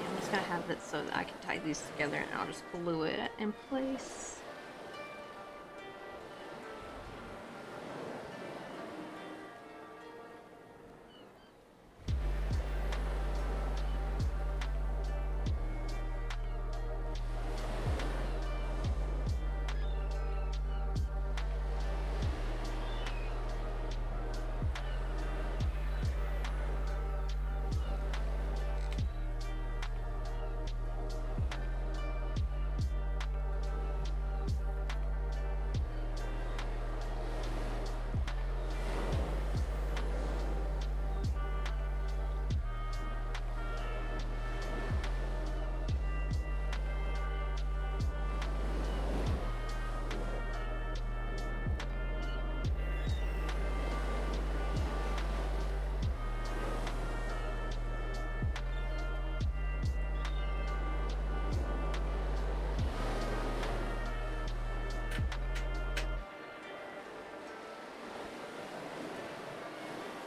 I'm just gonna have it so that I can tie these together and I'll just glue it in place.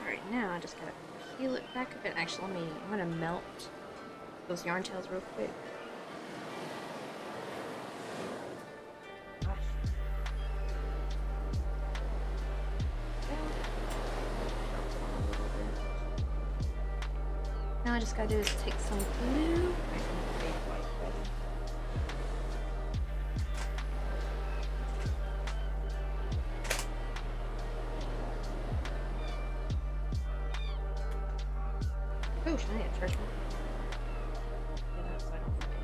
Alright, now I just gotta peel it back a bit. Actually, I'm gonna melt those yarn tails real quick. Now I just gotta do is take some glue. Oh, should I need a charge one? Yeah, that's so I don't forget.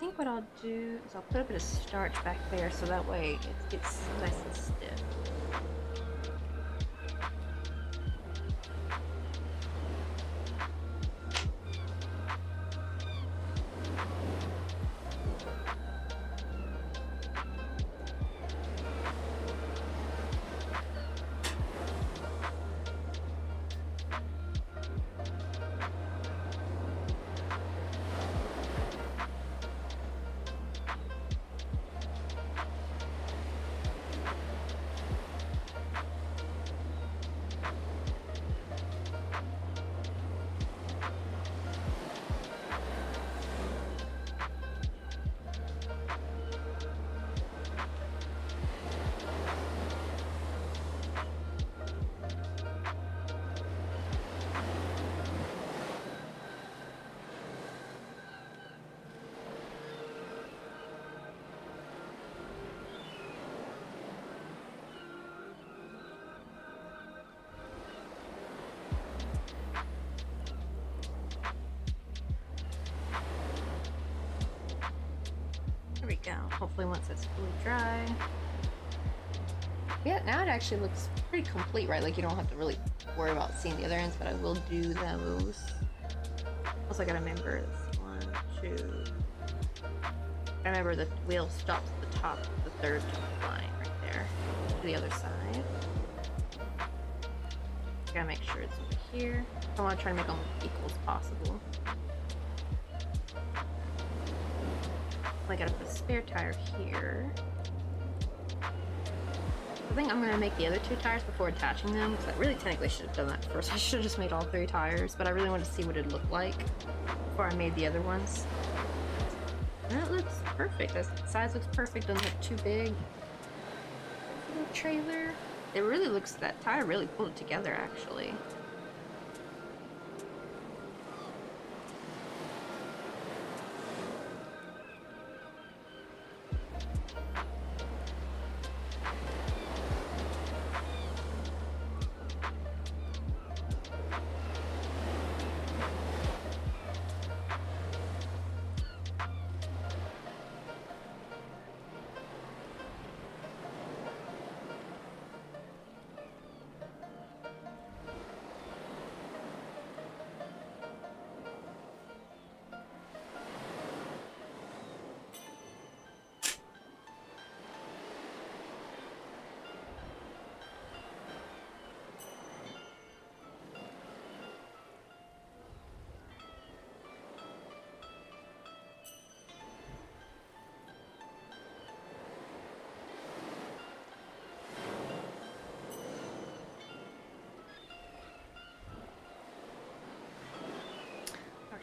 think what I'll do is I'll put a bit of starch back there so that way it gets nice and stiff. There we go. Hopefully once it's fully dry. Yeah, now it actually looks pretty complete, right? Like you don't have to really worry about seeing the other ends, but I will do those. Also, I gotta remember this 1, 2. I remember the wheel stops at the top of the third line right there. To the other side. Gotta make sure it's over here. I want to try to make them equal as possible. I gotta put a spare tire here. I think I'm gonna make the other 2 tires before attaching them, because I really technically should have done that first. I should have just made all 3 tires, but I really wanted to see what it looked like before I made the other ones. And that looks perfect. The size looks perfect, doesn't look too big. Little trailer. It really looks, that tire really pulled it together actually.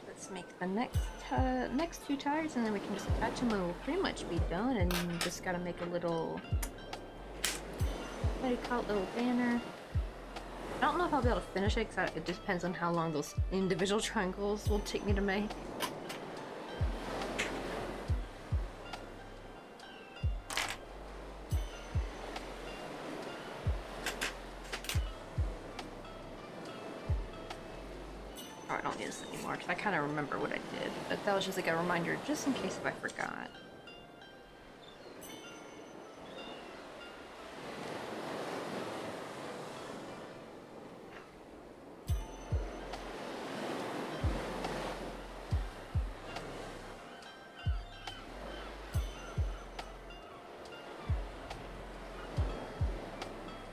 Let's make the next 2 tires, and then we can just attach them, and we'll pretty much be done. And just gotta make a little, what do you call it, little banner. I don't know if I'll be able to finish it, because it just depends on how long those individual triangles will take me to make. I don't need this anymore because I kind of remember what I did, but that was just like a reminder just in case if I forgot.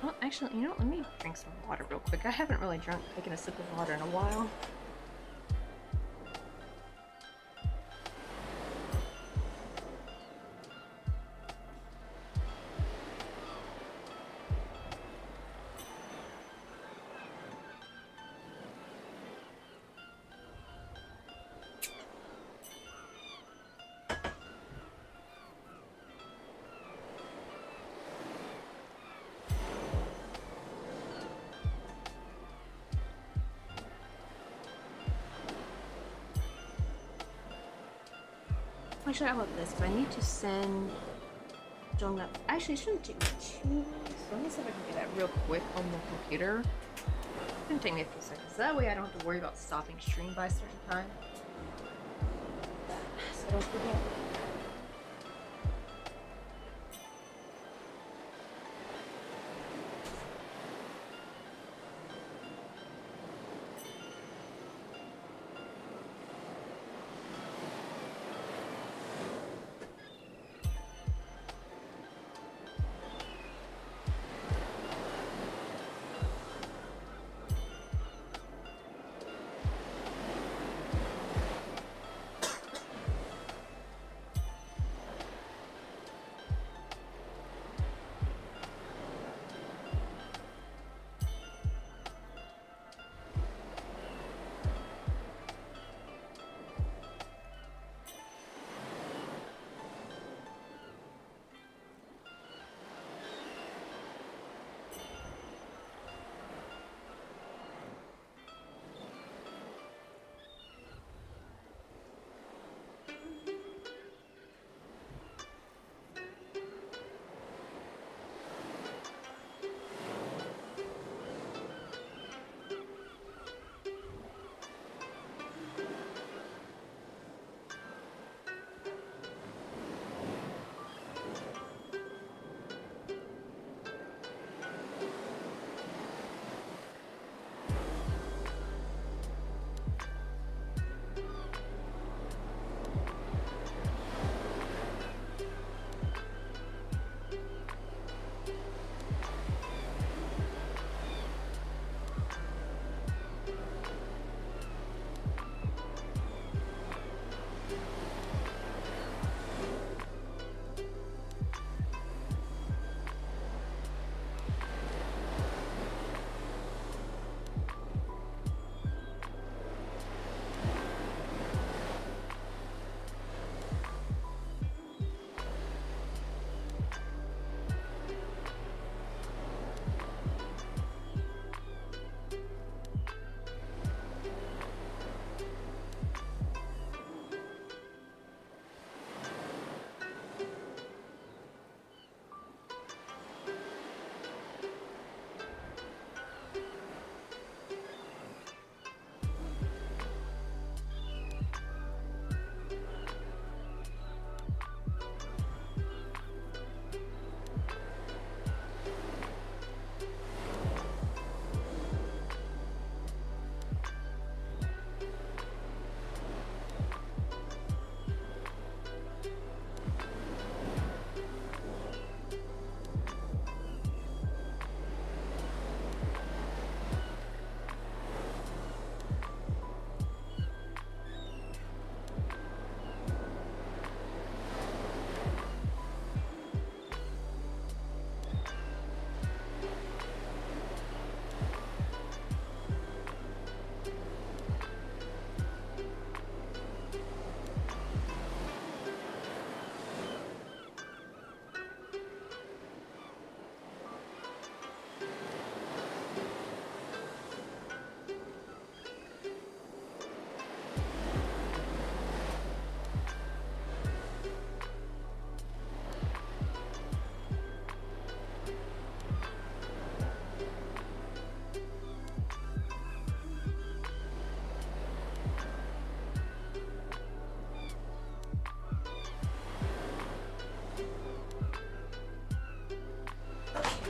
Well, actually, you know, let me drink some water real quick. I haven't really taken a sip of water in a while. Actually, how about this? Because I need to send John that. Actually, it shouldn't take me too long. So let me see if I can do that real quick on the computer. It's gonna take me a few seconds. That way I don't have to worry about stopping stream by a certain time. So I don't forget.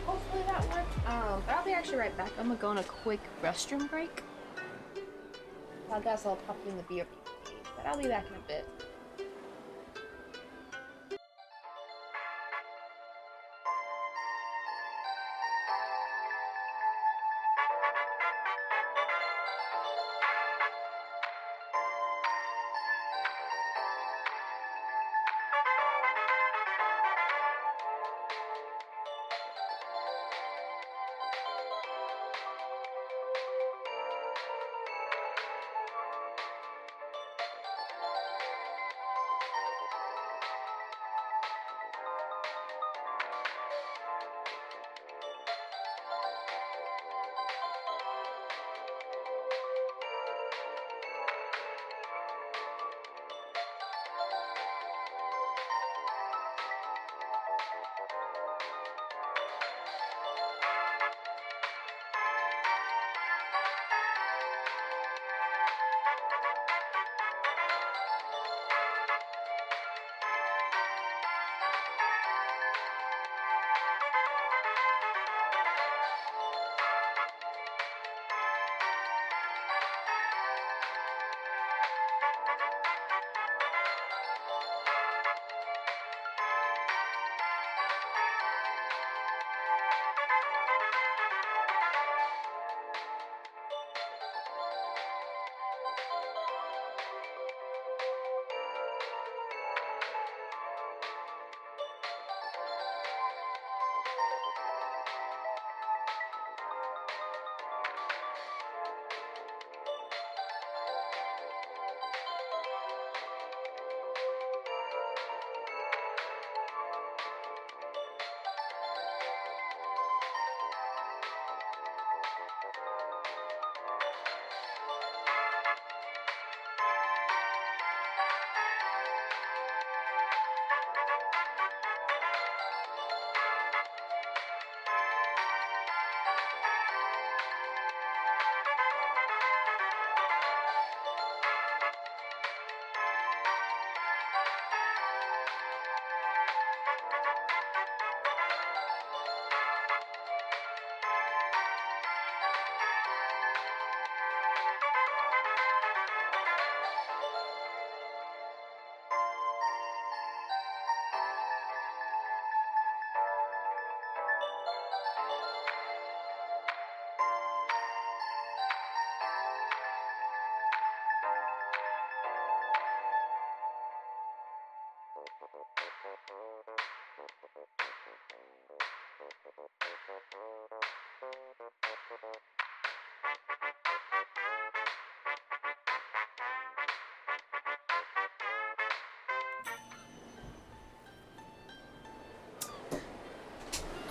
hopefully that one. But I'll be actually right back. I'm gonna go on a quick restroom break. I guess I'll pop in the beer, but I'll be back in a bit.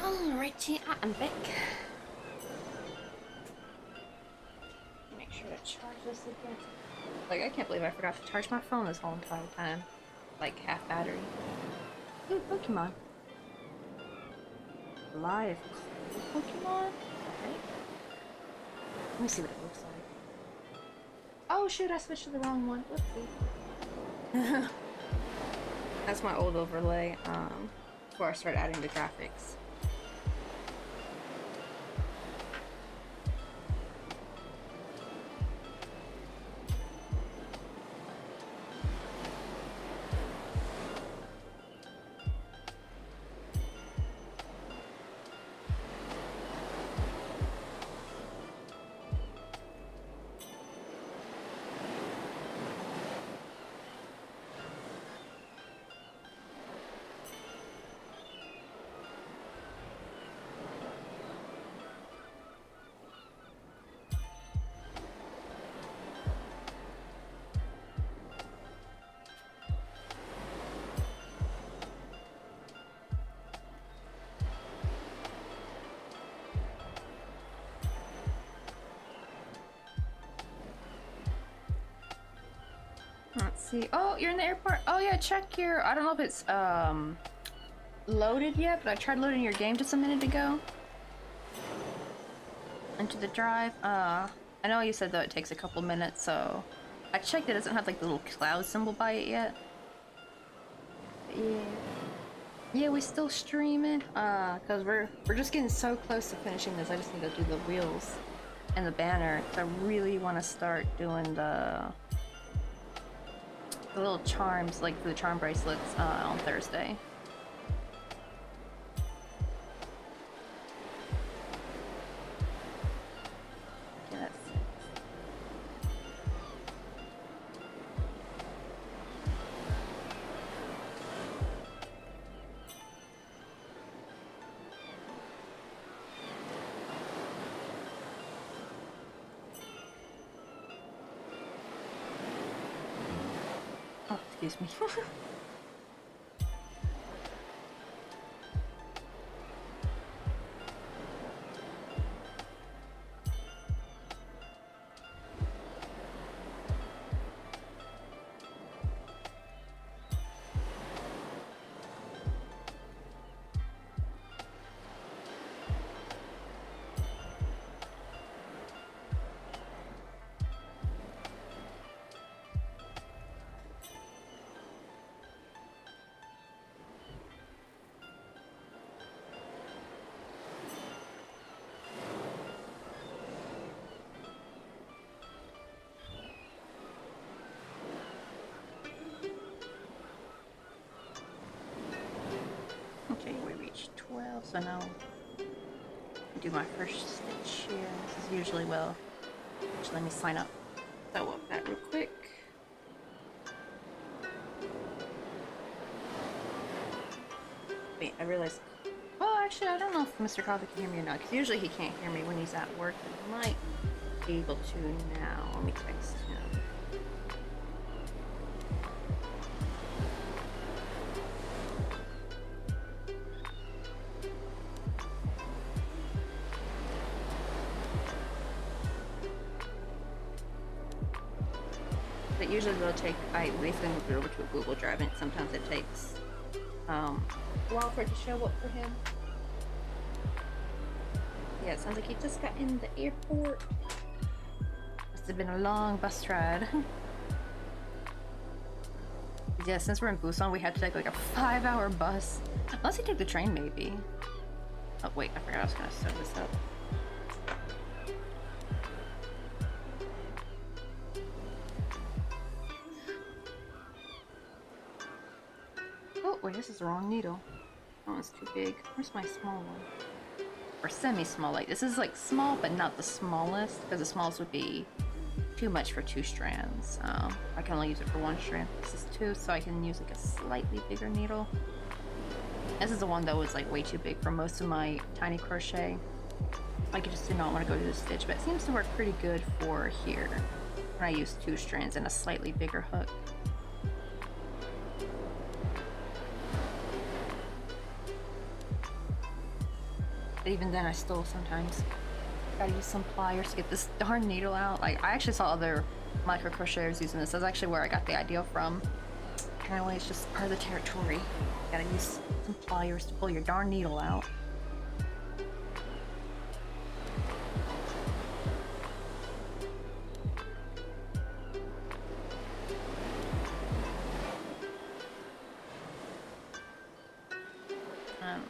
Alrighty, I'm back. Make sure to charge this again. Like, I can't believe I forgot to charge my phone this whole entire time. Like, half battery. Ooh, Pokemon. Live Pokemon? Alright. Let me see what it looks like. Oh shoot, I switched to the wrong one. Whoopsie. That's my old overlay, before I start adding the graphics. Let's see. Oh, you're in the airport. Oh yeah, check your, I don't know if it's loaded yet, but I tried loading your game just a minute ago into the drive. I know you said though it takes a couple minutes, so I checked. It doesn't have like the little cloud symbol by it yet. But yeah. Yeah, we still streaming. Cause we're just getting so close to finishing this. I just need to do the wheels and the banner. I really want to start doing the little charms, like the charm bracelets, on Thursday. Yes. Oh, excuse me. Okay, we reached 12, so now I do my first stitch here. This is usually well. Just let me sign up. So walk that real quick. Wait, I realized. Well, actually, I don't know if Mr. Coffee can hear me or not, because usually he can't hear me when he's at work, but he might be able to now. Let me text him. But usually they'll take, I basically moved it over to a Google Drive, and sometimes it takes a while for it to show up for him. Yeah, it sounds like he just got in the airport. Must have been a long bus ride. Yeah, since we're in Busan, we had to take like a 5-hour bus. Unless he took the train, maybe. Oh, wait, I forgot I was gonna sew this up. Oh, wait, this is the wrong needle. That one's too big. Where's my small one? Or semi-small. Like, this is like small, but not the smallest, because the smallest would be too much for 2 strands. I can only use it for 1 strand. This is 2, so I can use like a slightly bigger needle. This is the one that was like way too big for most of my tiny crochet. I just did not want to go to the stitch, but it seems to work pretty good for here. When I use 2 strands and a slightly bigger hook. But even then, I still sometimes gotta use some pliers to get this darn needle out. Like, I actually saw other micro crocheters using this. That's actually where I got the idea from. Apparently, it's just part of the territory. You gotta use some pliers to pull your darn needle out.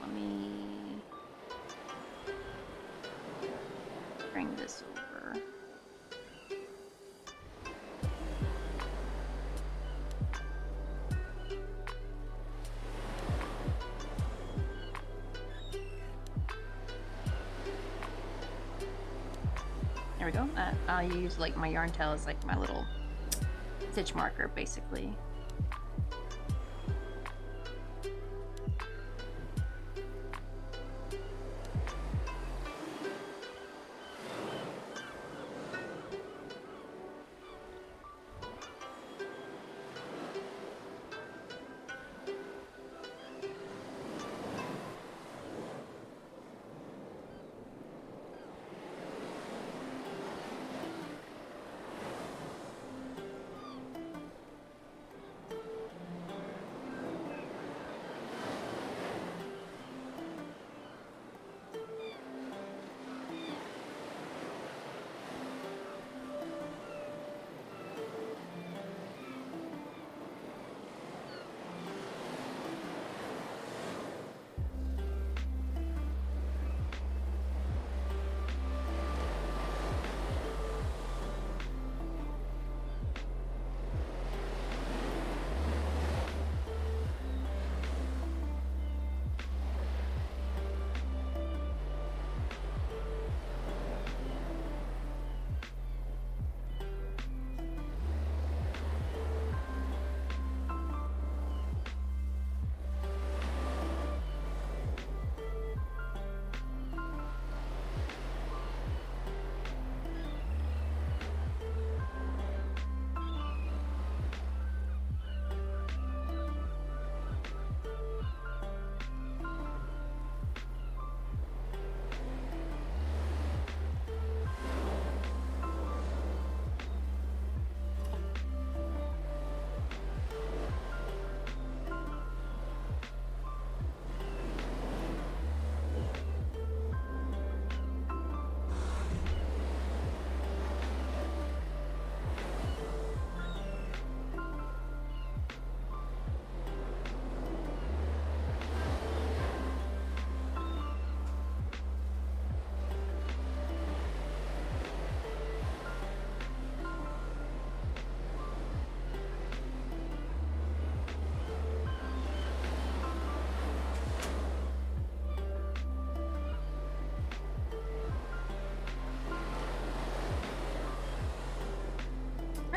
Let me bring this over. There we go. I use like my yarn tail as like my little stitch marker, basically.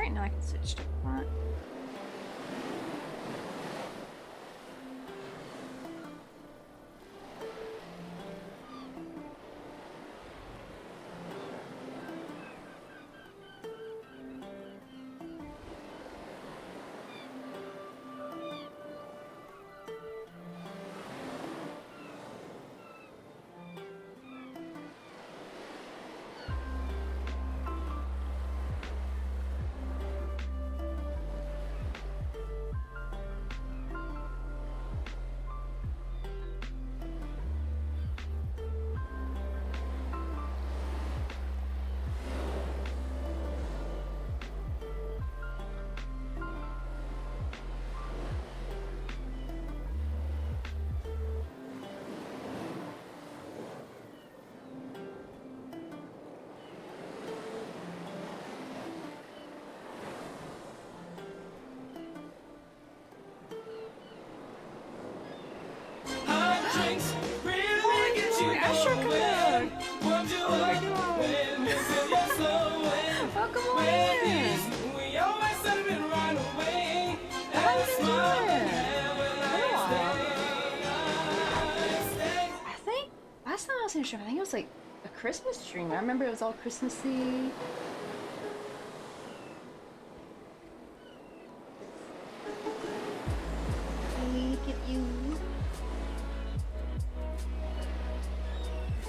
Alright, now I can switch to front. Hot drinks really get you going. Warm you up when you feel you're slowing. Welcome on With in! these, we always celebrate right away. How And you a been smile doing? when I stay. I think last time I was in a stream, I think it was like a Christmas stream. I remember it was all Christmassy. Look at you.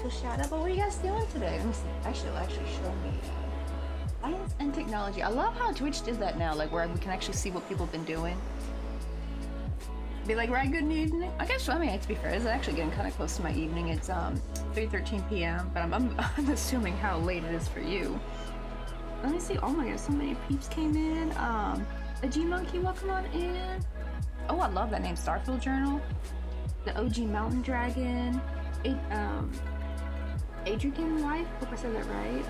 So shout out, but what are you guys doing today? Let me see. Actually, it'll actually show me science and technology. I love how Twitch did that now, like where we can actually see what people have been doing. Be like, right, good evening. I guess, I mean, to be fair, it's actually getting kind of close to my evening. It's 3:13 p.m., but I'm assuming how late it is for you. Let me see. Oh my god, so many peeps came in. A G Monkey, welcome on in. Oh, I love that name, Starfield Journal. The OG Mountain Dragon. Adrian Wife, hope I said that right.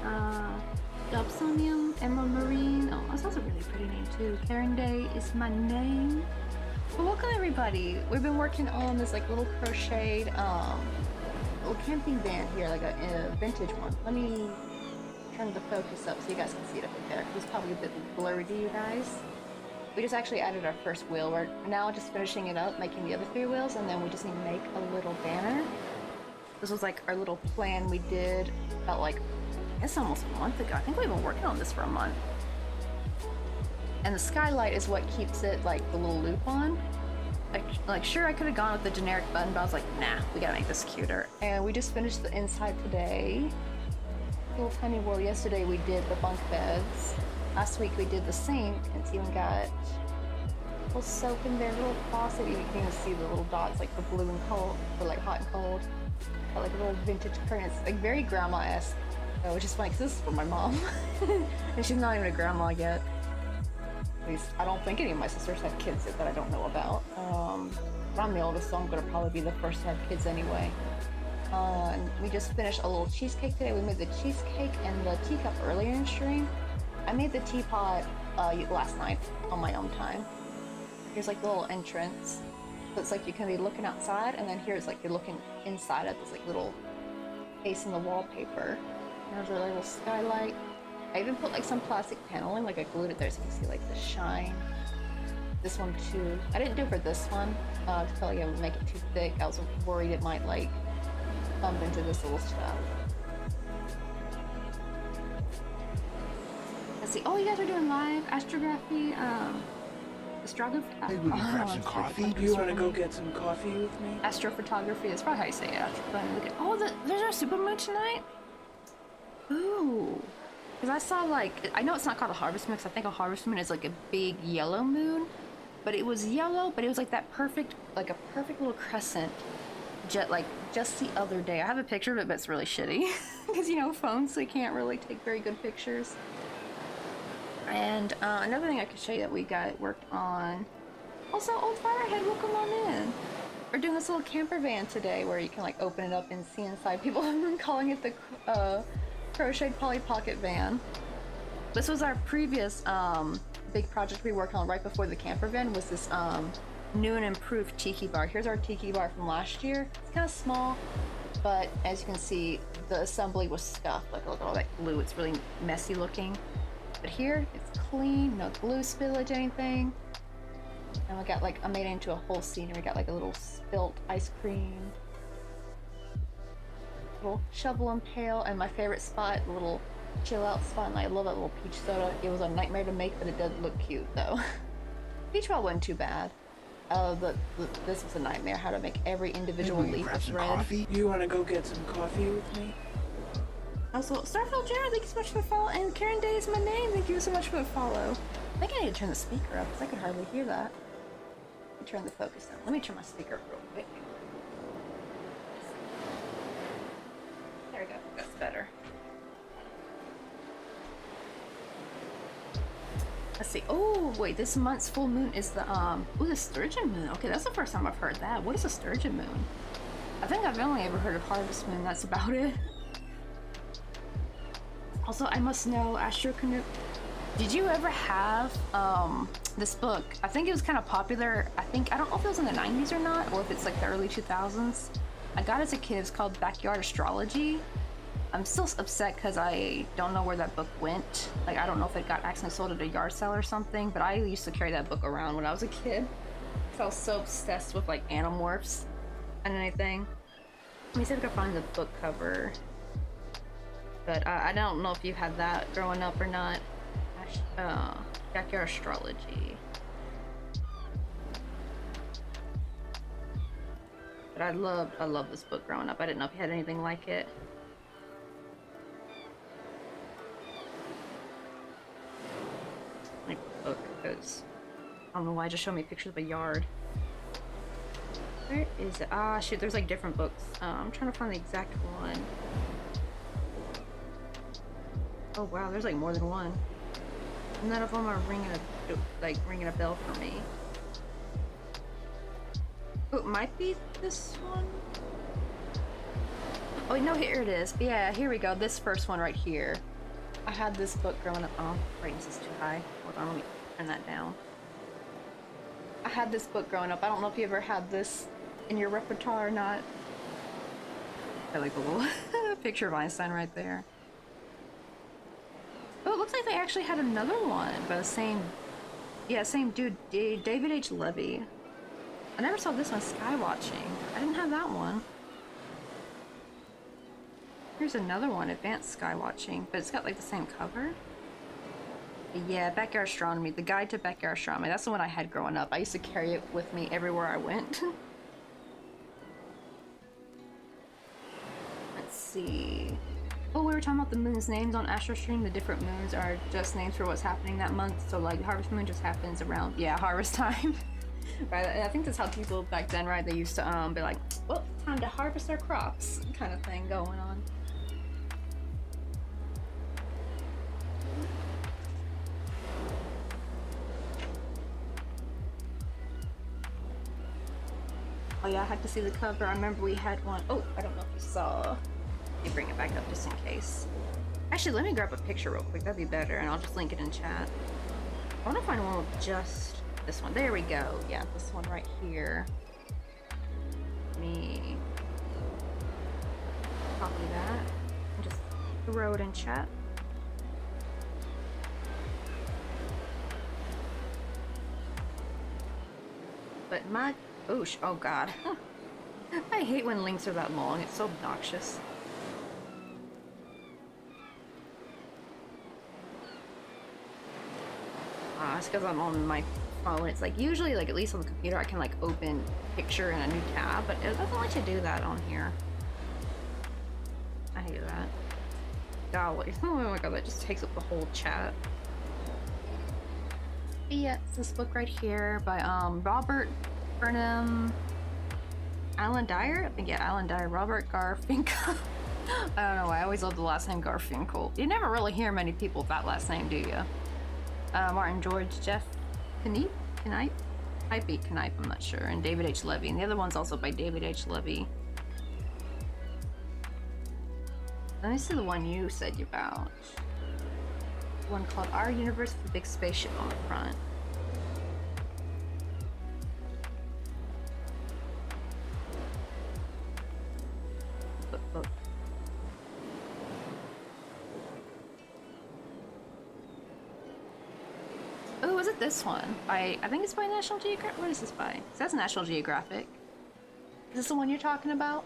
Dobsonium, Emerald Marine. Oh, that's also a really pretty name too. Karen Day is my name. Well, welcome everybody. We've been working on this like little crocheted little camping van here, like a vintage one. Let me turn the focus up so you guys can see it up there. It's probably a bit blurry to you guys. We just actually added our first wheel. We're now just finishing it up, making the other 3 wheels, and then we just need to make a little banner. This was like our little plan we did about like, I guess almost a month ago. I think we've been working on this for a month. And the skylight is what keeps it like the little loop on. Like sure, I could have gone with the generic button, but I was like, nah, we gotta make this cuter. And we just finished the inside today. Little tiny world. Yesterday we did the bunk beds. Last week we did the sink, and it's even got a little soap in there, little faucet. You can even see the little dots, like the blue and cold, or like hot and cold. Got like a little vintage curtain. It's like very grandma-esque, which is funny because this is for my mom, and she's not even a grandma yet. At least I don't think any of my sisters have kids yet that I don't know about. But I'm the oldest, so I'm gonna probably be the first to have kids anyway. And we just finished a little cheesecake today. We made the cheesecake and the teacup earlier in stream. I made the teapot last night on my own time. Here's like the little entrance. So it's like you can be looking outside, and then here's like you're looking inside at this like little face in the wallpaper. There's a little skylight. I even put like some plastic paneling, like I glued it there so you can see like the shine. This one too. I didn't do it for this one. I felt like I would make it too thick. I was worried it might like bump into this little stuff. Let's see. Oh, you guys are doing live astrography, astrography. Hey, will you grab some coffee? You want to go get some coffee with me? Astrophotography. That's probably how you say it. Look at. Oh, there's our supermoon tonight. Ooh. Because I saw like, I know it's not called a harvest moon because I think a harvest moon is like a big yellow moon, but it was yellow, but it was like that perfect, like a perfect little crescent. Just the other day. I have a picture of it, but it's really shitty because you know phones, they can't really take very good pictures. And another thing I could show you that we got worked on. Also, Old Firehead, welcome on in. We're doing this little camper van today where you can like open it up and see inside. People have been calling it the Crocheted Polly Pocket Van. This was our previous big project we worked on right before the camper van, was this new and improved tiki bar. Here's our tiki bar from last year. It's kind of small, but as you can see, the assembly was scuffed. Like look at all that glue. It's really messy looking. But here, it's clean, no glue spillage, anything. And we got like, I made it into a whole scene. We got like a little spilt ice cream. Little shovel and pail, and my favorite spot, the little chill out spot, and I love that little peach soda. It was a nightmare to make, but it did look cute though. Peach ball wasn't too bad. But this was a nightmare, how to make every individual Maybe we leaf grab of some red. coffee? You want to go get some coffee with me? Also, Starfield Jared, thank you so much for the follow, and Karen Day is my name, thank you so much for the follow. I think I need to turn the speaker up, because I could hardly hear that. Let me turn the focus down. Let me turn my speaker up real quick. There we go, that's better. Let's see. Oh, wait, this month's full moon is the, the sturgeon moon. Okay, that's the first time I've heard that. What is a sturgeon moon? I think I've only ever heard of harvest moon, that's about it. Also, I must know, Astro Canoe, did you ever have, this book? I think it was kind of popular. I don't know if it was in the 90s or not, or if it's like the early 2000s. I got it as a kid. It's called Backyard Astrology. I'm still upset because I don't know where that book went. Like, I don't know if it got accidentally sold at a yard sale or something, but I used to carry that book around when I was a kid. I was so obsessed with like animorphs and anything. Let me see if I can find the book cover. But I don't know if you had that growing up or not. Backyard Astrology. But I loved this book growing up. I didn't know if you had anything like it. Like book, because I don't know why it just showed me pictures of a yard. Where is it? Ah, shoot, there's like different books. I'm trying to find the exact one. Oh wow, there's like more than one. None of them are ringing a bell for me. Oh, it might be this one. Oh no, here it is. Yeah, here we go. This first one right here. I had this book growing up. Oh, brightness is too high. Hold on, let me turn that down. I had this book growing up. I don't know if you ever had this in your repertoire or not. I like the little picture of Einstein right there. Oh, it looks like they actually had another one by the same, same dude, David H. Levy. I never saw this one, Skywatching. I didn't have that one. Here's another one, Advanced Skywatching, but it's got like the same cover. But yeah, Backyard Astronomy, the Guide to Backyard Astronomy. That's the one I had growing up. I used to carry it with me everywhere I went. Let's see. Oh, we were talking about the moon's names on AstroStream. The different moons are just names for what's happening that month. So like Harvest Moon just happens around, harvest time. Right, I think that's how people back then, right? They used to be like, well, time to harvest our crops, kind of thing going on. Oh yeah, I had to see the cover. I remember we had one. Oh, I don't know if you saw. Let me bring it back up just in case. Actually, let me grab a picture real quick. That'd be better, and I'll just link it in chat. I want to find one with just this one. There we go. Yeah, this one right here. Let me copy that and just throw it in chat. But my oh god. I hate when links are that long. It's so obnoxious. It's because I'm on my phone. It's like usually like at least on the computer I can like open picture in a new tab, but it doesn't let you do that on here. I hate that. Golly. Oh my god, that just takes up the whole chat. But yeah, it's this book right here by Robert Burnham, Alan Dyer? I think, yeah, Alan Dyer, Robert Garfinkel. I don't know why, I always love the last name Garfinkel. You never really hear many people with that last name, do you? Martin George, Jeff Knipe? Might be Knipe, I'm not sure. And David H. Levy. And the other one's also by David H. Levy. Let me see the one you said about. One called Our Universe with a big spaceship on the front. it this one? I think it's by National Geographic. What is this by? It says National Geographic. Is this the one you're talking about?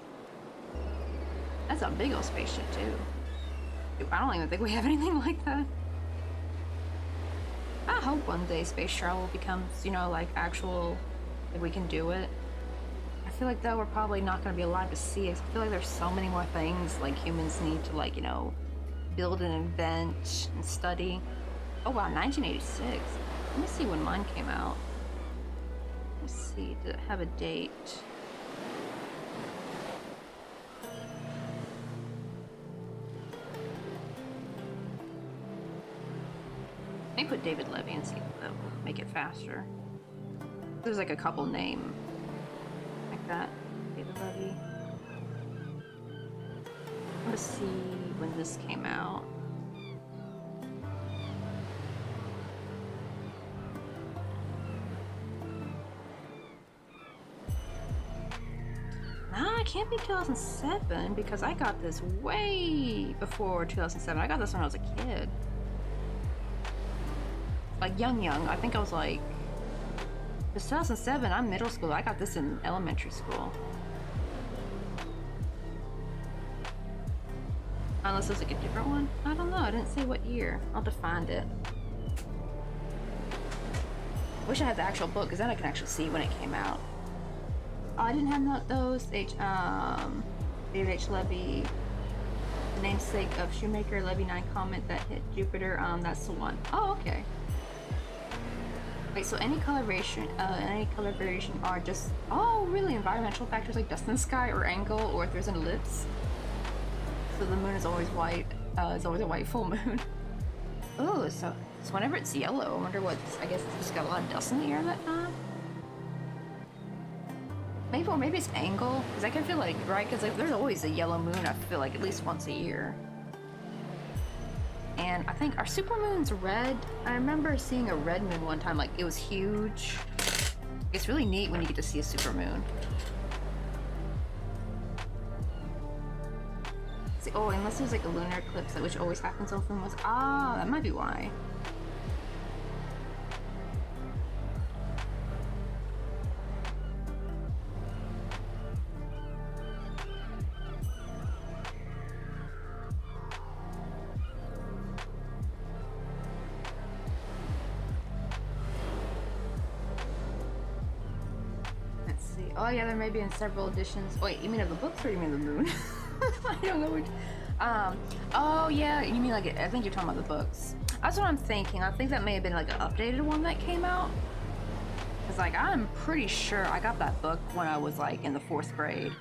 That's a big old spaceship too. I don't even think we have anything like that. I hope one day space travel becomes, you know, like actual, like we can do it. I feel like though we're probably not going to be alive to see it. I feel like there's so many more things like humans need to, like, you know, build and invent and study. Oh wow, 1986. Let me see when mine came out. Let's see, did it have a date? Let me put David Levy and see if that will make it faster. There's like a couple name like that. David Levy. Let's see when this came out. Nah, it can't be 2007 because I got this way before 2007. I got this when I was a kid. Like young. I think I was like, it's 2007, I'm middle school. I got this in elementary school. Unless it's like a different one. I don't know, I didn't say what year. I'll have to find it. Wish I had the actual book because then I can actually see when it came out. Oh, I didn't have those. David H. Levy, the namesake of Shoemaker, Levy 9 comet that hit Jupiter. That's the one. Oh, okay. Wait, so any color variation are just, oh, really, environmental factors like dust in the sky or angle or if there's an ellipse. So the moon is always white. It's always a white full moon. Oh, so whenever it's yellow, I wonder what. I guess it's just got a lot of dust in the air that time. Maybe it's angle, because I can feel like, right? Because like, there's always a yellow moon. I feel like at least once a year. And I think our supermoon's red. I remember seeing a red moon one time, like it was huge. It's really neat when you get to see a supermoon. See, oh, unless there's like a lunar eclipse, which always happens on full moons. Ah, that might be why. Oh yeah, there may be in several editions. Wait, you mean of the books or you mean the moon? I don't know which. Oh yeah, you mean like, I think you're talking about the books. That's what I'm thinking. I think that may have been like an updated one that came out. Cause like, I'm pretty sure I got that book when I was like in the 4th grade.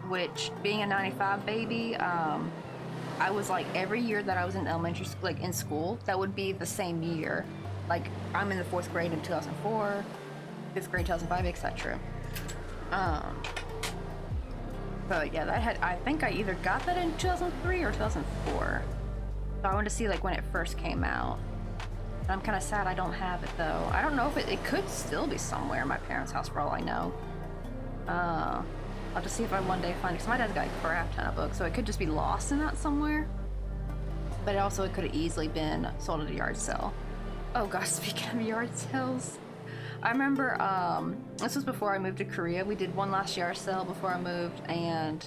Which, being a 95 baby, I was like, every year that I was in elementary school, like in school, that would be the same year. Like, I'm in the 4th grade in 2004, 5th grade 2005, etc. But yeah, that had, I think I either got that in 2003 or 2004. So I wanted to see like when it first came out. And I'm kind of sad I don't have it though. I don't know if it could still be somewhere in my parents' house for all I know. I'll just see if I one day find it, because my dad's got a crap ton of books, so it could just be lost in that somewhere. But it could have easily been sold at a yard sale. Oh gosh, speaking of yard sales, I remember, this was before I moved to Korea. We did one last yard sale before I moved, and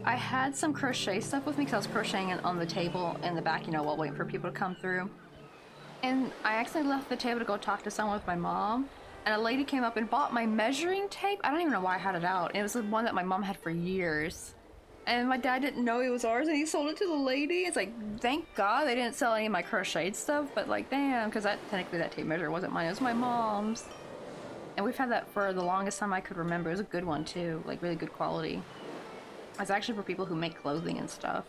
I had some crochet stuff with me because I was crocheting on the table in the back, you know, while waiting for people to come through. And I accidentally left the table to go talk to someone with my mom, and a lady came up and bought my measuring tape. I don't even know why I had it out. It was the one that my mom had for years. And my dad didn't know it was ours, and he sold it to the lady. It's like, thank God they didn't sell any of my crocheted stuff, but like, damn, because technically that tape measure wasn't mine, it was my mom's. And we've had that for the longest time I could remember. It was a good one too, like really good quality. It's actually for people who make clothing and stuff.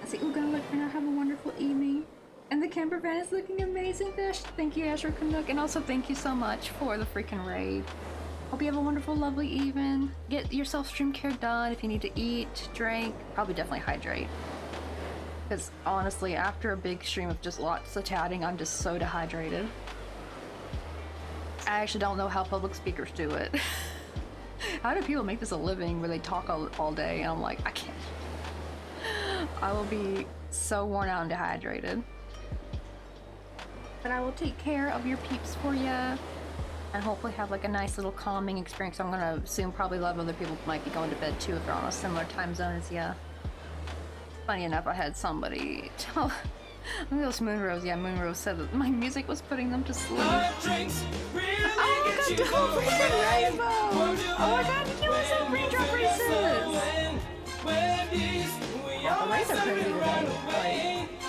I say, ooh, gonna look for now, have a wonderful evening. And the camper van is looking amazing, Dash. Thank you, Asher Canuck, and also thank you so much for the freaking raid. Hope you have a wonderful, lovely evening. Get yourself stream care done. If you need to eat, drink, probably definitely hydrate. Because honestly, after a big stream of just lots of chatting, I'm just so dehydrated. I actually don't know how public speakers do it. How do people make this a living where they talk all day? And I'm like, I can't. I will be so worn out and dehydrated. But I will take care of your peeps for you. And hopefully have like a nice little calming experience. I'm gonna assume probably a lot of other people might be going to bed too if they're on a similar time zone as you. Funny enough, I had somebody tell... I think it was Moonrose. Yeah, Moonrose said that my music was putting them to sleep. Drinks really Oh, get you don't forget Rainbow! Oh my god, you want some raindrop braces! Well, the rays are pretty today. Like,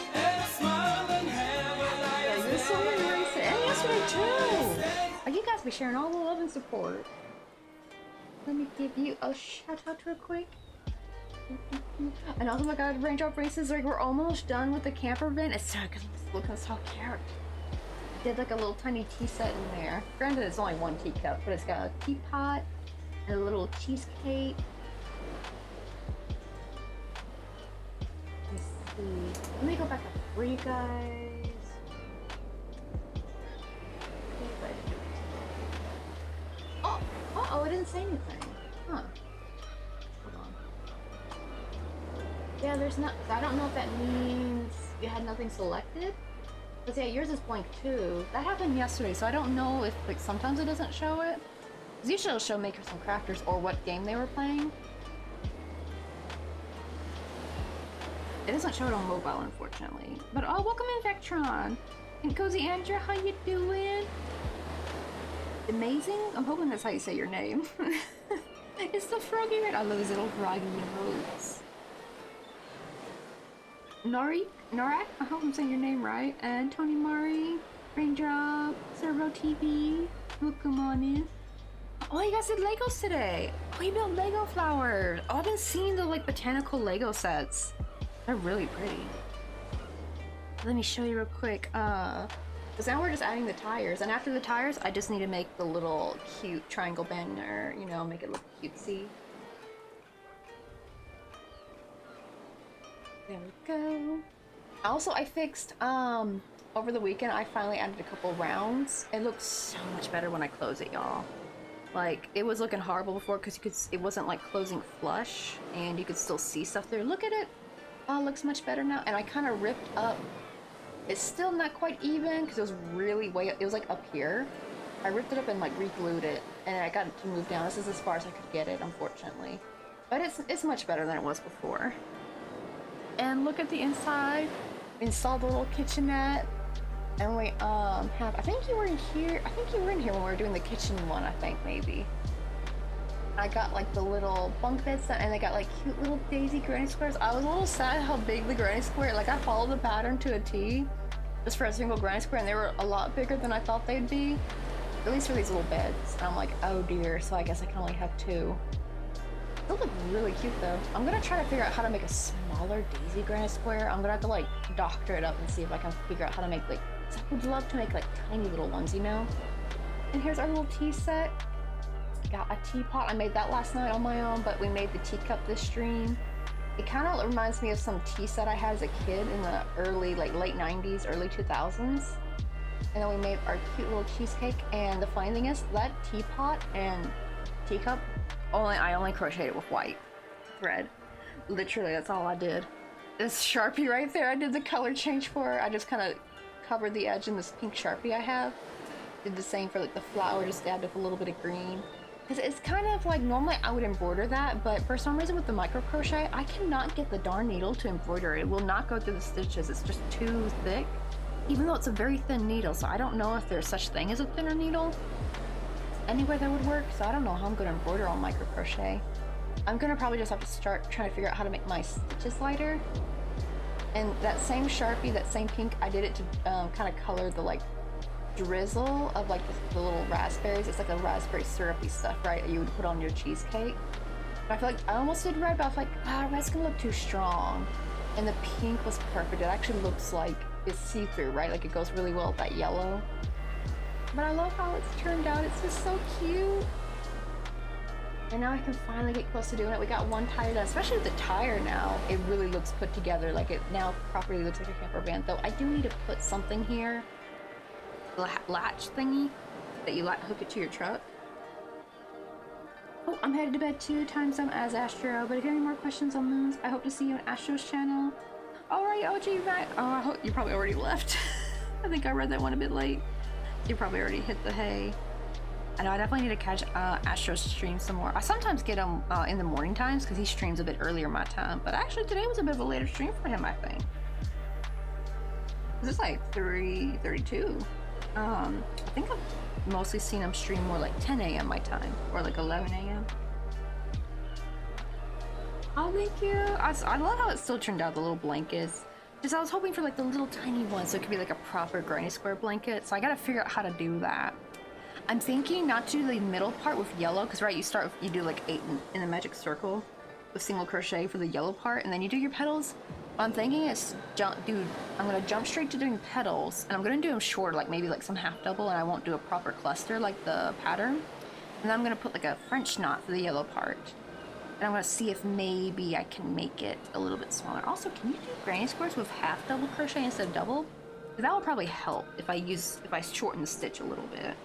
there's so many races. And yesterday too! Oh, you guys be sharing all the love and support. Let me give you a shout out real quick. And oh my god, raindrop races, like we're almost done with the camper van. It's so good, it's looking so cute. Did like a little tiny tea set in there. Granted, it's only one teacup, but it's got a teapot and a little cheesecake. Let's see. Let me go back up for you guys. Oh, it didn't say anything. Huh. Hold on. Yeah, there's not. I don't know if that means you had nothing selected. But yeah, yours is blank too. That happened yesterday, so I don't know if like sometimes it doesn't show it. Because usually it'll show makers and crafters or what game they were playing. It doesn't show it on mobile, unfortunately. But oh, welcome in, Vectron. And Cozy Andrew, how you doing? Amazing? I'm hoping that's how you say your name. It's the froggy red. I love these little froggy emotes. Norak, I hope I'm saying your name right. And Tony Mari, Raindrop, Servo TV, Mukumani. Oh, you guys did Legos today. Oh, you built Lego flowers. Oh, I've been seeing the like botanical Lego sets. They're really pretty. Let me show you real quick. Because now we're just adding the tires, and after the tires, I just need to make the little cute triangle banner, you know, make it look cutesy. There we go. Also, I fixed, over the weekend, I finally added a couple rounds. It looks so much better when I close it, y'all. Like, it was looking horrible before because it wasn't like closing flush, and you could still see stuff there. Look at it. Oh, it looks much better now. And I kind of ripped up. It's still not quite even because it was really it was like up here. I ripped it up and like re-glued it, and I got it to move down. This is as far as I could get it, unfortunately. But it's much better than it was before. And look at the inside. Installed the little kitchenette. And we have, I think you were in here. I think you were in here when we were doing the kitchen one, I think maybe. I got like the little bunk beds and they got like cute little daisy granny squares. I was a little sad how big the granny square, like I followed the pattern to a T just for a single granny square, and they were a lot bigger than I thought they'd be, at least for these little beds. And I'm like, oh dear, so I guess I can only have two. They look really cute though. I'm gonna try to figure out how to make a smaller daisy granny square. I'm gonna have to like doctor it up and see if I can figure out how to make like, I would love to make like tiny little ones, you know? And here's our little tea set. Got a teapot. I made that last night on my own, but we made the teacup this stream. It kind of reminds me of some tea set I had as a kid in the early, like late 90s, early 2000s. And then we made our cute little cheesecake. And the funny thing is, that teapot and teacup, I only crocheted it with white thread. Literally, that's all I did. This Sharpie right there, I did the color change for. I just kind of covered the edge in this pink Sharpie I have. Did the same for like the flower, just dabbed up a little bit of green. It's kind of like, normally I would embroider that, but for some reason with the micro crochet, I cannot get the darn needle to embroider. It will not go through the stitches. It's just too thick, even though it's a very thin needle. So I don't know if there's such thing as a thinner needle anyway that would work. So I don't know how I'm going to embroider on micro crochet. I'm going to probably just have to start trying to figure out how to make my stitches lighter. And that same Sharpie, that same pink, I did it to kind of color the like drizzle of like the little raspberries. It's like a raspberry syrupy stuff, right, that you would put on your cheesecake. But I feel like I almost did red, but I was like, red's gonna look too strong. And the pink was perfect. It actually looks like it's see-through, right? Like it goes really well with that yellow. But I love how it's turned out. It's just so cute. And now I can finally get close to doing it. We got one tire done, especially with the tire now. It really looks put together. Like it now properly looks like a camper van. Though I do need to put something here. Latch thingy that you hook it to your truck. Oh, I'm headed to bed too. Time zone as Astro. But if you have any more questions on moons, I hope to see you on Astro's channel. Alright, OG, right? Oh, I hope you probably already left. I think I read that one a bit late. You probably already hit the hay. I know I definitely need to catch Astro's stream some more. I sometimes get him in the morning times because he streams a bit earlier my time. But actually today was a bit of a later stream for him, I think. This is like 3:32. I think I've mostly seen him stream more like 10 a.m. my time or like 11 a.m. Oh, thank you. I love how it still turned out, the little blankets. Because I was hoping for like the little tiny ones so it could be like a proper granny square blanket. So I gotta figure out how to do that. I'm thinking not to do the middle part with yellow, because right, you do like 8 in a magic circle with single crochet for the yellow part, and then you do your petals. What I'm thinking is I'm gonna jump straight to doing petals, and I'm gonna do them short, like maybe like some half double, and I won't do a proper cluster like the pattern. And then I'm gonna put like a French knot for the yellow part. And I'm gonna see if maybe I can make it a little bit smaller. Also, can you do granny squares with half double crochet instead of double? That would probably help if I shorten the stitch a little bit.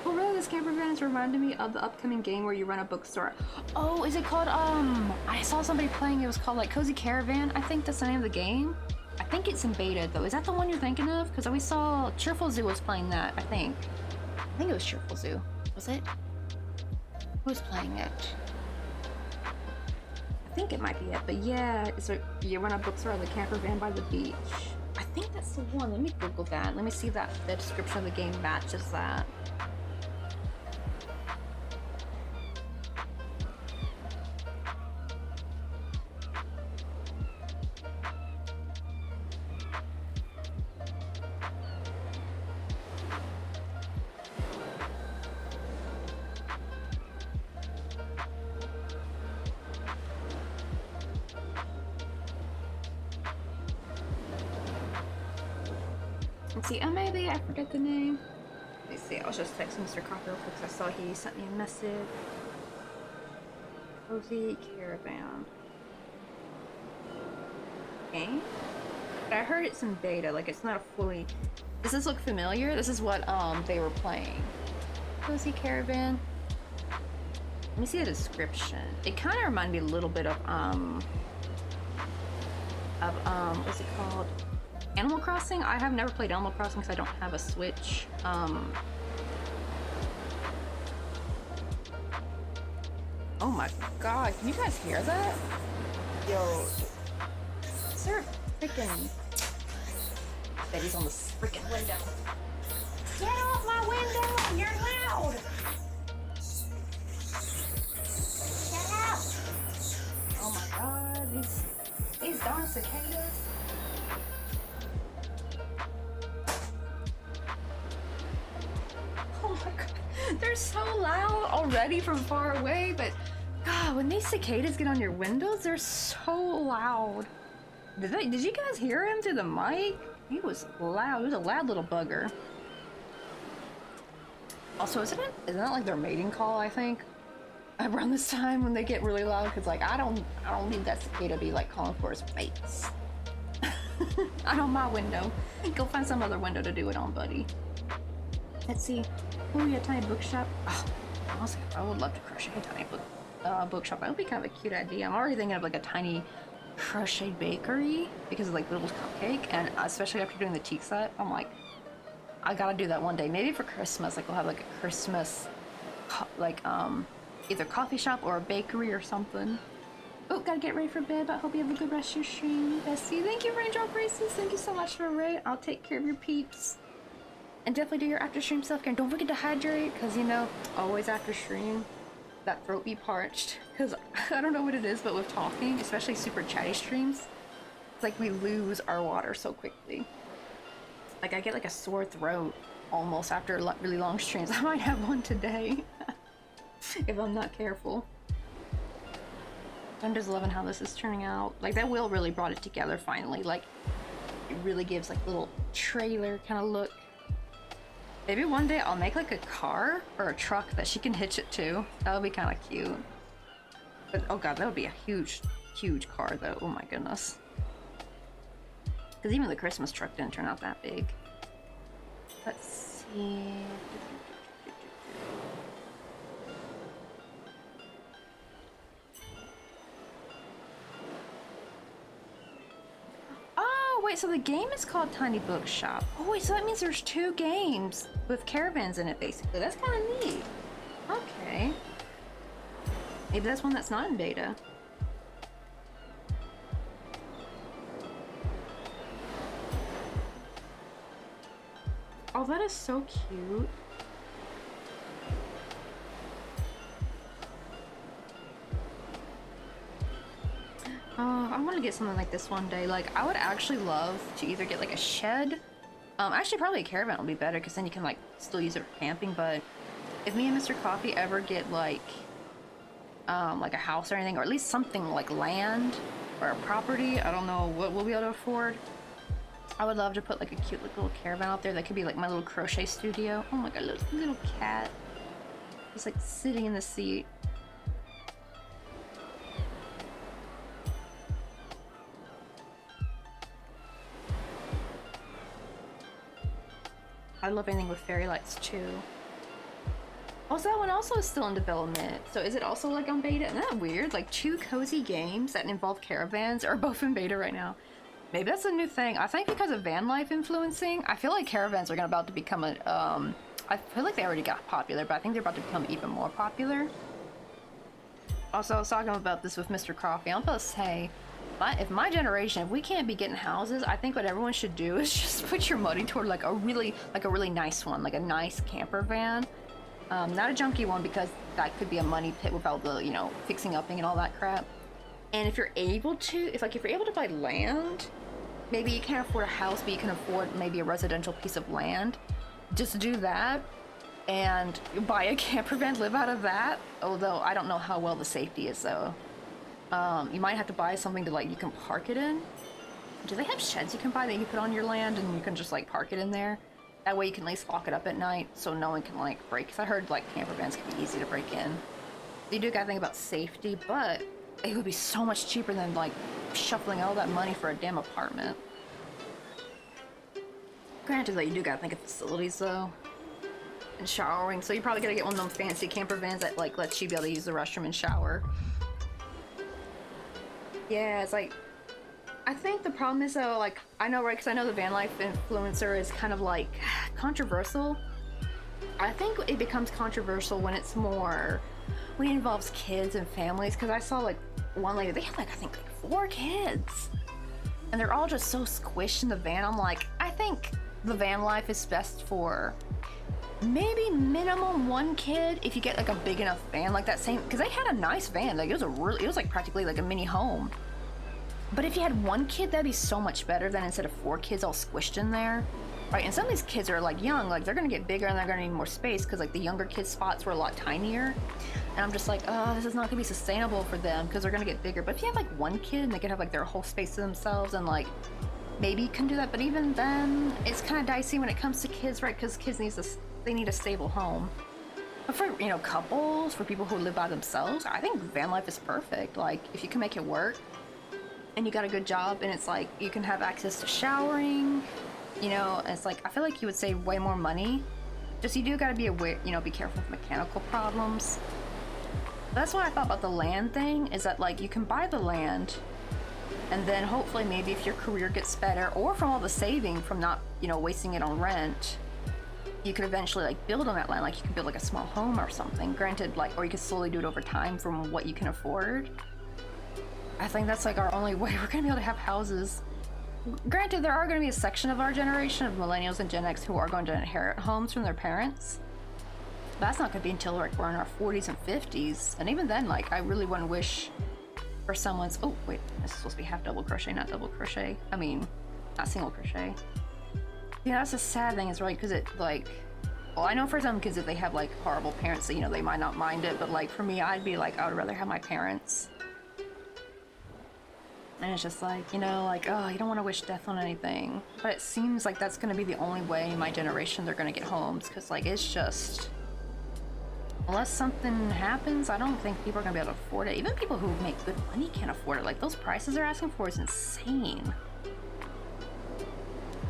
Oh really, this Caravan has reminded me of the upcoming game where you run a bookstore. Oh, is it called, I saw somebody playing, it was called like Cozy Caravan, I think that's the name of the game. I think it's in beta though. Is that the one you're thinking of? Because we saw Cheerful Zoo was playing that, I think. I think it was Cheerful Zoo. Was it? Who was playing it? I think it might be it, but yeah, you run a bookstore or the camper van by the beach. I think that's the one. Let me Google that. Let me see if the description of the game matches that. Let's see, maybe I forget the name. Let me see, I was just texting Mr. Crocker because I saw he sent me a message. Cozy Caravan. Game? But I heard it's in beta, like it's not a fully... Does this look familiar? This is what they were playing. Cozy Caravan. Let me see the description. It kind of reminded me a little bit of what's it called? Animal Crossing? I have never played Animal Crossing because I don't have a Switch. Oh my god, can you guys hear that? Yo. Is there a freaking... Betty's on the freaking window. Get off my window! You're loud! Shut up! Oh my god, these darn cicadas. Oh my god, they're so loud already from far away, but god, when these cicadas get on your windows, they're so loud. Did you guys hear him through the mic? He was loud. He was a loud little bugger. Also, isn't it like their mating call, I think? Around this time when they get really loud, because like I don't need that cicada to be like calling for his mates. Not on my window. Go find some other window to do it on, buddy. Let's see. Oh, yeah, tiny bookshop. Oh, honestly, I would love to crochet a tiny bookshop. That would be kind of a cute idea. I'm already thinking of like a tiny crochet bakery because of like little cupcake, and especially after doing the teak set, I'm like, I gotta do that one day. Maybe for Christmas, like we'll have like a Christmas, like either coffee shop or a bakery or something. Oh, gotta get ready for bed, but I hope you have a good rest of your stream, Bessie. Thank you, Raindrop Braces. Thank you so much for it. I'll take care of your peeps. And definitely do your after stream self-care. Don't forget to hydrate, because you know, always after stream, that throat be parched. Because I don't know what it is, but with talking, especially super chatty streams, it's like we lose our water so quickly. Like I get like a sore throat almost after really long streams. I might have one today if I'm not careful. I'm just loving how this is turning out. Like that wheel really brought it together finally. Like it really gives like little trailer kind of look. Maybe one day I'll make like a car or a truck that she can hitch it to. That would be kind of cute. But oh god, that would be a huge, huge car though. Oh my goodness. Because even the Christmas truck didn't turn out that big. Let's see. wait, so the game is called Tiny Bookshop. Oh wait, so that means there's 2 games with caravans in it, basically. That's kind of neat. Okay. Maybe that's one that's not in beta. Oh, that is so cute. I want to get something like this one day. Like, I would actually love to either get like a shed. Actually, probably a caravan would be better because then you can like still use it for camping. But if me and Mr. Coffee ever get like a house or anything, or at least something like land or a property, I don't know what we'll be able to afford. I would love to put like a cute little caravan out there that could be like my little crochet studio. Oh my god, little cat. He's like sitting in the seat. I love anything with fairy lights too. Also, that one also is still in development. So is it also like on beta? Isn't that weird? Like 2 cozy games that involve caravans are both in beta right now. Maybe that's a new thing. I think because of van life influencing, I feel like caravans are about to become a, I feel like they already got popular, but I think they're about to become even more popular. Also, I was talking about this with Mr. Coffee. I'm about to say, if my generation, if we can't be getting houses, I think what everyone should do is just put your money toward like a really nice one, like a nice camper van. Not a junky one, because that could be a money pit with all the, you know, fixing upping and all that crap. And if you're able to, if you're able to buy land, maybe you can't afford a house, but you can afford maybe a residential piece of land. Just do that and buy a camper van, live out of that. Although I don't know how well the safety is though. You might have to buy something to like, you can park it in. Do they have sheds you can buy that you put on your land and you can just like park it in there? That way you can at least lock it up at night so no one can like break. Cause I heard like camper vans can be easy to break in. You do gotta think about safety, but it would be so much cheaper than like shuffling all that money for a damn apartment. Granted though, you do gotta think of facilities though. And showering, so you probably gotta get one of them fancy camper vans that like lets you be able to use the restroom and shower. Yeah, it's like, I think the problem is though, like, I know, right, because I know the van life influencer is kind of like controversial. I think it becomes controversial when it's more, when it involves kids and families, because I saw like one lady, they have like, I think like 4 kids. And they're all just so squished in the van. I'm like, I think the van life is best for maybe minimum 1 kid if you get like a big enough van, like that same, because they had a nice van, like it was like practically like a mini home. But if you had 1 kid, that'd be so much better than instead of 4 kids all squished in there, right? And some of these kids are like young, like they're gonna get bigger and they're gonna need more space because like the younger kids' spots were a lot tinier. And I'm just like, oh, this is not gonna be sustainable for them because they're gonna get bigger. But if you have like 1 kid and they can have like their whole space to themselves, and like maybe you can do that. But even then, it's kind of dicey when it comes to kids, right? Because kids they need a stable home. But for, you know, couples, for people who live by themselves, I think van life is perfect. Like if you can make it work and you got a good job and it's like you can have access to showering, you know, and it's like I feel like you would save way more money. Just you do got to be aware, you know, be careful with mechanical problems. That's what I thought about the land thing, is that like you can buy the land and then hopefully maybe if your career gets better, or from all the saving from not, you know, wasting it on rent, you could eventually like build on that land. Like you could build like a small home or something, granted, like, or you could slowly do it over time from what you can afford. I think that's like our only way we're gonna be able to have houses. Granted, there are going to be a section of our generation of millennials and Gen X who are going to inherit homes from their parents. But that's not going to be until like we're in our 40s and 50s. And even then, like, I really wouldn't wish for someone's, oh wait, this is supposed to be half double crochet, not double crochet. I mean, not single crochet. Yeah, that's the sad thing, is right, because it like, well, I know for some kids if they have like horrible parents, that, you know, they might not mind it, but like for me, I'd be like, I would rather have my parents. And it's just like, you know, like, oh, you don't want to wish death on anything. But it seems like that's going to be the only way in my generation they're going to get homes. Because, like, it's just, unless something happens, I don't think people are going to be able to afford it. Even people who make good money can't afford it. Like, those prices they're asking for is insane.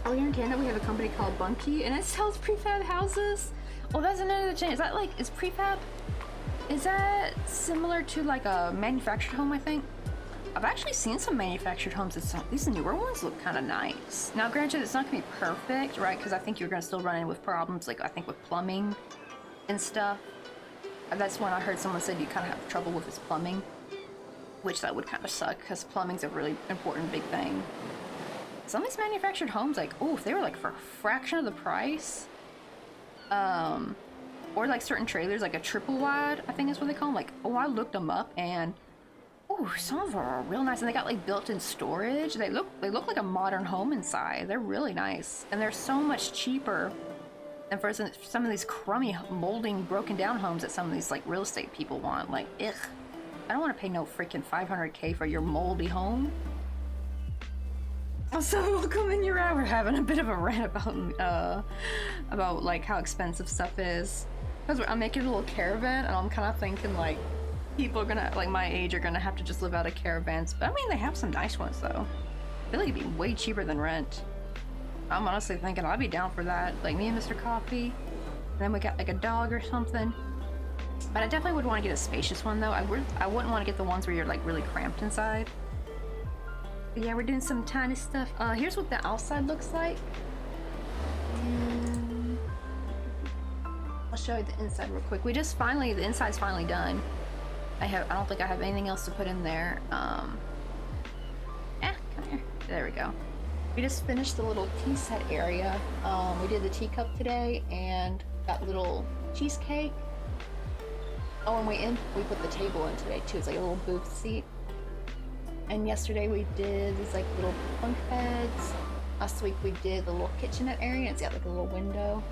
Oh, here in Canada, we have a company called Bunky, and it sells prefab houses. Oh, that's another change. Is that, like, is prefab, is that similar to, like, a manufactured home, I think? I've actually seen some manufactured homes that these newer ones look kind of nice. Now, granted, it's not gonna be perfect, right? Because I think you're gonna still run in with problems, like I think with plumbing and stuff. That's when I heard someone said you kind of have trouble with his plumbing, which that would kind of suck because plumbing's a really important big thing. Some of these manufactured homes, like, oh, if they were like for a fraction of the price, or like certain trailers, like a triple wide, I think is what they call them. Like, oh, I looked them up and, oh, some of them are real nice, and they got like built-in storage. They look like a modern home inside. They're really nice, and they're so much cheaper than for some of these crummy, molding, broken down homes that some of these like real estate people want. Like, ugh, I don't want to pay no freaking $500K for your moldy home. So welcome in your hour. We're having a bit of a rant about like how expensive stuff is, because I'm making a little caravan, and I'm kind of thinking like people are gonna, like my age, are gonna have to just live out of caravans. But I mean, they have some nice ones though. I feel like it'd be way cheaper than rent. I'm honestly thinking I'd be down for that. Like me and Mr. Coffee, and then we got like a dog or something. But I definitely would want to get a spacious one though. I wouldn't want to get the ones where you're like really cramped inside. But yeah, we're doing some tiny stuff. Here's what the outside looks like. And I'll show you the inside real quick. The inside's finally done. I don't think I have anything else to put in there. Come here. There we go. We just finished the little tea set area. We did the teacup today and that little cheesecake. Oh, and we put the table in today too. It's like a little booth seat. And yesterday we did these like little bunk beds. Last week we did the little kitchenette area. It's got like a little window.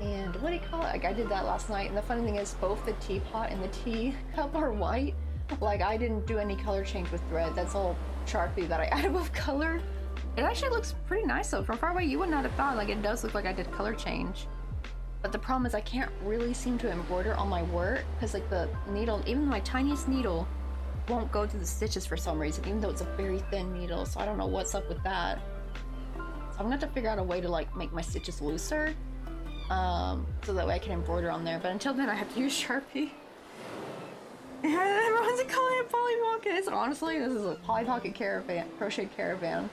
And what do you call it? Like I did that last night. And the funny thing is both the teapot and the teacup are white. Like I didn't do any color change with thread. That's all Sharpie that I added with color. It actually looks pretty nice though. From far away you would not have thought. Like it does look like I did color change. But the problem is I can't really seem to embroider on my work because like the needle, even my tiniest needle, won't go through the stitches for some reason, even though it's a very thin needle. So I don't know what's up with that. So I'm gonna have to figure out a way to like make my stitches looser, so that way I can embroider on there. But until then I have to use Sharpie. And everyone's calling it Polly Pockets. Honestly, this is a Polly Pocket Caravan, Crochet Caravan.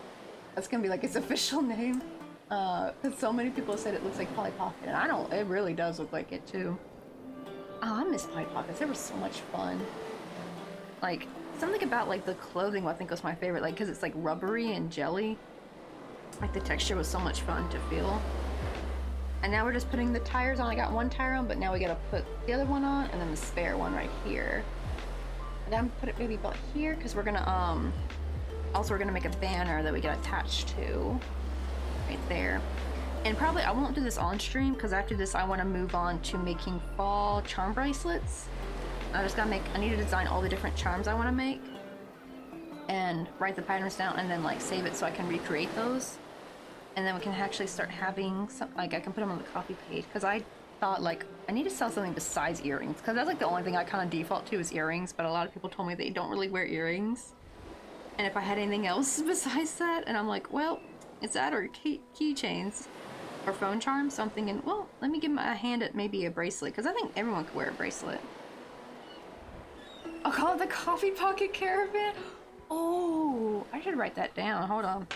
That's gonna be like its official name. Because so many people said it looks like Polly Pocket, and I don't, it really does look like it too. Oh, I miss Polly Pockets. They were so much fun. Like, something about like the clothing I think was my favorite, like because it's like rubbery and jelly. Like the texture was so much fun to feel. And now we're just putting the tires on. I got one tire on, but now we gotta put the other one on, and then the spare one right here. And then put it maybe about here, because we're gonna also we're gonna make a banner that we get attached to right there. And probably I won't do this on stream because after this I want to move on to making fall charm bracelets. I need to design all the different charms I want to make and write the patterns down and then like save it so I can recreate those. And then we can actually start having some, like I can put them on the copy page, because I thought like I need to sell something besides earrings, because that's like the only thing I kind of default to is earrings, but a lot of people told me they don't really wear earrings. And if I had anything else besides that, and I'm like, well, it's that or keychains or phone charms. So I'm thinking, well, let me give my hand at maybe a bracelet, because I think everyone could wear a bracelet. I'll call it the Coffee Pocket Caravan. Oh, I should write that down. Hold on.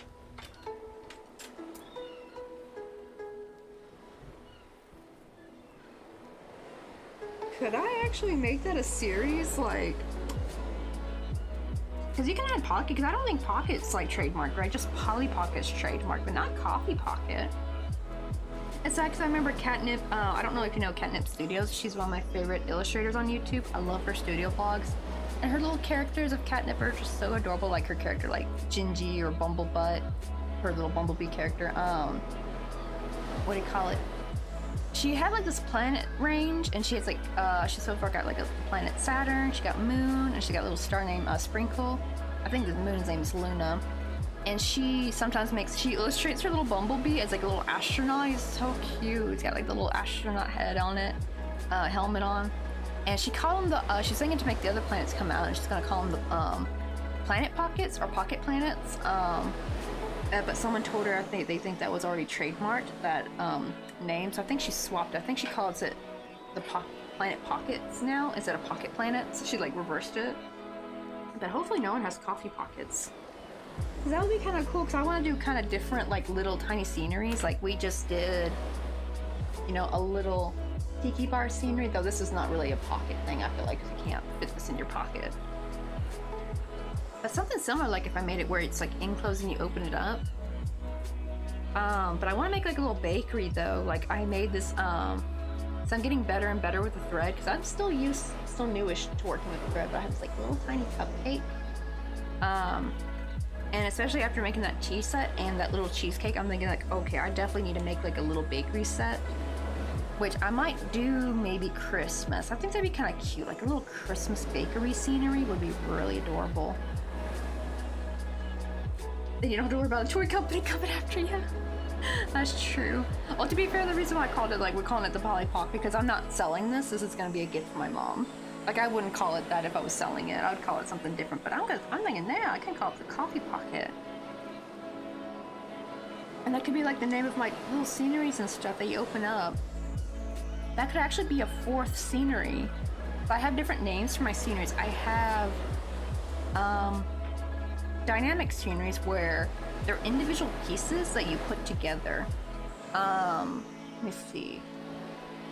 Could I actually make that a series? Like, because you can add pocket, because I don't think pocket's like trademarked, right? Just Polly Pocket's trademarked, but not Coffee Pocket. It's actually, I remember Catnip, I don't know if you know Catnip Studios. She's one of my favorite illustrators on YouTube. I love her studio vlogs. And her little characters of Catnip are just so adorable, like her character like Gingy or Bumblebutt, her little Bumblebee character. What do you call it? She had like this planet range, and she has like, she so far got like a planet Saturn, she got Moon, and she got a little star named Sprinkle. I think the moon's name is Luna. And she sometimes she illustrates her little Bumblebee as like a little astronaut. He's so cute. He's got like the little astronaut head on it, helmet on. And she called them she's thinking to make the other planets come out, and she's gonna call them the planet pockets or pocket planets. But someone told her, I think they think that was already trademarked, that name. So I think she swapped. I think she calls it the planet pockets now instead of pocket planets. So she like reversed it. But hopefully no one has coffee pockets. That would be kind of cool because I want to do kind of different, like little tiny sceneries. Like we just did, you know, a little tiki bar scenery. Though this is not really a pocket thing. I feel like you can't fit this in your pocket. But something similar, like if I made it where it's like enclosed and you open it up. But I want to make like a little bakery though. Like I made this. So I'm getting better and better with the thread because I'm still newish to working with the thread. But I have this like little tiny cupcake. And especially after making that cheese set and that little cheesecake, I'm thinking like, okay, I definitely need to make like a little bakery set, which I might do maybe Christmas. I think that'd be kind of cute. Like a little Christmas bakery scenery would be really adorable. Then you don't have to worry about a toy company coming after you. That's true. Well, to be fair, the reason why I called it, like, we're calling it the Polly Pock because I'm not selling this. This is going to be a gift for my mom. Like, I wouldn't call it that if I was selling it. I would call it something different. But I'm thinking now, I can call it the Coffee Pocket. And that could be, like, the name of my little sceneries and stuff that you open up. That could actually be a fourth scenery. But I have different names for my sceneries. I have, dynamic sceneries where they're individual pieces that you put together. Let me see.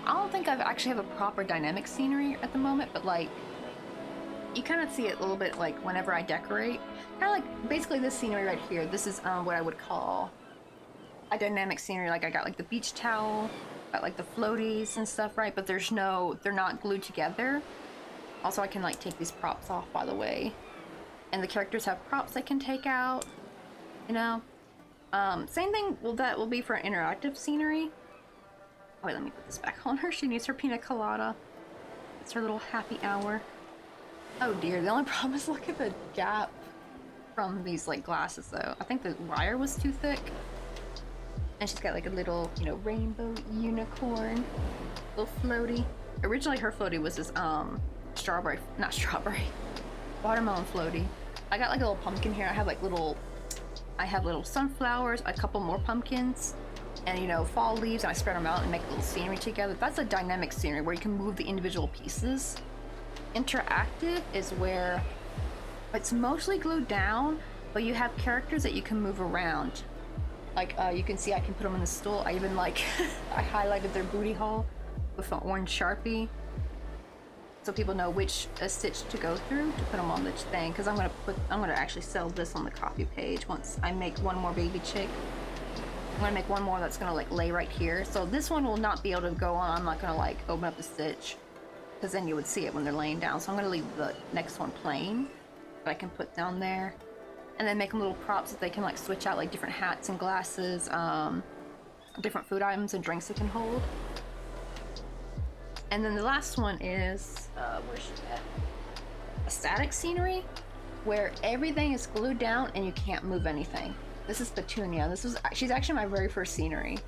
I don't think I actually have a proper dynamic scenery at the moment, but like you kind of see it a little bit like whenever I decorate. Kind of like basically this scenery right here. This is what I would call a dynamic scenery. Like I got like the beach towel, got like the floaties and stuff, right? But they're not glued together. Also, I can like take these props off, by the way. And the characters have props they can take out, you know. Same thing, that will be for interactive scenery. Oh, wait, let me put this back on her. She needs her pina colada. It's her little happy hour. Oh dear, the only problem is look at the gap from these like glasses though. I think the wire was too thick. And she's got like a little, you know, rainbow unicorn, little floaty. Originally her floaty was this watermelon floaty. I got like a little pumpkin here. I have little sunflowers, a couple more pumpkins, and you know, fall leaves, and I spread them out and make a little scenery together. That's a dynamic scenery where you can move the individual pieces. Interactive is where it's mostly glued down, but you have characters that you can move around. Like you can see I can put them on the stool. I even like I highlighted their booty hole with an orange Sharpie, so people know which stitch to go through to put them on the thing. Because I'm gonna actually sell this on the coffee page once I make one more baby chick. I'm gonna make one more that's gonna like lay right here. So this one will not be able to go on. I'm not gonna like open up the stitch because then you would see it when they're laying down. So I'm gonna leave the next one plain that I can put down there, and then make them little props that they can like switch out, like different hats and glasses, different food items and drinks it can hold. And then the last one is, where's she at? A static scenery, where everything is glued down and you can't move anything. This is Petunia. She's actually my very first scenery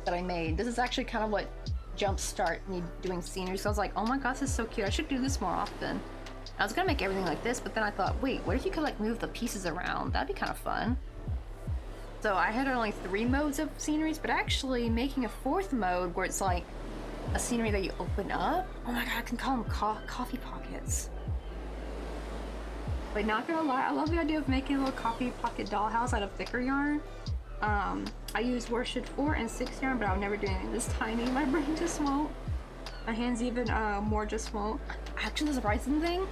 that I made. This is actually kind of what jumpstart me doing scenery. So I was like, oh my gosh, this is so cute. I should do this more often. I was gonna make everything like this, but then I thought, wait, what if you could like move the pieces around? That'd be kind of fun. So I had only 3 modes of sceneries, but actually making a 4th mode where it's like a scenery that you open up. Oh my god, I can call them coffee pockets. But not gonna lie, I love the idea of making a little coffee pocket dollhouse out of thicker yarn. I use worsted 4 and 6 yarn, but I'll never do anything this tiny. My brain just won't. My hands even more just won't. Actually, the surprising thing.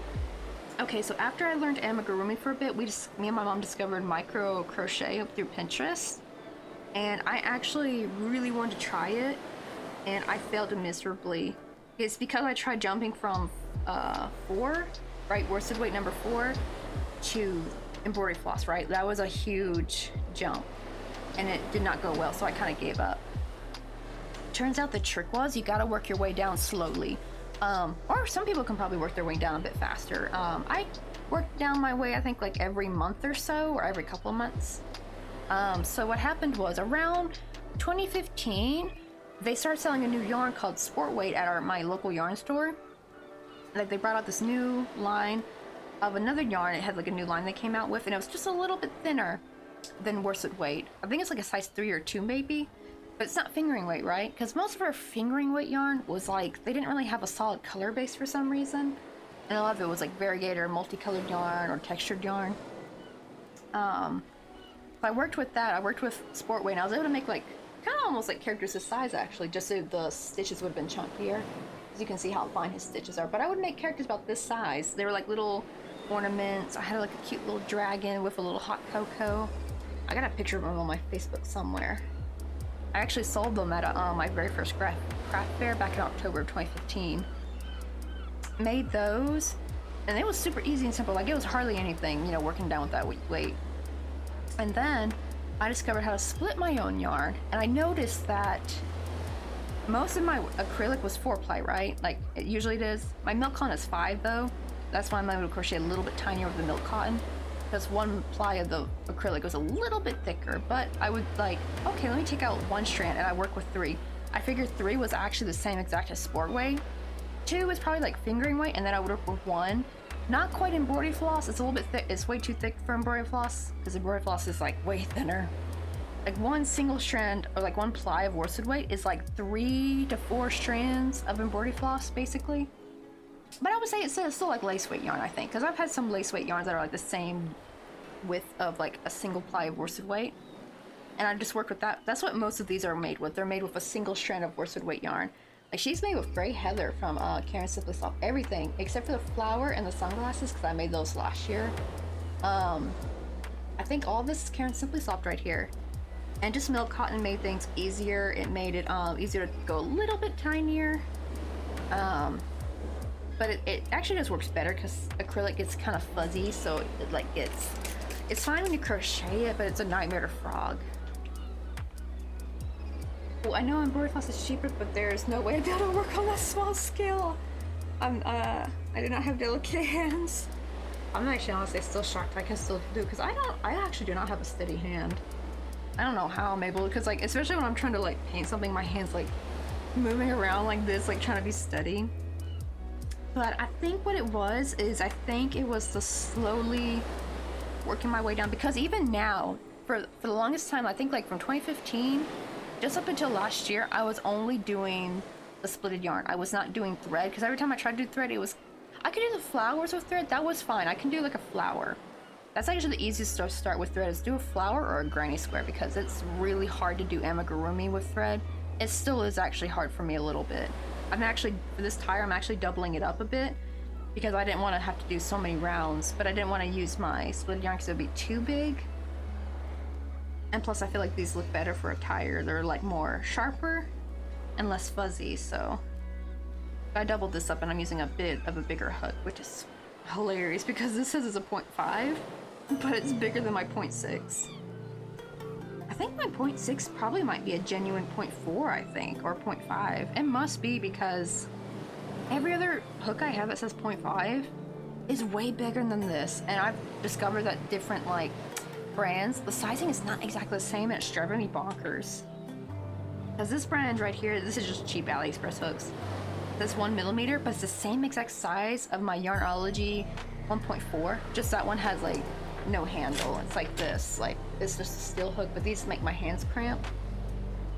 Okay, so after I learned amigurumi for a bit, me and my mom discovered micro crochet up through Pinterest, and I actually really wanted to try it, and I failed miserably. It's because I tried jumping from 4, right, worsted weight number 4, to embroidery floss, right? That was a huge jump, and it did not go well, so I kind of gave up. Turns out the trick was you gotta work your way down slowly. Or some people can probably work their way down a bit faster. I worked down my way, I think like every month or so, or every couple of months. So what happened was around 2015, they started selling a new yarn called Sport Weight at my local yarn store. Like they brought out this new line of another yarn. It had like a new line they came out with, and it was just a little bit thinner than worsted weight. I think it's like a size 3 or 2 maybe. But it's not fingering weight, right? Because most of our fingering weight yarn was like, they didn't really have a solid color base for some reason. And a lot of it was like variegated or multicolored yarn or textured yarn. So I worked with that. I worked with sport weight, and I was able to make like kind of almost like characters his size actually, just so the stitches would have been chunkier. As you can see how fine his stitches are. But I would make characters about this size. They were like little ornaments. I had like a cute little dragon with a little hot cocoa. I got a picture of them on my Facebook somewhere. I actually sold them at my very first craft fair back in October of 2015. Made those, and it was super easy and simple. Like it was hardly anything, you know, working down with that weight. And then I discovered how to split my own yarn, and I noticed that most of my acrylic was 4-ply, right? Like it usually it is. My milk cotton is 5 though. That's why I'm able to crochet a little bit tinier with the milk cotton, because 1 ply of the acrylic was a little bit thicker. But I would like, okay, let me take out 1 strand, and I work with 3. I figured 3 was actually the same exact as sport weight. 2 is probably like fingering weight, and then I would work with 1. Not quite embroidery floss. It's a little bit thick. It's way too thick for embroidery floss, because embroidery floss is like way thinner. Like 1 single strand, or like 1 ply of worsted weight is like 3 to 4 strands of embroidery floss, basically. But I would say it's still like lace weight yarn, I think, because I've had some lace weight yarns that are like the same width of like a single ply of worsted weight. And I just worked with that. That's what most of these are made with. They're made with a single strand of worsted weight yarn. Like she's made with Grey Heather from Karen Simply Soft. Everything except for the flower and the sunglasses, because I made those last year. I think all this is Karen Simply Soft right here. And just milk cotton made things easier. It made it easier to go a little bit tinier. But it actually just works better because acrylic gets kind of fuzzy, so it like it's fine when you crochet it, but it's a nightmare to frog. Well, I know embroidery floss is cheaper, but there's no way I'd be able to work on that small scale. I do not have delicate hands. I'm actually honestly still shocked I can still do, because I actually do not have a steady hand. I don't know how I'm able, because like especially when I'm trying to like paint something, my hands like moving around like this, like trying to be steady. But I think what it was is I think it was the slowly working my way down, because even now for the longest time, I think like from 2015 just up until last year, I was only doing the splitted yarn. I was not doing thread, because every time I tried to do thread, I could do the flowers with thread. That was fine. I can do like a flower. That's actually the easiest to start with thread, is do a flower or a granny square, because it's really hard to do amigurumi with thread. It still is actually hard for me a little bit. I'm actually, for this tire, I'm actually doubling it up a bit, because I didn't want to have to do so many rounds, but I didn't want to use my split yarn because it would be too big. And plus I feel like these look better for a tire. They're like more sharper and less fuzzy, so I doubled this up and I'm using a bit of a bigger hook, which is hilarious because this says it's a 0.5, but it's bigger than my 0.6. I think my 0.6 probably might be a genuine 0.4, I think, or 0.5. It must be, because every other hook I have that says 0.5 is way bigger than this, and I've discovered that different like brands, the sizing is not exactly the same, and it's driving me bonkers. Because this brand right here, this is just cheap AliExpress hooks. That's 1mm, but it's the same exact size of my Yarnology 1.4. Just that one has like no handle. It's like this, like it's just a steel hook, but these make my hands cramp.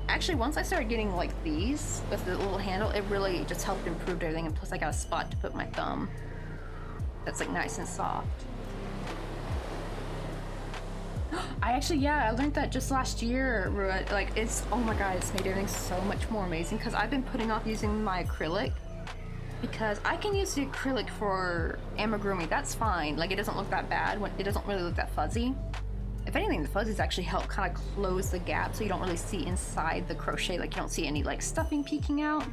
Actually, once I started getting like these with the little handle, it really just helped improve everything, and plus I got a spot to put my thumb that's like nice and soft. I learned that just last year. Like it's, oh my god, it's made everything so much more amazing, because I've been putting off using my acrylic, because I can use the acrylic for amigurumi. That's fine, like it doesn't look that bad, when it doesn't really look that fuzzy. If anything, the fuzzies actually help kind of close the gap, so you don't really see inside the crochet, like you don't see any like stuffing peeking out.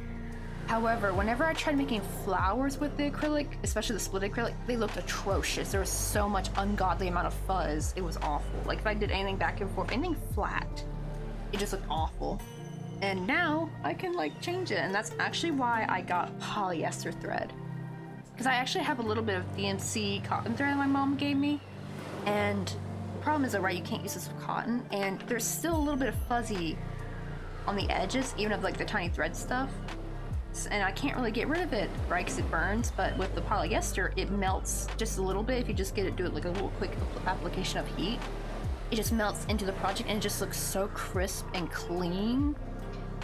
However, whenever I tried making flowers with the acrylic, especially the split acrylic, they looked atrocious. There was so much ungodly amount of fuzz. It was awful. Like if I did anything back and forth, anything flat, it just looked awful. And now I can like change it, and that's actually why I got polyester thread. Because I actually have a little bit of DMC cotton thread my mom gave me, and the problem is that, right, you can't use this with cotton, and there's still a little bit of fuzzy on the edges, even of like the tiny thread stuff. And I can't really get rid of it, right, because it burns. But with the polyester, it melts just a little bit. If you just do it like a little quick application of heat, it just melts into the project, and it just looks so crisp and clean.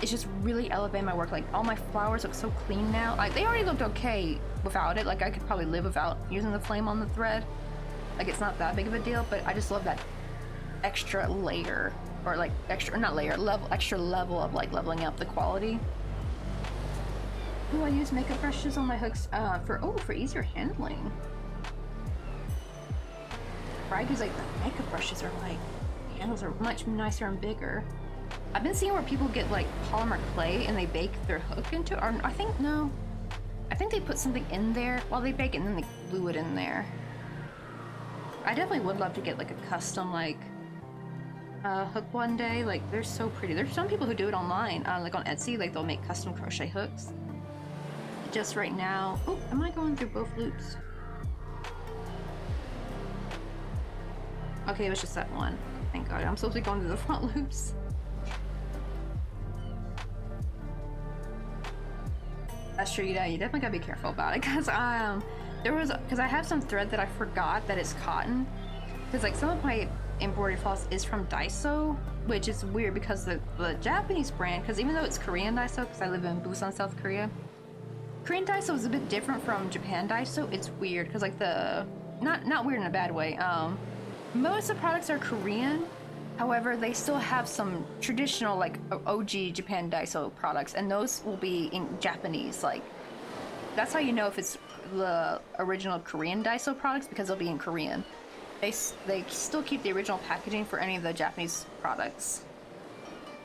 it's just really elevated my work. Like all my flowers look so clean now. Like they already looked okay without it. Like I could probably live without using the flame on the thread. Like it's not that big of a deal, but I just love that extra layer, or like extra, not layer, level, extra level of like leveling up the quality. Oh, I use makeup brushes on my hooks for easier handling. Right, because like the makeup brushes are like, the handles are much nicer and bigger. I've been seeing where people get like polymer clay and they bake their hook into it, or I think they put something in there while they bake it and then they glue it in there. I definitely would love to get like a custom like hook one day. Like they're so pretty. There's some people who do it online, like on Etsy, like they'll make custom crochet hooks. Just right now, oh, am I going through both loops? Okay, it was just that one. Thank God. I'm supposed to be going through the front loops. That's true. Yeah, you definitely gotta be careful about it, because because I have some thread that I forgot that it's cotton, because like some of my embroidery floss is from Daiso, which is weird because the Japanese brand, because even though it's Korean Daiso, because I live in Busan, South Korea, Korean Daiso is a bit different from Japan Daiso. It's weird because like the not weird in a bad way. Most of the products are Korean. However, they still have some traditional like OG Japan Daiso products, and those will be in Japanese. Like that's how you know if it's the original Korean Daiso products, because they'll be in Korean. They still keep the original packaging for any of the Japanese products,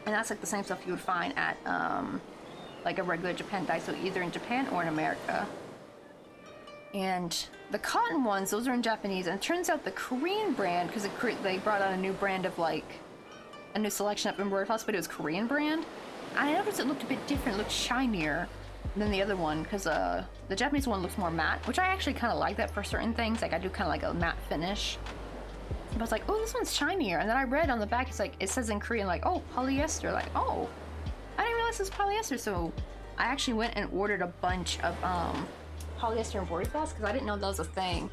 and that's like the same stuff you would find at like a regular Japan Daiso, either in Japan or in America. And the cotton ones, those are in Japanese, and it turns out the Korean brand, because they brought out a new brand of like a new selection of embroidery floss, but it was Korean brand. I noticed it looked a bit different, it looked shinier than the other one, because the Japanese one looks more matte, which I actually kind of like that for certain things. Like I do kind of like a matte finish. But I was like, oh, this one's shinier. And then I read on the back, it's like, it says in Korean, like, oh, polyester. Like, oh, I didn't realize this was polyester. So I actually went and ordered a bunch of polyester embroidery floss, because I didn't know that was a thing.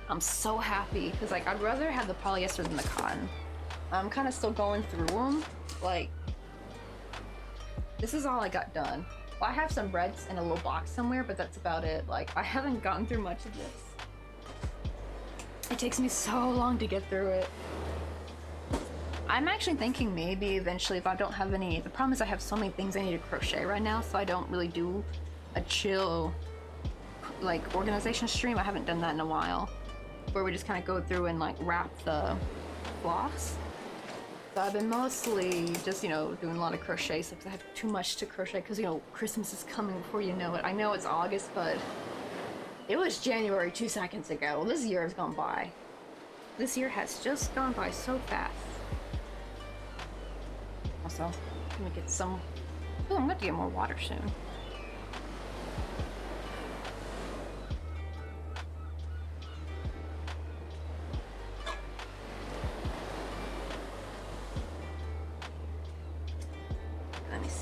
I'm so happy, because like I'd rather have the polyester than the cotton. I'm kind of still going through them. Like, this is all I got done. Well, I have some breads in a little box somewhere, but that's about it. Like, I haven't gotten through much of this. It takes me so long to get through it. I'm actually thinking maybe eventually, if I don't have any, the problem is I have so many things I need to crochet right now, so I don't really do a chill like organization stream. I haven't done that in a while, where we just kind of go through and like wrap the floss. So I've been mostly just, you know, doing a lot of crochet stuff, because I have too much to crochet, because, you know, Christmas is coming before you know it. I know it's August, but it was January 2 seconds ago. Well, this year has gone by. This year has just gone by so fast. Also, let me get some... Oh, I'm going to get more water soon. Let me see.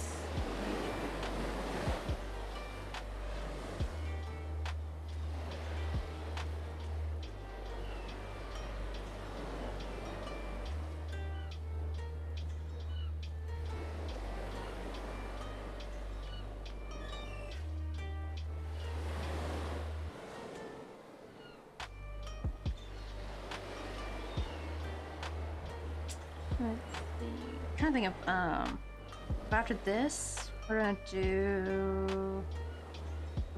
I'm trying to think of after this we're gonna do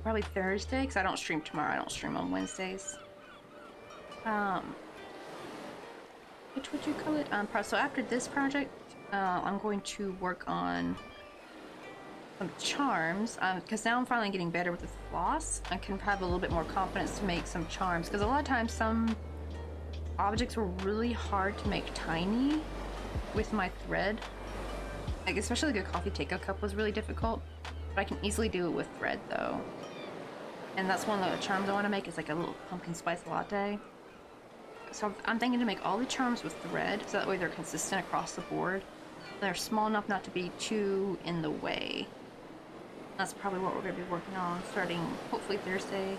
probably Thursday, because I don't stream tomorrow. I don't stream on Wednesdays. Which would you call it? So after this project, I'm going to work on some charms, because now I'm finally getting better with the floss. I can have a little bit more confidence to make some charms, because a lot of times some objects were really hard to make tiny with my thread. Like especially like a coffee take-out cup was really difficult, but I can easily do it with thread though. And that's one of the charms I want to make, is like a little pumpkin spice latte. So I'm thinking to make all the charms with thread, so that way they're consistent across the board. They're small enough not to be too in the way. That's probably what we're going to be working on starting hopefully Thursday.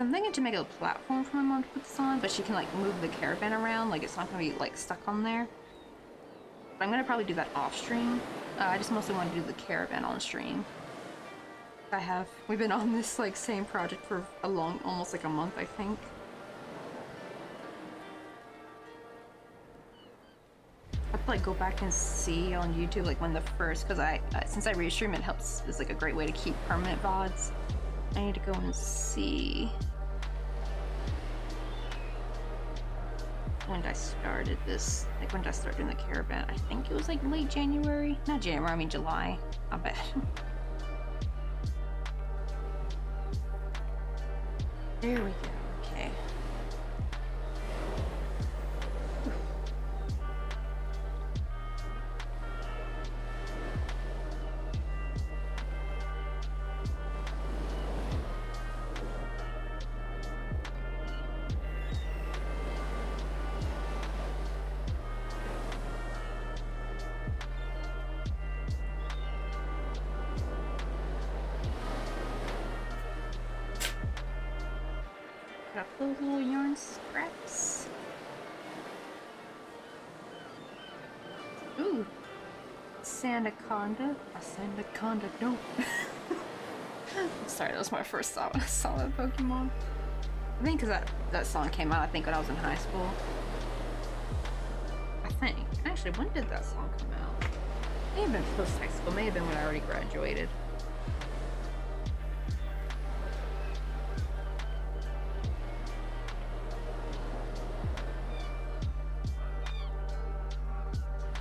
I'm thinking to make a platform for my mom to put this on, but she can like move the caravan around, like it's not going to be like stuck on there. But I'm gonna probably do that off stream. I just mostly want to do the Caravan on stream. We've been on this like same project for a long, almost like a month, I think. I have to like go back and see on YouTube like when the first, because since I restream, it helps. It's like a great way to keep permanent VODs. I need to go and see when I started this. Like when did I start doing the Caravan? I think it was like late January. Not January, I mean July. I bet. There we go. Okay. Got those little yarn scraps. Ooh. Sandaconda. A Sandaconda, no. I'm sorry, that was my first thought when I saw that Pokemon. I think because that song came out, I think, when I was in high school. I think. Actually, when did that song come out? May have been post-high school. May have been when I already graduated.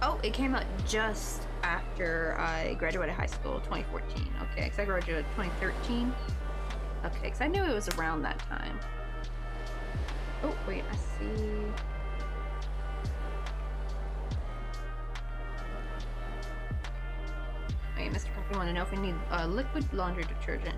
Oh, it came out just after I graduated high school, 2014. Okay, because I graduated 2013. Okay, because I knew it was around that time. Oh, wait, I see. Wait, Mr. Coffee, want to know if we need liquid laundry detergent.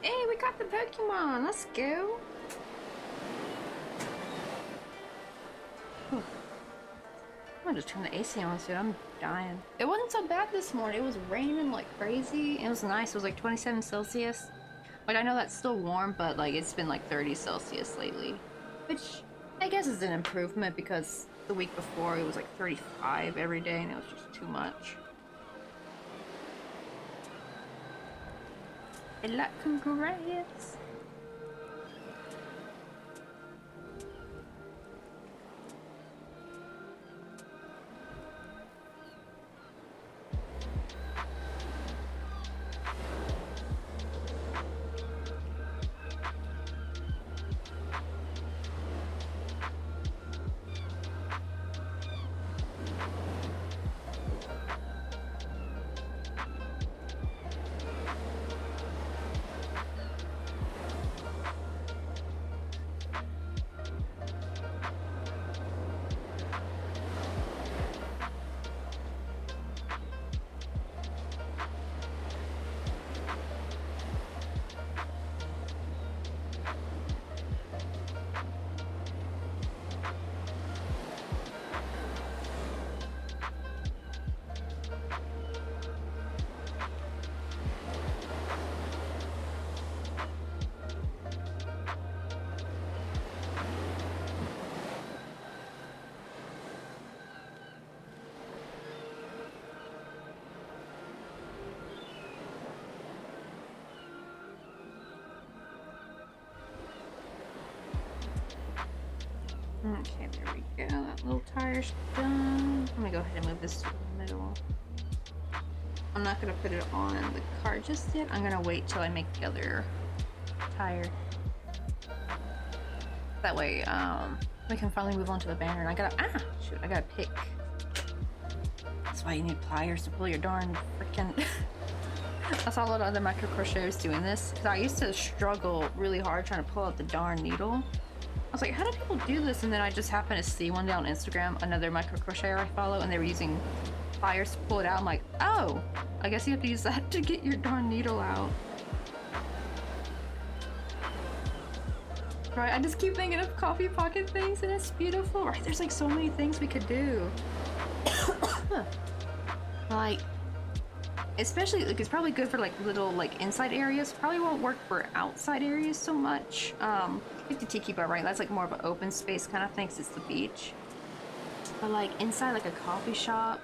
Hey, we got the Pokemon! Let's go! I'm gonna just turn the AC on soon. I'm dying. It wasn't so bad this morning. It was raining like crazy. It was nice. It was like 27 Celsius. Like, I know that's still warm, but like it's been like 30 Celsius lately. Which I guess is an improvement because the week before it was like 35 every day and it was just too much. And like, congrats! Okay, there we go. That little tire's done. I'm gonna go ahead and move this to the middle. I'm not gonna put it on the card just yet. I'm gonna wait till I make the other tire. That way, we can finally move on to the banner. And I gotta pick. That's why you need pliers to pull your darn freaking. I saw a lot of other micro crocheters doing this because I used to struggle really hard trying to pull out the darn needle. I was like, how do people do this? And then I just happened to see one day on Instagram, another micro crocheter I follow, and they were using pliers to pull it out. I'm like, oh, I guess you have to use that to get your darn needle out. Right, I just keep thinking of coffee pocket things and it's beautiful. Right, there's like so many things we could do. Like, especially like it's probably good for like little like inside areas. Probably won't work for outside areas so much. 50 tiki bar, right? That's like more of an open space kind of thing 'cause it's the beach. But like inside like a coffee shop,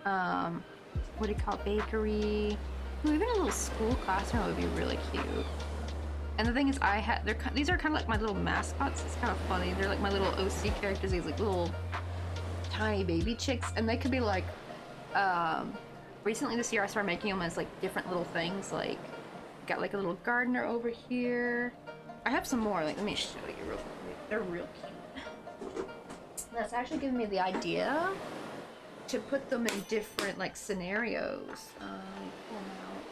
what do you call it? Bakery, ooh, even a little school classroom would be really cute. And the thing is, these are kind of like my little mascots. It's kind of funny. They're like my little OC characters. These like little tiny baby chicks, and they could be like. Recently this year, I started making them as like different little things. Like, got like a little gardener over here. I have some more. Like, let me show you real quick. They're real cute. That's actually giving me the idea to put them in different like scenarios. Pull them out.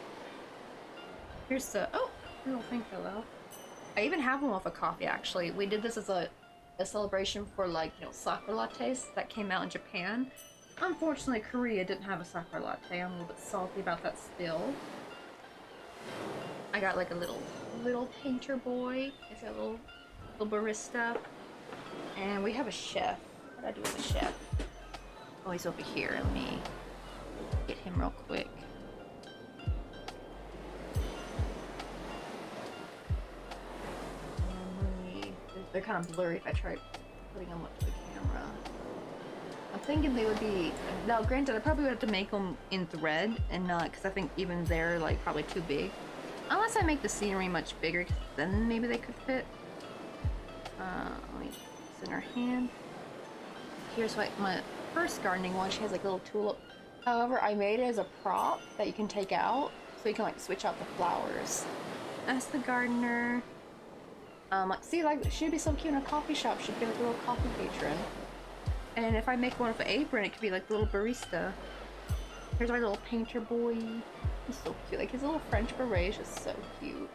Here's the little thing hello. I even have one with a coffee actually. We did this as a celebration for like, you know, sakura lattes that came out in Japan. Unfortunately, Korea didn't have a sakura latte. I'm a little bit salty about that still. I got like a little painter boy. It's a little barista. And we have a chef. What did I do with the chef? Oh, he's over here. Let me get him real quick. They're kind of blurry if I try putting them up to the camera. I'm thinking they would be... Now, granted, I probably would have to make them in thread and not... Because I think even they're, like, probably too big. Unless I make the scenery much bigger, then maybe they could fit. Let me center hand. Here's like my first gardening one. She has, like, a little tulip. However, I made it as a prop that you can take out. So you can, like, switch out the flowers. That's the gardener. Like, see, like, she'd be so cute in a coffee shop. She'd be, like, a little coffee patron. And if I make one with an apron, it could be like the little barista. Here's our little painter boy. He's so cute. Like his little French beret is just so cute.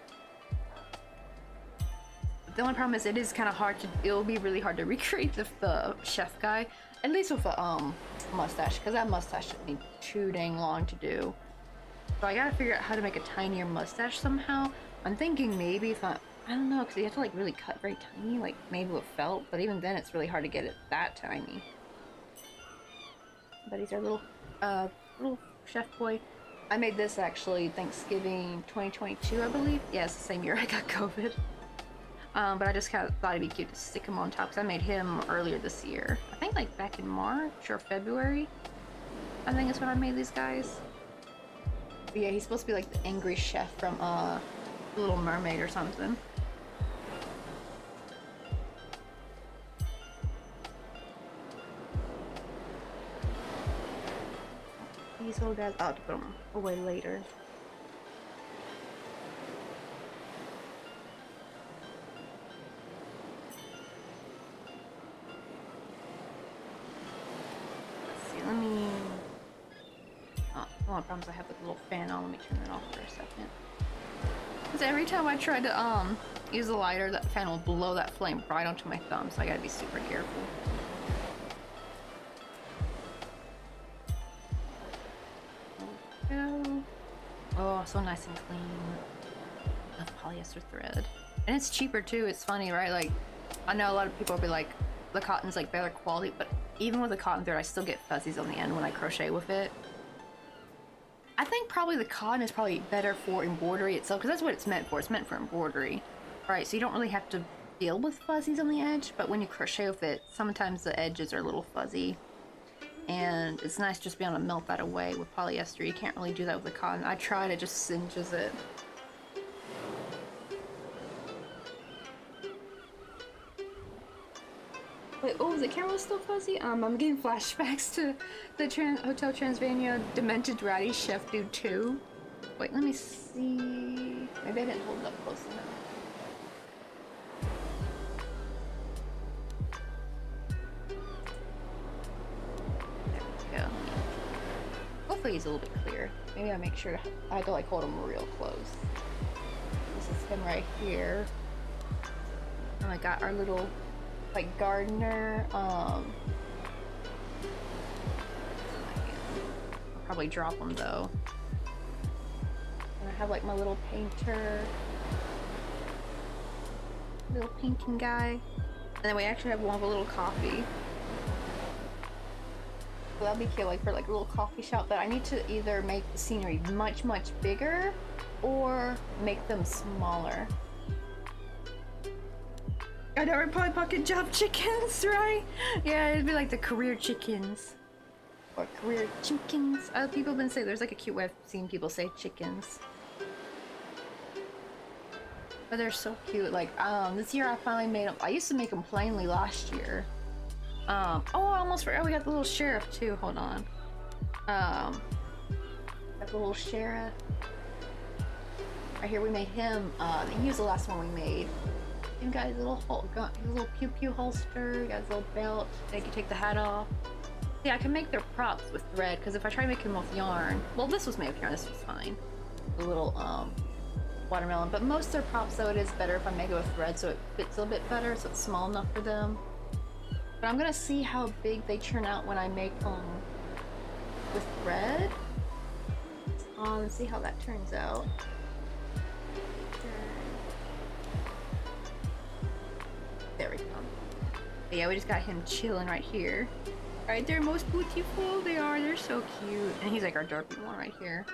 The only problem is it is kind of hard to. It'll be really hard to recreate the chef guy, at least with a mustache, because that mustache took me too dang long to do. So I gotta figure out how to make a tinier mustache somehow. I'm thinking maybe if I don't know, because you have to like really cut very tiny, like maybe with felt, but even then it's really hard to get it that tiny. But he's our little chef boy. I made this actually Thanksgiving 2022, I believe. Yeah, it's the same year I got COVID. But I just kind of thought it'd be cute to stick him on top, because I made him earlier this year. I think like back in March or February. I think is when I made these guys. But yeah, he's supposed to be like the angry chef from Little Mermaid or something. These little guys, I'll have to put them away later. Let's see, let me... Oh, one of the problems I have with the little fan on, let me turn that off for a second. Because every time I try to use the lighter, that fan will blow that flame right onto my thumb, so I gotta be super careful. Oh, so nice and clean. I love polyester thread. And it's cheaper too, it's funny, right? Like, I know a lot of people will be like, the cotton's like better quality, but even with the cotton thread, I still get fuzzies on the end when I crochet with it. I think probably the cotton is probably better for embroidery itself, because that's what it's meant for. It's meant for embroidery, right? So you don't really have to deal with fuzzies on the edge, but when you crochet with it, sometimes the edges are a little fuzzy. And it's nice just to be able to melt that away with polyester. You can't really do that with the cotton. I tried, it just singes it. Wait, oh, is the camera still fuzzy? I'm getting flashbacks to the Hotel Transylvania Demented Ratty Chef Dude 2. Wait, let me see. Maybe I didn't hold it up close enough. There we go. Hopefully he's a little bit clear. Maybe I make sure I have to like hold him real close. This is him right here. And I got our little like gardener. I'll probably drop him though. And I have like my little painter, little painting guy, and then we actually have one with a little coffee. So that'd be cute, like for like a little coffee shop. But I need to either make the scenery much bigger or make them smaller. I know, we're probably pocket job chickens, right? Yeah, it'd be like the career chickens. Or career chickens. People have been saying, there's like a cute way of seeing people say chickens. But they're so cute. Like, this year I finally made them. I used to make them plainly last year. Oh, I almost forgot we got the little sheriff too. Hold on. Got the little sheriff. Right here, we made him. He was the last one we made. He got his little pew pew holster. He got his little belt. They can take the hat off. Yeah, I can make their props with thread, because if I try to make them with yarn, well, this was made with yarn. This was fine. The little watermelon, but most of their props though, it is better if I make it with thread, so it fits a little bit better, so it's small enough for them. But I'm gonna see how big they turn out when I make them with thread. And see how that turns out. There we go. But yeah, we just got him chilling right here. Right, they're most beautiful. They are. They're so cute. And he's like our derpy one right here.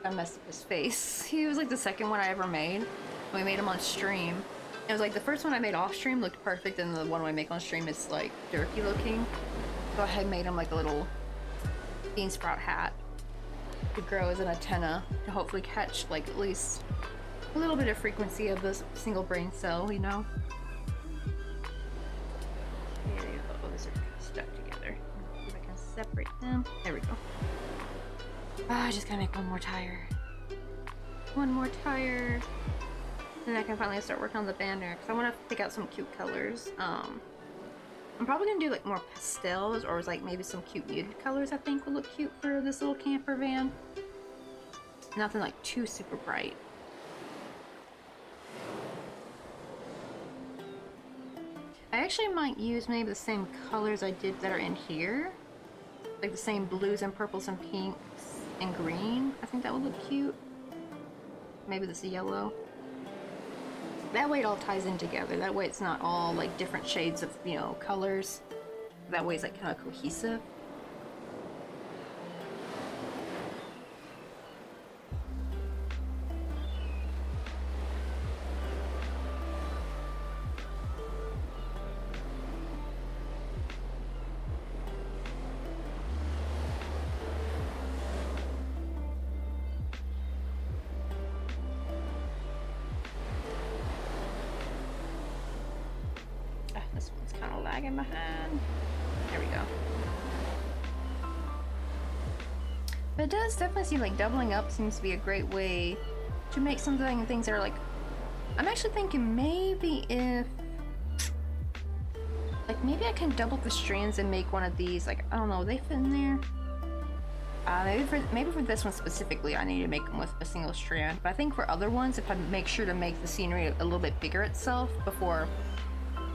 I messed up his face. He was like the second one I ever made. We made him on stream. It was like the first one I made off stream looked perfect, and the one I make on stream is like derpy looking. So I had made him like a little bean sprout hat to grow as an antenna to hopefully catch like at least a little bit of frequency of this single brain cell, you know? There you go. Oh, those are kind of stuck together. See if I can separate them. There we go. I just gotta make one more tire. One more tire. And I can finally start working on the banner, because I want to pick out some cute colors. I'm probably gonna do like more pastels, or like maybe some cute muted colors I think will look cute for this little camper van. Nothing like too super bright. I actually might use maybe the same colors I did that are in here. Like the same blues and purples and pinks and green. I think that would look cute. Maybe this yellow. That way it all ties in together. That way it's not all like different shades of, you know, colors. That way it's like kind of cohesive. This one's kind of lagging behind. There we go. But it does definitely seem like doubling up seems to be a great way to make something, things that are like, I'm actually thinking maybe if, like maybe I can double the strands and make one of these, like, I don't know, they fit in there? Maybe for this one specifically, I need to make them with a single strand. But I think for other ones, if I make sure to make the scenery a little bit bigger itself before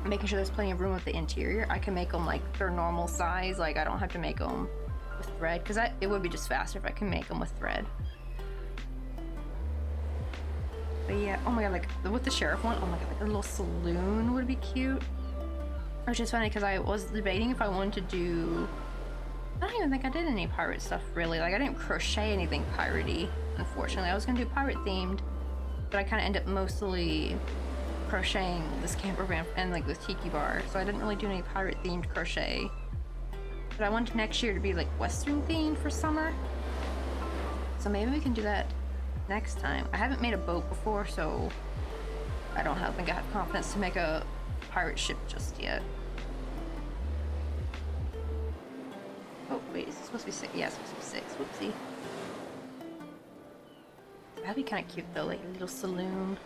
making sure there's plenty of room with the interior, I can make them like their normal size. Like I don't have to make them with thread, because it would be just faster if I can make them with thread. But yeah, oh my god, like with the sheriff one, oh my god, like a little saloon would be cute. Which is funny because I was debating if I wanted to do, I don't even think I did any pirate stuff really. Like I didn't crochet anything piratey, unfortunately. I was gonna do pirate themed, but I kind of ended up mostly crocheting this camper van and like this tiki bar, so I didn't really do any pirate themed crochet. But I wanted next year to be like western themed for summer, so maybe we can do that next time. I haven't made a boat before, so I don't think I have confidence to make a pirate ship just yet. Oh wait, is it supposed to be 6? Yeah, it's supposed to be 6. Whoopsie. That'd be kind of cute though, like a little saloon,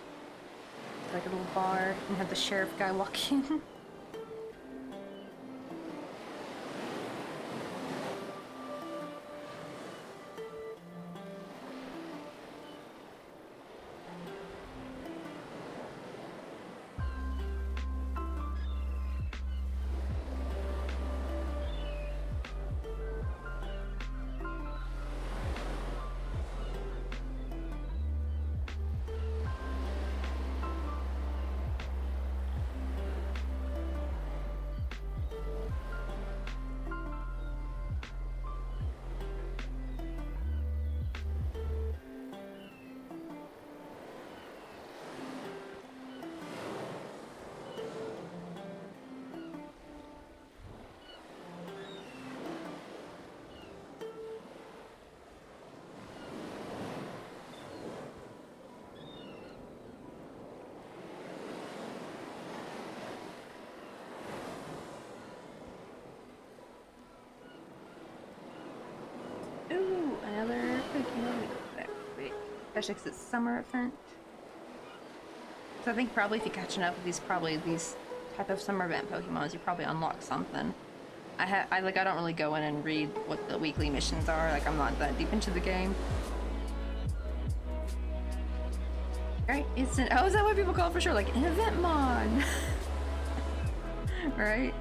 like a little bar, and have the sheriff guy walk in. Ooh, another Pokemon. Wait, especially because it's summer event. So I think probably if you catch enough of these type of summer event Pokemons, you probably unlock something. I don't really go in and read what the weekly missions are. Like, I'm not that deep into the game. Right? It's an, oh, is that what people call it for sure? Like an Eventmon. Right?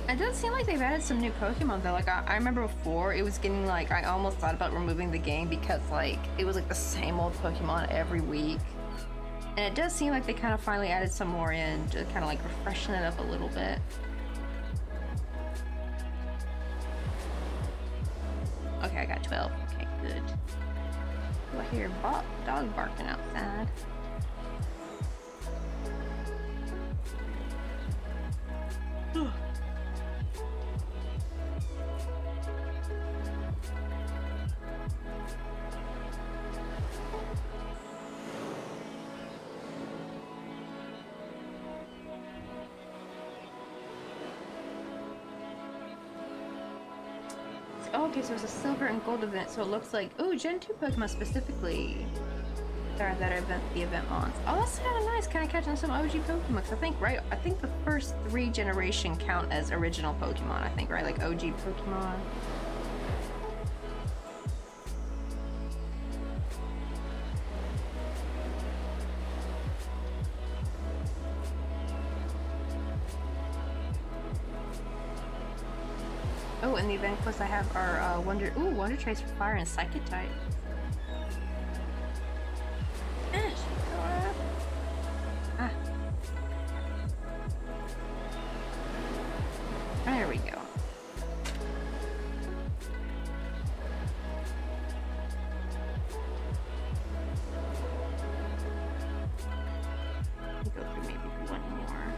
It does seem like they've added some new Pokemon though. Like I remember before it was getting like, I almost thought about removing the game because like it was like the same old Pokemon every week. And it does seem like they kind of finally added some more in to kind of like freshen it up a little bit. Okay, I got 12. Okay, good. Oh, I hear a dog barking outside. Oh, okay, so there's a silver and gold event, so it looks like, oh, Gen 2 Pokemon specifically that are the event mons. Oh, that's kind of nice. Can I catch on some OG Pokemon? Because I think the first 3 generation count as original Pokemon, I think, right? Like OG Pokemon. Oh, in the event quest I have our Wonder Trace for Fire and Psychic type. Ah. There we go. Go through maybe one more.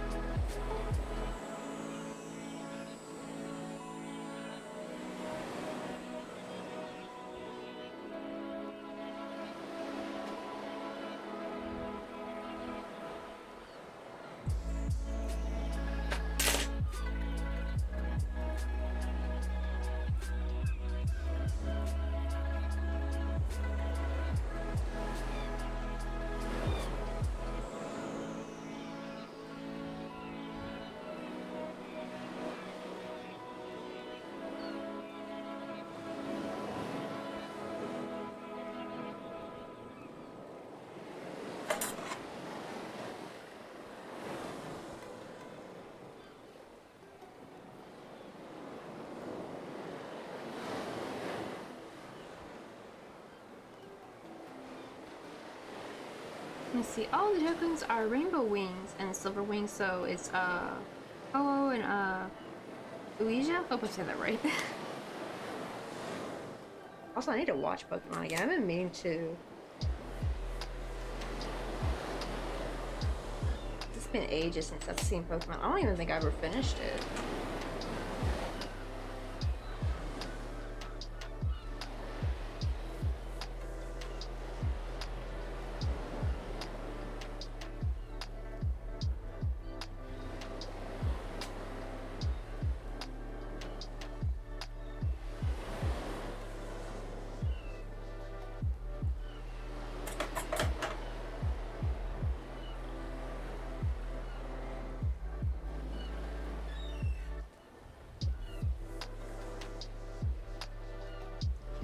Let me see. All the tokens are rainbow wings and silver wings, so it's Ho-Oh and Ouija? Hope I said that right. Also, I need to watch Pokemon again. I've been meaning to. It's been ages since I've seen Pokemon. I don't even think I ever finished it.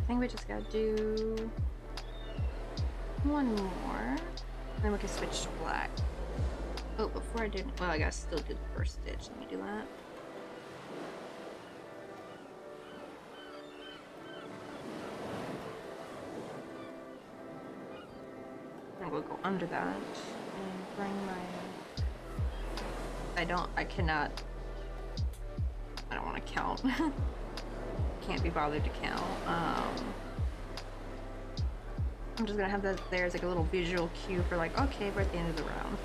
think we just gotta do one more. Then we can switch to black. Oh, before I did, well, I gotta still do the first stitch. Let me do that. And we'll go under that and bring my. I don't want to count. Can't be bothered to count. I'm just gonna have that there as like a little visual cue for like, okay, we're at the end of the round.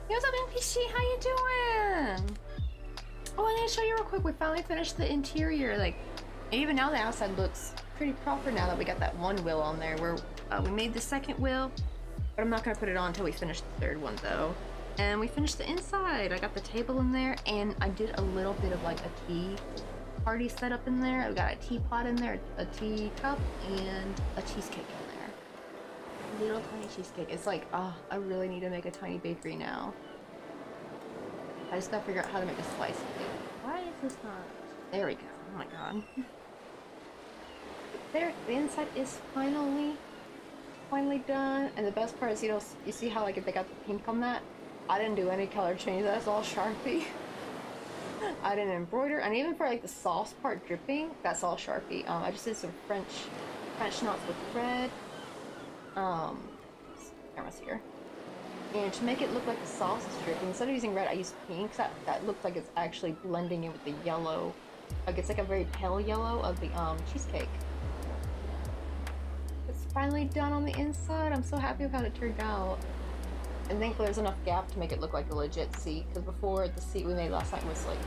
What's up, NPC? How you doing? Oh, I need to show you real quick. We finally finished the interior. Like, even now the outside looks pretty proper now that we got that one wheel on there. We made the second wheel, but I'm not gonna put it on until we finish the third one though. And we finished the inside. I got the table in there, and I did a little bit of like a tea party setup in there. I got a teapot in there, a teacup, and a cheesecake in there. Little tiny cheesecake. It's like, oh, I really need to make a tiny bakery now. I just gotta figure out how to make a slice of it. Why is this not? There we go. Oh my god. There, the inside is finally done. And the best part is, you know, you see how like they got the pink on that? I didn't do any color change. That's all Sharpie. I didn't embroider, and even for like the sauce part dripping, that's all Sharpie. I just did some French knots with thread. Camera's here. And to make it look like the sauce is dripping, instead of using red, I used pink. That looked like it's actually blending in with the yellow. Like it's like a very pale yellow of the cheesecake. It's finally done on the inside. I'm so happy with how it turned out. And thankfully there's enough gap to make it look like a legit seat, because before the seat we made last time was like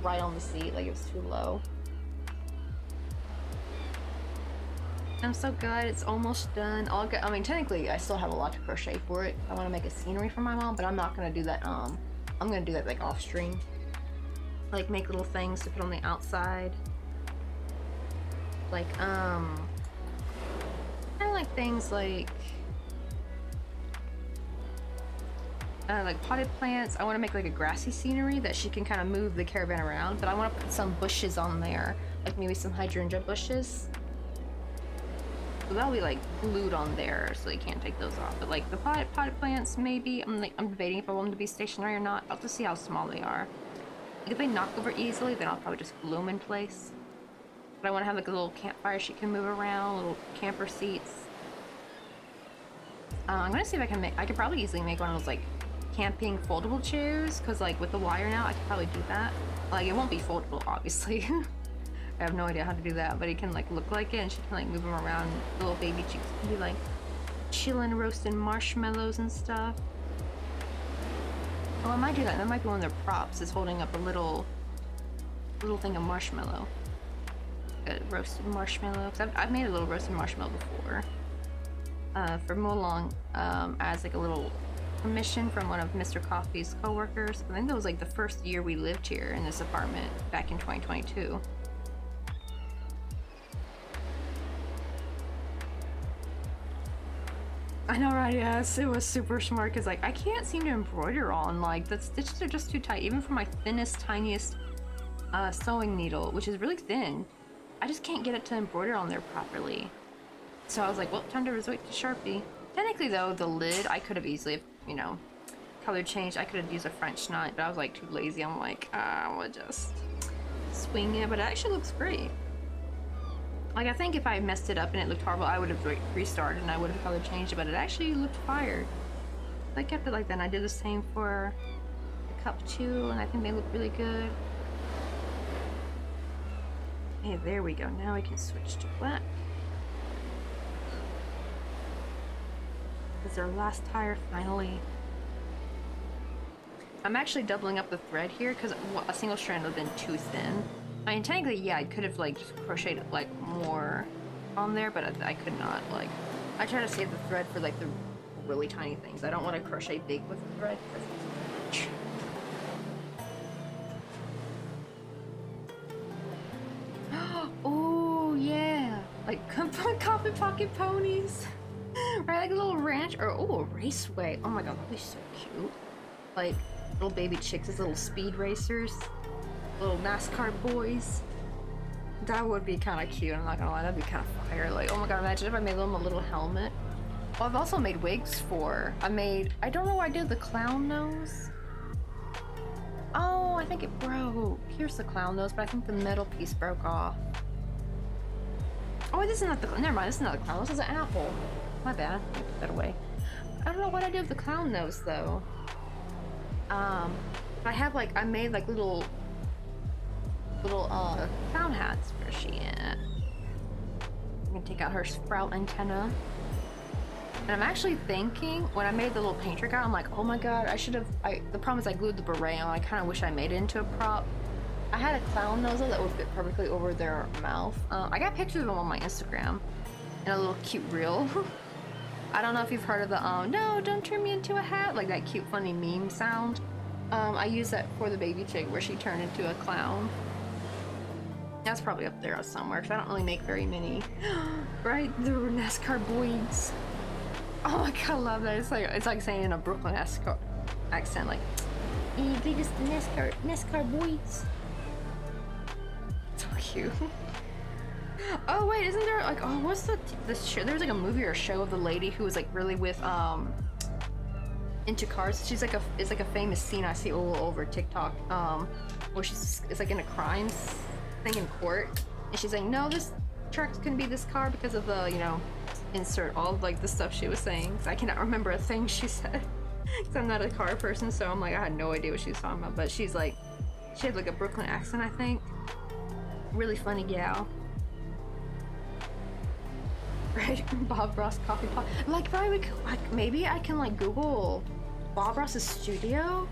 right on the seat, like it was too low. I'm so glad it's almost done. I mean, technically I still have a lot to crochet for it. I want to make a scenery for my mom, but I'm not gonna do that. I'm gonna do that like off stream, like make little things to put on the outside, like kind of like things like potted plants. I want to make like a grassy scenery that she can kind of move the caravan around, but I want to put some bushes on there, like maybe some hydrangea bushes. So that'll be like glued on there, so you can't take those off. But like the potted plants, maybe I'm debating if I want them to be stationary or not. I'll just see how small they are. Like if they knock over easily, then I'll probably just glue them in place. But I want to have like a little campfire she can move around, little camper seats. I'm gonna see if I can make. I could probably easily make one of those like camping foldable chairs, because like with the wire now, I could probably do that. Like it won't be foldable, obviously. I have no idea how to do that, but it can like look like it, and she can like move them around. The little baby chicks can be like chilling, roasting marshmallows and stuff. Oh, I might do that. That might be one of their props, is holding up a little thing of marshmallow. A roasted marshmallow. Cause I've made a little roasted marshmallow before. For Molong, as like a little permission from one of Mr. Coffee's co-workers. I think that was like the first year we lived here in this apartment back in 2022. I know, right? Yes, it was super smart, because like I can't seem to embroider on, like the stitches are just too tight, even for my thinnest, tiniest sewing needle, which is really thin. I just can't get it to embroider on there properly. So I was like, well, time to resort to Sharpie. Technically though, the lid, I could have easily, you know, color changed. I could have used a French knot, but I was like too lazy. I'm like, I will just swing it, but it actually looks great. Like, I think if I messed it up and it looked horrible, I would have restarted and I would have color changed it, but it actually looked fire. So I kept it like that, and I did the same for the cup too, and I think they look really good. Hey, there we go. Now we can switch to black. This is our last tire, finally. I'm actually doubling up the thread here because a single strand would have been too thin. I mean, technically, yeah, I could have like just crocheted like more on there, but I could not. Like, I try to save the thread for like the really tiny things. I don't want to crochet big with the thread. Oh yeah, like coffee pocket ponies, right? Like a little ranch or a raceway. Oh my god, that'd be so cute. Like little baby chicks as little speed racers, little NASCAR boys. That would be kind of cute. I'm not gonna lie, that'd be kind of fire. Like, oh my god, imagine if I made them a little helmet. Well, I've also made wigs for. I don't know why I did the clown nose. Oh, I think it broke. Here's the clown nose, but I think the metal piece broke off. Oh, this is not the. Never mind. This is not the clown nose. This is an apple. My bad. I put that away. I don't know what I did with the clown nose though. I have like I made like little clown hats. Where's she at? I'm gonna take out her sprout antenna. And I'm actually thinking, when I made the little painter guy, I'm like, oh my god, I should have, the problem is I glued the beret on, I kind of wish I made it into a prop. I had a clown nose that would fit perfectly over their mouth. I got pictures of them on my Instagram in a little cute reel. I don't know if you've heard of the, no, don't turn me into a hat, like that cute funny meme sound. I used that for the baby chick where she turned into a clown. That's probably up there somewhere, because I don't really make very many. Right, the NASCAR boys. Oh my god, I love that. It's like saying in a Brooklyn accent, like, they just NASCAR boys. So cute. Oh wait, isn't there like, oh, what's this show? There's like a movie or a show of the lady who was like really with into cars. She's like it's like a famous scene I see all over TikTok. Where it's like in a crime thing in court, and she's like, no, this truck couldn't be this car because of the, you know, insert all of like the stuff she was saying. I cannot remember a thing she said because I'm not a car person, so I'm like, I had no idea what she was talking about. But she's like, she had like a Brooklyn accent, I think. Really funny gal. Right? Bob Ross coffee pot. Like, probably like maybe I can like Google Bob Ross's studio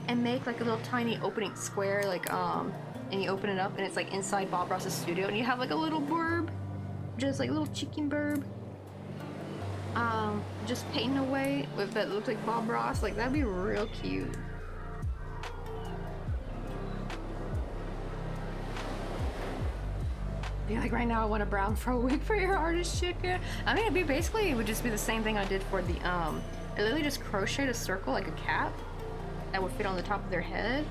and make like a little tiny opening square, like and you open it up and it's like inside Bob Ross's studio, and you have like a little burb, just like a little chicken burb. Just painting away with that looks like Bob Ross. Like, that'd be real cute. Be like, right now I want a brown fro wig for your artist chicken. I mean, it would just be the same thing I did for the I literally just crocheted a circle like a cap that would fit on the top of their head,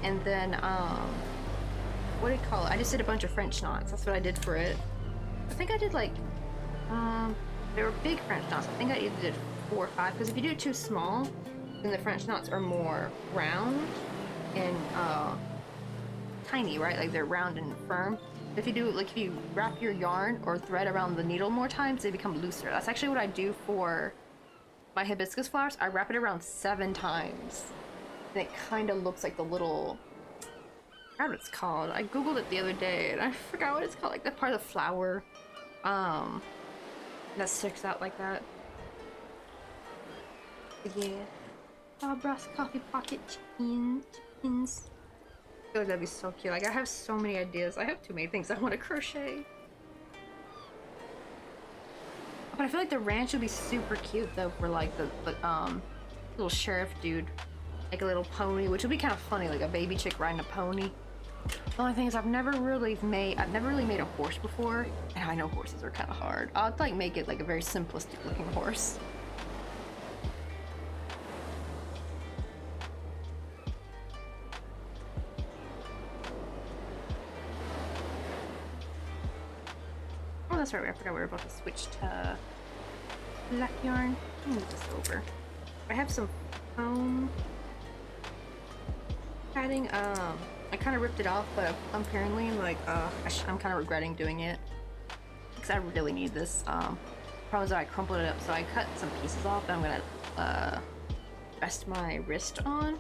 and then what do you call it? I just did a bunch of French knots. That's what I did for it. I think I did like they were big French knots. I think I either did 4 or 5, because if you do it too small, then the French knots are more round and tiny, right? Like they're round and firm. If you do, like, if you wrap your yarn or thread around the needle more times, they become looser. That's actually what I do for my hibiscus flowers. I wrap it around 7 times, and it kind of looks like the little, I forgot what it's called. I googled it the other day and I forgot what it's called. Like that part of the flower that sticks out like that. But yeah, Bob Ross coffee pocket chickens. I feel like that'd be so cute. Like, I have so many ideas. I have too many things I want to crochet. But I feel like the ranch would be super cute though for like the little sheriff dude, like a little pony, which would be kind of funny, like a baby chick riding a pony. The only thing is I've never really made a horse before, and I know horses are kind of hard. I'll like make it like a very simplistic looking horse. Oh, that's right. I forgot we were about to switch to black yarn. Let me move this over. I have some foam padding. I kind of ripped it off, but apparently, like, I'm kind of regretting doing it because I really need this. Problem is that I crumpled it up, so I cut some pieces off that I'm gonna rest my wrist on.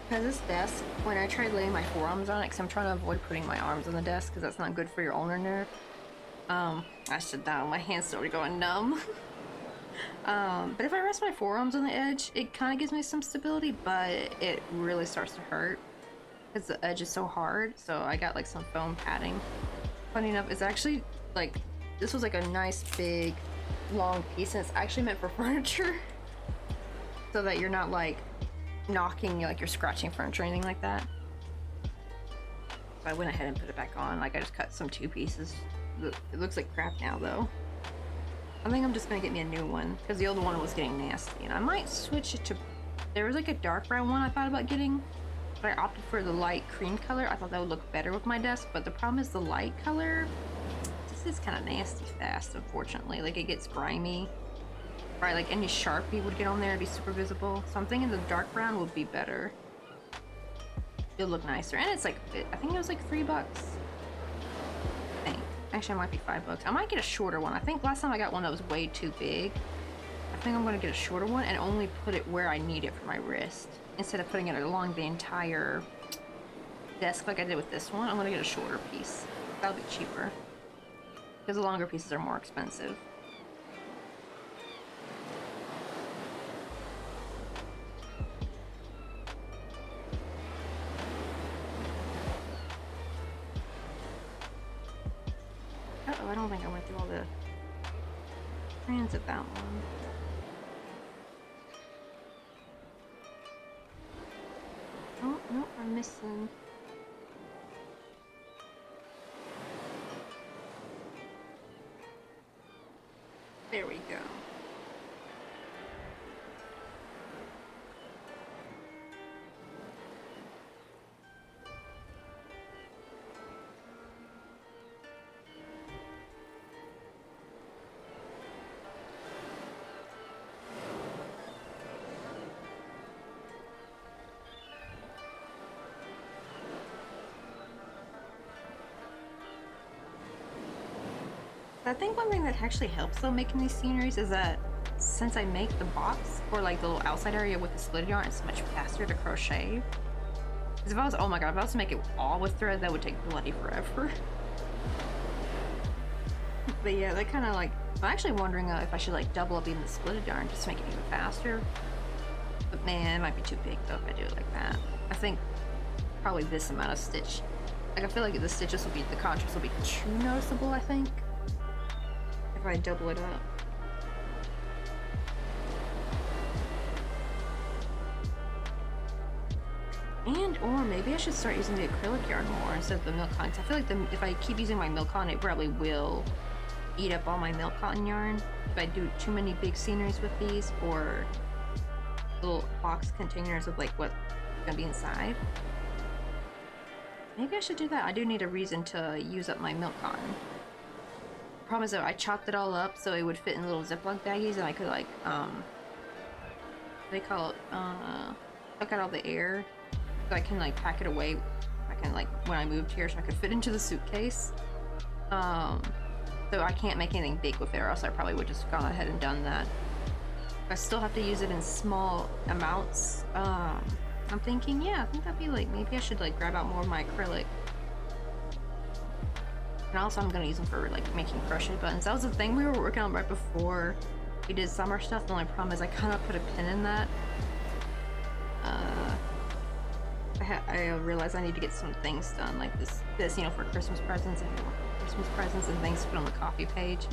Because this desk, when I tried laying my forearms on it, because I'm trying to avoid putting my arms on the desk because that's not good for your ulnar nerve. I sit down, my hands started going numb. But if I rest my forearms on the edge, it kind of gives me some stability, but it really starts to hurt because the edge is so hard. So I got like some foam padding. Funny enough, it's actually like, this was like a nice big long piece and it's actually meant for furniture. So that you're not like knocking, like you're scratching furniture or anything like that. So I went ahead and put it back on. Like I just cut some 2 pieces. It looks like crap now though. I think I'm just gonna get me a new one because the old one was getting nasty, and I might switch it to. There was like a dark brown one I thought about getting, but I opted for the light cream color. I thought that would look better with my desk, but the problem is the light color. This is kind of nasty fast, unfortunately. Like it gets grimy. Right, like any Sharpie would get on there and be super visible. So I'm thinking the dark brown would be better. It'll look nicer, and it's like I think it was like $3. I think. Actually, it might be $5. I might get a shorter one. I think last time I got one that was way too big. I think I'm gonna get a shorter one and only put it where I need it for my wrist. Instead of putting it along the entire desk like I did with this one, I'm gonna get a shorter piece. That'll be cheaper. Because the longer pieces are more expensive. Uh-oh, I don't think I went through all the strands of that one. Oh, no, I'm missing. There we go. I think one thing that actually helps though making these sceneries is that since I make the box or like the little outside area with the split yarn, it's much faster to crochet. Because if I was, oh my god, if I was to make it all with thread, that would take bloody forever. But yeah, that kind of like, I'm actually wondering if I should like double up even the split yarn just to make it even faster. But man, it might be too big though if I do it like that. I think probably this amount of stitch. Like I feel like the stitches will be, the contrast will be too noticeable, I think. If I double it up. And or maybe I should start using the acrylic yarn more instead of the milk cotton. I feel like if I keep using my milk cotton, it probably will eat up all my milk cotton yarn. If I do too many big sceneries with these, or little box containers of like what's gonna be inside. Maybe I should do that. I do need a reason to use up my milk cotton. Problem is though, I chopped it all up so it would fit in little Ziploc baggies, and I could like what do they call it, suck out all the air, so I can like pack it away. I can like when I moved here, so I could fit into the suitcase. So I can't make anything big with it, or else I probably would just gone ahead and done that. I still have to use it in small amounts. I'm thinking, yeah, I think that'd be like, maybe I should like grab out more of my acrylic. And also I'm gonna use them for like making crochet buttons. That was the thing we were working on right before we did summer stuff. The only problem is I kind of put a pin in that. I realized I need to get some things done like this, you know, for Christmas presents and things to put on the coffee page.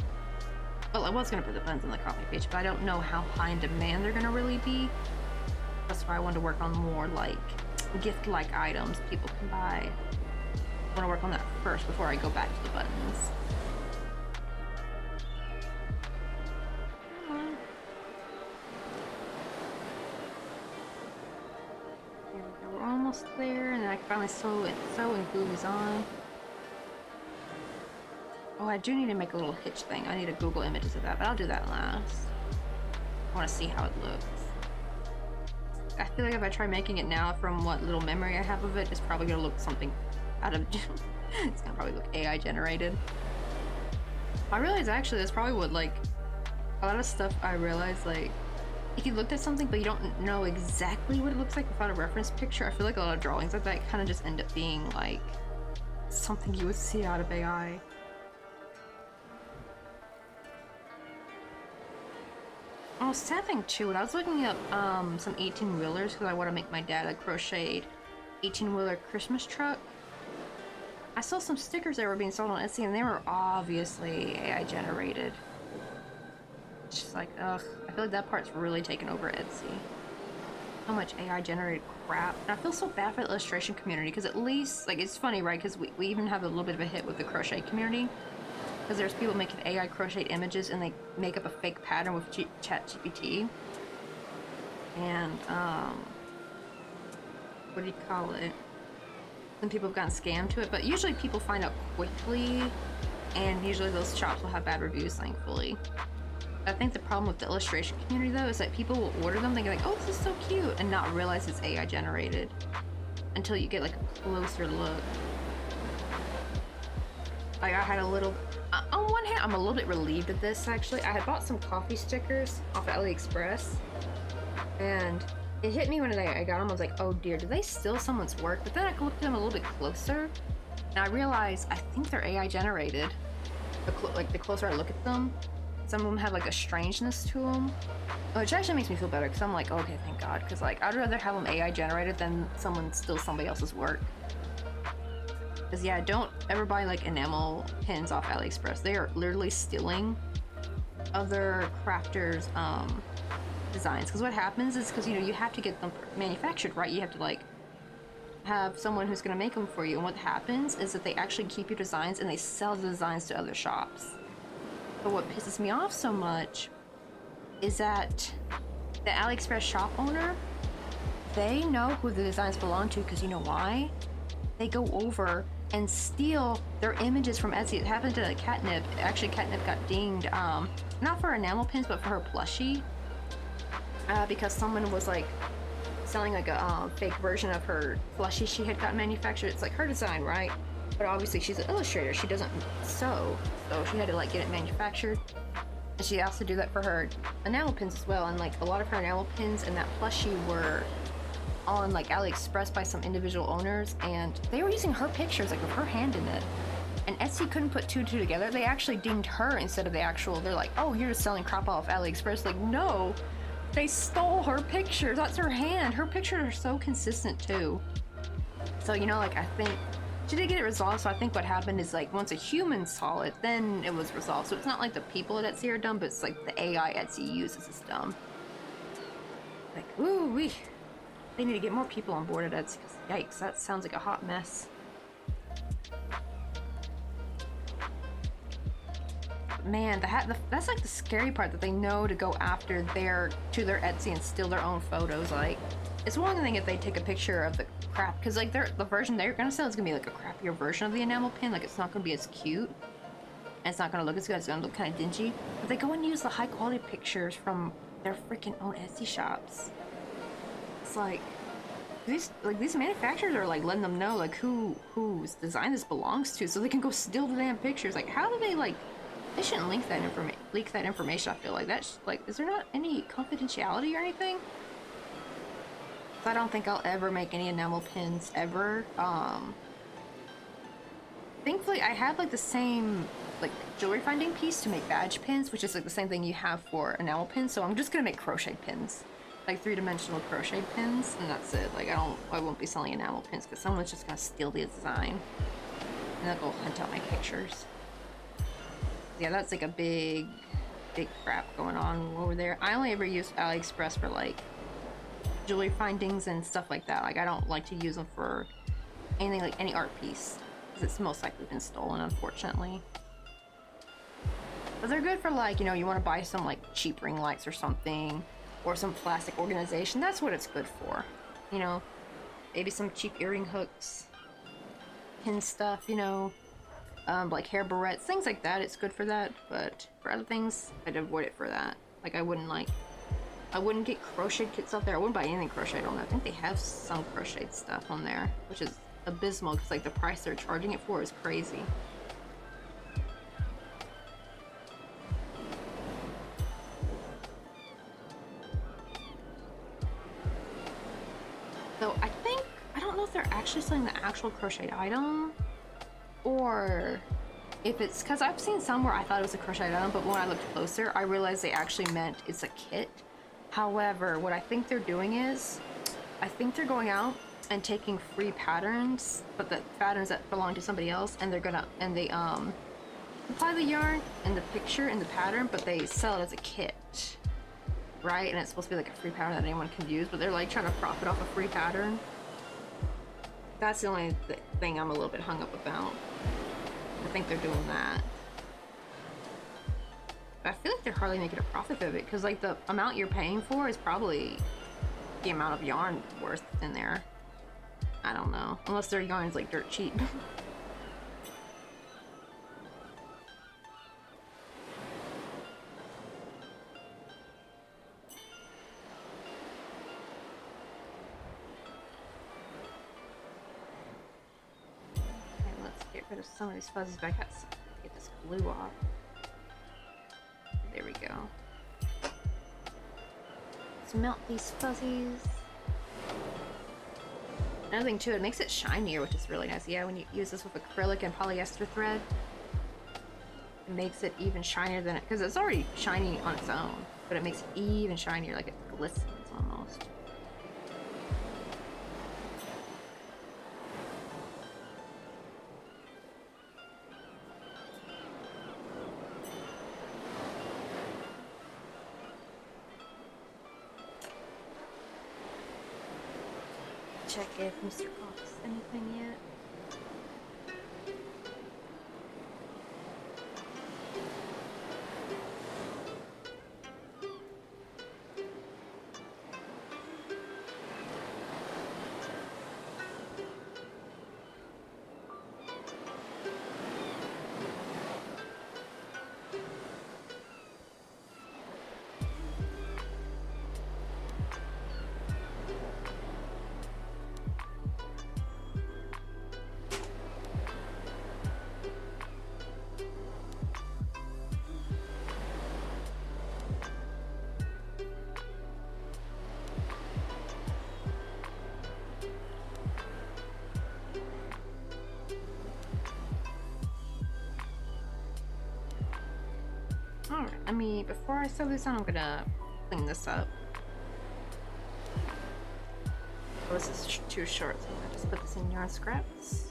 Well, I was gonna put the buttons on the coffee page, but I don't know how high in demand they're gonna really be. That's why I wanted to work on more like gift-like items people can buy. I want to work on that first before I go back to the buttons. Come on. There we go. We're almost there, and then I can finally sew and glue these on. Oh, I do need to make a little hitch thing. I need to Google images of that, but I'll do that last. I want to see how it looks. I feel like if I try making it now from what little memory I have of it, it's probably going to look something out of it's gonna probably look AI generated. I realize actually that's probably what like a lot of stuff I realize like if you looked at something but you don't know exactly what it looks like without a reference picture, I feel like a lot of drawings like that kind of just end up being like something you would see out of AI. Oh, sad thing too, when I was looking up some 18-wheelers because I want to make my dad a crocheted 18-wheeler Christmas truck, I saw some stickers that were being sold on Etsy and they were obviously AI generated. It's just like, ugh, I feel like that part's really taken over Etsy. How much AI generated crap. And I feel so bad for the illustration community because at least, like, it's funny, right? Because we even have a little bit of a hit with the crochet community. Because there's people making AI crocheted images and they make up a fake pattern with ChatGPT. And, what do you call it? Some people have gotten scammed to it, but usually people find out quickly, and usually those shops will have bad reviews, thankfully. I think the problem with the illustration community, though, is that people will order them thinking like, oh, this is so cute, and not realize it's AI generated until you get like a closer look. Like, I had a little... on one hand, I'm a little bit relieved at this, actually. I had bought some coffee stickers off of AliExpress, and it hit me when I got them. I was like, oh dear, did they steal someone's work? But then I looked at them a little bit closer, and I realized I think they're AI generated. The closer I look at them, some of them have like a strangeness to them, which actually makes me feel better because I'm like, okay, thank God, because like I'd rather have them AI generated than someone steal somebody else's work. Because yeah, don't ever buy like enamel pins off AliExpress. They are literally stealing other crafters' designs. Because what happens is, because you know, you have to get them manufactured, right? You have to like have someone who's going to make them for you. And what happens is that they actually keep your designs and they sell the designs to other shops. But what pisses me off so much is that the AliExpress shop owner, they know who the designs belong to, because you know why? They go over and steal their images from Etsy. It happened to Catnip. Actually, Catnip got dinged, not for enamel pins, but for her plushie, because someone was like selling like a fake version of her plushie she had got manufactured. It's like her design, right? But obviously she's an illustrator. She doesn't sew, so she had to like get it manufactured. And she also do that for her enamel pins as well. And like a lot of her enamel pins and that plushie were on like AliExpress by some individual owners, and they were using her pictures like with her hand in it. And Etsy couldn't put two and two together. They actually dinged her instead of the actual. They're like, oh, you're just selling crap off AliExpress. Like, no, they stole her pictures. That's her hand. Her pictures are so consistent too. So you know, like I think she did get it resolved. So I think what happened is like once a human saw it, then it was resolved. So it's not like the people at Etsy are dumb, but it's like the AI Etsy uses is dumb. Like, ooh wee. They need to get more people on board at Etsy, because yikes, that sounds like a hot mess. Man, that's like the scary part, that they know to go after their Etsy and steal their own photos. Like, it's one thing if they take a picture of the crap, because like the version they're gonna sell is gonna be like a crappier version of the enamel pin. Like, it's not gonna be as cute, and it's not gonna look as good. It's gonna look kind of dingy. But they go and use the high quality pictures from their freaking own Etsy shops. It's like these manufacturers are like letting them know like whose design this belongs to, so they can go steal the damn pictures. Like, how do they like? They shouldn't leak that information. I feel like that's like, is there not any confidentiality or anything? So I don't think I'll ever make any enamel pins ever. Thankfully, I have like the same like jewelry finding piece to make badge pins, which is like the same thing you have for enamel pins. So I'm just gonna make crochet pins. Like 3-dimensional crochet pins, and that's it. Like I won't be selling enamel pins because someone's just gonna steal the design and they'll go hunt out my pictures. Yeah, that's like a big crap going on over there. I only ever use AliExpress for like jewelry findings and stuff like that. Like, I don't like to use them for anything like any art piece, because it's most likely been stolen, unfortunately. But they're good for like, you know, you want to buy some like cheap ring lights or something, or some plastic organization. That's what it's good for, you know. Maybe some cheap earring hooks, pin stuff, you know, like hair barrettes, things like that. It's good for that. But for other things, I'd avoid it for that. Like, I wouldn't get crochet kits out there. I wouldn't buy anything crocheted on that. I think they have some crocheted stuff on there, which is abysmal, because like the price they're charging it for is crazy. actually selling the actual crocheted item, or if it's, because I've seen some where I thought it was a crocheted item, but when I looked closer, I realized they actually meant it's a kit. However, what I think they're doing is, I think they're going out and taking free patterns, but the patterns that belong to somebody else, and they're gonna, and they apply the yarn and the picture and the pattern, but they sell it as a kit, right? And it's supposed to be like a free pattern that anyone can use, but they're like trying to profit off a free pattern. That's the only thing I'm a little bit hung up about. I think they're doing that. But I feel like they're hardly making a profit of it, because like the amount you're paying for is probably the amount of yarn worth in there. I don't know, unless their yarn is like dirt cheap. Get rid of some of these fuzzies, but I got to get this glue off. There we go. Let's melt these fuzzies. Another thing too, it makes it shinier, which is really nice. Yeah, when you use this with acrylic and polyester thread, it makes it even shinier than it, because it's already shiny on its own, but it makes it even shinier, like it glistens almost. Check if Mr. Cox anything yet. Alright, before I sew this on, I'm gonna clean this up. Oh, this is too short, so I'm gonna just put this in yarn scraps.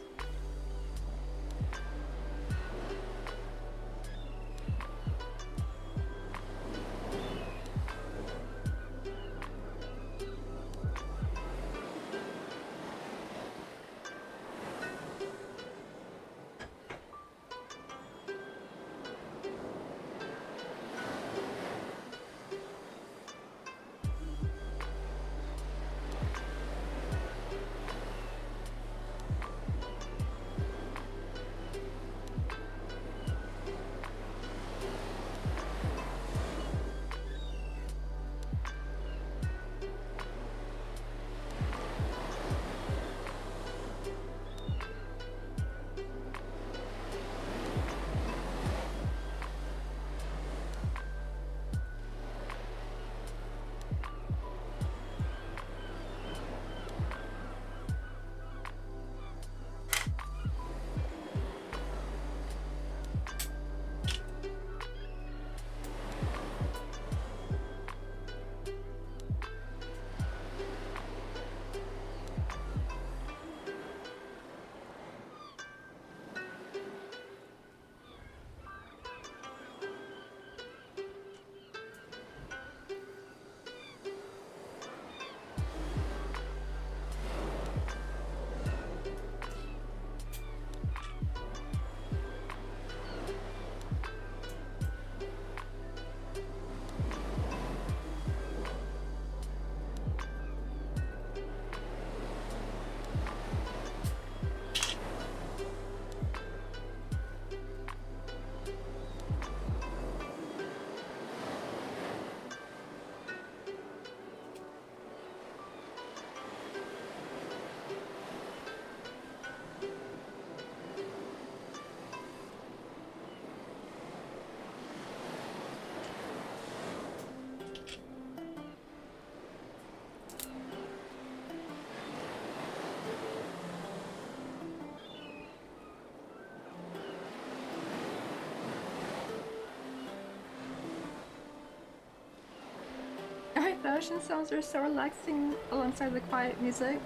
The ocean sounds are so relaxing alongside the quiet music.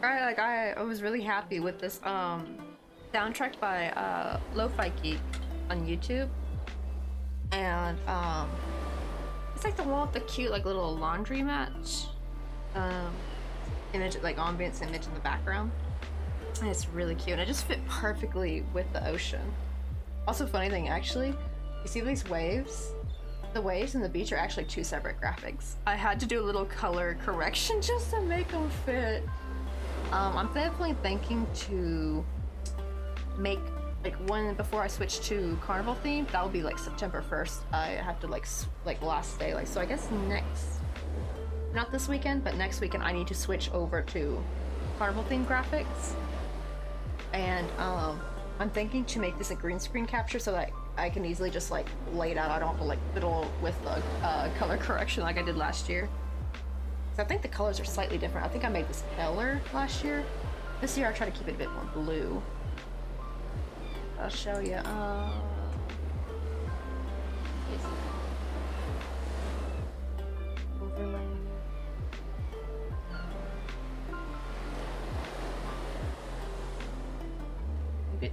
I was really happy with this soundtrack by Lo-Fi Geek on YouTube. And it's like the one with the cute like little laundry match image, like ambience image in the background. And it's really cute. And it just fit perfectly with the ocean. Also, funny thing, actually, you see these waves? The waves and the beach are actually two separate graphics. I had to do a little color correction just to make them fit. I'm definitely thinking to make like one before I switch to carnival theme. That will be like September 1st. I have to like last day, like, so I guess not this weekend, but next weekend I need to switch over to carnival theme graphics. And I'm thinking to make this a green screen capture so that I can easily just like lay it out. I don't have to like fiddle with the color correction like I did last year. So I think the colors are slightly different. I think I made this paler last year. This year I try to keep it a bit more blue. I'll show you. Overlay.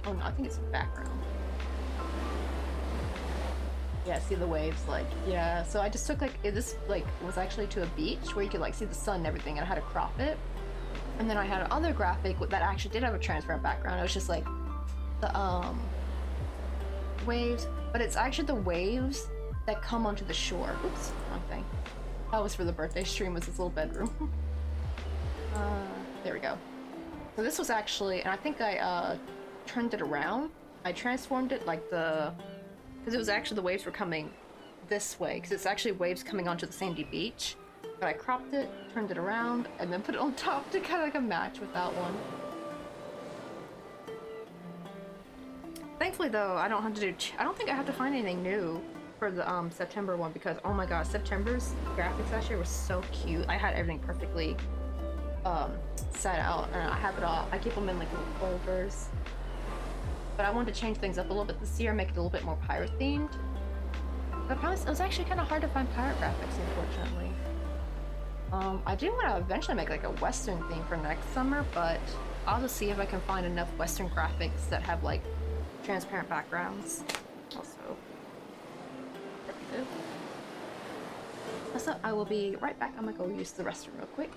Oh no, I think it's background. Yeah, see the waves, like, yeah. So I just took like, this like was actually to a beach where you could like see the sun and everything, and I had to crop it. And then I had another graphic that actually did have a transparent background. It was just like the waves, but it's actually the waves that come onto the shore. Oops, wrong thing. That was for the birthday stream, was this little bedroom. There we go. So this was actually, and I think I turned it around. I transformed it like because it was actually the waves were coming this way, because it's actually waves coming onto the sandy beach. But I cropped it, turned it around, and then put it on top to kind of like a match with that one. Thankfully though, I don't have to do, I don't think I have to find anything new for the September one, because oh my god, September's graphics last year was so cute. I had everything perfectly set out, and I have it all, I keep them in like little folders. But I wanted to change things up a little bit this year, make it a little bit more pirate themed. But I promise, it was actually kind of hard to find pirate graphics, unfortunately. I do want to eventually make like a Western theme for next summer, but I'll just see if I can find enough Western graphics that have like transparent backgrounds. Also, so I will be right back. I'm gonna go use the restroom real quick.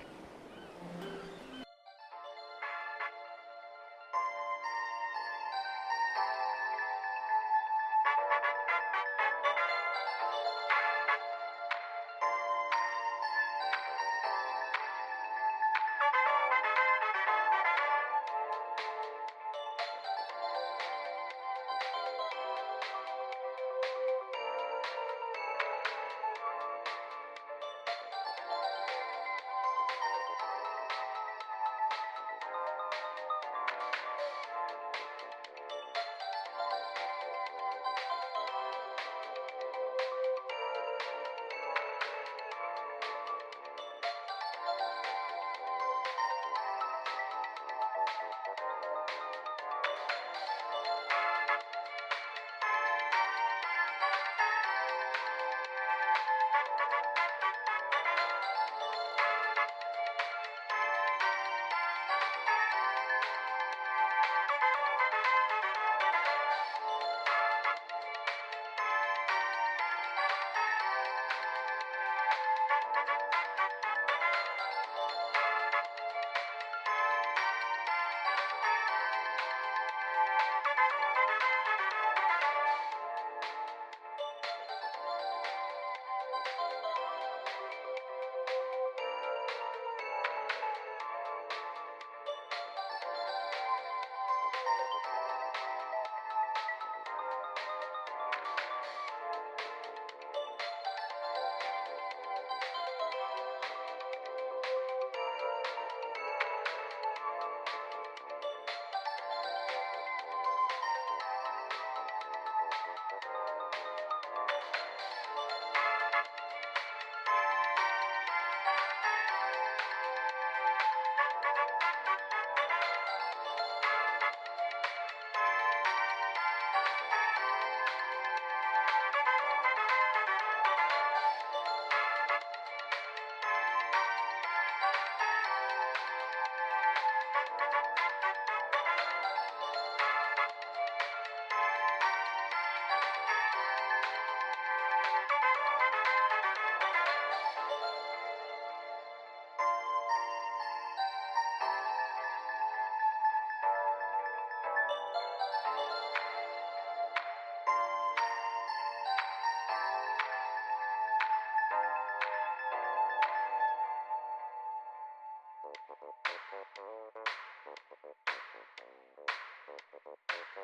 Oh,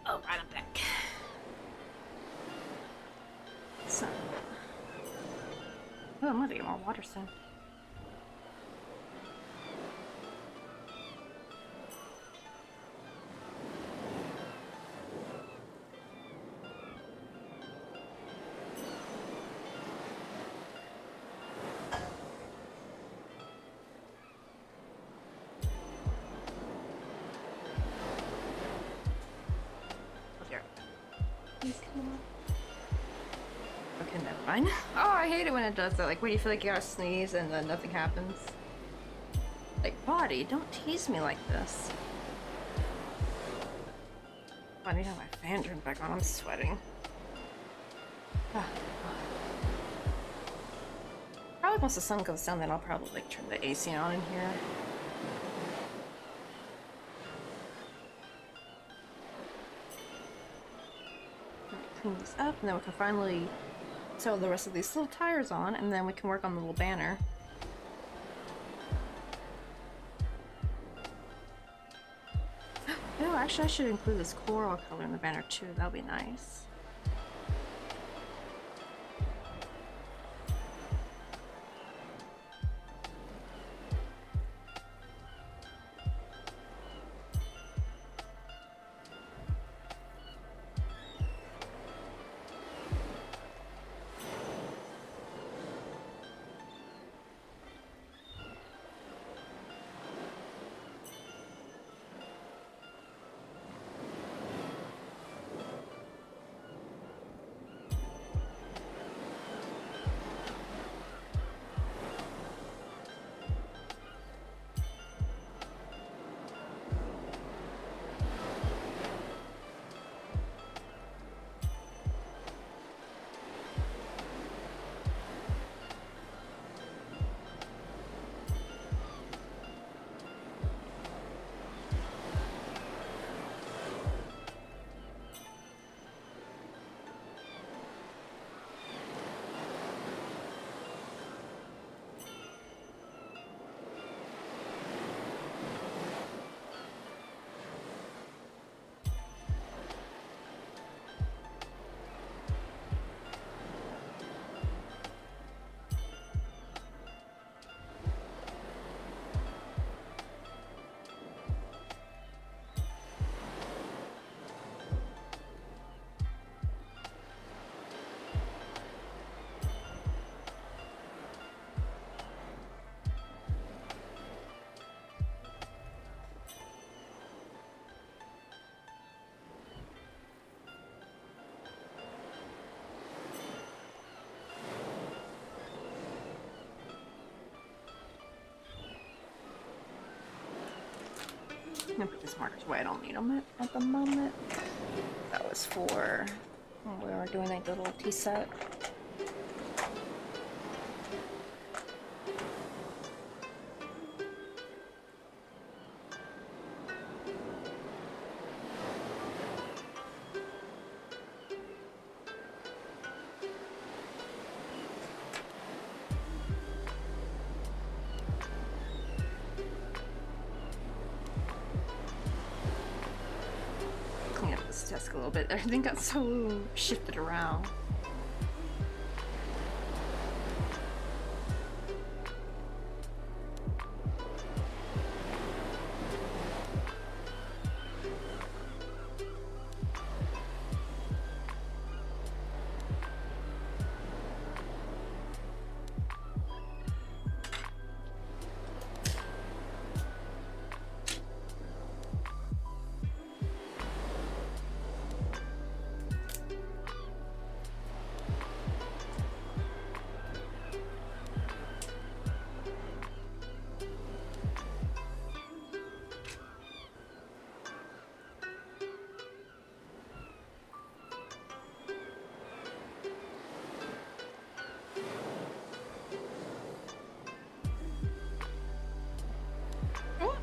right, I'm back. So, oh, I'm gonna get more water soon. Please come on. Okay, never mind. Oh, I hate it when it does that. Like when you feel like you gotta sneeze and then nothing happens. Like, body, don't tease me like this. I need to have my fan turned back on. I'm sweating. Probably once the sun goes down, then I'll probably like turn the AC on in here. Clean this up, and then we can finally sew the rest of these little tires on, and then we can work on the little banner. Oh, actually, I should include this coral color in the banner too. That'll be nice. I'm gonna put these markers away. I don't need them at the moment. That was for when we were doing like the little tea set. Clean up this desk a little bit. Everything got so shifted around.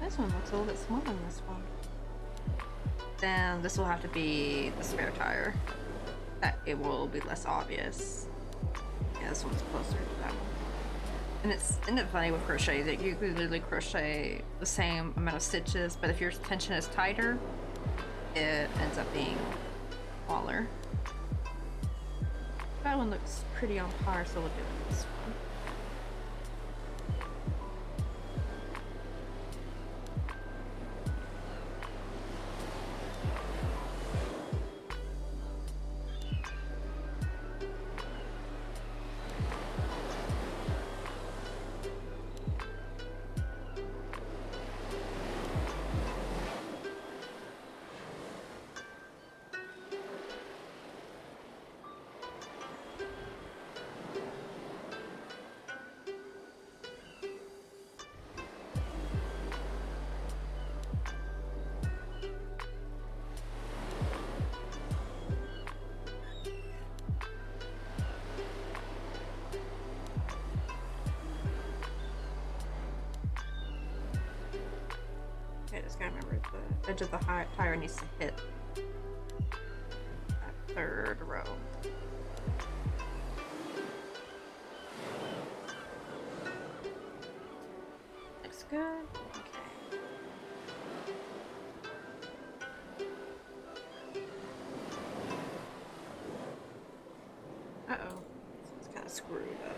This one looks a little bit smaller than this one. Then this will have to be the spare tire. That it will be less obvious. Yeah, this one's closer to that one. And isn't it funny with crochet that you could literally crochet the same amount of stitches, but if your tension is tighter, it ends up being smaller. That one looks pretty on par, so we'll do this one. I just gotta remember the edge of the tire needs to hit that third row. Looks good. Okay. Uh-oh. It's kind of screwed up.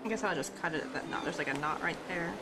I guess I'll just cut it at that knot. There's like a knot right there.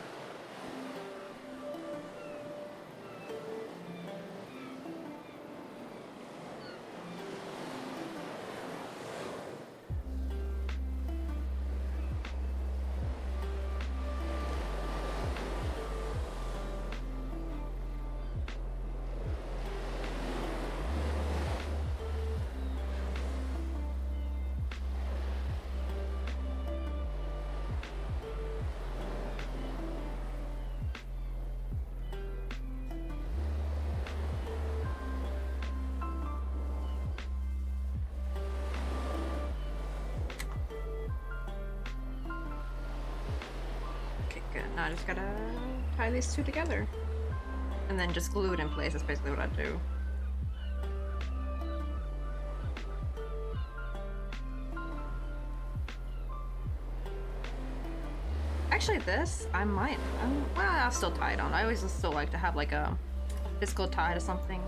Good. Now I just gotta tie these two together. And then just glue it in place. That's basically what I do. Actually, this, well, I'll still tie it on. I always still like to have like a physical tie to something.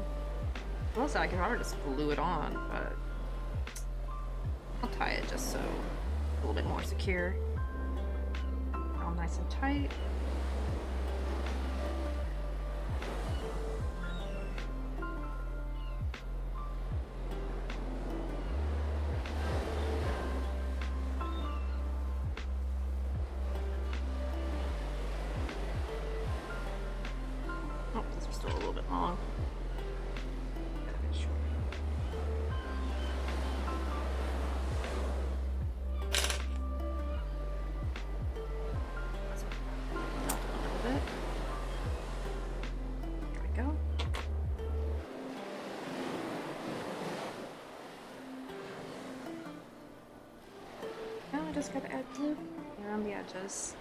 Also, I can probably just glue it on, but I'll tie it just so it's a little bit more secure. All nice and tight. Oh, these are still a little bit long. Just gotta add glue around the edges.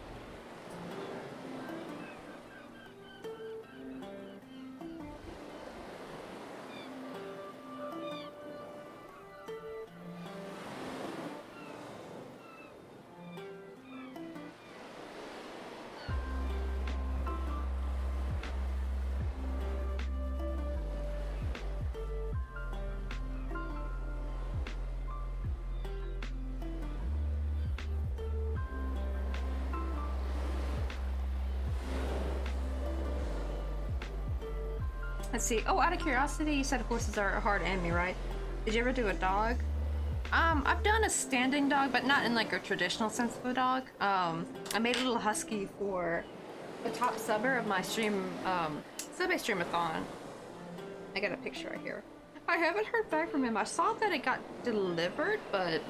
Let's see. Oh, out of curiosity, you said horses are a hard enemy, right? Did you ever do a dog? I've done a standing dog, but not in like a traditional sense of a dog. I made a little husky for the top subber of my stream, Subway Streamathon. I got a picture right here. I haven't heard back from him. I saw that it got delivered, but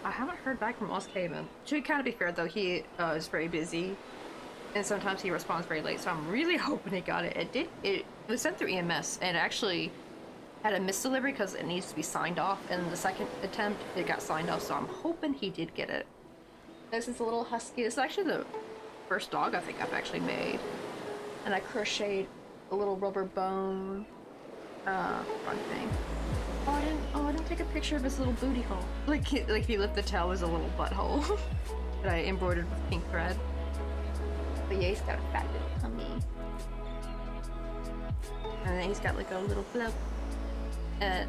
I haven't heard back from Lost Haven. To kind of be fair though, he is very busy, and sometimes he responds very late. So I'm really hoping he got it. It was sent through EMS, and it actually had a misdelivery because it needs to be signed off. And the second attempt, it got signed off. So I'm hoping he did get it. This is a little husky. This is actually first dog I think I've actually made. And I crocheted a little rubber bone front thing. Oh, I didn't take a picture of his little booty hole. Like if you lift the tail, was a little butthole that I embroidered with pink thread. But yeah, he's got a fat little tummy. And then he's got like a little flip. And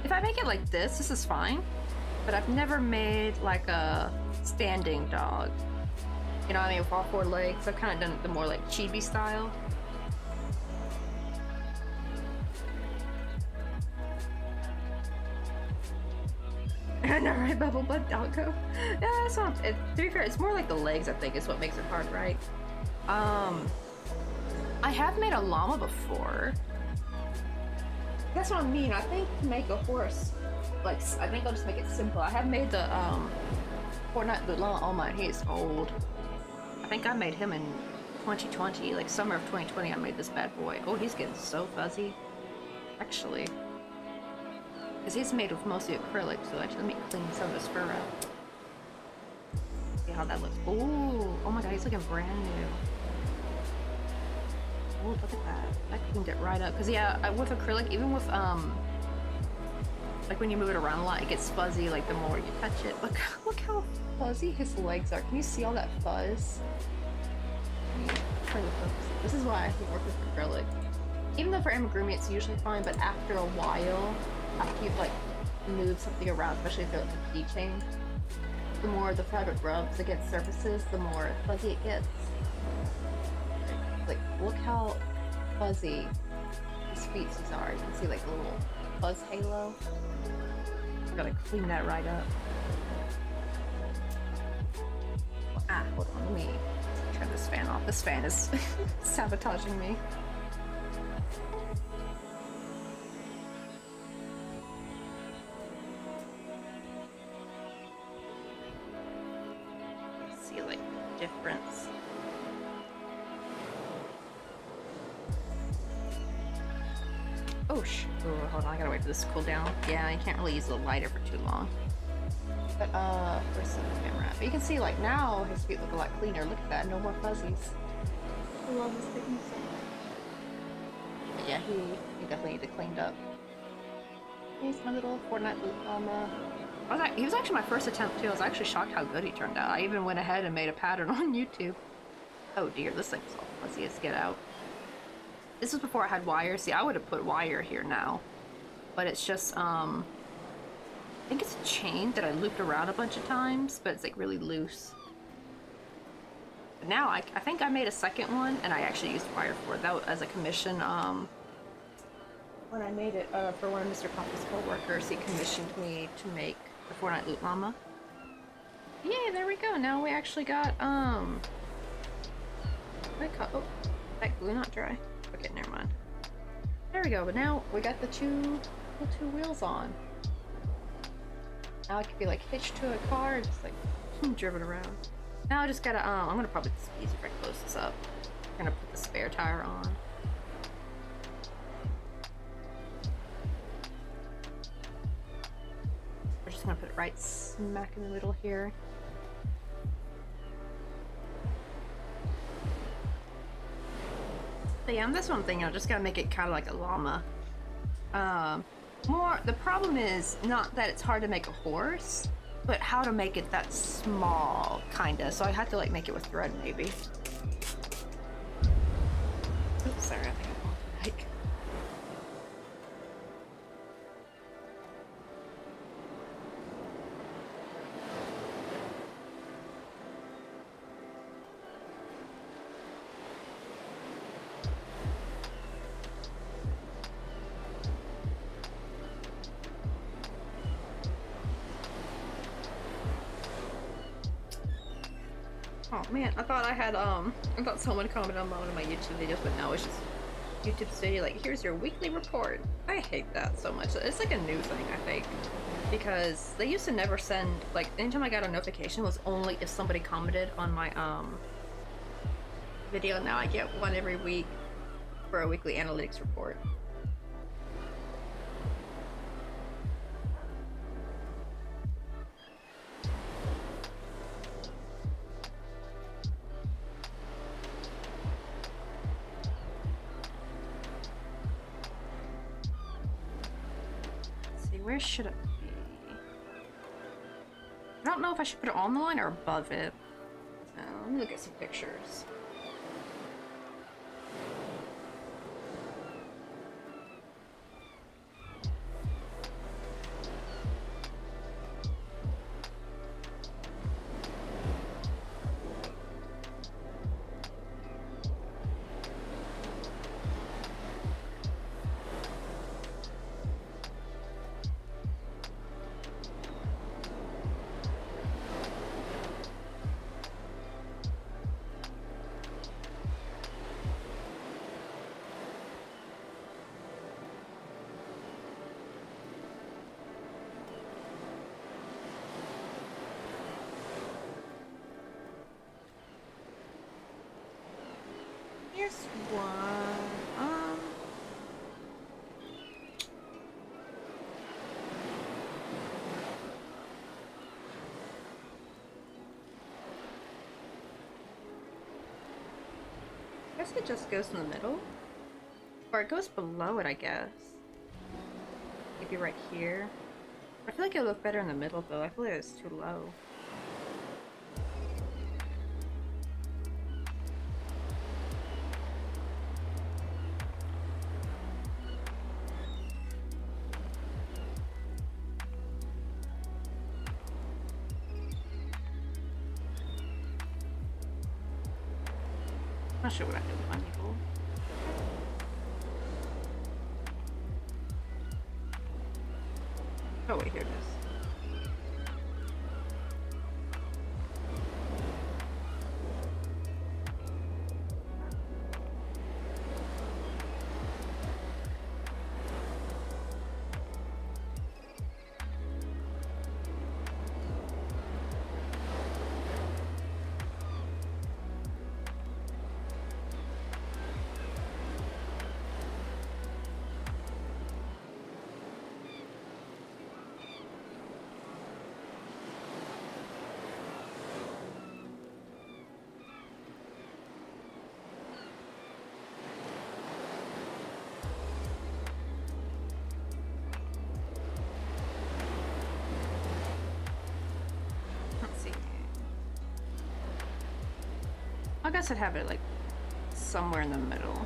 if I make it like this is fine. But I've never made like a standing dog. You know what I mean, with all 4 legs. I've kind of done it the more like chibi style. I know, right? Bubble butt doggo. Yeah, that's not. To be fair, it's more like the legs. I think is what makes it hard, right? I have made a llama before. That's what I mean. I think to make a horse, like I think I'll just make it simple. I have made the Fortnite the llama. Oh my, he's old. I think I made him in 2020, like summer of 2020. I made this bad boy. Oh, he's getting so fuzzy. Actually. Because he's made with mostly acrylic, so actually let me clean some of his fur out. See how that looks. Ooh, oh my god, he's looking brand new. Oh, look at that. I cleaned it right up. Because yeah, with acrylic, even with, like when you move it around a lot, it gets fuzzy, like the more you touch it. Look how fuzzy his legs are. Can you see all that fuzz? This is why I hate working with acrylic. Even though for amigurumi it's usually fine, but after a while, after you've like moved something around, especially if they're like a keychain, the more the fabric rubs against surfaces, the more fuzzy it gets. Like, look how fuzzy his feet are. You can see like a little fuzz halo. Gotta clean that right up. Ah, hold on, let me turn this fan off. This fan is sabotaging me. See like difference. Oh hold on, I gotta wait for this to cool down. Yeah, you can't really use the lighter for too long. But where's the camera? But you can see like now his feet look a lot cleaner. Look at that, no more fuzzies. I love his things. But yeah, he definitely needs it cleaned up. He's my little Fortnite loop llama. He was actually my first attempt too. I was actually shocked how good he turned out. I even went ahead and made a pattern on YouTube. Oh dear, this thing's all fuzzy as get out. This was before I had wire. See, I would have put wire here now. But it's just, I think it's a chain that I looped around a bunch of times, but it's like really loose. But now, I think I made a second one, and I actually used wire for it. That was as a commission, when I made it for one of Mr. Coffee's co-workers, he commissioned me to make the Fortnite Loot Llama. Yay, there we go. Now we actually got, oh, that glue not dry. Okay, never mind. There we go, but now we got the two wheels on. Now it could be like hitched to a car and just like driven around. Now I just gotta, I'm gonna probably just easy if I close this up. I'm gonna put the spare tire on. We're just gonna put it right smack in the middle here. But yeah, that's one thing. I just gotta make it kind of like a llama. The problem is not that it's hard to make a horse, but how to make it that small, kinda. So I had to like make it with thread, maybe. Oops, sorry, I think I'm off the mic. Oh man, I thought I had, I thought someone commented on one of my YouTube videos, but no, it's just YouTube Studio, like, here's your weekly report. I hate that so much. It's like a new thing, I think, because they used to never send, like, anytime I got a notification was only if somebody commented on my, video. Now I get one every week for a weekly analytics report. where should it be? I don't know if I should put it on the line or above it. Let me look at some pictures. Here's one. I guess it just goes in the middle. Or it goes below it, I guess. Maybe right here. I feel like it would look better in the middle, though. I feel like it's too low. Not sure what I do with my people. Oh wait, here it is. I guess I'd have it like somewhere in the middle.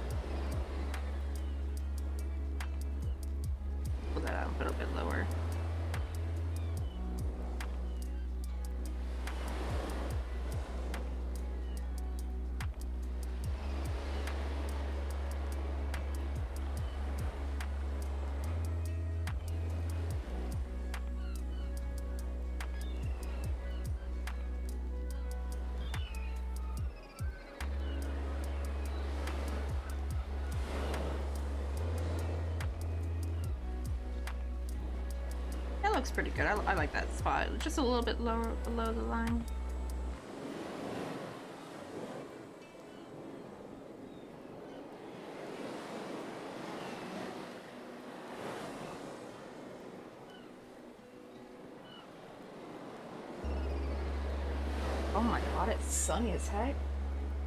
Pull that out and put it a bit lower. That looks pretty good. I like that spot. Just a little bit lower below the line. Oh my god, it's sunny as heck.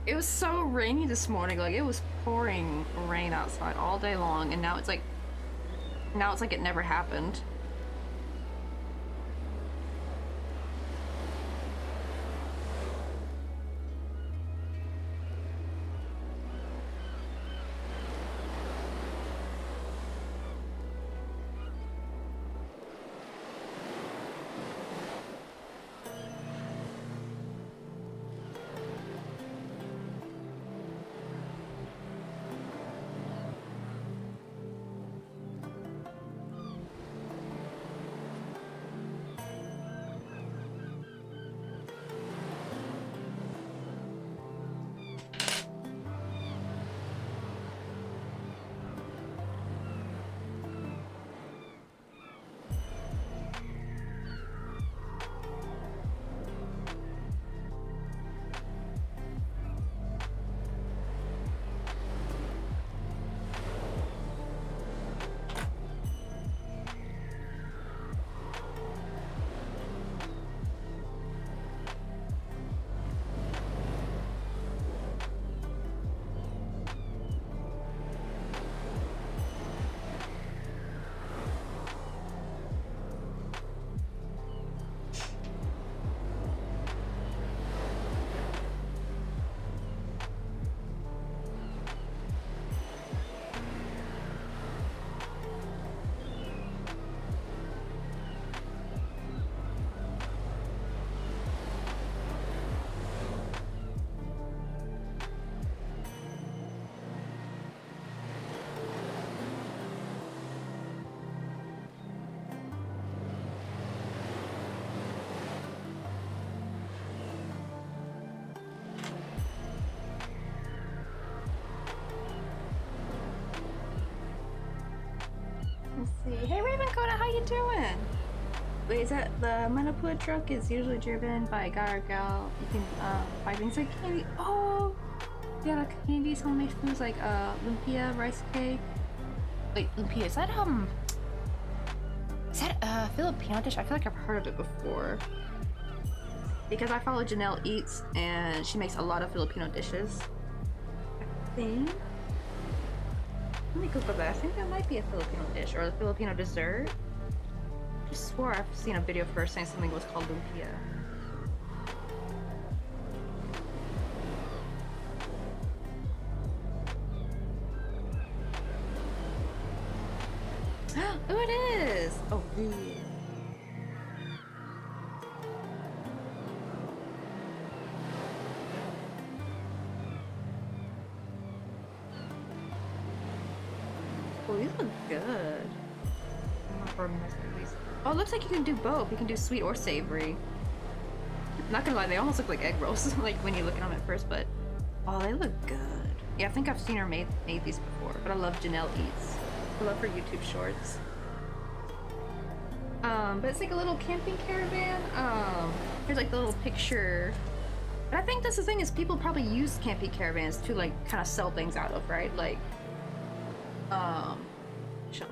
It was so rainy this morning. Like, it was pouring rain outside all day long, and now it's like it never happened. Let's see. Hey Raven Coda, how you doing? Wait, is that the Manapua truck is usually driven by a guy or gal. You can buy things like candy. Oh, yeah, like candies, homemade foods like lumpia, rice cake. Wait, lumpia, is that a Filipino dish? I feel like I've heard of it before. Because I follow Janelle Eats and she makes a lot of Filipino dishes. I think. Let me Google that. I think that might be a Filipino dish or a Filipino dessert. I just swore I've seen a video of her saying something was called lumpia. Oh, it is! Oh, yeah. Oh, these look good. Oh, it looks like you can do both. You can do sweet or savory. Not gonna lie, they almost look like egg rolls, like when you look at them at first, but oh, they look good. Yeah, I think I've seen her made these before, but I love Janelle Eats. I love her YouTube shorts. But it's like a little camping caravan. Here's like the little picture. But I think that's the thing is people probably use camping caravans to like kind of sell things out of, right? Like,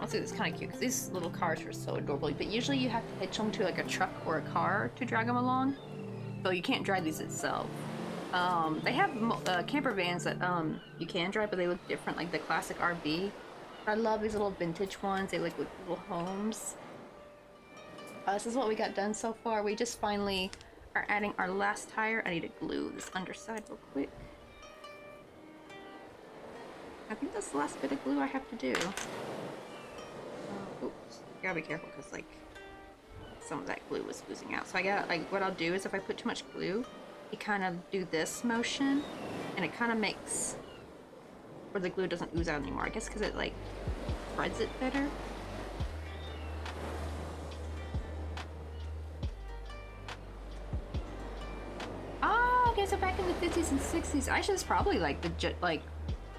let's see, this is kind of cute because these little cars are so adorable. But usually you have to hitch them to like a truck or a car to drag them along, so you can't drive these itself. They have camper vans that you can drive, but they look different, like the classic RV. I love these little vintage ones. They look like little homes. This is what we got done so far. We just finally are adding our last tire. I need to glue this underside real quick. I think that's the last bit of glue I have to do. Oops, gotta be careful because like some of that glue was oozing out. So I got like what I'll do is if I put too much glue, you kind of do this motion, and it kind of makes where the glue doesn't ooze out anymore. I guess because it like spreads it better. Oh, okay. So back in the 50s and 60s, actually, it's probably like the like.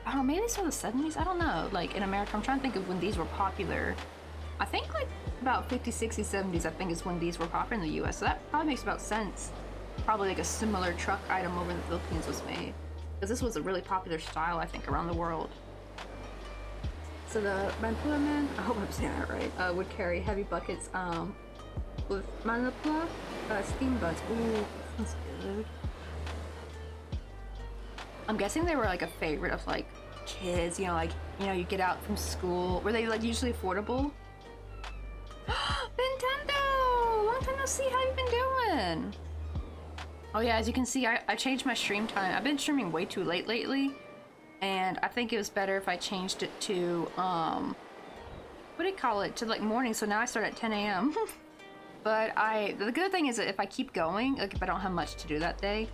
I don't know, maybe it's from the 70s? I don't know. Like, in America, I'm trying to think of when these were popular. I think, like, about 50s, 60s, 70s, I think is when these were popular in the US. So that probably makes about sense. Probably, like, a similar truck item over in the Philippines was made. Because this was a really popular style, I think, around the world. So the Manpua man, I hope I'm saying that right, would carry heavy buckets, with Manapua, steam butts. Ooh, sounds good. I'm guessing they were like a favorite of like kids, you know, like, you know, you get out from school. Were they like usually affordable? Nintendo! Long time no see, how you been doing? Oh yeah, as you can see, I changed my stream time. I've been streaming way too late lately, and I think it was better if I changed it to, what do you call it? To like morning, so now I start at 10 a.m. But the good thing is that if I keep going, like if I don't have much to do that day,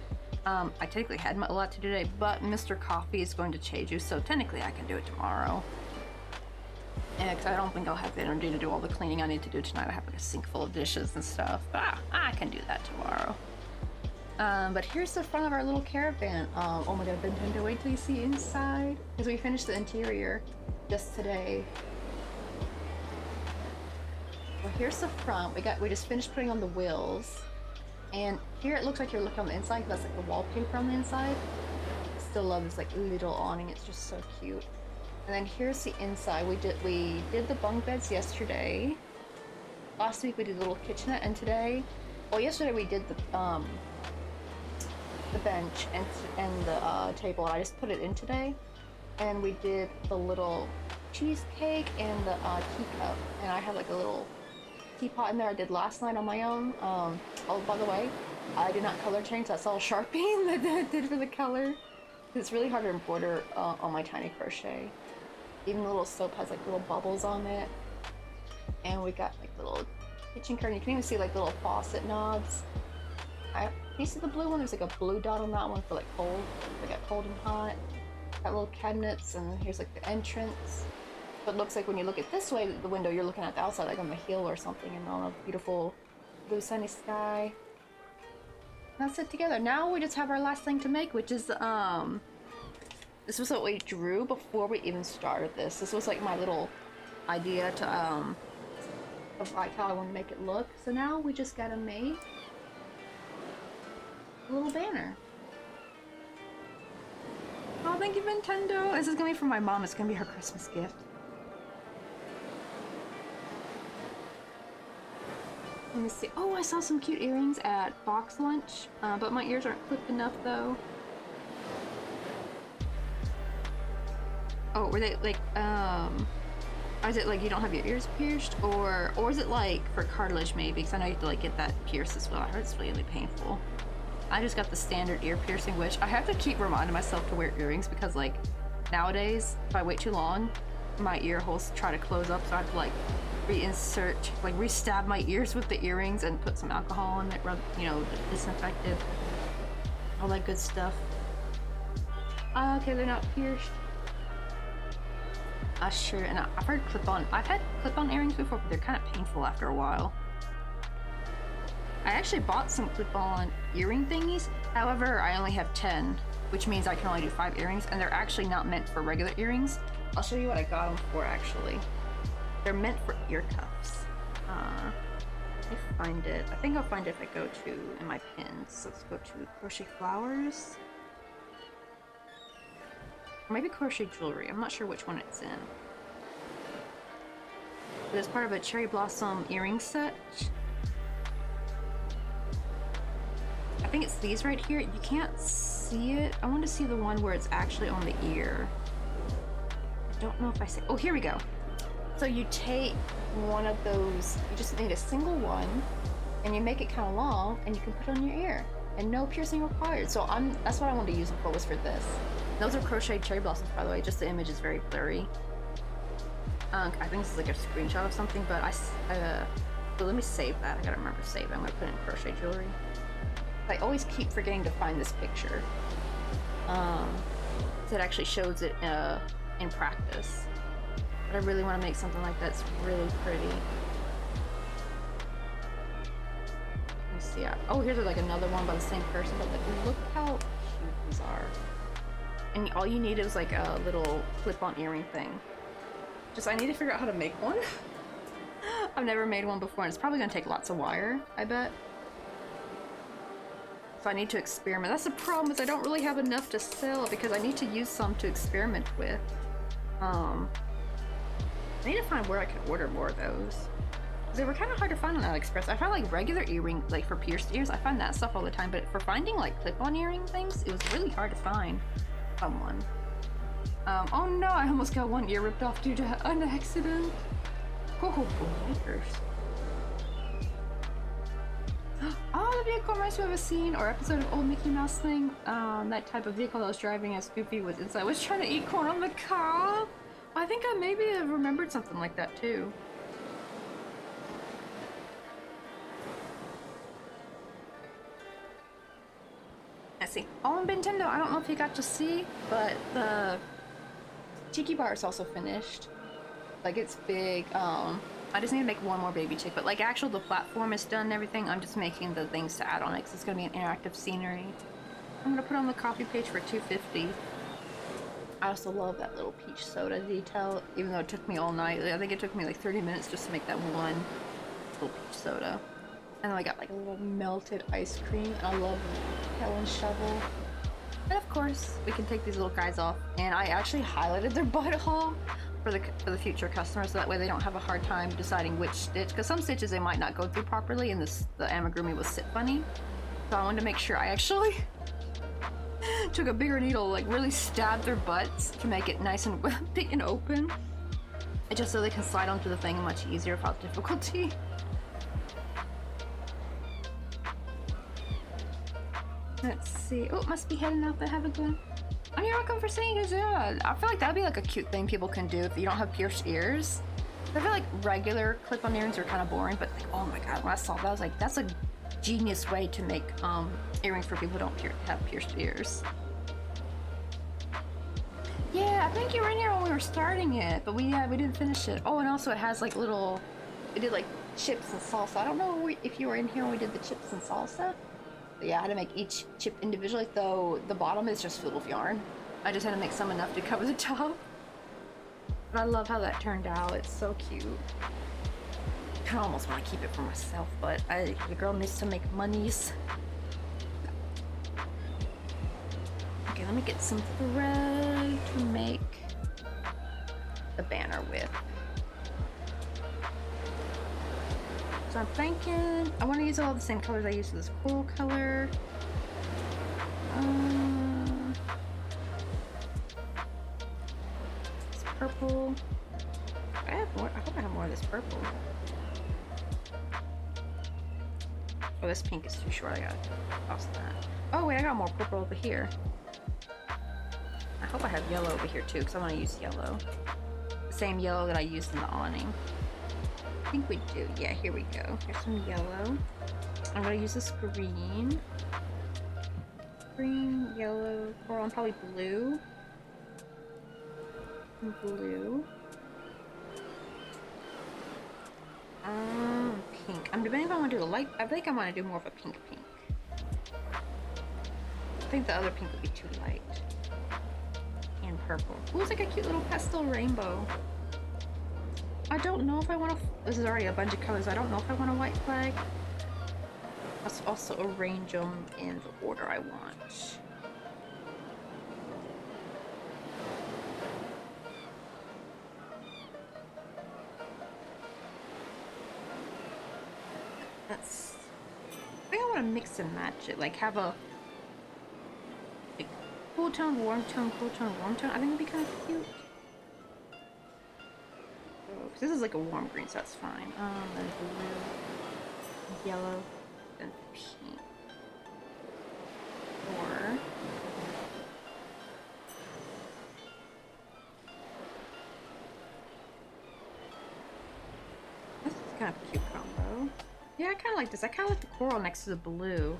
I technically had a lot to do today, but Mr. Coffee is going to Jeju, so technically I can do it tomorrow. Yeah, because I don't think I'll have the energy to do all the cleaning I need to do tonight. I have like a sink full of dishes and stuff, but I can do that tomorrow. But here's the front of our little caravan. Oh my god, Nintendo, wait till you see inside. Because we finished the interior just today. Well, here's the front. We just finished putting on the wheels. And here it looks like you're looking on the inside. That's like the wallpaper on the inside. Still love this like little awning. It's just so cute. And then here's the inside. We did the bunk beds yesterday. Last week we did the little kitchenette, and today, well, yesterday we did the bench and the table. And I just put it in today. And we did the little cheesecake and the teacup. And I have like a little teapot in there I did last night on my own. Oh, by the way, I did not color change. That's all Sharpie that I did for the color. It's really hard to embroider on my tiny crochet. Even the little soap has like little bubbles on it. And we got like little kitchen curtain. You can even see like little faucet knobs. Can you see the blue one? There's like a blue dot on that one for like cold. They got cold and hot. Got little cabinets, and here's like the entrance. But it looks like when you look at this way, the window, you're looking at the outside, like on the hill or something, and on a beautiful blue sunny sky. That's it together. Now we just have our last thing to make, which is this was what we drew before we even started this. This was like my little idea to of like how I want to make it look. So now we just gotta make a little banner. Oh, thank you, Nintendo. This is gonna be for my mom. It's gonna be her Christmas gift. Let me see. Oh, I saw some cute earrings at Box Lunch, but my ears aren't clipped enough though. Oh, were they like, is it like you don't have your ears pierced, or is it like for cartilage maybe? Because I know you have to like get that pierced as well. I heard it's really painful. I just got the standard ear piercing, which I have to keep reminding myself to wear earrings because like nowadays, if I wait too long, my ear holes try to close up, so I have to like reinsert, like re-stab my ears with the earrings and put some alcohol in it, rub, you know, disinfect it, all that good stuff. Okay, they're not pierced. Sure, and I've heard I've had clip-on earrings before, but they're kind of painful after a while. I actually bought some clip-on earring thingies, however, I only have 10, which means I can only do 5 earrings, and they're actually not meant for regular earrings. I'll show you what I got them for, actually. They're meant for ear cuffs. Let me find it. I think I'll find it if I go to in my pins. Let's go to Crochet Flowers. Or maybe Crochet Jewelry. I'm not sure which one it's in. But it's part of a cherry blossom earring set. I think it's these right here. You can't see it. I want to see the one where it's actually on the ear. I don't know if I say. Oh, here we go. So you take one of those, you just need a single one, and you make it kind of long, and you can put it on your ear, and no piercing required. So that's what I wanted to use them for, was for this. Those are crocheted cherry blossoms, by the way. Just the image is very blurry. I think this is like a screenshot of something, but so let me save that. I gotta remember to save it. I'm gonna put it in Crochet Jewelry. I always keep forgetting to find this picture. It actually shows it in practice. But I really want to make something like that's really pretty. Let me see. Oh, here's like another one by the same person, but like, look how cute these are. And all you need is like a little clip-on earring thing. I need to figure out how to make one. I've never made one before, and it's probably gonna take lots of wire, I bet. So I need to experiment. That's the problem, is I don't really have enough to sell because I need to use some to experiment with. I need to find where I can order more of those. They were kind of hard to find on AliExpress. I found like regular earring, like for pierced ears, I find that stuff all the time, but for finding like clip-on earring things, it was really hard to find someone. Oh no, I almost got one ear ripped off due to an accident. Oh, makers. Oh, the vehicle reminds me of a scene or episode of Old Mickey Mouse thing. That type of vehicle that was driving as Goofy was inside was trying to eat corn on the cob. I think I maybe have remembered something like that too. Let's see. On Nintendo, I don't know if you got to see, but the Tiki bar is also finished. Like, it's big. I just need to make one more baby chick, but like the platform is done and everything. I'm just making the things to add on it because it's gonna be an interactive scenery. I'm gonna put on the coffee page for $2.50. I also love that little peach soda detail, even though it took me all night. I think it took me like 30 minutes just to make that one little peach soda. And then I got like a little melted ice cream, and I love Helen shovel. And of course, we can take these little guys off. And I actually highlighted their butthole for the future customers, so that way they don't have a hard time deciding which stitch. Because some stitches they might not go through properly, and the amigurumi will sit funny. So I wanted to make sure I actually took a bigger needle, like really stabbed their butts to make it nice and big and open. Just so they can slide onto the thing much easier without difficulty. Let's see. Oh, must be heading out, but have a good. Oh, you're welcome for saying it. Yeah, I feel like that'd be like a cute thing people can do if you don't have pierced ears. I feel like regular clip-on earrings are kind of boring, but like, oh my god, when I saw that, I was like, that's a genius way to make earrings for people who don't have pierced ears. Yeah, I think you were in here when we were starting it, but we didn't finish it. Oh, and also it has like little, it did like chips and salsa. I don't know if you were in here when we did the chips and salsa. But yeah, I had to make each chip individually, though the bottom is just filled with yarn. I just had to make some enough to cover the top. But I love how that turned out. It's so cute. I almost want to keep it for myself, but the girl needs to make monies. Okay, let me get some thread to make the banner with. So I'm thinking I want to use all the same colors I used for this coral color. This purple. I have more. I hope I have more of this purple. Oh, this pink is too short. I gotta toss that. Oh wait, I got more purple over here. I hope I have yellow over here too, because I want to use yellow. The same yellow that I used in the awning. I think we do. Yeah, here we go. Here's some yellow. I'm gonna use this green. Green, yellow, coral, and probably blue. And blue. Pink. I'm debating if I want to do a light. I think I want to do more of a pink. I think the other pink would be too light. And purple. Ooh, it's like a cute little pastel rainbow. I don't know if I want to. This is already a bunch of colors. I don't know if I want a white flag. Let's also arrange them in the order I want. That's. I think I want to mix and match it. Like have a like cool tone, warm tone, cool tone, warm tone. I think it'd be kind of cute. Because this is like a warm green, so that's fine. Then blue, yellow, then pink. Or this is kind of a cute combo. Yeah, I kind of like this. I kind of like the coral next to the blue.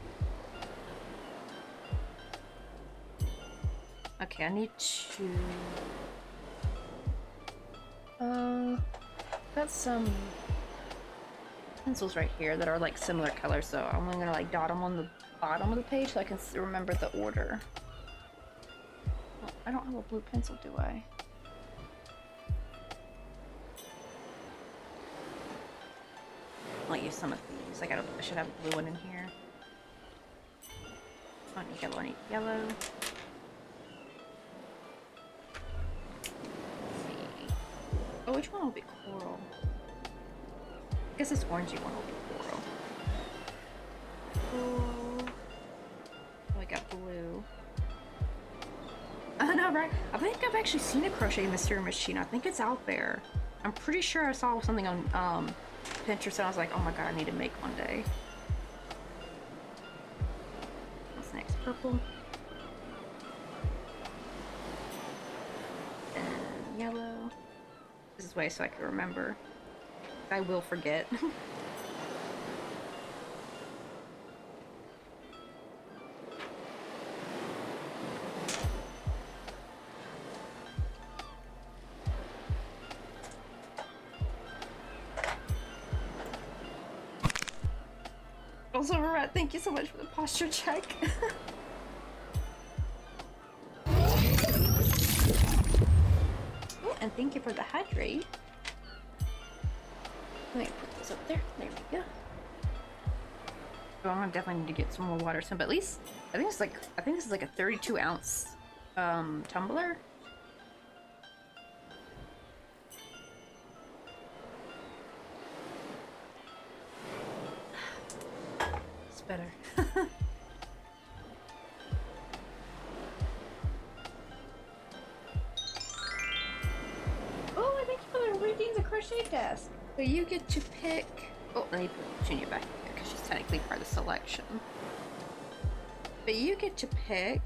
Okay, I need to. Got some pencils right here that are like similar colors, so I'm gonna like dot them on the bottom of the page so I can remember the order. Oh, I don't have a blue pencil, do I? I'll use some of these. I should have a blue one in here. I need yellow. I need yellow. Oh, which one will be coral? I guess this orangey one will be coral. Coral. Oh, I got blue. I know, right? I think I've actually seen a crochet mystery machine. I think it's out there. I'm pretty sure I saw something on Pinterest and I was like, oh my god, I need to make one day. What's next? Purple. And yellow. This is way so I can remember. I will forget. Also, Rat, thank you so much for the posture check. And thank you for the hydrate. Let me put this up there. There we go. So I'm gonna definitely need to get some more water soon, but at least I think this is like a 32 ounce tumbler. It's better. Crochet desk. So you get to pick. Oh, let me put Junior back here because she's technically part of the selection. But you get to pick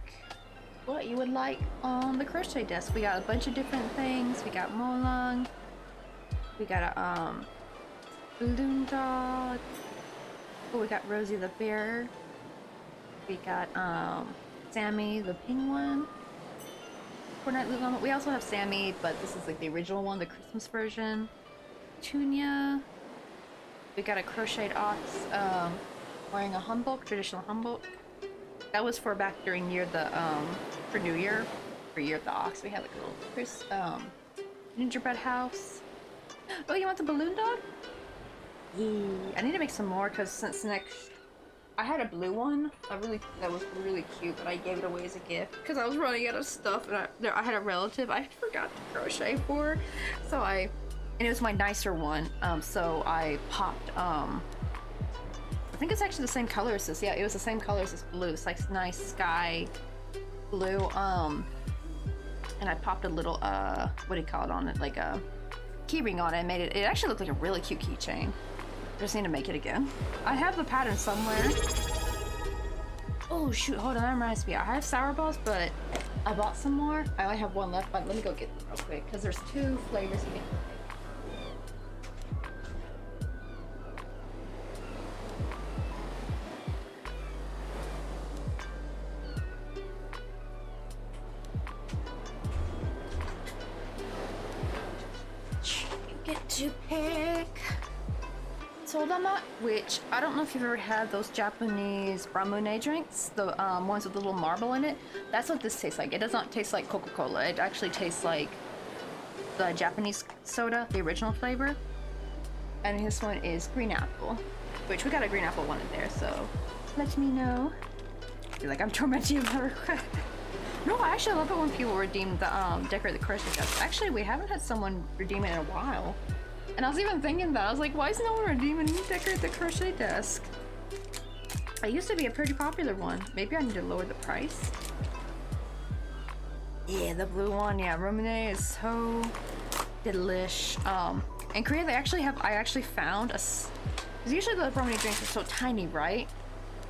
what you would like on the crochet desk. We got a bunch of different things. We got Molong. We got a balloon dog. Oh, we got Rosie the bear. We got Sammy the penguin. Fortnite Loot Llama. We also have Sammy, but this is like the original one, the Christmas version. Tunia. We got a crocheted ox wearing a humboldt, traditional humboldt. That was for back during year the for New Year, for year of the ox. We had like a little gingerbread house. Oh, you want the balloon dog? Yeah. I need to make some more because since next, I had a blue one. That was really cute, but I gave it away as a gift because I was running out of stuff, and I had a relative I forgot to crochet for, and it was my nicer one. So I popped. I think it's actually the same color as this. Yeah, it was the same color as this blue. It's like nice sky blue. And I popped a little what do you call it on it, like a key ring on it, and made it. It actually looked like a really cute keychain. I just need to make it again. I have the pattern somewhere. Oh shoot, hold on, that reminds me. I have sour balls, but I bought some more. I only have one left, but let me go get them real quick because there's 2 flavors you can pick. To pick Sodama, which I don't know if you've ever had those Japanese Ramune drinks, the ones with the little marble in it. That's what this tastes like. It does not taste like Coca-Cola. It actually tastes like the Japanese soda, the original flavor. And this one is green apple, which we got a green apple one in there, so let me know. I feel like I'm tormenting you with a request. No, I actually love it when people redeem the decorate the crochet desk. Actually, we haven't had someone redeem it in a while. And I was even thinking that. I was like, why is no one redeeming decorate the crochet desk? It used to be a pretty popular one. Maybe I need to lower the price. Yeah, the blue one. Yeah, Ramune is so delish. In Korea, they actually have, I actually found a, because usually the Ramune drinks are so tiny, right?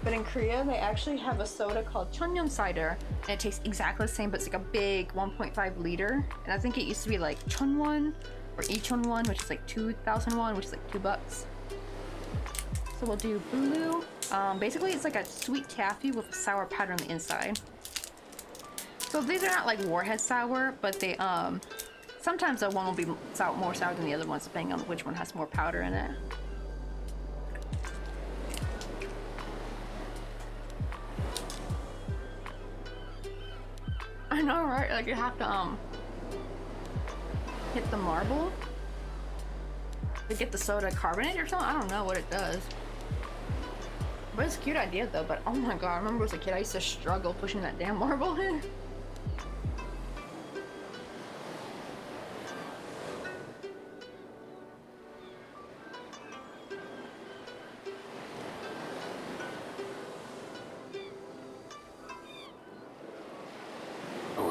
But in Korea, they actually have a soda called Cheonyeon cider, and it tastes exactly the same, but it's like a big 1.5 liter. And I think it used to be like Cheonwon or Icheonwon, which is like 2,000 won, which is like $2. So we'll do blue. Basically, it's like a sweet taffy with a sour powder on the inside. So these are not like warhead sour, but they sometimes the one will be more sour than the other ones, depending on which one has more powder in it. I know, right? Like you have to hit the marble to get the soda carbonate or something. I don't know what it does, but it's a cute idea though. But oh my god, I remember as a kid I used to struggle pushing that damn marble in.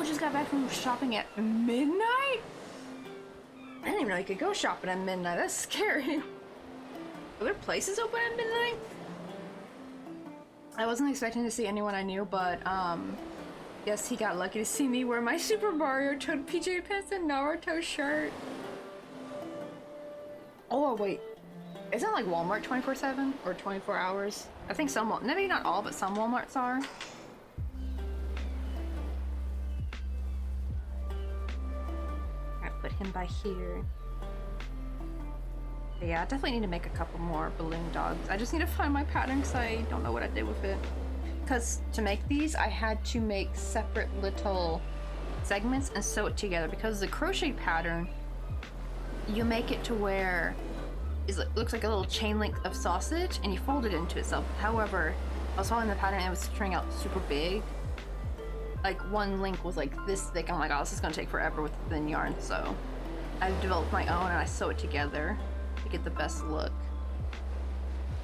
Just got back from shopping at midnight? I didn't even know you could go shopping at midnight. That's scary. Are there places open at midnight? I wasn't expecting to see anyone I knew, but yes, he got lucky to see me wear my Super Mario Toad PJ pants and Naruto shirt. Oh wait, isn't like Walmart 24/7 or 24 hours? I think some, maybe not all, but some Walmarts are. Put him by here. But yeah, I definitely need to make a couple more balloon dogs. I just need to find my pattern because I don't know what I did with it. Because to make these, I had to make separate little segments and sew it together. Because the crochet pattern, you make it to where it looks like a little chain link of sausage and you fold it into itself. However, I was following the pattern and it was turning out super big. Like one link was like this thick. I'm like, oh, this is gonna take forever with thin yarn. So I developed my own and I sew it together to get the best look.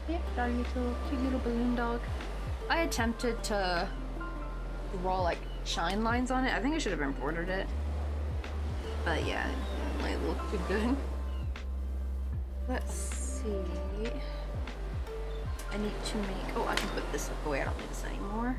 Yeah, got a cute little balloon dog. I attempted to draw like shine lines on it. I think I should have embroidered it. But yeah, it didn't really look too good. Let's see. I need to make, oh, I can put this away. I don't need this anymore.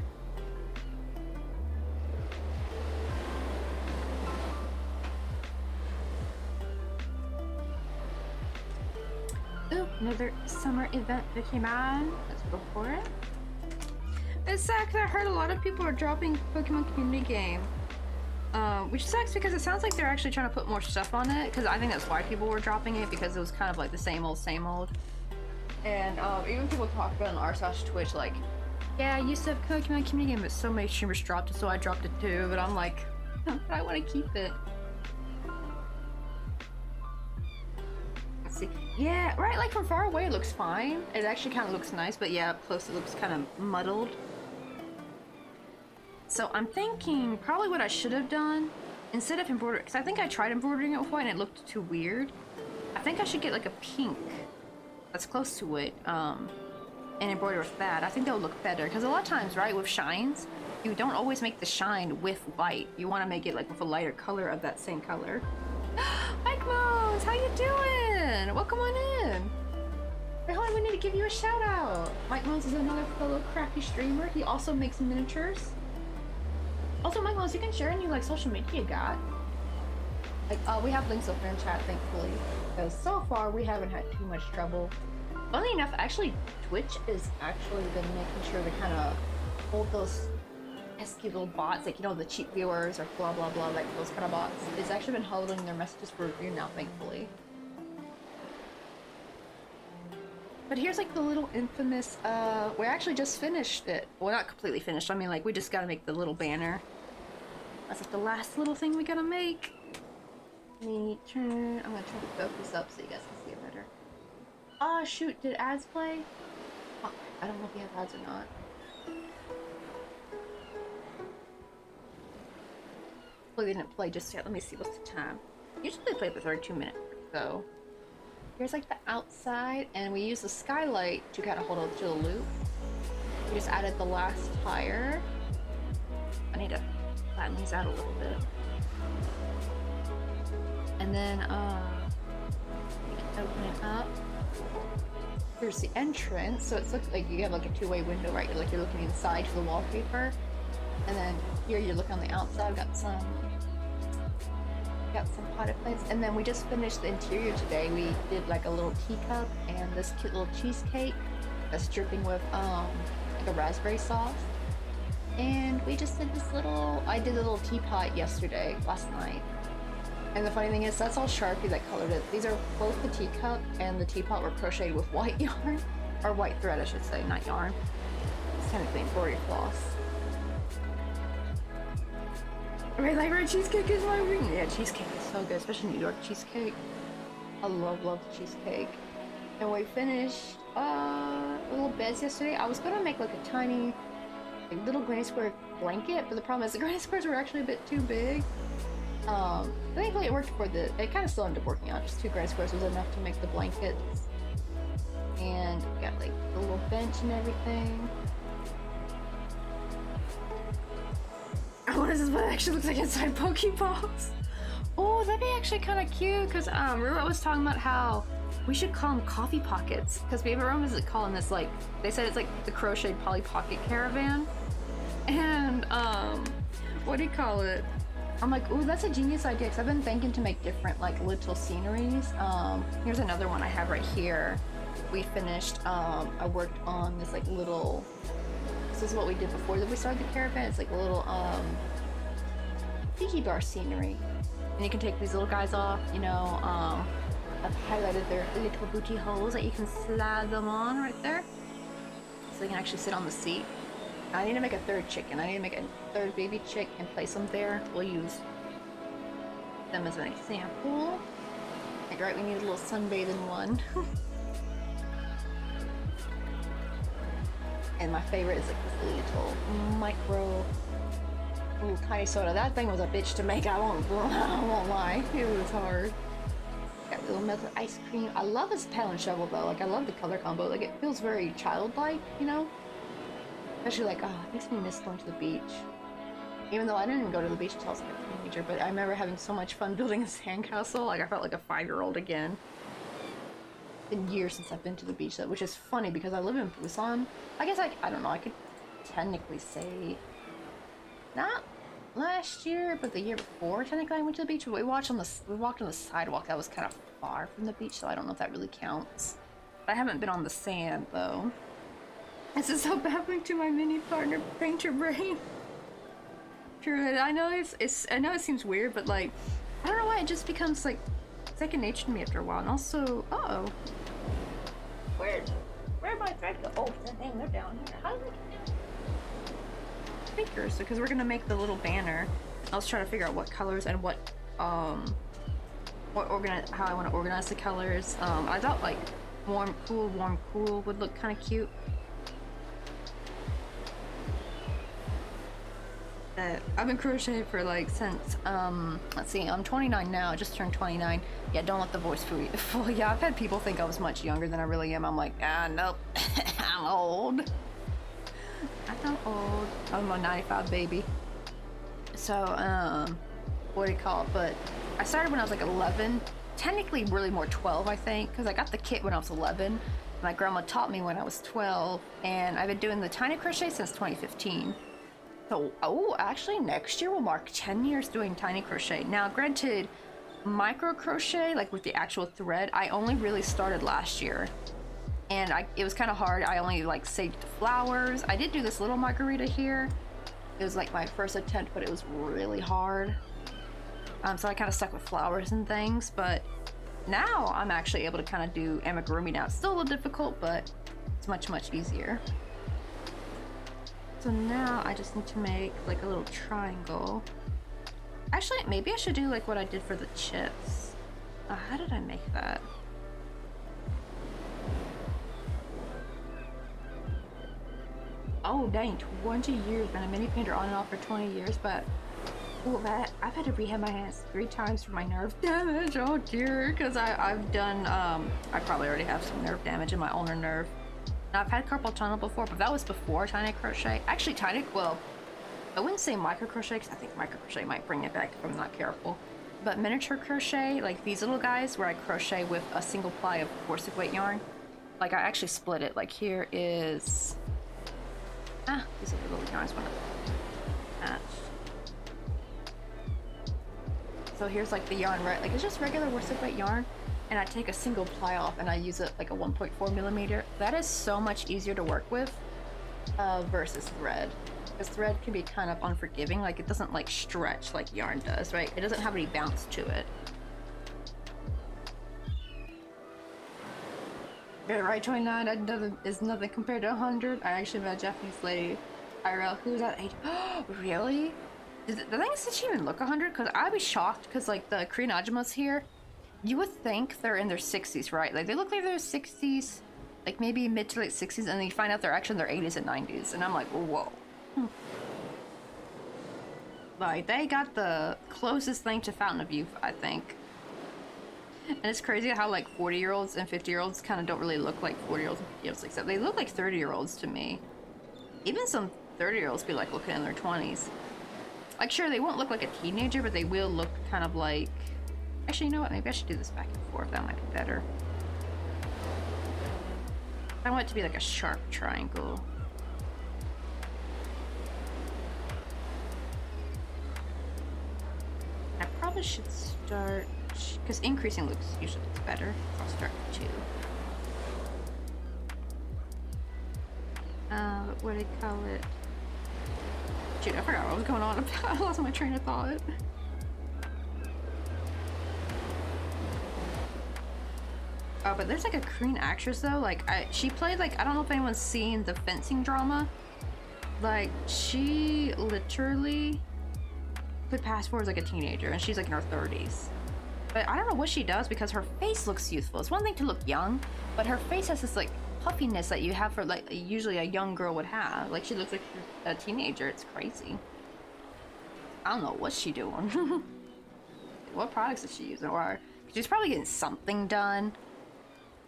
Ooh, another summer event that came on. Let's go for it. It sucks. I heard a lot of people are dropping Pokemon Community Game. Which sucks because it sounds like they're actually trying to put more stuff on it. Because I think that's why people were dropping it, because it was kind of like the same old, same old. And even people talk about on r/Twitch like, yeah, I used to have Pokemon Community Game, but so many streamers dropped it, so I dropped it too. But I'm like, but I want to keep it. Yeah, right, like from far away it looks fine. It actually kind of looks nice, but yeah, up close it looks kind of muddled. So I'm thinking probably what I should have done, instead of embroidering, because I think I tried embroidering it before and it looked too weird. I think I should get like a pink that's close to it, and embroider with that. I think that would look better, because a lot of times, right, with shines, you don't always make the shine with white. You want to make it like with a lighter color of that same color. Mike Mose, how you doing? Welcome on in. Hey, hold on, we need to give you a shout out. Mike Mose is another fellow crafty streamer. He also makes miniatures. Also, Mike Mose, you can share any like social media you got. Like, we have links over in chat, thankfully, because so far we haven't had too much trouble. Funnily enough, actually, Twitch is actually been making sure to kind of hold those pesky little bots, like, you know, the cheap viewers or blah blah blah, like those kind of bots. It's actually been holding their messages for review now, thankfully. But here's like the little infamous, we actually just finished it. Well, not completely finished, I mean, like, we just gotta make the little banner. That's like the last little thing we gotta make. I'm gonna try to focus up so you guys can see it better. Oh shoot, did ads play? Oh, I don't know if you have ads or not. Well, they didn't play just yet. Let me see, what's the time? Usually they play for 32 minutes, so. Here's like the outside, and we use the skylight to kind of hold it to the loop. We just added the last tire. I need to flatten these out a little bit. And then, you can open it up. Here's the entrance, so it's like you have like a two-way window, right? You're looking inside to the wallpaper. And then here you're looking on the outside. Got some potted plants, and then we just finished the interior today. We did like a little teacup and this cute little cheesecake that's dripping with like a raspberry sauce. And we just did this little, I did a little teapot last night. And the funny thing is, that's all Sharpie that colored it. These are both the teacup and the teapot were crocheted with white yarn, or white thread I should say, not yarn. It's technically embroidery floss. Right, like red cheesecake is my ring. Yeah, cheesecake is so good, especially New York cheesecake. I love cheesecake. And we finished little beds yesterday. I was gonna make like a tiny, like, little granny square blanket, but the problem is the granny squares were actually a bit too big. Thankfully it worked for it kind of still ended up working out. Just 2 granny squares was enough to make the blankets. And we got like the little bench and everything. What is this? What it actually looks like inside Pokeballs? Oh, that'd be actually kind of cute, because Rua was talking about how we should call them coffee pockets, because Baby Rome is calling this, like, they said it's like the Crochet Polly Pocket Caravan. And what do you call it? I'm like, ooh, that's a genius idea, because I've been thinking to make different like little sceneries. Here's another one I have right here. We finished, I worked on this like little, this is what we did before that we started the caravan. It's like a little tiki bar scenery, and you can take these little guys off, you know. I've highlighted their little booty holes that you can slide them on right there, so they can actually sit on the seat. I need to make a 3rd chicken. I need to make a 3rd baby chick and place them there. We'll use them as an example. Like, right, we need a little sunbathing one. And my favorite is like this little micro, little tiny soda. That thing was a bitch to make. I won't lie. It was hard. Got little melted ice cream. I love this paddle and shovel though. Like, I love the color combo. Like, it feels very childlike, you know. Especially like, it makes me miss going to the beach. Even though I didn't even go to the beach until I was like a teenager, but I remember having so much fun building a sandcastle. Like, I felt like a 5-year-old again. Been years since I've been to the beach, which is funny because I live in Busan. I guess I don't know, I could technically say not last year, but the year before technically I went to the beach. But we walked on the sidewalk that was kind of far from the beach, so I don't know if that really counts. But I haven't been on the sand though. This is so baffling to my mini partner, Painter Brain. True, I know I know it seems weird, but like, I don't know why it just becomes like second nature to me after a while. And also, where my thread go? Oh, dang, they're down here. How did they get because we're gonna make the little banner. I was trying to figure out what colors and what how I want to organize the colors. I thought like warm, cool would look kind of cute. I've been crocheting for like since let's see, I'm 29 now. I just turned 29. Yeah, don't let the voice fool you. I've had people think I was much younger than I really am. I'm like, nope. I'm old. I'm old. I'm a 95 baby. So what do you call it? But I started when I was like 11. Technically really more 12, I think, because I got the kit when I was 11. My grandma taught me when I was 12, and I've been doing the tiny crochet since 2015. So, actually next year will mark 10 years doing tiny crochet. Now, granted, micro crochet, like with the actual thread, I only really started last year. And it was kind of hard. I only like saved the flowers. I did do this little margarita here. It was like my first attempt, but it was really hard. So I kind of stuck with flowers and things, but now I'm actually able to kind of do amigurumi now. It's still a little difficult, but it's much, much easier. So now I just need to make like a little triangle. Actually, maybe I should do like what I did for the chips. How did I make that? Oh dang, 20 years. Been a mini painter on and off for 20 years, but I've had to rehab my hands 3 times for my nerve damage. Oh dear, because I've done I probably already have some nerve damage in my ulnar nerve. Now, I've had carpal tunnel before, but that was before tiny crochet. Actually, well, I wouldn't say micro crochet because I think micro crochet might bring it back if I'm not careful. But miniature crochet, like these little guys where I crochet with a single ply of worsted weight yarn, like I actually split it. Like here is, these are the little yarns want to match. So here's like the yarn, right? Like it's just regular worsted weight yarn. And I take a single ply off and I use it like a 1.4 millimeter. That is so much easier to work with versus thread. Because thread can be kind of unforgiving. Like it doesn't like stretch like yarn does, right? It doesn't have any bounce to it. Yeah, right, 29 is nothing compared to 100. I actually met a Japanese lady, IRL, who was that age. Really? The thing is, did she even look 100? Because I'd be shocked because like the Korean ajumas here, you would think they're in their 60s, right? Like, they look like they're 60s, like maybe mid to late 60s, and then you find out they're actually in their 80s and 90s, and I'm like, whoa. Like, they got the closest thing to Fountain of Youth, I think. And it's crazy how, like, 40-year-olds and 50-year-olds kind of don't really look like 40-year-olds and 50-year-olds, except they look like 30-year-olds to me. Even some 30-year-olds be, like, looking in their 20s. Like, sure, they won't look like a teenager, but they will look kind of like... Actually, you know what? Maybe I should do this back and forth. That might be better. I want it to be like a sharp triangle. I probably should start... Because increasing looks usually looks better. I'll start with 2. What do they call it? Shoot, I forgot what was going on. I lost my train of thought. Oh, but there's like a Korean actress though, like she played like, I don't know if anyone's seen the fencing drama. Like she literally could pass for as like a teenager and she's like in her 30s. But I don't know what she does because her face looks youthful. It's one thing to look young, but her face has this like puffiness that you have for like usually a young girl would have. Like she looks like a teenager. It's crazy. I don't know what's she doing. What products is she using? Or she's probably getting something done.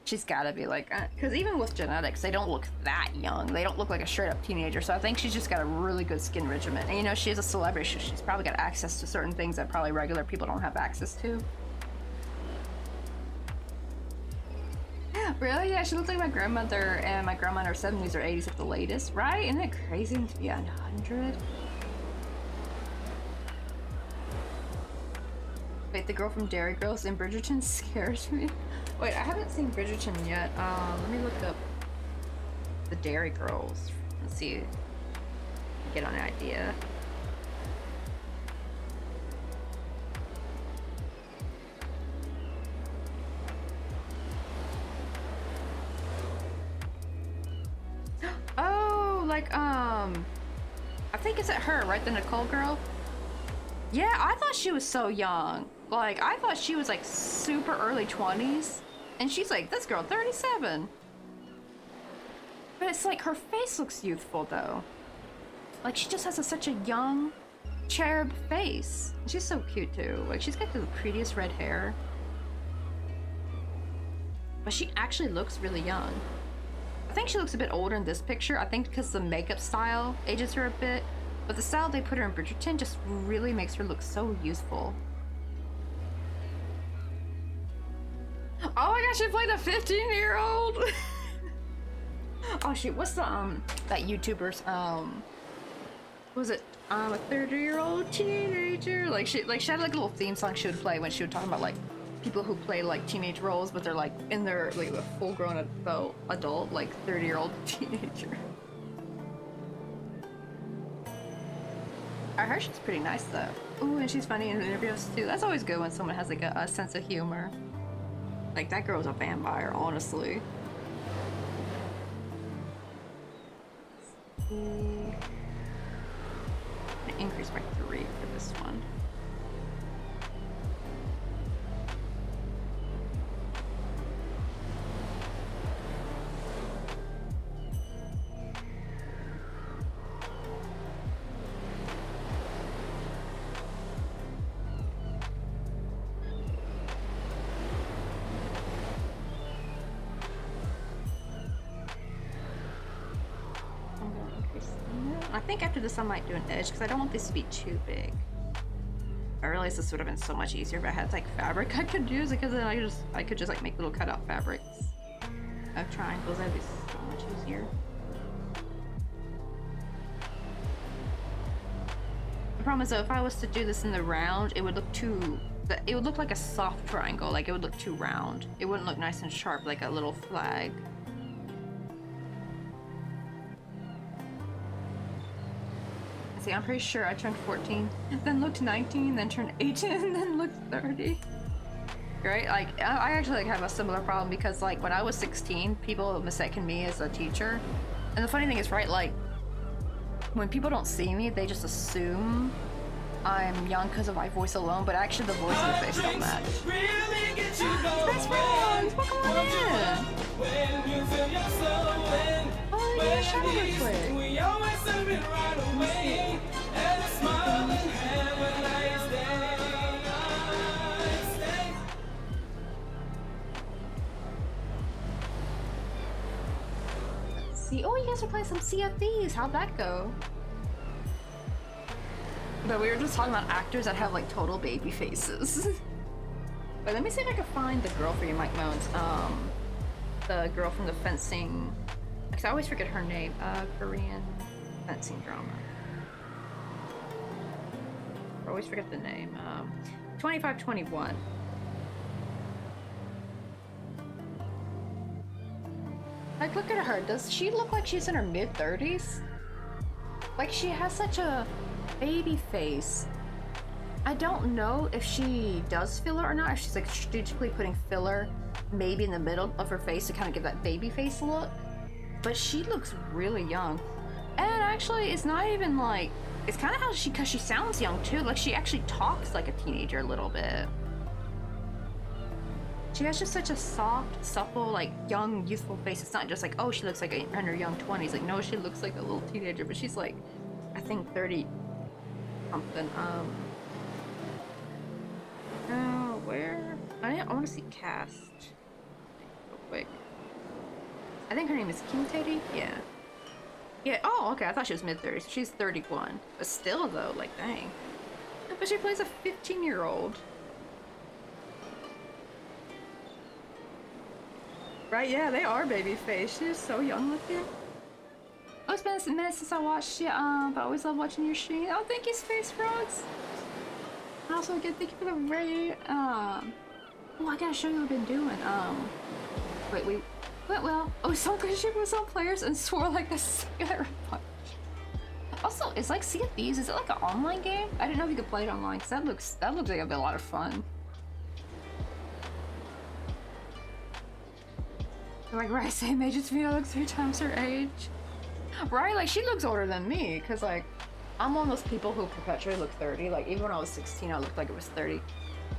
She's gotta be like, because even with genetics, they don't look that young. They don't look like a straight up teenager. So I think she's just got a really good skin regimen. And you know, she's a celebrity. So she's probably got access to certain things that probably regular people don't have access to. Really? Yeah, she looks like my grandmother, and my grandma in her 70s or 80s at the latest, right? Isn't it crazy to be 100? Wait, the girl from Dairy Girls in Bridgerton scares me. Wait, I haven't seen Bridgerton yet. Let me look up the Dairy Girls and see, get an idea. Oh, like, I think it's at her, right? The Nicole girl? Yeah, I thought she was so young. Like, I thought she was like super early 20s, and she's like, this girl 37. But it's like her face looks youthful though. Like she just has such a young cherub face. She's so cute too. Like she's got the prettiest red hair. But she actually looks really young. I think she looks a bit older in this picture. I think because the makeup style ages her a bit. But the style they put her in Bridgerton just really makes her look so youthful. Oh my gosh, she played a 15-year-old! Oh shoot, what's the, that YouTuber's, was it, a 30-year-old teenager? Like she had like a little theme song she would play when she would talk about like people who play like teenage roles, but they're like in their, like a full-grown adult, like 30-year-old teenager. I heard she's pretty nice though. Ooh, and she's funny in interviews too. That's always good when someone has like a sense of humor. Like, that girl's a vampire, honestly. I'm gonna increase by 3 for this one. I think after this I might do an edge because I don't want this to be too big. I realized this would have been so much easier if I had like fabric I could use, because then I could just like make little cutout fabrics of triangles. That'd be so much easier. The problem is though, if I was to do this in the round, it would look like a soft triangle. Like it would look too round. It wouldn't look nice and sharp like a little flag. See, I'm pretty sure I turned 14, then looked 19, then turned 18, and then looked 30. Right? Like, I actually like have a similar problem because like when I was 16, people mistaken me as a teacher. And the funny thing is, right, like when people don't see me, they just assume I'm young because of my voice alone, but actually the voice and the face don't match. Really get you going. Best friends! Welcome on in! When you feel your soul Oh, yeah, show me real quick. we always serve it right away. And a smile and have a nice day. Let's see. Oh, you guys are playing some CFDs. How'd that go? But we were just talking about actors that have like total baby faces. But let me see if I can find the girl for you, Mike Moans. The girl from the fencing. Because I always forget her name. Korean fencing drama. I always forget the name. 2521. Like, look at her. Does she look like she's in her mid-30s? Like, she has such a baby face. I don't know if she does filler or not, if she's like strategically putting filler maybe in the middle of her face to kind of give that baby face look. But she looks really young. And actually, it's not even like, it's kind of how because she sounds young too. Like, she actually talks like a teenager a little bit. She has just such a soft, supple, like young, youthful face. It's not just like, oh, she looks like in her young 20s. Like, no, she looks like a little teenager, but she's like, I think 30 something. Where? I want to see cast. Real quick. I think her name is Kim Tae. Yeah. Yeah. Oh, okay. I thought she was mid-30s. She's 31. But still, though, like, dang. But she plays a 15-year-old. Right? Yeah, they are baby face. She's so young looking. Oh, it's been a minute since I watched it. But I always love watching your stream. Oh, thank you, Space Frogs. Also, again, thank you for the raid. Oh, I gotta show you what I've been doing. Wait, we went well. Oh, some good shit with some players and swore like a cigarette punch. Also, it's like Sea of Thieves. Is it like an online game? I didn't know if you could play it online because that looks like it'd be a lot of fun. They're like, right, same age as me. I look 3 times her age. Right, like she looks older than me because like I'm one of those people who perpetually look 30. Like even when I was 16, I looked like it was 30.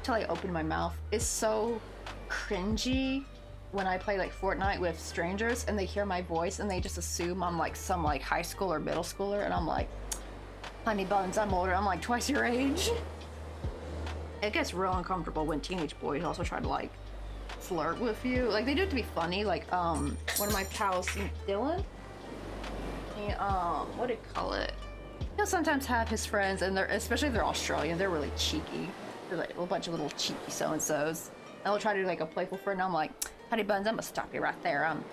till I open my mouth. It's so cringy when I play like Fortnite with strangers and they hear my voice and they just assume I'm like some like high school or middle schooler, and I'm like, honey buns, I'm older. I'm like twice your age. It gets real uncomfortable when teenage boys also try to like flirt with you. Like they do it to be funny. Like one of my pals, Dylan, he, what do you call it? He'll sometimes have his friends, and especially if they're Australian, they're really cheeky. They're like a bunch of little cheeky so-and-sos. And they'll try to do like a playful friend, and I'm like, honey buns, I'm gonna stop you right there. I'm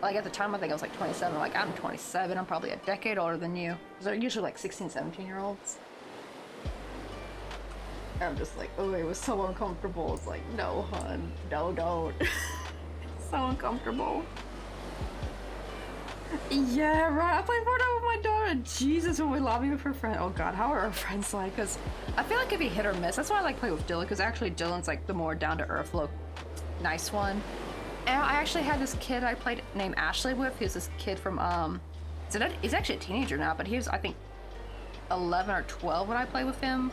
like at the time I think I was like 27. Like I'm 27. I'm probably a decade older than you. Because they're usually like 16, 17-year-olds. I'm just like, oh, it was so uncomfortable. It's like, no, hun, no, don't. So uncomfortable. Yeah, right. I play Fortnite with my daughter. Jesus, when we lobby with her friend. Oh God, how are our friends like? Because I feel like it'd be hit or miss. That's why I like play with Dylan. Because actually, Dylan's like the more down to earth, look, nice one. And I actually had this kid I played named Ashley with. He was this kid from he's actually a teenager now, but he was I think 11 or 12 when I played with him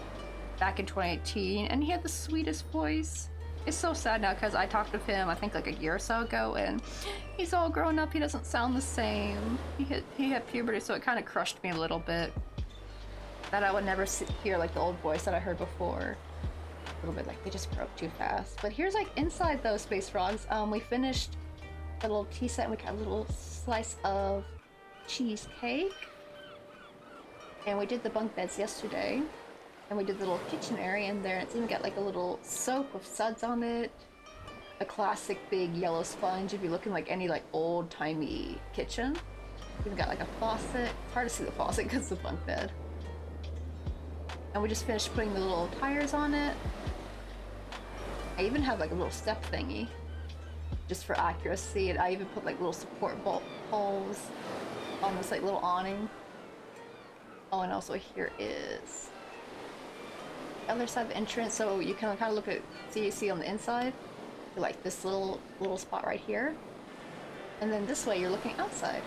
back in 2018, and he had the sweetest voice. It's so sad now because I talked with him I think like a year or so ago, and he's all grown up. He doesn't sound the same. He had puberty, so it kind of crushed me a little bit that I would never hear like the old voice that I heard before. A little bit like they just grow up too fast. But here's like inside those space frogs. We finished the little tea set, and we got a little slice of cheesecake, and we did the bunk beds yesterday. And we did the little kitchen area in there, and it's even got like a little soap with suds on it. A classic big yellow sponge if you're looking like any like old-timey kitchen. We've got like a faucet. It's hard to see the faucet because it's a bunk bed. And we just finished putting the little tires on it. I even have like a little step thingy just for accuracy, and I even put like little support poles on this like little awning. Oh, and also here is other side of the entrance, so you can kind of look at see on the inside, like this little spot right here, and then this way you're looking outside.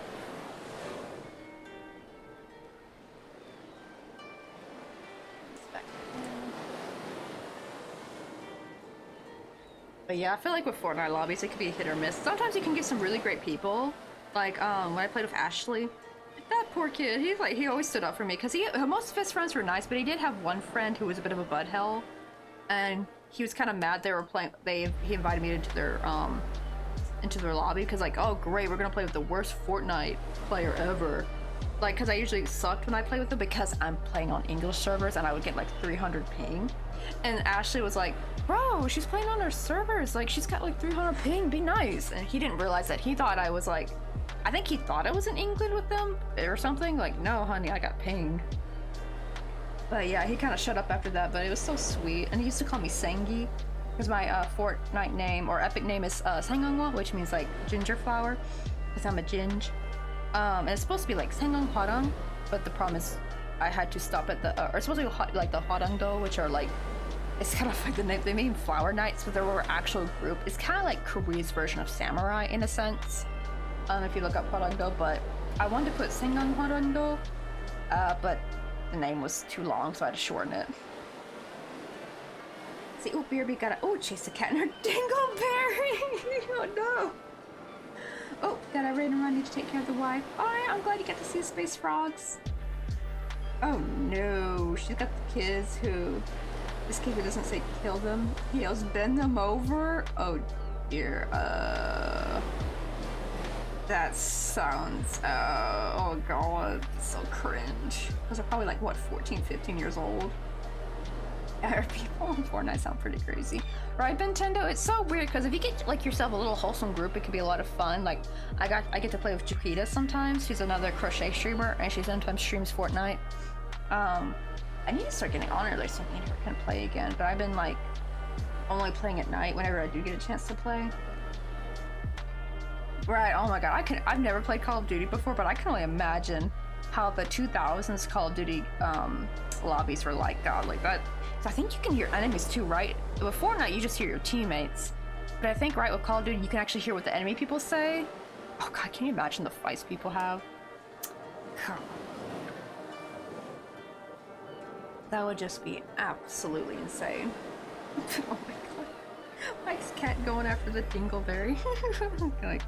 But yeah, I feel like with Fortnite lobbies it could be a hit or miss. Sometimes you can get some really great people, like when I played with Ashley. That poor kid, he always stood up for me because most of his friends were nice, but he did have one friend who was a bit of a butthole, and he was kind of mad they were playing. He invited me into their lobby because like, oh great, we're gonna play with the worst Fortnite player ever. Like, because I usually sucked when I play with them because I'm playing on English servers and I would get like 300 ping, and Ashley was like, bro, she's playing on our servers, like she's got like 300 ping, be nice. And he didn't realize that he thought I was like, I think he thought I was in England with them or something. Like, no, honey, I got pinged. But yeah, he kind of shut up after that, but it was so sweet. And he used to call me Sengi because my Fortnite name or epic name is Sangangwa, which means like ginger flower because I'm a ginge. And it's supposed to be like Sengang Hwarang, but the problem is I had to stop at the, or it's supposed to be like the Hwarangdo, which are like, it's kind of like the name, they mean flower knights, but they were actual group. It's kind of like Korea's version of samurai in a sense. If you look up Hwarangdo, but I wanted to put Sengang Hwarangdo, but the name was too long, so I had to shorten it. See, oh, BRB got chase a cat in her dingleberry! Oh no! Oh, got a random run, need to take care of the wife. Alright, I'm glad you got to see the space frogs. Oh no, she's got the kids who, this kid who doesn't say kill them, he yells bend them over. Oh dear, that sounds, oh god, so cringe. Those are probably like, what, 14, 15 years old? Yeah, people on Fortnite sound pretty crazy. Right, Nintendo? It's so weird, because if you get, like, yourself a little wholesome group, it can be a lot of fun. Like, I get to play with Jaquita sometimes. She's another crochet streamer, and she sometimes streams Fortnite. I need to start getting on her, like, so me and her can play again, but I've been, like, only playing at night whenever I do get a chance to play. Right, oh my god, I've never played Call of Duty before, but I can only imagine how the 2000s Call of Duty lobbies were like. God, like that. So I think you can hear enemies too, right? With Fortnite, you just hear your teammates. But I think, right, with Call of Duty, you can actually hear what the enemy people say. Oh god, can you imagine the fights people have? God. That would just be absolutely insane. Oh my god. Mike's cat going after the dingleberry. Like,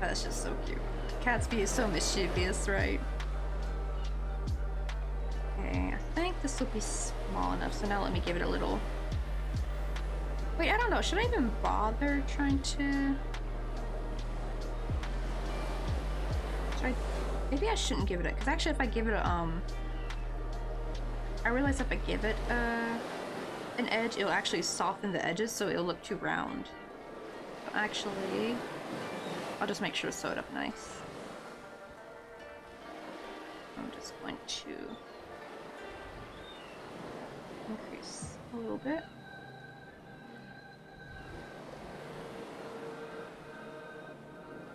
that's just so cute. Cats be so mischievous, right? Okay, I think this will be small enough, so now let me give it a little... Wait, I don't know, should I even bother trying to... Maybe I shouldn't give it a... Because actually if I give it a, I realize if I give it an edge, it'll actually soften the edges, so it'll look too round. So actually, I'll just make sure to sew it up nice. I'm just going to increase a little bit.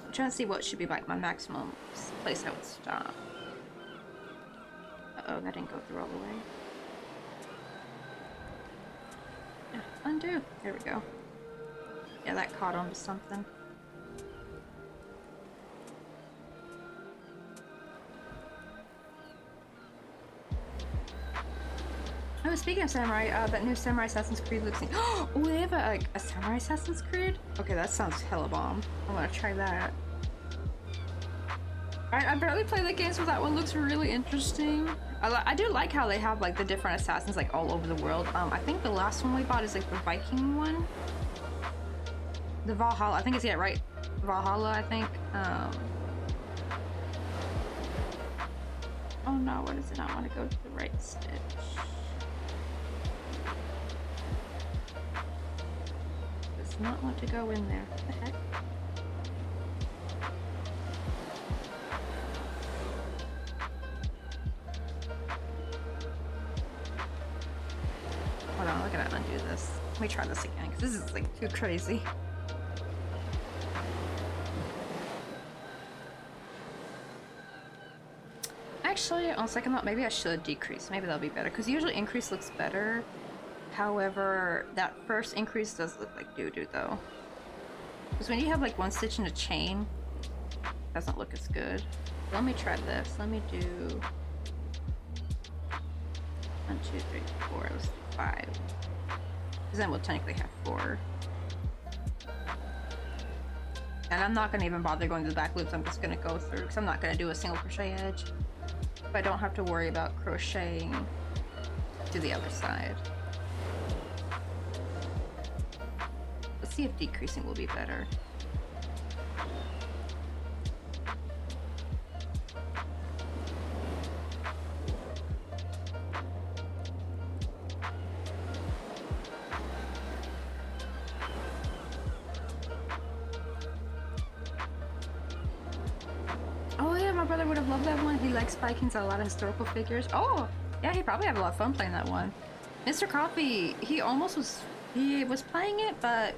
I'm trying to see what should be like my maximum place I would stop. Uh-oh, that didn't go through all the way. Yeah, undo. There we go. Yeah, that caught onto something. Oh, speaking of samurai, that new Samurai Assassin's Creed looks... Oh, they have a Samurai Assassin's Creed? Okay, that sounds hella bomb. I'm gonna try that. I barely play the games, but that one looks really interesting. I do like how they have like the different assassins like all over the world. I think the last one we bought is like the Viking one. The Valhalla, I think it's, yeah, right? Valhalla, I think. Oh no, what does it not want to go to the right stitch? Does not want to go in there. What the heck? Hold on, look at it, undo this. Let me try this again, because this is like too crazy. Actually, on second thought, maybe I should decrease. Maybe that'll be better, because usually increase looks better. However, that first increase does look like doo-doo though. Because when you have like one stitch in a chain, it doesn't look as good. Let me try this. Let me do 1, 2, 3, 4. Let's do 5. Because then we'll technically have 4. And I'm not going to even bother going to the back loops. I'm just going to go through, because I'm not going to do a single crochet edge. But I don't have to worry about crocheting to the other side. Let's see if decreasing will be better. Oh yeah, my brother would have loved that one. He likes Vikings and a lot of historical figures. Oh, yeah, he probably had a lot of fun playing that one. Mr. Coffee, he was playing it, but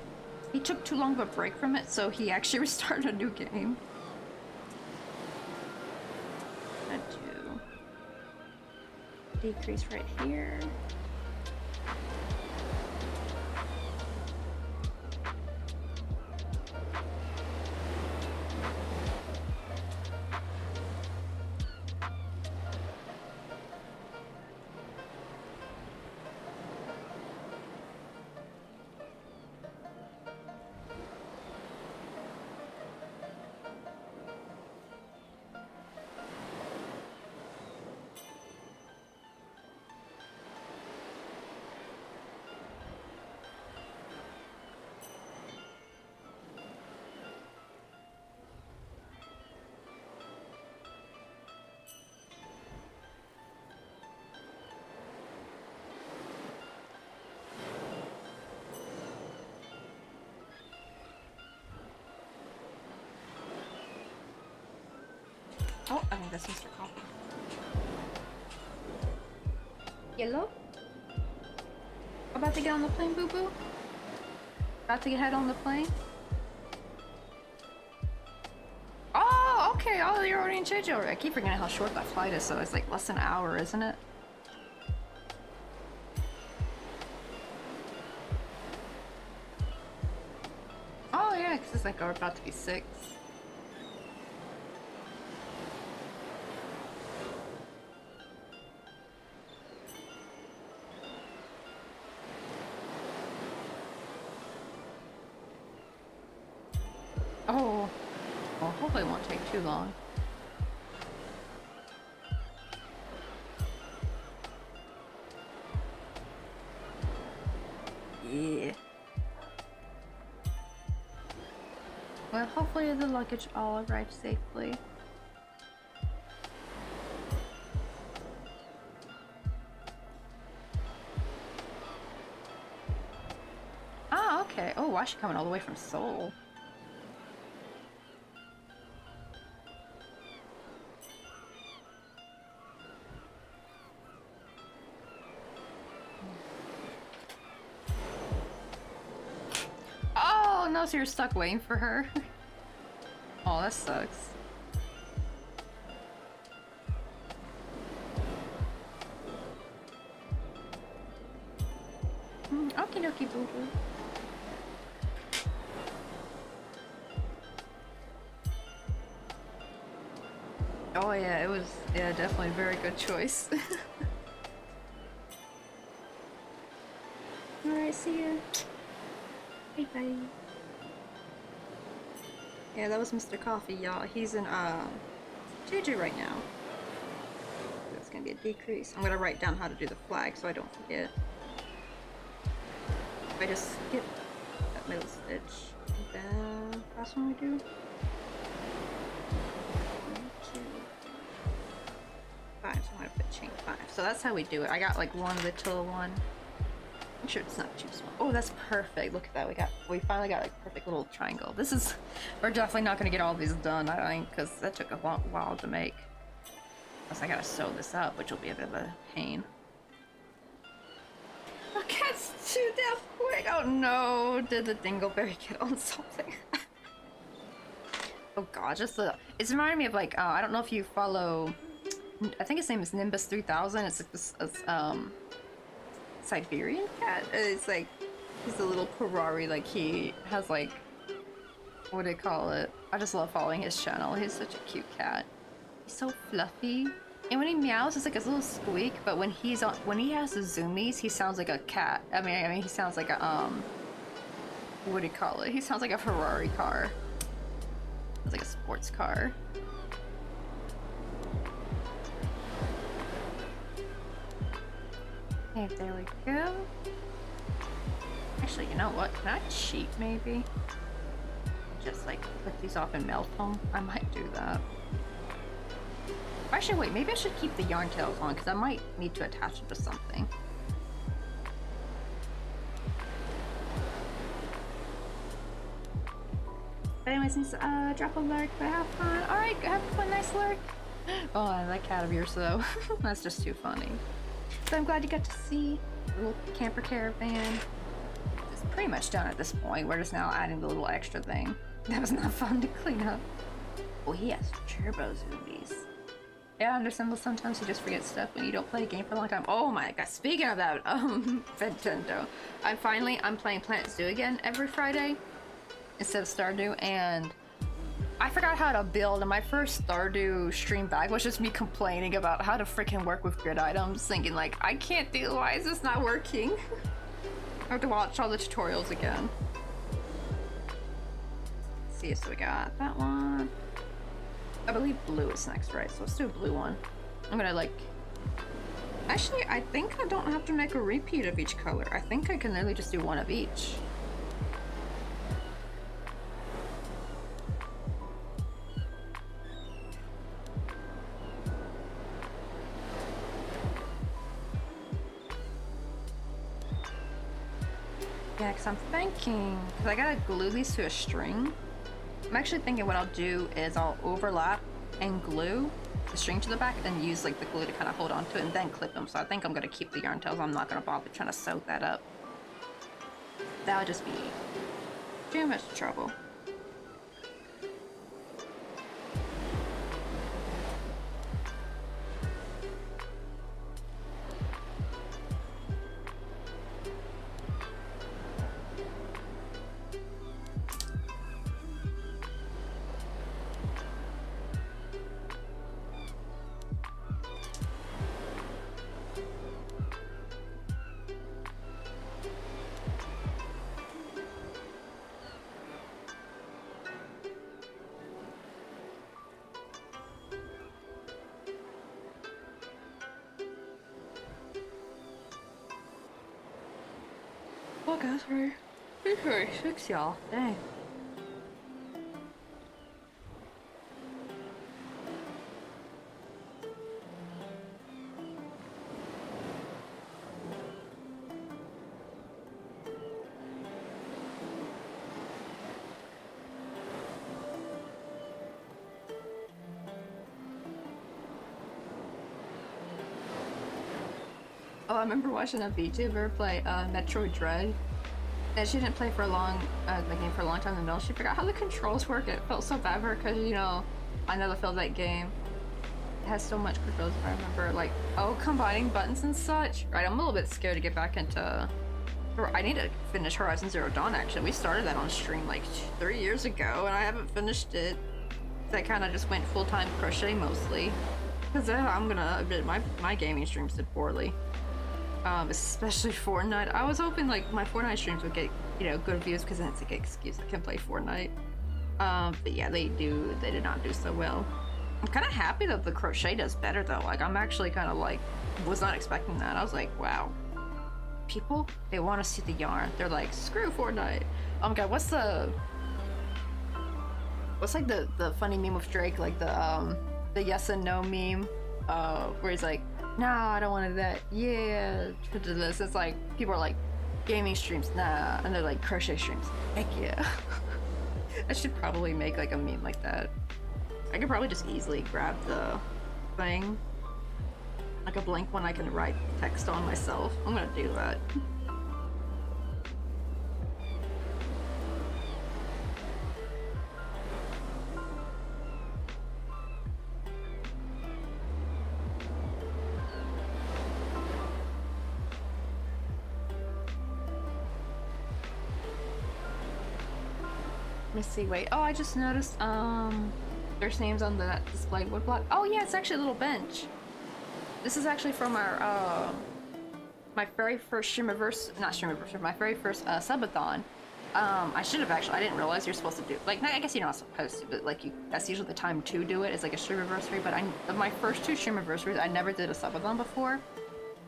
he took too long of a break from it, so he actually restarted a new game. I'm gonna do decrease right here. Oh, I think that's Mr. Coffee. Yellow? About to get on the plane, boo-boo? About to head on the plane? Oh, okay. Oh, you're already in Jeju. I keep forgetting how short that flight is, so it's like less than an hour, isn't it? Oh, yeah, because it's like we're about to be 6. Oh, well, hopefully it won't take too long. Yeah. Well, hopefully the luggage all arrives safely. Ah, okay. Oh, why is she coming all the way from Seoul? Oh, no, so you're stuck waiting for her? Oh, that sucks. Okie dokie, boo boo. Oh yeah, it was, yeah, definitely a very good choice. Alright, see ya. Bye bye. Yeah, that was Mr. Coffee, y'all. He's in, Jeju right now. That's gonna be a decrease. I'm gonna write down how to do the flag so I don't forget. If I just skip that middle stitch, then last one we do. Five, so I'm gonna put chain 5. So that's how we do it. I got like one little one. I'm sure it's not too small. Oh, that's perfect. Look at that. We finally got like perfect little triangle. This is, we're definitely not gonna get all these done, I think, because that took a while to make. Plus I gotta sew this up, which will be a bit of a pain. The cat's too damn quick. Oh no, did the dingleberry get on something? Oh god, just the, it's reminding me of like, I don't know if you follow, I think his name is Nimbus 3000. It's like this, Siberian cat. It's like, he's a little Ferrari, like he has like, what do they call it? I just love following his channel. He's such a cute cat. He's so fluffy. And when he meows, it's like a little squeak, but when he's on, when he has the zoomies, he sounds like a cat. I mean, he sounds like a, what do you call it? He sounds like a Ferrari car. It's like a sports car. Okay, there we go. Actually, you know what? Can I cheat maybe? Just like put these off and melt them? I might do that. Actually, wait, maybe I should keep the yarn tails on because I might need to attach it to something. But anyways, drop a lurk, but have fun. Alright, have a nice lurk. Oh, I like cat of yours though. That's just too funny. So I'm glad you got to see the little camper caravan. It's pretty much done at this point. We're just now adding the little extra thing. That was not fun to clean up. Oh, he has turbo zoomies. Yeah, I understand sometimes you just forget stuff when you don't play a game for a long time. Oh my god, speaking of that, Nintendo. I'm playing Planet Zoo again every Friday instead of Stardew, and I forgot how to build, and my first Stardew stream back was just me complaining about how to freaking work with grid items, thinking like, I can't do, why is this not working? I have to watch all the tutorials again. Let's see, so we got that one. I believe blue is next, right? So let's do a blue one. I'm gonna like, actually, I think I don't have to make a repeat of each color. I think I can literally just do one of each. Yeah, because I'm thinking, because I gotta glue these to a string. I'm actually thinking what I'll do is I'll overlap and glue the string to the back and use like the glue to kind of hold on to it and then clip them. So I think I'm gonna keep the yarn tails. I'm not gonna bother trying to sew that up. That would just be too much trouble. fuck, that's right. He's 36, y'all. Dang. Oh, I remember watching a VTuber play Metroid Dread. And she didn't play for a long, the game for a long time in the middle. She forgot how the controls work. It felt so bad for her because, you know, I never felt that game. It has so much controls. I remember, like, oh, combining buttons and such. Right, I'm a little bit scared to get back into... I need to finish Horizon Zero Dawn, actually. We started that on stream, like, 3 years ago, and I haven't finished it. I kind of just went full-time crochet, mostly. Because I'm gonna admit, my gaming streams did poorly. Especially Fortnite. I was hoping like my Fortnite streams would get, you know, good views because then it's a good excuse I can play Fortnite. But yeah, they did not do so well. I'm kind of happy that the crochet does better though. Like I'm actually kind of like, was not expecting that. I was like, wow. People, they want to see the yarn. They're like, screw Fortnite. Oh my god, what's like the funny meme with Drake, like the yes and no meme, where he's like, nah, I don't want that. Yeah, to this. It's like people are like, gaming streams, nah, and they're like crochet streams. Heck yeah. I should probably make like a meme like that. I could probably just easily grab the thing, like a blank one I can write text on myself. I'm gonna do that. Let me see, wait. Oh, I just noticed, there's names on the display wood block. Oh yeah, it's actually a little bench. This is actually from our, my very first my very first, subathon. I should have actually, I didn't realize you're supposed to do, like, I guess you're not supposed to, but like, that's usually the time to do it, is like a streamiversary, but my first 2 streamiversaries, I never did a subathon before.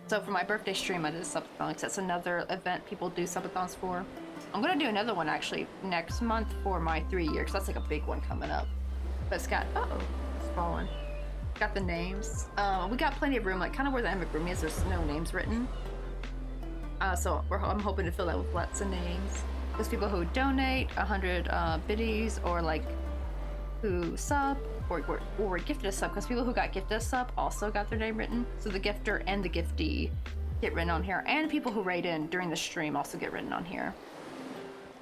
So for my birthday stream, I did a subathon, because that's another event people do subathons for. I'm gonna do another one actually next month for my 3-year, because that's like a big one coming up. But it's got, it's fallen. Got the names. We got plenty of room, like kind of where the amigurumi is, there's no names written. So I'm hoping to fill that with lots of names. There's people who donate 100 biddies, or like who sub, or were gifted a sub, because people who got gifted a sub also got their name written. So the gifter and the giftee get written on here, and people who write in during the stream also get written on here.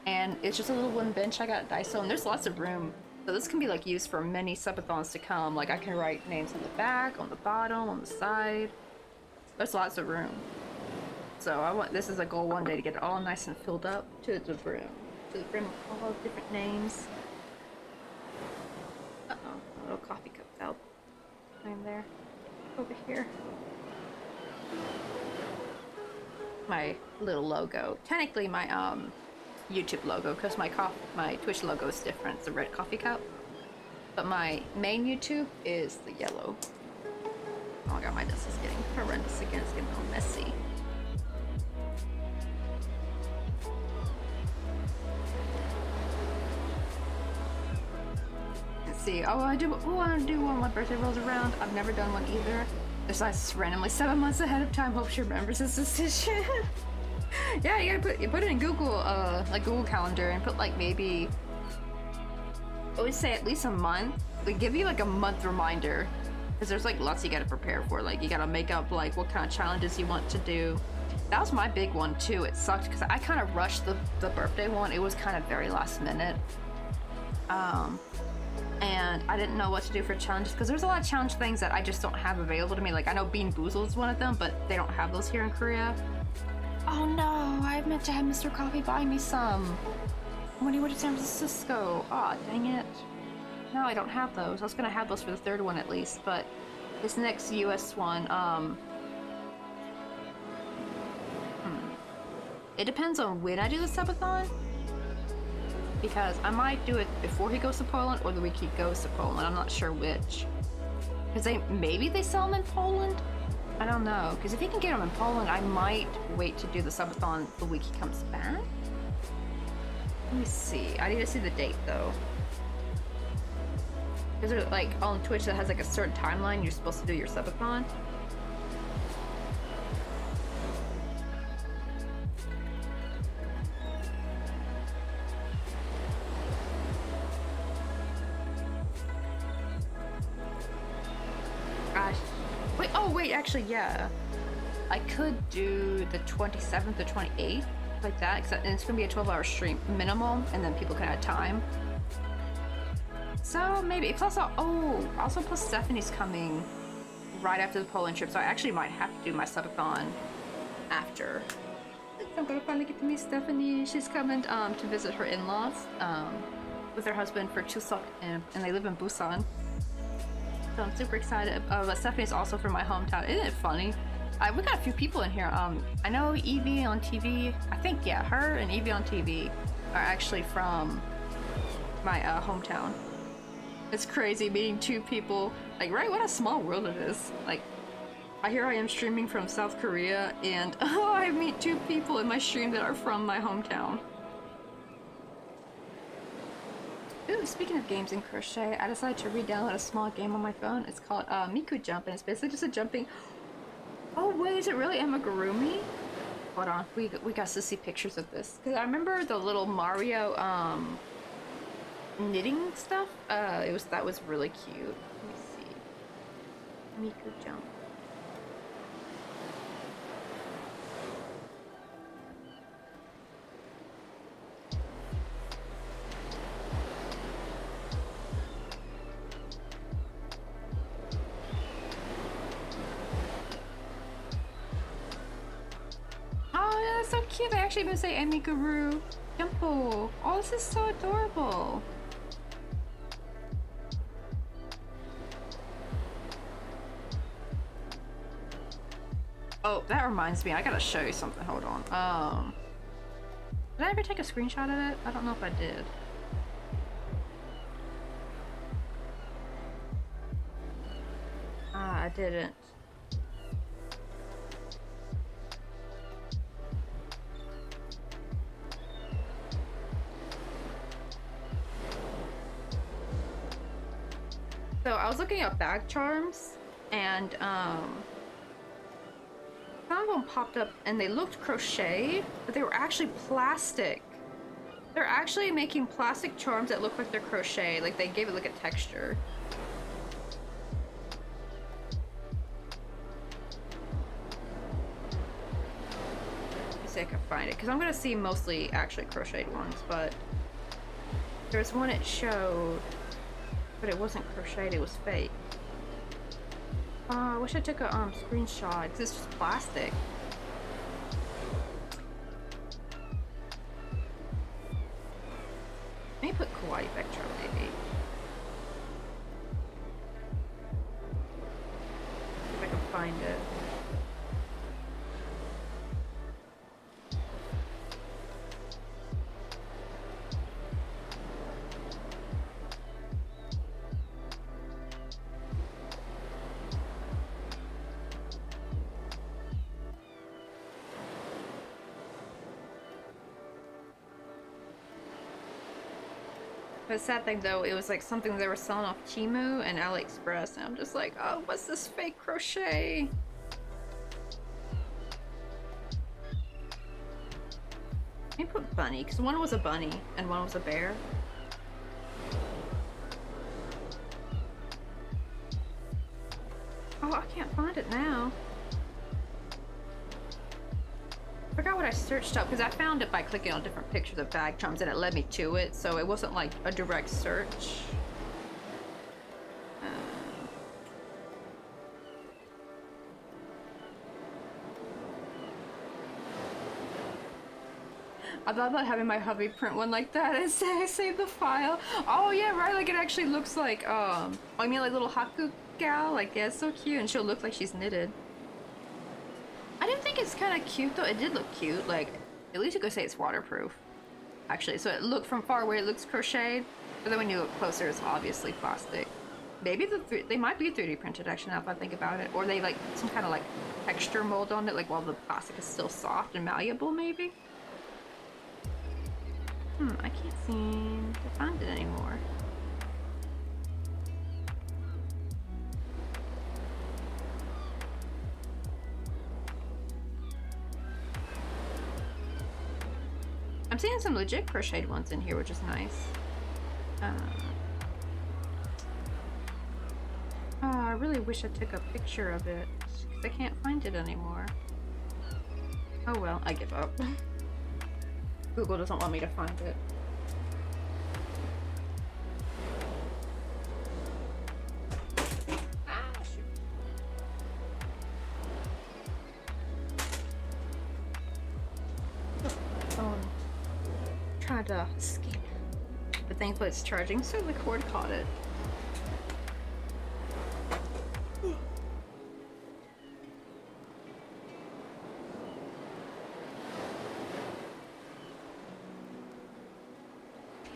And it's just a little wooden bench I got at Daiso, and there's lots of room. So this can be like used for many subathons to come. Like I can write names on the back, on the bottom, on the side. There's lots of room. So this is a goal one day to get it all nice and filled up to the brim. To the brim with all the different names. Uh-oh, a little coffee cup fell. I'm there. Over here. My little logo. Technically my YouTube logo, because my Twitch logo is different. It's a red coffee cup, but my main YouTube is the yellow. Oh my god, my desk is getting horrendous again. It's getting all messy. Let's see. Oh, I want to do one when my birthday rolls around. I've never done one either. Besides, randomly 7 months ahead of time. Hope she remembers this decision. Yeah, you put it in Google, like Google Calendar, and put like maybe, I would say at least a month. Like give you like a month reminder, because there's like lots you gotta prepare for. Like you gotta make up like what kind of challenges you want to do. That was my big one too. It sucked because I kind of rushed the birthday one. It was kind of very last minute. And I didn't know what to do for challenges, because there's a lot of challenge things that I just don't have available to me. Like I know Bean Boozled is one of them, but they don't have those here in Korea. Oh no, I meant to have Mr. Coffee buy me some when he went to San Francisco. Aw, dang it. No, I don't have those. I was gonna have those for the 3rd one at least, but this next US one, it depends on when I do the subathon, because I might do it before he goes to Poland or the week he goes to Poland. I'm not sure which. Because maybe they sell them in Poland, I don't know, because if he can get them in Poland, I might wait to do the subathon the week he comes back. Let me see. I need to see the date though. Is it like on Twitch that has like a certain timeline you're supposed to do your subathon? Gosh. Wait, oh wait, actually, yeah. I could do the 27th or 28th, like that, and it's gonna be a 12-hour stream minimum, and then people can add time. So maybe, plus also plus Stephanie's coming right after the Poland trip, so I actually might have to do my subathon after. I'm gonna finally get to meet Stephanie. She's coming to visit her in-laws with her husband for Chuseok, and they live in Busan. So I'm super excited. But Stephanie's also from my hometown. Isn't it funny? We got a few people in here. I know Evie on TV. I think, yeah, her and Evie on TV are actually from my hometown. It's crazy meeting two people. Like, right? What a small world it is. Like, here I am streaming from South Korea, and I meet two people in my stream that are from my hometown. Ooh, speaking of games in Crochet, I decided to re-download a small game on my phone. It's called Miku Jump, and it's basically just a jumping... Oh wait, is it really Amigurumi? Hold on, we got to see pictures of this. Cause I remember the little Mario knitting stuff. That was really cute. Let me see. Miku Jump. Oh, that's so cute. They actually even say Amiguru Jumpo. Oh, this is so adorable. Oh, that reminds me. I gotta show you something. Hold on. Did I ever take a screenshot of it? I don't know if I did. I didn't. So I was looking at bag charms, and some of them popped up and they looked crochet, but they were actually plastic. They're actually making plastic charms that look like they're crochet, like they gave it like a texture. Let me see if I can find it, because I'm gonna see mostly actually crocheted ones, but there's one it showed, but it wasn't crocheted, it was fake. I wish I took a screenshot, because it's just plastic. Let me put Kawaii Vector maybe. If I can find it. The sad thing though, it was like something they were selling off Temu and AliExpress, and I'm just like, oh, what's this fake crochet? Let me put bunny, because one was a bunny and one was a bear. Oh, I can't find it now. I forgot what I searched up, because I found it by clicking on different pictures of bag charms and it led me to it, so it wasn't like a direct search. I thought about having my hubby print one like that and say save the file. Oh yeah, right, like it actually looks like I mean like little Haku gal, like yeah, it's so cute, and she'll look like she's knitted. I didn't think it's kind of cute though. It did look cute. Like, at least you could say it's waterproof. Actually, so it looked from far away, it looks crocheted, but then when you look closer, it's obviously plastic. Maybe they might be 3D printed actually now if I think about it. Or they like some kind of like texture mold on it, like while the plastic is still soft and malleable maybe? I can't seem to find it anymore. I'm seeing some legit crocheted ones in here, which is nice. Oh, I really wish I took a picture of it, because I can't find it anymore. Oh well, I give up. Google doesn't want me to find it. Ah, shoot. Phone. Tried to escape. But thankfully it's charging, so the cord caught it.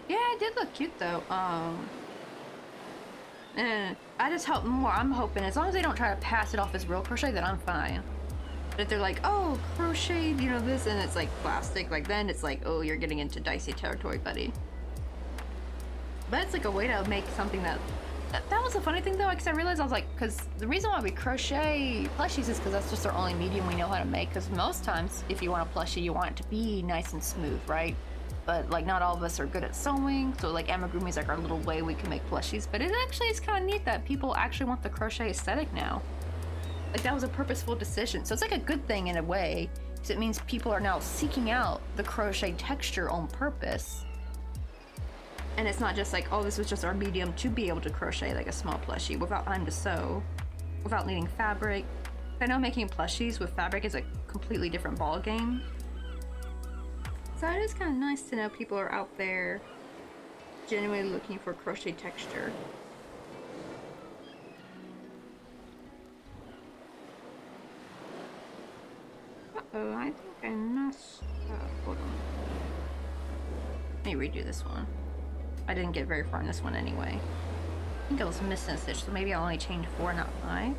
Yeah, it did look cute though. And I just hope more. I'm hoping as long as they don't try to pass it off as real crochet, then I'm fine. But if they're like, oh, crochet, you know, this, and it's like plastic, like then it's like, oh, you're getting into dicey territory, buddy. But it's like a way to make something that was a funny thing though, because I realized I was like, because the reason why we crochet plushies is because that's just our only medium we know how to make. Because most times, if you want a plushie, you want it to be nice and smooth, right? But like not all of us are good at sewing, so like amigurumi is like our little way we can make plushies. But it actually is kind of neat that people actually want the crochet aesthetic now. Like that was a purposeful decision, so it's like a good thing in a way, because it means people are now seeking out the crochet texture on purpose. And it's not just like, oh, this was just our medium to be able to crochet like a small plushie without time to sew, without needing fabric. I know making plushies with fabric is a completely different ball game. So it is kind of nice to know people are out there genuinely looking for crochet texture. Uh-oh, I think I messed up. Hold on. Let me redo this one. I didn't get very far in this one anyway. I think I was missing a stitch, so maybe I'll only change 4, not 5.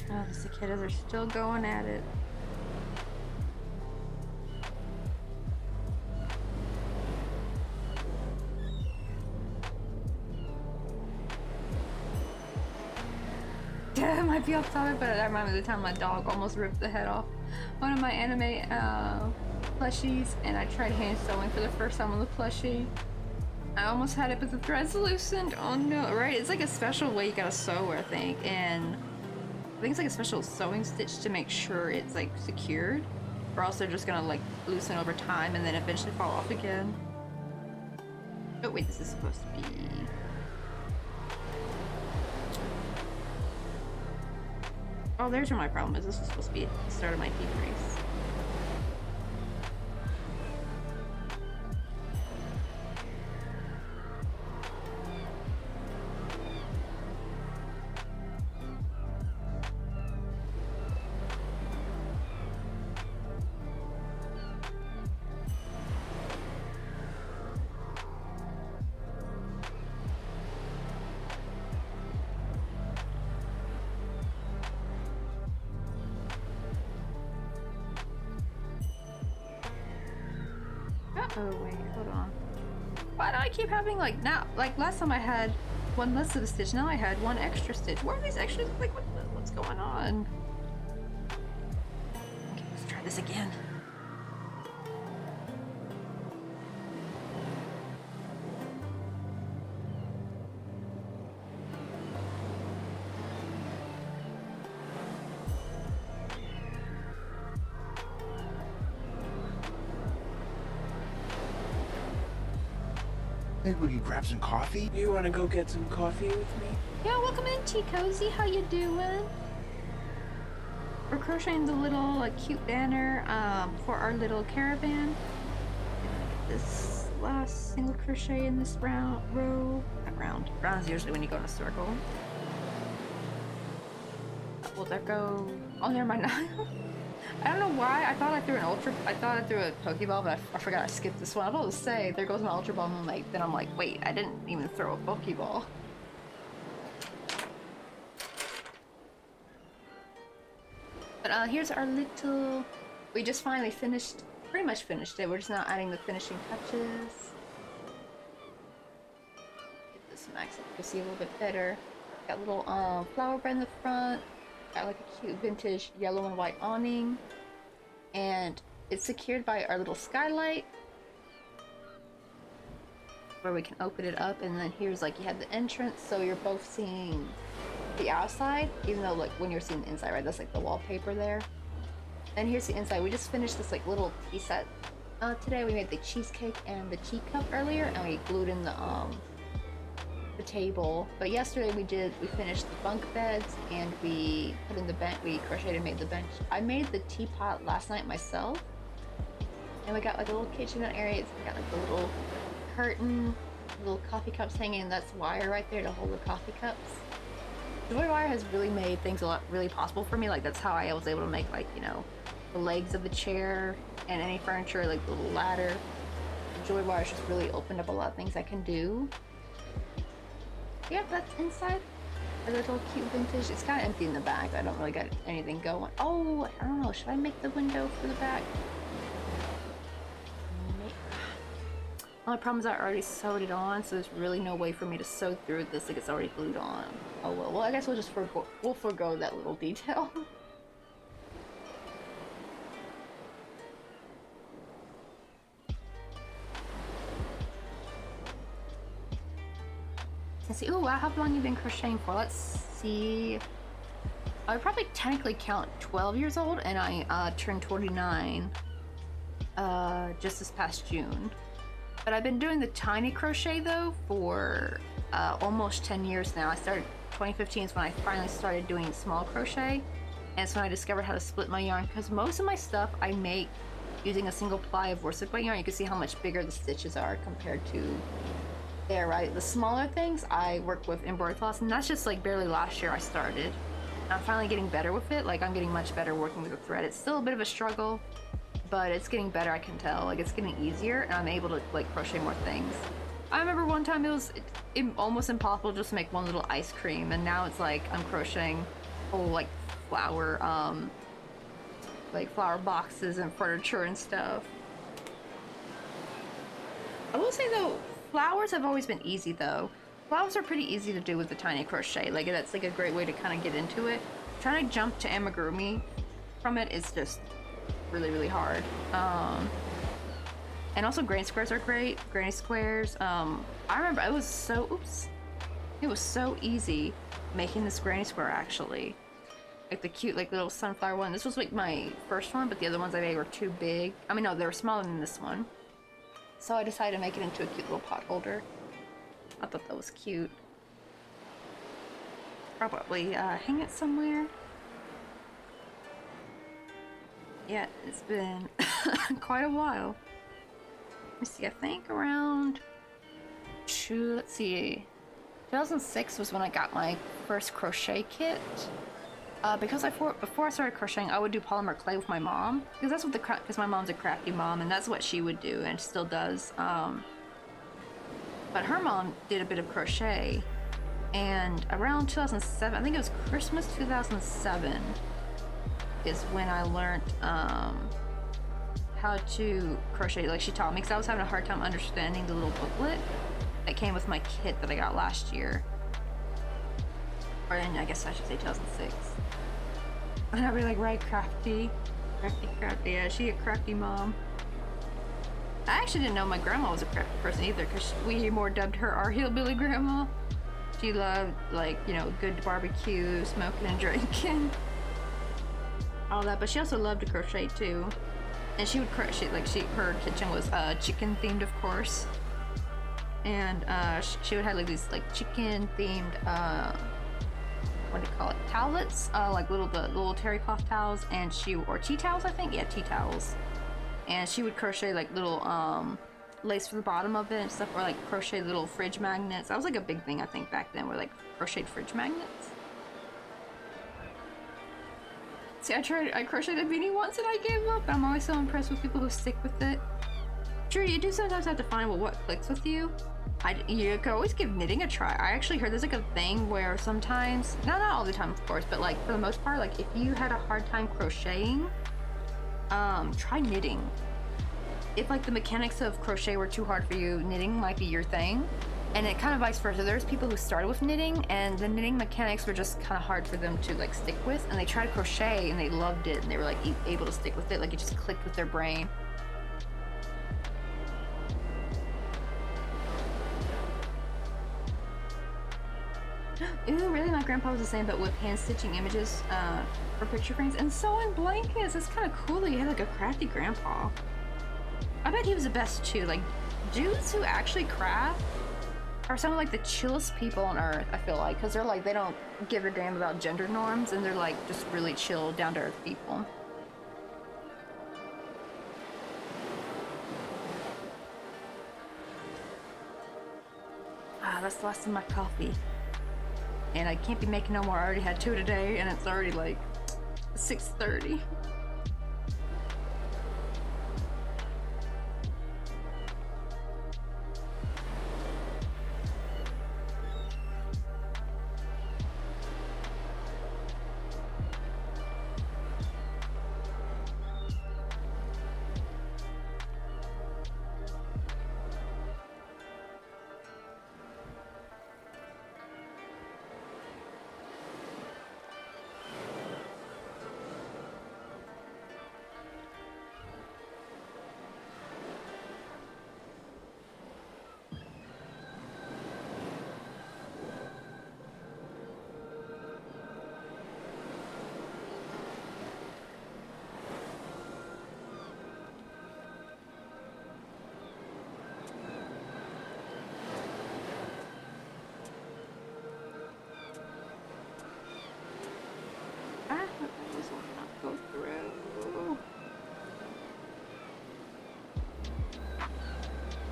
Oh, the cicadas are still going at it. Yeah, it might be off topic, but that reminded me of the time my dog almost ripped the head off one of my anime plushies, and I tried hand sewing for the first time on the plushie. I almost had it, but the thread's loosened. Oh no, right? It's like a special way you gotta sew, I think, and I think it's like a special sewing stitch to make sure it's like secured, or else they're just gonna like loosen over time and then eventually fall off again. Oh wait, this is supposed to be... Oh, there's where my problem is. This is supposed to be the start of my decrease. Oh wait, hold on. Why do I keep having like now? Like last time I had one less of a stitch. Now I had one extra stitch. Where are these extras? Like what's going on? Okay, let's try this again. Maybe we could grab some coffee? You wanna go get some coffee with me? Yeah, welcome in, Tea Cozy. How you doing? We're crocheting the little cute banner for our little caravan. This last single crochet in this round row. Not round. Round is usually when you go in a circle. Will that go? Oh, never mind. I don't know why. I thought I threw a Pokeball, but I forgot I skipped this one. I was about to say, there goes my Ultra Ball, and then I'm like, wait, I didn't even throw a Pokeball. But here's our little. We just finally finished, pretty much finished it. We're just now adding the finishing touches. Get this max so you can see a little bit better. Got a little flower bed in the front. Got like a cute vintage yellow and white awning, and it's secured by our little skylight where we can open it up, and then here's like you have the entrance, so you're both seeing the outside, even though like when you're seeing the inside, right? That's like the wallpaper there. And here's the inside. We just finished this like little tea set today. We made the cheesecake and the teacup earlier, and we glued in the table. But yesterday we finished the bunk beds, and we put in the bench. We crocheted and made the bench. I made the teapot last night myself, and we got like a little kitchenette area. We got like a little curtain, little coffee cups hanging, and that's wire right there to hold the coffee cups. Joy wire has really made things really possible for me. Like that's how I was able to make like, you know, the legs of the chair and any furniture, like the little ladder. Joy wire has just really opened up a lot of things I can do. Yep, that's inside. A little cute vintage. It's kind of empty in the back. I don't really got anything going. Oh, I don't know. Should I make the window for the back? Only problem is I already sewed it on, so there's really no way for me to sew through this like it's already glued on. Oh well. Well, I guess we'll just forgo that little detail. Let's see. Oh wow, how long have you been crocheting for? Let's see. I would probably technically count 12 years old, and I turned 29 just this past June. But I've been doing the tiny crochet though for almost 10 years now. I started 2015 is when I finally started doing small crochet, and it's when I discovered how to split my yarn, because most of my stuff I make using a single ply of worsted weight yarn. You can see how much bigger the stitches are compared to there, right? The smaller things I work with embroidery cloths, and that's just like barely last year I started. I'm finally getting better with it. Like I'm getting much better working with the thread. It's still a bit of a struggle, but it's getting better. I can tell. Like it's getting easier, and I'm able to like crochet more things. I remember one time it was almost impossible just to make one little ice cream, and now it's like I'm crocheting whole like flower boxes and furniture and stuff. I will say though, flowers have always been easy though. Flowers are pretty easy to do with the tiny crochet. Like that's like a great way to kind of get into it. Trying to jump to amigurumi from it is just really, really hard. And also granny squares are great. Granny squares. I remember it was so easy making this granny square actually. Like the cute like little sunflower one. This was like my first one, but the other ones I made were too big. I mean no, they were smaller than this one. So I decided to make it into a cute little pot holder. I thought that was cute. Probably hang it somewhere. Yeah, it's been quite a while. Let me see, I think around 2006 was when I got my first crochet kit. Because before I started crocheting, I would do polymer clay with my mom, because because my mom's a crafty mom, and that's what she would do, and still does. But her mom did a bit of crochet, and around 2007, I think it was Christmas 2007, is when I learned how how to crochet. Like she taught me because I was having a hard time understanding the little booklet that came with my kit that I got last year. Or in, I guess I should say 2006. And I'd be like, right, crafty. Crafty. Yeah, she a crafty mom. I actually didn't know my grandma was a crafty person either, because we more dubbed her our hillbilly grandma. She loved, like, you know, good barbecue, smoking and drinking. All that, but she also loved to crochet too. And she would crochet, like, her kitchen was chicken themed, of course. And she would have like these like chicken themed what do you call it, towelettes, like the little terry cloth towels, and or tea towels, I think. Yeah, tea towels. And she would crochet like little lace for the bottom of it and stuff, or like crochet little fridge magnets. That was like a big thing, I think, back then, were like crocheted fridge magnets. See, I crocheted a beanie once and I gave up. I'm always so impressed with people who stick with it. Sure, you do sometimes have to find what clicks with you. You could always give knitting a try. I actually heard there's like a thing where sometimes, not all the time of course, but like for the most part, like if you had a hard time crocheting, try knitting. If like the mechanics of crochet were too hard for you, knitting might be your thing. And it kind of vice versa. There's people who started with knitting and the knitting mechanics were just kind of hard for them to like stick with, and they tried crochet and they loved it and they were like able to stick with it, like it just clicked with their brain. Ooh, really? My grandpa was the same, but with hand stitching images for picture frames and sewing blankets. It's kind of cool that you had like a crafty grandpa. I bet he was the best too. Like, dudes who actually craft are some of like the chillest people on earth, I feel like, because they're like, they don't give a damn about gender norms, and they're like just really chill, down to earth people. Ah, that's the last of my coffee. And I can't be making no more. I already had 2 today, and it's already like 6:30.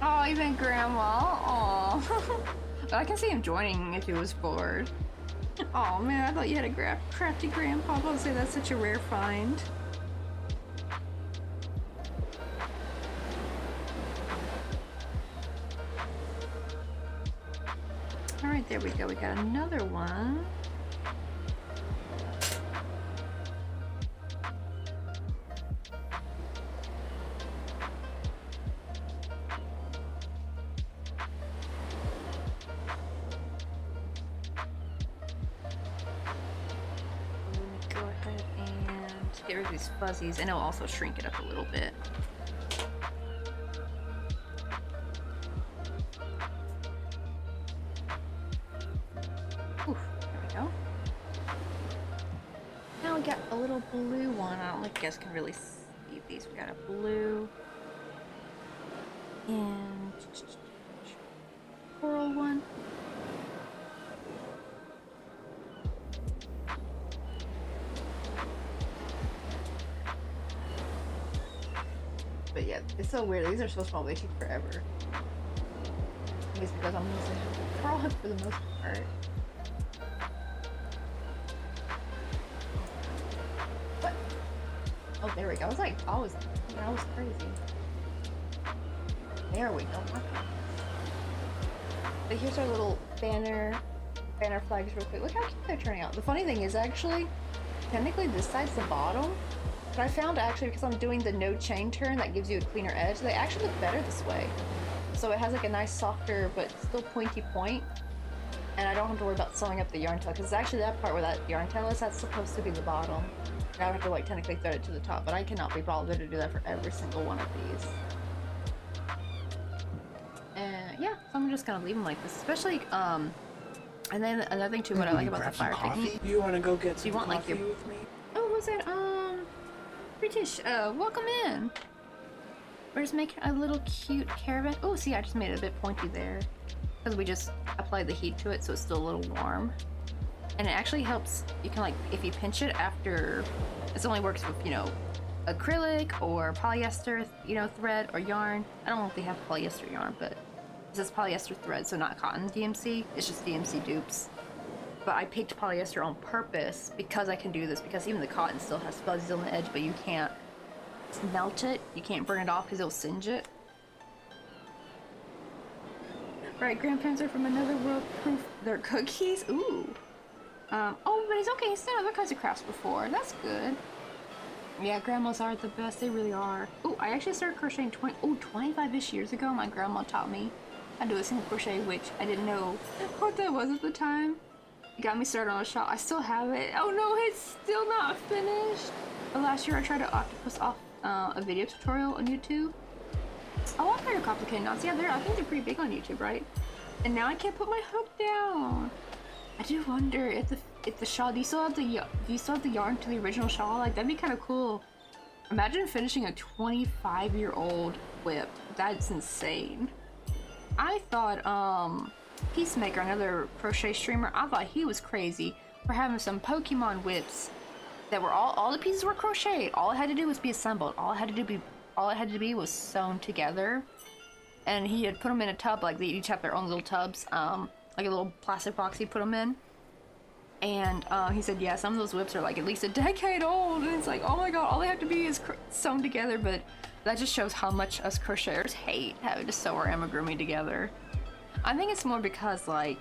Oh, even Grandma. Aw. But I can see him joining if he was bored. Oh man, I thought you had a crafty grandpa. I was say that's such a rare find. Alright, there we go. We got another one. Get rid of these fuzzies, and it'll also shrink it up a little bit. Oof, there we go. Now we got a little blue one. I don't think you guys can really see these. We got a blue and coral one. But yeah, it's so weird. These are so small, they take forever. I guess because I'm using frog for the most part. What? Oh, there we go. I was like, I was crazy. There we go. But here's our little banner flags real quick. Look how cute they're turning out. The funny thing is, actually, technically this side's the bottom, But I found actually because I'm doing the no chain turn that gives you a cleaner edge, they actually look better this way. So it has like a nice softer but still pointy point. And I don't have to worry about sewing up the yarn tail because it's actually that part where that yarn tail is, that's supposed to be the bottom. And I would have to like technically thread it to the top, but I cannot be bothered to do that for every single one of these. And yeah, so I'm just gonna leave them like this, especially and then another thing too, what I like about the fire technique. You want to go get some you want, like, coffee your- with me? Oh, was it British? Welcome in. We're just making a little cute caravan. Oh, see, I just made it a bit pointy there because we just applied the heat to it, so it's still a little warm. And it actually helps. You can like, if you pinch it after, this only works with, you know, acrylic or polyester, you know, thread or yarn. I don't know if they have polyester yarn, but this is polyester thread, so not cotton DMC. It's just DMC dupes. But I picked polyester on purpose because I can do this, because even the cotton still has fuzzies on the edge, but you can't melt it. You can't burn it off because it'll singe it. Right, grandparents are from another world. Proof they're cookies. Ooh. Oh, but it's okay. He's done other kinds of crafts before. That's good. Yeah, grandmas are the best. They really are. Oh, I actually started crocheting 25-ish years ago. My grandma taught me how to do a single crochet, which I didn't know what that was at the time. It got me started on a shop. I still have it. Oh no, it's still not finished. But last year I tried to octopus off a video tutorial on YouTube. Oh, I've heard of complicated knots. Yeah, I think they're pretty big on YouTube, right? And now I can't put my hook down. I do wonder if the shawl. Do you still have the yarn to the original shawl? Like, that'd be kind of cool. Imagine finishing a 25-year-old whip. That's insane. I thought Peacemaker, another crochet streamer, I thought he was crazy for having some Pokemon whips that were all the pieces were crocheted. All it had to do was be assembled. All it had to be was sewn together. And he had put them in a tub, like they each have their own little tubs, like a little plastic box he put them in. And he said, yeah, some of those whips are like at least a decade old. And it's like, oh my god, all they have to be is sewn together. But that just shows how much us crocheters hate having to sew our amigurumi together. I think it's more because, like,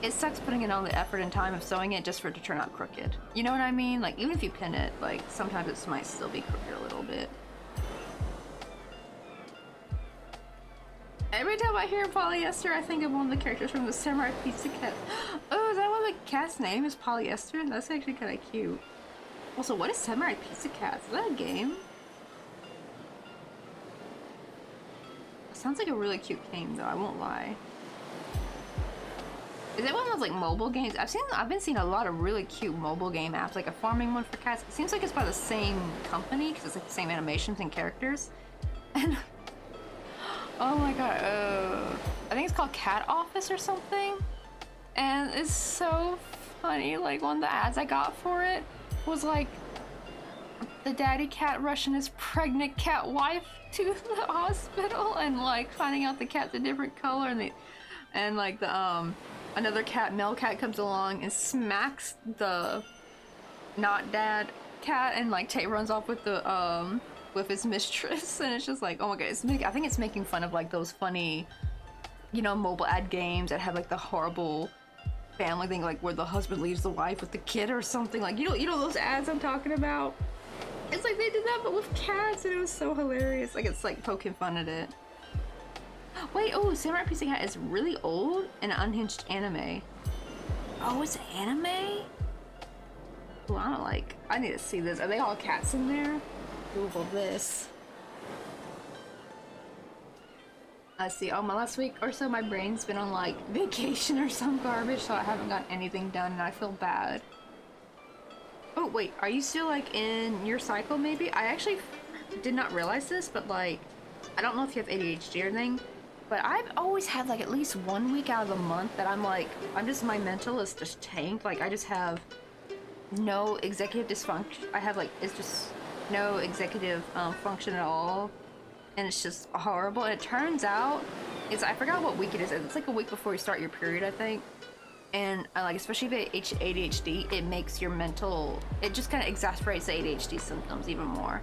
it sucks putting in all the effort and time of sewing it just for it to turn out crooked. You know what I mean? Like, even if you pin it, like, sometimes it might still be crooked a little bit. Every time I hear polyester, I think of one of the characters from the Samurai Pizza Cat. Oh, is that what the cat's name is? Polyester? That's actually kind of cute. Also, what is Samurai Pizza Cat? Is that a game? It sounds like a really cute game, though. I won't lie. Is it one of those like mobile games? I've been seeing a lot of really cute mobile game apps, like a farming one for cats. It seems like it's by the same company because it's like the same animations and characters. And oh my god, I think it's called Cat Office or something. And it's so funny. Like, one of the ads I got for it was like the daddy cat rushing his pregnant cat wife to the hospital and like finding out the cat's a different color, and like the another male cat comes along and smacks the not dad cat and like runs off with the with his mistress. And it's just like, oh my god, I think it's making fun of like those funny, you know, mobile ad games that have like the horrible family thing, like where the husband leaves the wife with the kid or something. Like, you know those ads I'm talking about? It's like they did that but with cats, and it was so hilarious. Like, it's like poking fun at it. Wait, oh, Samurai Pizza Cat is really old and unhinged anime. Oh, it's anime? Oh, I need to see this. Are they all cats in there? Google this. I see. Oh, my last week or so, my brain's been on like vacation or some garbage, so I haven't got anything done, and I feel bad. Oh, wait, are you still like in your cycle maybe? I actually did not realize this, but like, I don't know if you have ADHD or anything, but I've always had like at least 1 week out of the month that my mental is just tanked. Like, I just have no executive dysfunction. It's just no executive function at all. And it's just horrible. And it turns out, I forgot what week it is. It's like a week before you start your period, I think. And like, especially if it's ADHD, it makes your mental, it just kind of exasperates the ADHD symptoms even more.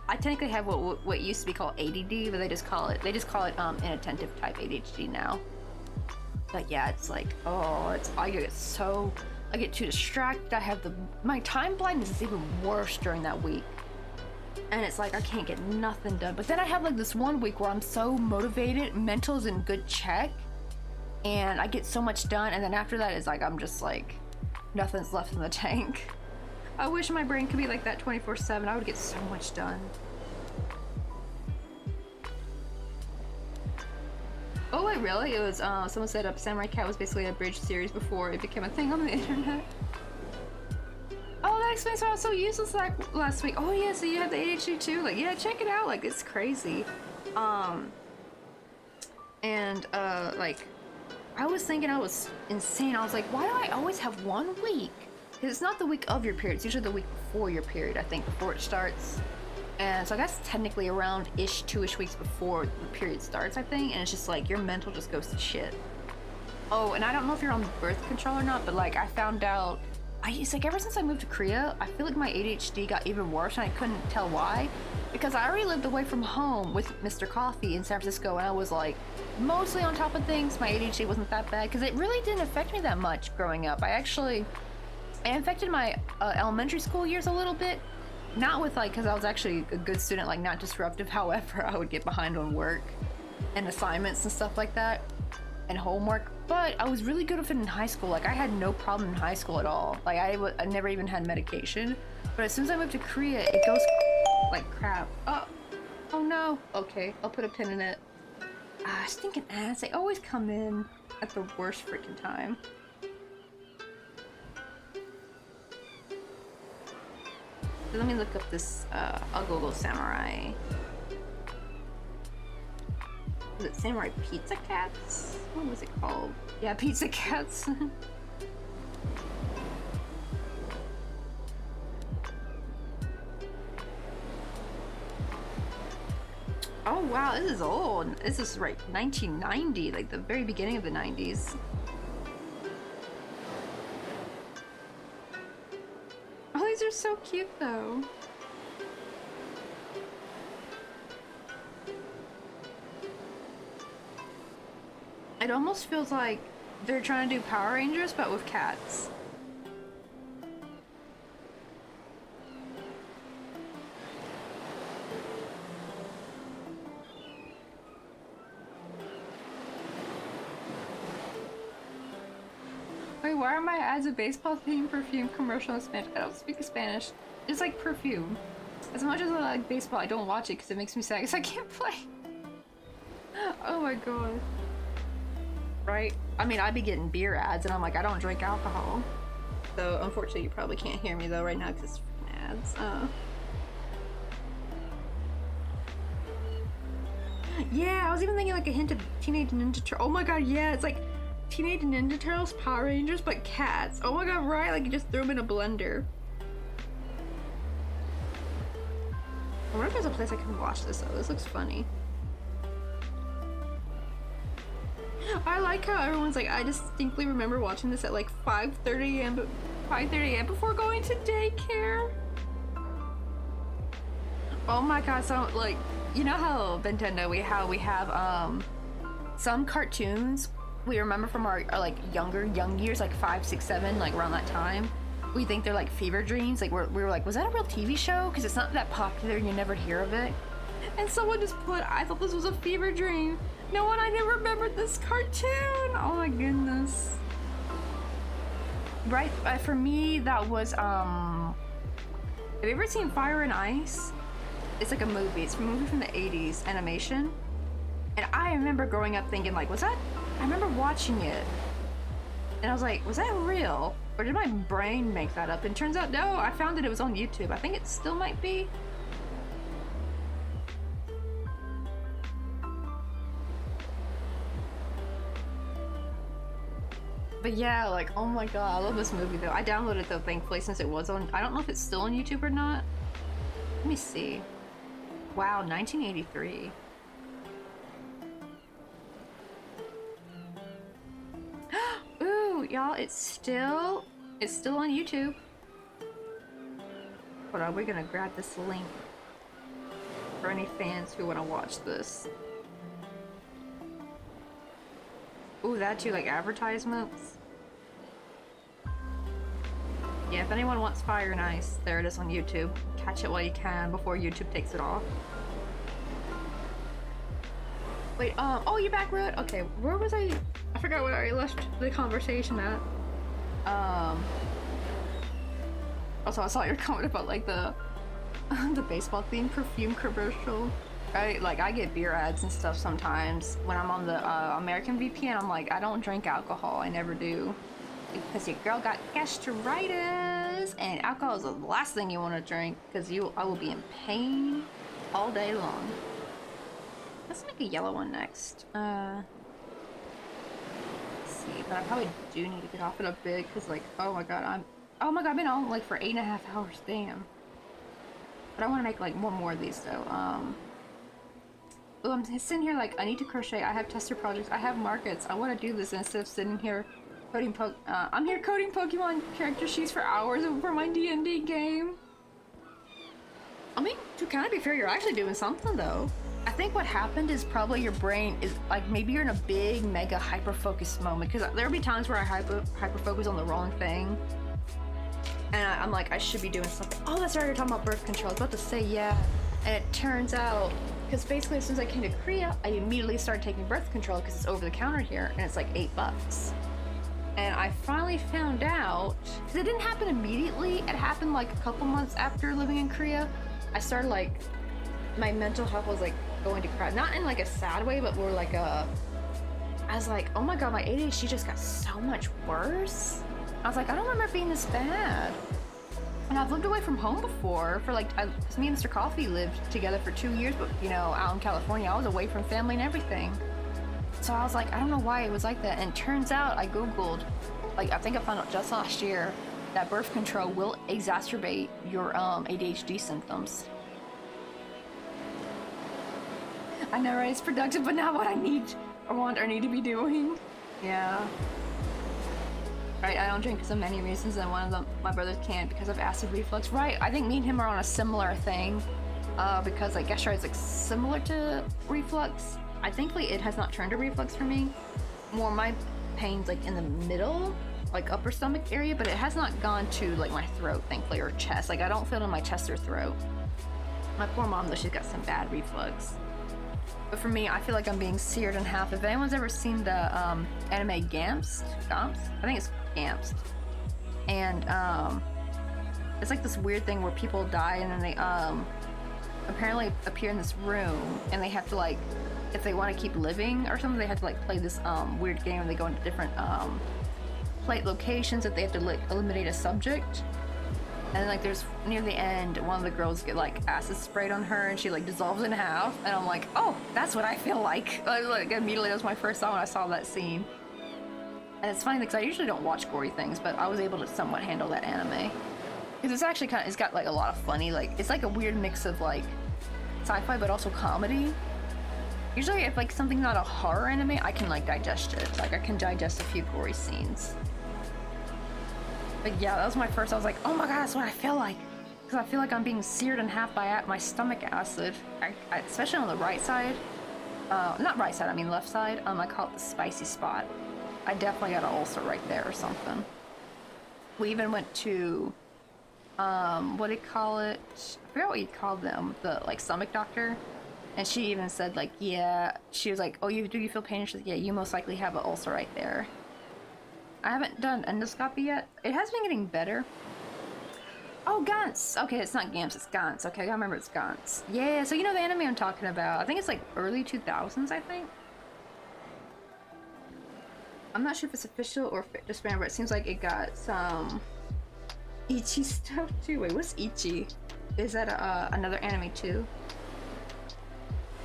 I technically have what used to be called ADD, but they just call it inattentive type ADHD now. But yeah, it's like, I get too distracted. My time blindness is even worse during that week. and it's like I can't get nothing done. But then I have like this one week where I'm so motivated, mental's in good check, and I get so much done, and then after that it's like I'm just like nothing's left in the tank. I wish my brain could be like that 24/7. I would get so much done. Oh wait, really? It was someone said up Samurai Cat was basically a bridge series before it became a thing on the internet. Oh, that explains why I was so useless like last week. Oh yeah, so you have the ADHD too? Like, yeah, check it out. Like, it's crazy. Like, I was thinking I was insane. I was like, why do I always have 1 week? Because it's not the week of your period. It's usually the week before your period, I think, before it starts. And so I guess technically around-ish, 2-ish weeks before the period starts, I think. And it's just like, your mental just goes to shit. Oh, and I don't know if you're on birth control or not, but like, I found out, it's like ever since I moved to Korea, I feel like my ADHD got even worse, and I couldn't tell why. Because I already lived away from home with Mr. Coffee in San Francisco, and I was like mostly on top of things. My ADHD wasn't that bad because it really didn't affect me that much growing up. I infected my elementary school years a little bit, not with like, because I was actually a good student, like not disruptive. However, I would get behind on work and assignments and stuff like that, and homework. But I was really good with it in high school. Like, I had no problem in high school at all. Like, I never even had medication. But as soon as I moved to Korea, it goes like crap. Oh no. Okay, I'll put a pin in it. Stinking ads. They always come in at the worst freaking time. So let me look up this. I'll Google Samurai. Was it Samurai Pizza Cats? What was it called? Yeah, Pizza Cats. Oh wow, this is old. This is right 1990, like the very beginning of the 90s. Oh, these are so cute though. It almost feels like they're trying to do Power Rangers, but with cats. Wait, why are my ads a baseball theme perfume commercial in Spanish? I don't speak Spanish. It's like perfume. As much as I like baseball, I don't watch it because it makes me sad because I can't play. Oh my god. Right? I mean, I be getting beer ads, and I'm like, I don't drink alcohol. So, unfortunately, you probably can't hear me, though, right now, because it's freaking ads. Yeah, I was even thinking, like, a hint of Teenage Ninja Turtles. Oh my god, yeah, it's like Teenage Ninja Turtles, Power Rangers, but cats. Oh my god, right? Like, you just threw them in a blender. I wonder if there's a place I can watch this, though. This looks funny. I like how everyone's like, I distinctly remember watching this at like 5:30 a.m. 5:30 a.m. before going to daycare. Oh my god, so like, you know how Nintendo we have some cartoons we remember from our like young years, like 5, 6, 7, like around that time. We think they're like fever dreams. Like we were like, was that a real TV show? Because it's not that popular and you never hear of it. And someone just put, I thought this was a fever dream. No one, I never remembered this cartoon. Oh my goodness. Right, for me, that was, have you ever seen Fire and Ice? It's like a movie. It's a movie from the 80s, animation. And I remember growing up thinking like, I remember watching it. And I was like, was that real? Or did my brain make that up? And turns out, no, I found it was on YouTube. I think it still might be. But yeah, like, oh my god, I love this movie though. I downloaded it though, thankfully, since it was on, I don't know if it's still on YouTube or not. Let me see. Wow, 1983. Ooh, y'all, it's still on YouTube. Hold on, we're gonna grab this link for any fans who want to watch this. Ooh, that too, like advertisements. Yeah, if anyone wants Fire and Ice, there it is on YouTube. Catch it while you can before YouTube takes it off. Wait, oh, you back, Road? Okay, where was I? I forgot where I left the conversation at. Also, I saw your comment about like the the baseball themed perfume commercial. Right, like I get beer ads and stuff sometimes when I'm on the American VPN. I'm like, I don't drink alcohol. I never do. Because your girl got gastritis, and alcohol is the last thing you want to drink because I will be in pain all day long. Let's make a yellow one next. Let's see, but I probably do need to get off it a bit because, like, oh my god, I've been on like for 8.5 hours, damn. But I want to make like one more of these though. Oh, I'm sitting here like I need to crochet. I have tester projects. I have markets. I want to do this instead of sitting here. I'm here coding Pokemon character sheets for hours for my D&D game. I mean, to kind of be fair, you're actually doing something though. I think what happened is probably your brain is like maybe you're in a big mega hyper focused moment because there'll be times where I hyper focus on the wrong thing, and I'm like I should be doing something. Oh, that's right, you're talking about birth control. I was about to say yeah, and it turns out because basically as soon as I came to Korea, I immediately started taking birth control because it's over the counter here and it's like $8. And I finally found out, because it didn't happen immediately, it happened like a couple months after living in Korea. I started like, my mental health was like going to crap. Not in like a sad way, but more like I was like, oh my god, my ADHD just got so much worse. I was like, I don't remember it being this bad. And I've lived away from home before for like, me and Mr. Coffee lived together for 2 years, but you know, out in California, I was away from family and everything. So I was like, I don't know why it was like that. And it turns out I Googled, like I think I found out just last year, that birth control will exacerbate your ADHD symptoms. I know, right? It's productive, but not what I need or want or need to be doing. Yeah. Right, I don't drink because of many reasons, and one of them, my brothers can't because of acid reflux. Right, I think me and him are on a similar thing, because like gastritis is like similar to reflux. Thankfully it has not turned to reflux for me. More my pain's like in the middle, like upper stomach area, but it has not gone to like my throat, thankfully, or chest. Like I don't feel it in my chest or throat. My poor mom though, she's got some bad reflux. But for me, I feel like I'm being seared in half. If anyone's ever seen the anime Gamps, I think it's Gamps, and it's like this weird thing where people die and then they apparently appear in this room, and they have to like, if they want to keep living or something, they have to like play this weird game, and they go into different plate locations that they have to like eliminate a subject. And like there's near the end, one of the girls get like acid sprayed on her and she like dissolves in half, and I'm like, oh, that's what I feel like. Like immediately, that was my first thought when I saw that scene. And it's funny because I usually don't watch gory things, but I was able to somewhat handle that anime because it's actually it's got like a lot of funny, like it's like a weird mix of like sci-fi but also comedy. Usually if like something's not a horror anime, I can like digest it. Like I can digest a few gory scenes. But yeah, that was my first. I was like, oh my god, that's what I feel like. Because I feel like I'm being seared in half by my stomach acid. Especially on the right side. Not right side, I mean left side. I call it the spicy spot. I definitely got an ulcer right there or something. We even went to, what do you call it? I forgot what you called them. The like stomach doctor. And she even said like, yeah, she was like, oh, do you feel pain? And she's like, yeah, you most likely have an ulcer right there. I haven't done endoscopy yet. It has been getting better. Oh, Gantz. Okay, it's not Gantz, it's Gantz. Okay, I gotta remember it's Gantz. Yeah, so you know the anime I'm talking about. I think it's like early 2000s, I think. I'm not sure if it's official or just fan, but it seems like it got some Ichi stuff too. Wait, what's Ichi? Is that another anime too?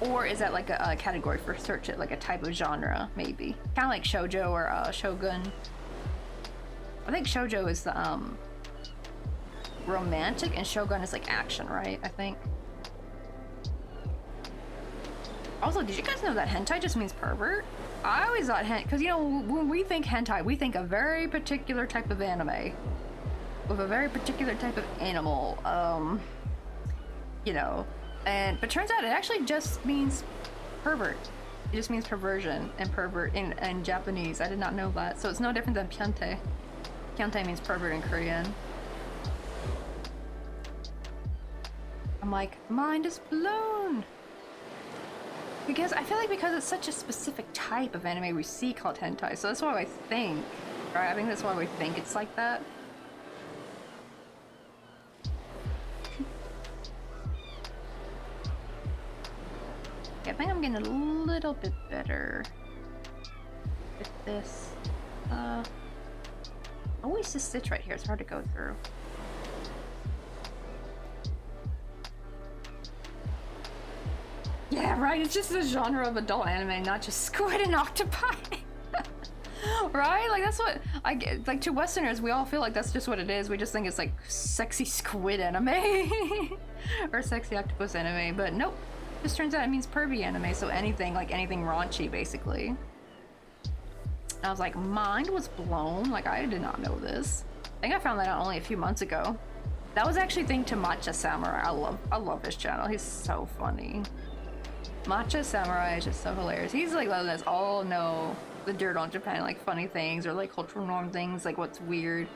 Or is that like a category for search it, like a type of genre, maybe? Kind of like shoujo or shogun. I think shoujo is the romantic, and shogun is like action, right? I think. Also, did you guys know that hentai just means pervert? I always thought because you know, when we think hentai, we think a very particular type of anime with a very particular type of animal. You know. But turns out it actually just means pervert. It just means perversion and pervert in Japanese. I did not know that. So it's no different than pyante. Pyante means pervert in Korean. I'm like, mind is blown. Because I feel like because it's such a specific type of anime we see called hentai, so that's why I think, right? I think that's why we think it's like that. Yeah, I think I'm getting a little bit better with this. Always this stitch right here. It's hard to go through. Yeah, right. It's just the genre of adult anime, not just squid and octopi. Right? Like that's what I get. Like to Westerners, we all feel like that's just what it is. We just think it's like sexy squid anime or sexy octopus anime, but nope. Just turns out it means pervy anime, so anything like anything raunchy, basically. I was like, mind was blown. Like I did not know this. I think I found that out only a few months ago. That was actually thanks to Matcha Samurai. I love his channel. He's so funny. Matcha Samurai is just so hilarious. He's like letting us all know the dirt on Japan, like funny things or like cultural norm things, like what's weird.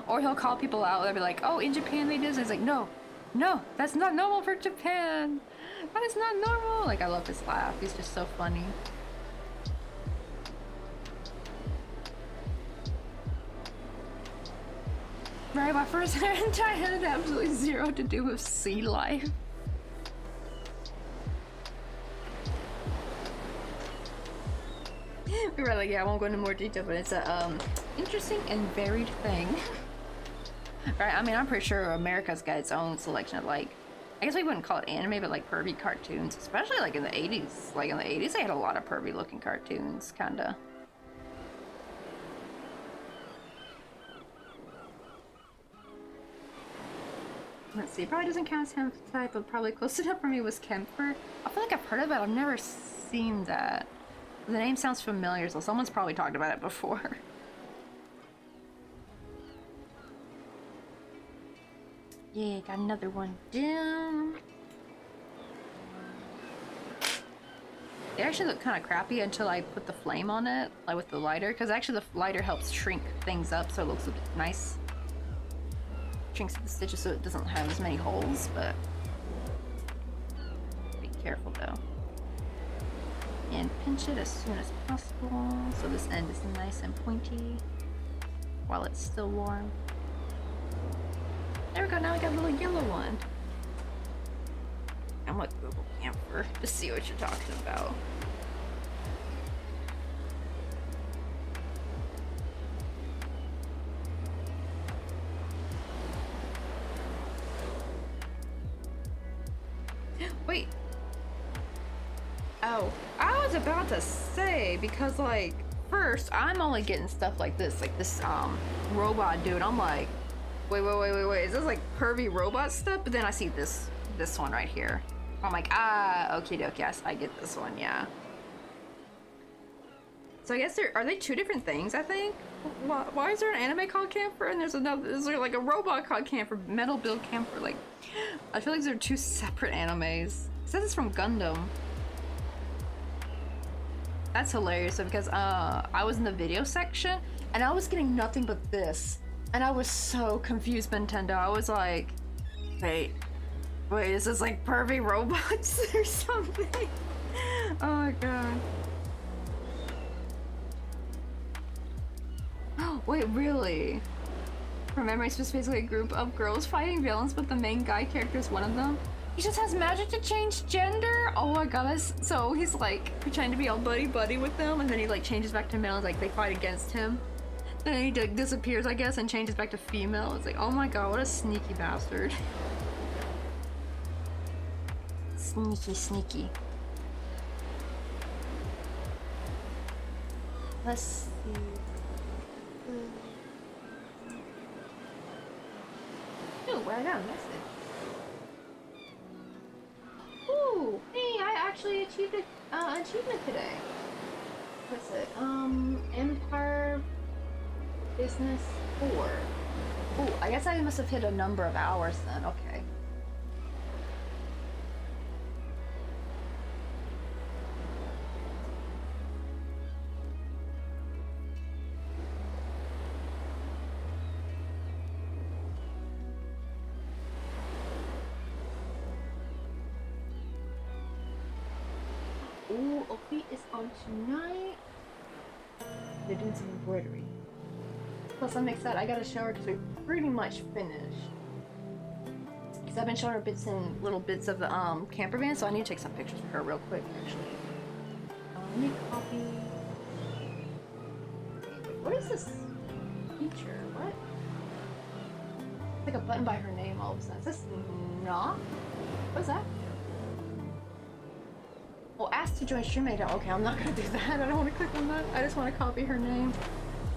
Or he'll call people out. They'll be like, "Oh, in Japan they do this." He's like, "No, that's not normal for Japan. That is not normal." Like I love his laugh. He's just so funny. Right, my first hentai had absolutely zero to do with sea life. We were like, yeah, I won't go into more detail, but it's a interesting and varied thing. Right, I mean, I'm pretty sure America's got its own selection of like, I guess we wouldn't call it anime, but like pervy cartoons, especially like in the 80s. Like in the 80s, they had a lot of pervy looking cartoons, kinda. Let's see, probably doesn't count as hentai, but probably close enough for me was Kemper. I feel like I've heard of it, I've never seen that. The name sounds familiar, so someone's probably talked about it before. Yeah, got another one down. They actually look kind of crappy until I put the flame on it, like with the lighter, because actually the lighter helps shrink things up so it looks a bit nice. Shrinks the stitches so it doesn't have as many holes, but be careful though. And pinch it as soon as possible so this end is nice and pointy while it's still warm. There we go, now we got a little yellow one. I'm gonna Google camphor to see what you're talking about. Wait. Oh, I was about to say, because like, first, I'm only getting stuff like this robot dude. I'm like, wait, is this like pervy robot stuff? But then I see this one right here. I'm like, okie dokie, yes, I get this one, yeah. So I guess are they two different things, I think? Why is there an anime called Camphor and is there like a robot called Camphor, Metal Build Camphor? Like, I feel like they're two separate animes. It says it's from Gundam. That's hilarious because I was in the video section and I was getting nothing but this. And I was so confused, Nintendo. I was like, wait, is this like pervy robots or something? Oh my god. Wait, really? Remember, it's just basically a group of girls fighting villains, but the main guy character is one of them. He just has magic to change gender? Oh my god, so he's like pretending to be all buddy-buddy with them, and then he like changes back to male, and like they fight against him. Then he like, disappears, I guess, and changes back to female. It's like, oh my god, what a sneaky bastard. Sneaky. Let's see. Oh, well, I got a message. Ooh, hey, I actually achieved an achievement today. What's it? Empire Business 4. Ooh, I guess I must have hit a number of hours then. Okay. is on tonight. They're doing some embroidery. Plus, I'm excited. I got a shower because we're pretty much finished. Because I've been showing her bits and little bits of the camper van, so I need to take some pictures of her real quick, actually. I need a copy. What is this feature? What? It's like a button by her name all of a sudden. Is this not? What is that? Well, ask to join streammate. Okay, I'm not gonna do that. I don't want to click on that. I just want to copy her name.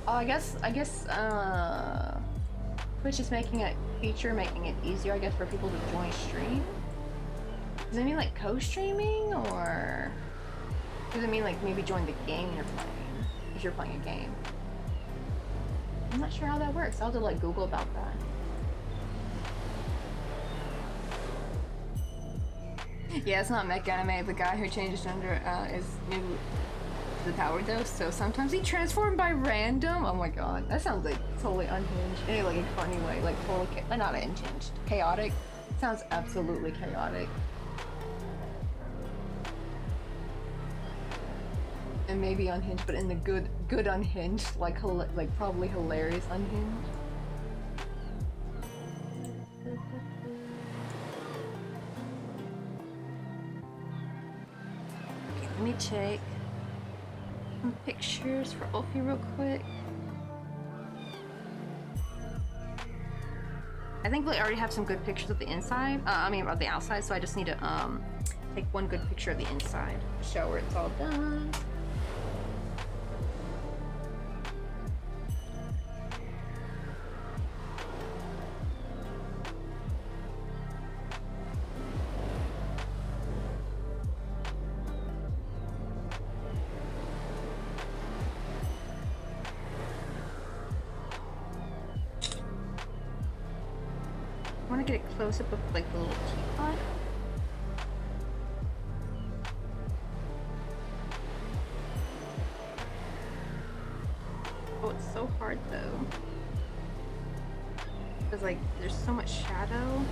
I guess, Twitch is making a feature, making it easier, I guess, for people to join stream. Does it mean like co-streaming, or does it mean like maybe join the game you're playing, if you're playing a game? I'm not sure how that works. I'll have to like Google about that. Yeah, it's not Mech Anime. The guy who changed gender is new to the power dose, so sometimes he transformed by random. Oh my god, that sounds like totally unhinged. In like a funny way, like totally not unhinged, chaotic. It sounds absolutely chaotic. And maybe unhinged, but in the good unhinged, like probably hilarious unhinged. Let me take some pictures for Ophi real quick. I think we already have some good pictures of the inside. Of the outside. So I just need to take one good picture of the inside. Show where it's all done. I want to get a close up of like the little teapot. Oh, it's so hard though. Because like there's so much shadow.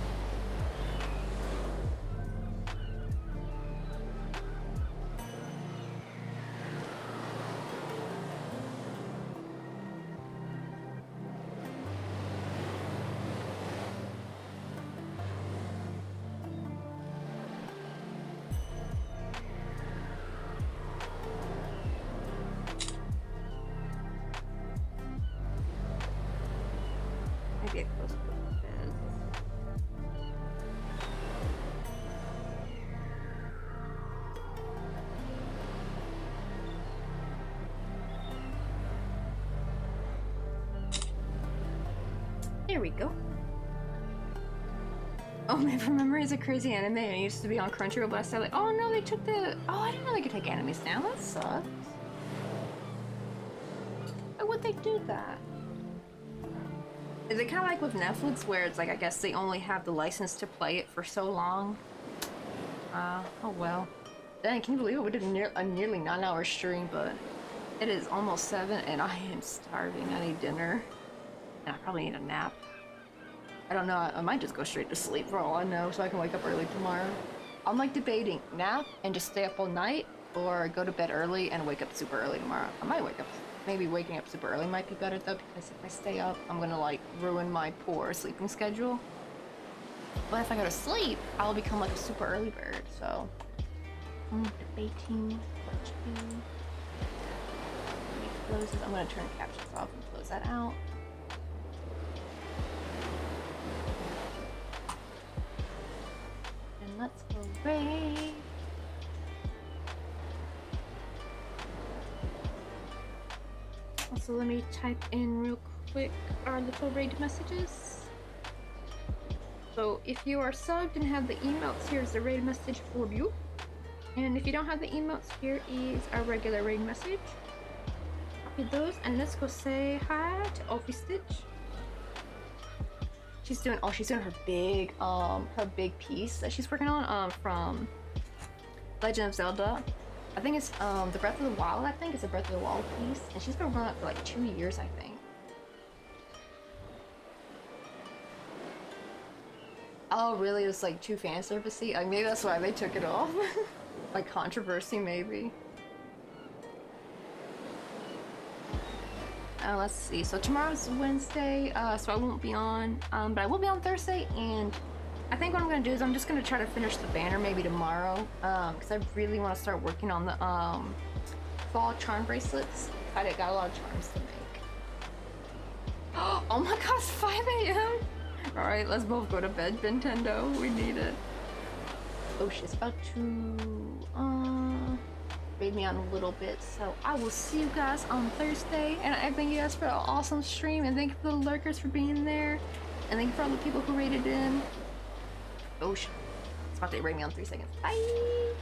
Maybe a close up of the bed. There we go. Oh, man, for Memory is a crazy anime and it used to be on Crunchyroll, but I said like, oh no, they took the... Oh, I didn't know they could take animes down. That sucks. Why would they do that? Is it kind of like with Netflix where it's like, I guess they only have the license to play it for so long? Oh well. Dang, can you believe it? We did a nearly 9-hour stream, but it is almost 7 and I am starving. I need dinner. And I probably need a nap. I don't know, I might just go straight to sleep for all I know so I can wake up early tomorrow. I'm like debating nap and just stay up all night or go to bed early and wake up super early tomorrow. I might wake up, maybe waking up super early might be better though, because if I stay up, I'm gonna like ruin my poor sleeping schedule. But if I go to sleep, I'll become like a super early bird, so I'm debating what to do. Let me close this. I'm gonna turn captions off and close that out. And let's go raid. Also, let me type in real quick our little raid messages. So if you are subbed and have the emotes, here's the raid message for you. And if you don't have the emotes, here is our regular raid message. Copy those and let's go say hi to Ophi Stitch. She's doing her big piece that she's working on from Legend of Zelda. I think it's the Breath of the Wild. I think it's a Breath of the Wild piece, and she's been working on it for like 2 years, I think. Oh, really? It was like too fan servicey? Like maybe that's why they took it off. Like controversy, maybe. let's see. So tomorrow's Wednesday, so I won't be on, but I will be on Thursday, and I think what I'm gonna do is I'm just gonna try to finish the banner maybe tomorrow, because I really want to start working on the fall charm bracelets. I got a lot of charms to make. Oh my gosh, 5 a.m. All right, let's both go to bed, Nintendo. We need it. Oh, she's about to raid me on a little bit, so I will see you guys on Thursday. And I thank you guys for an awesome stream, and thank you for the lurkers for being there, and thank you for all the people who raided in. Oh shit, it's about to raid me on 3 seconds. Bye.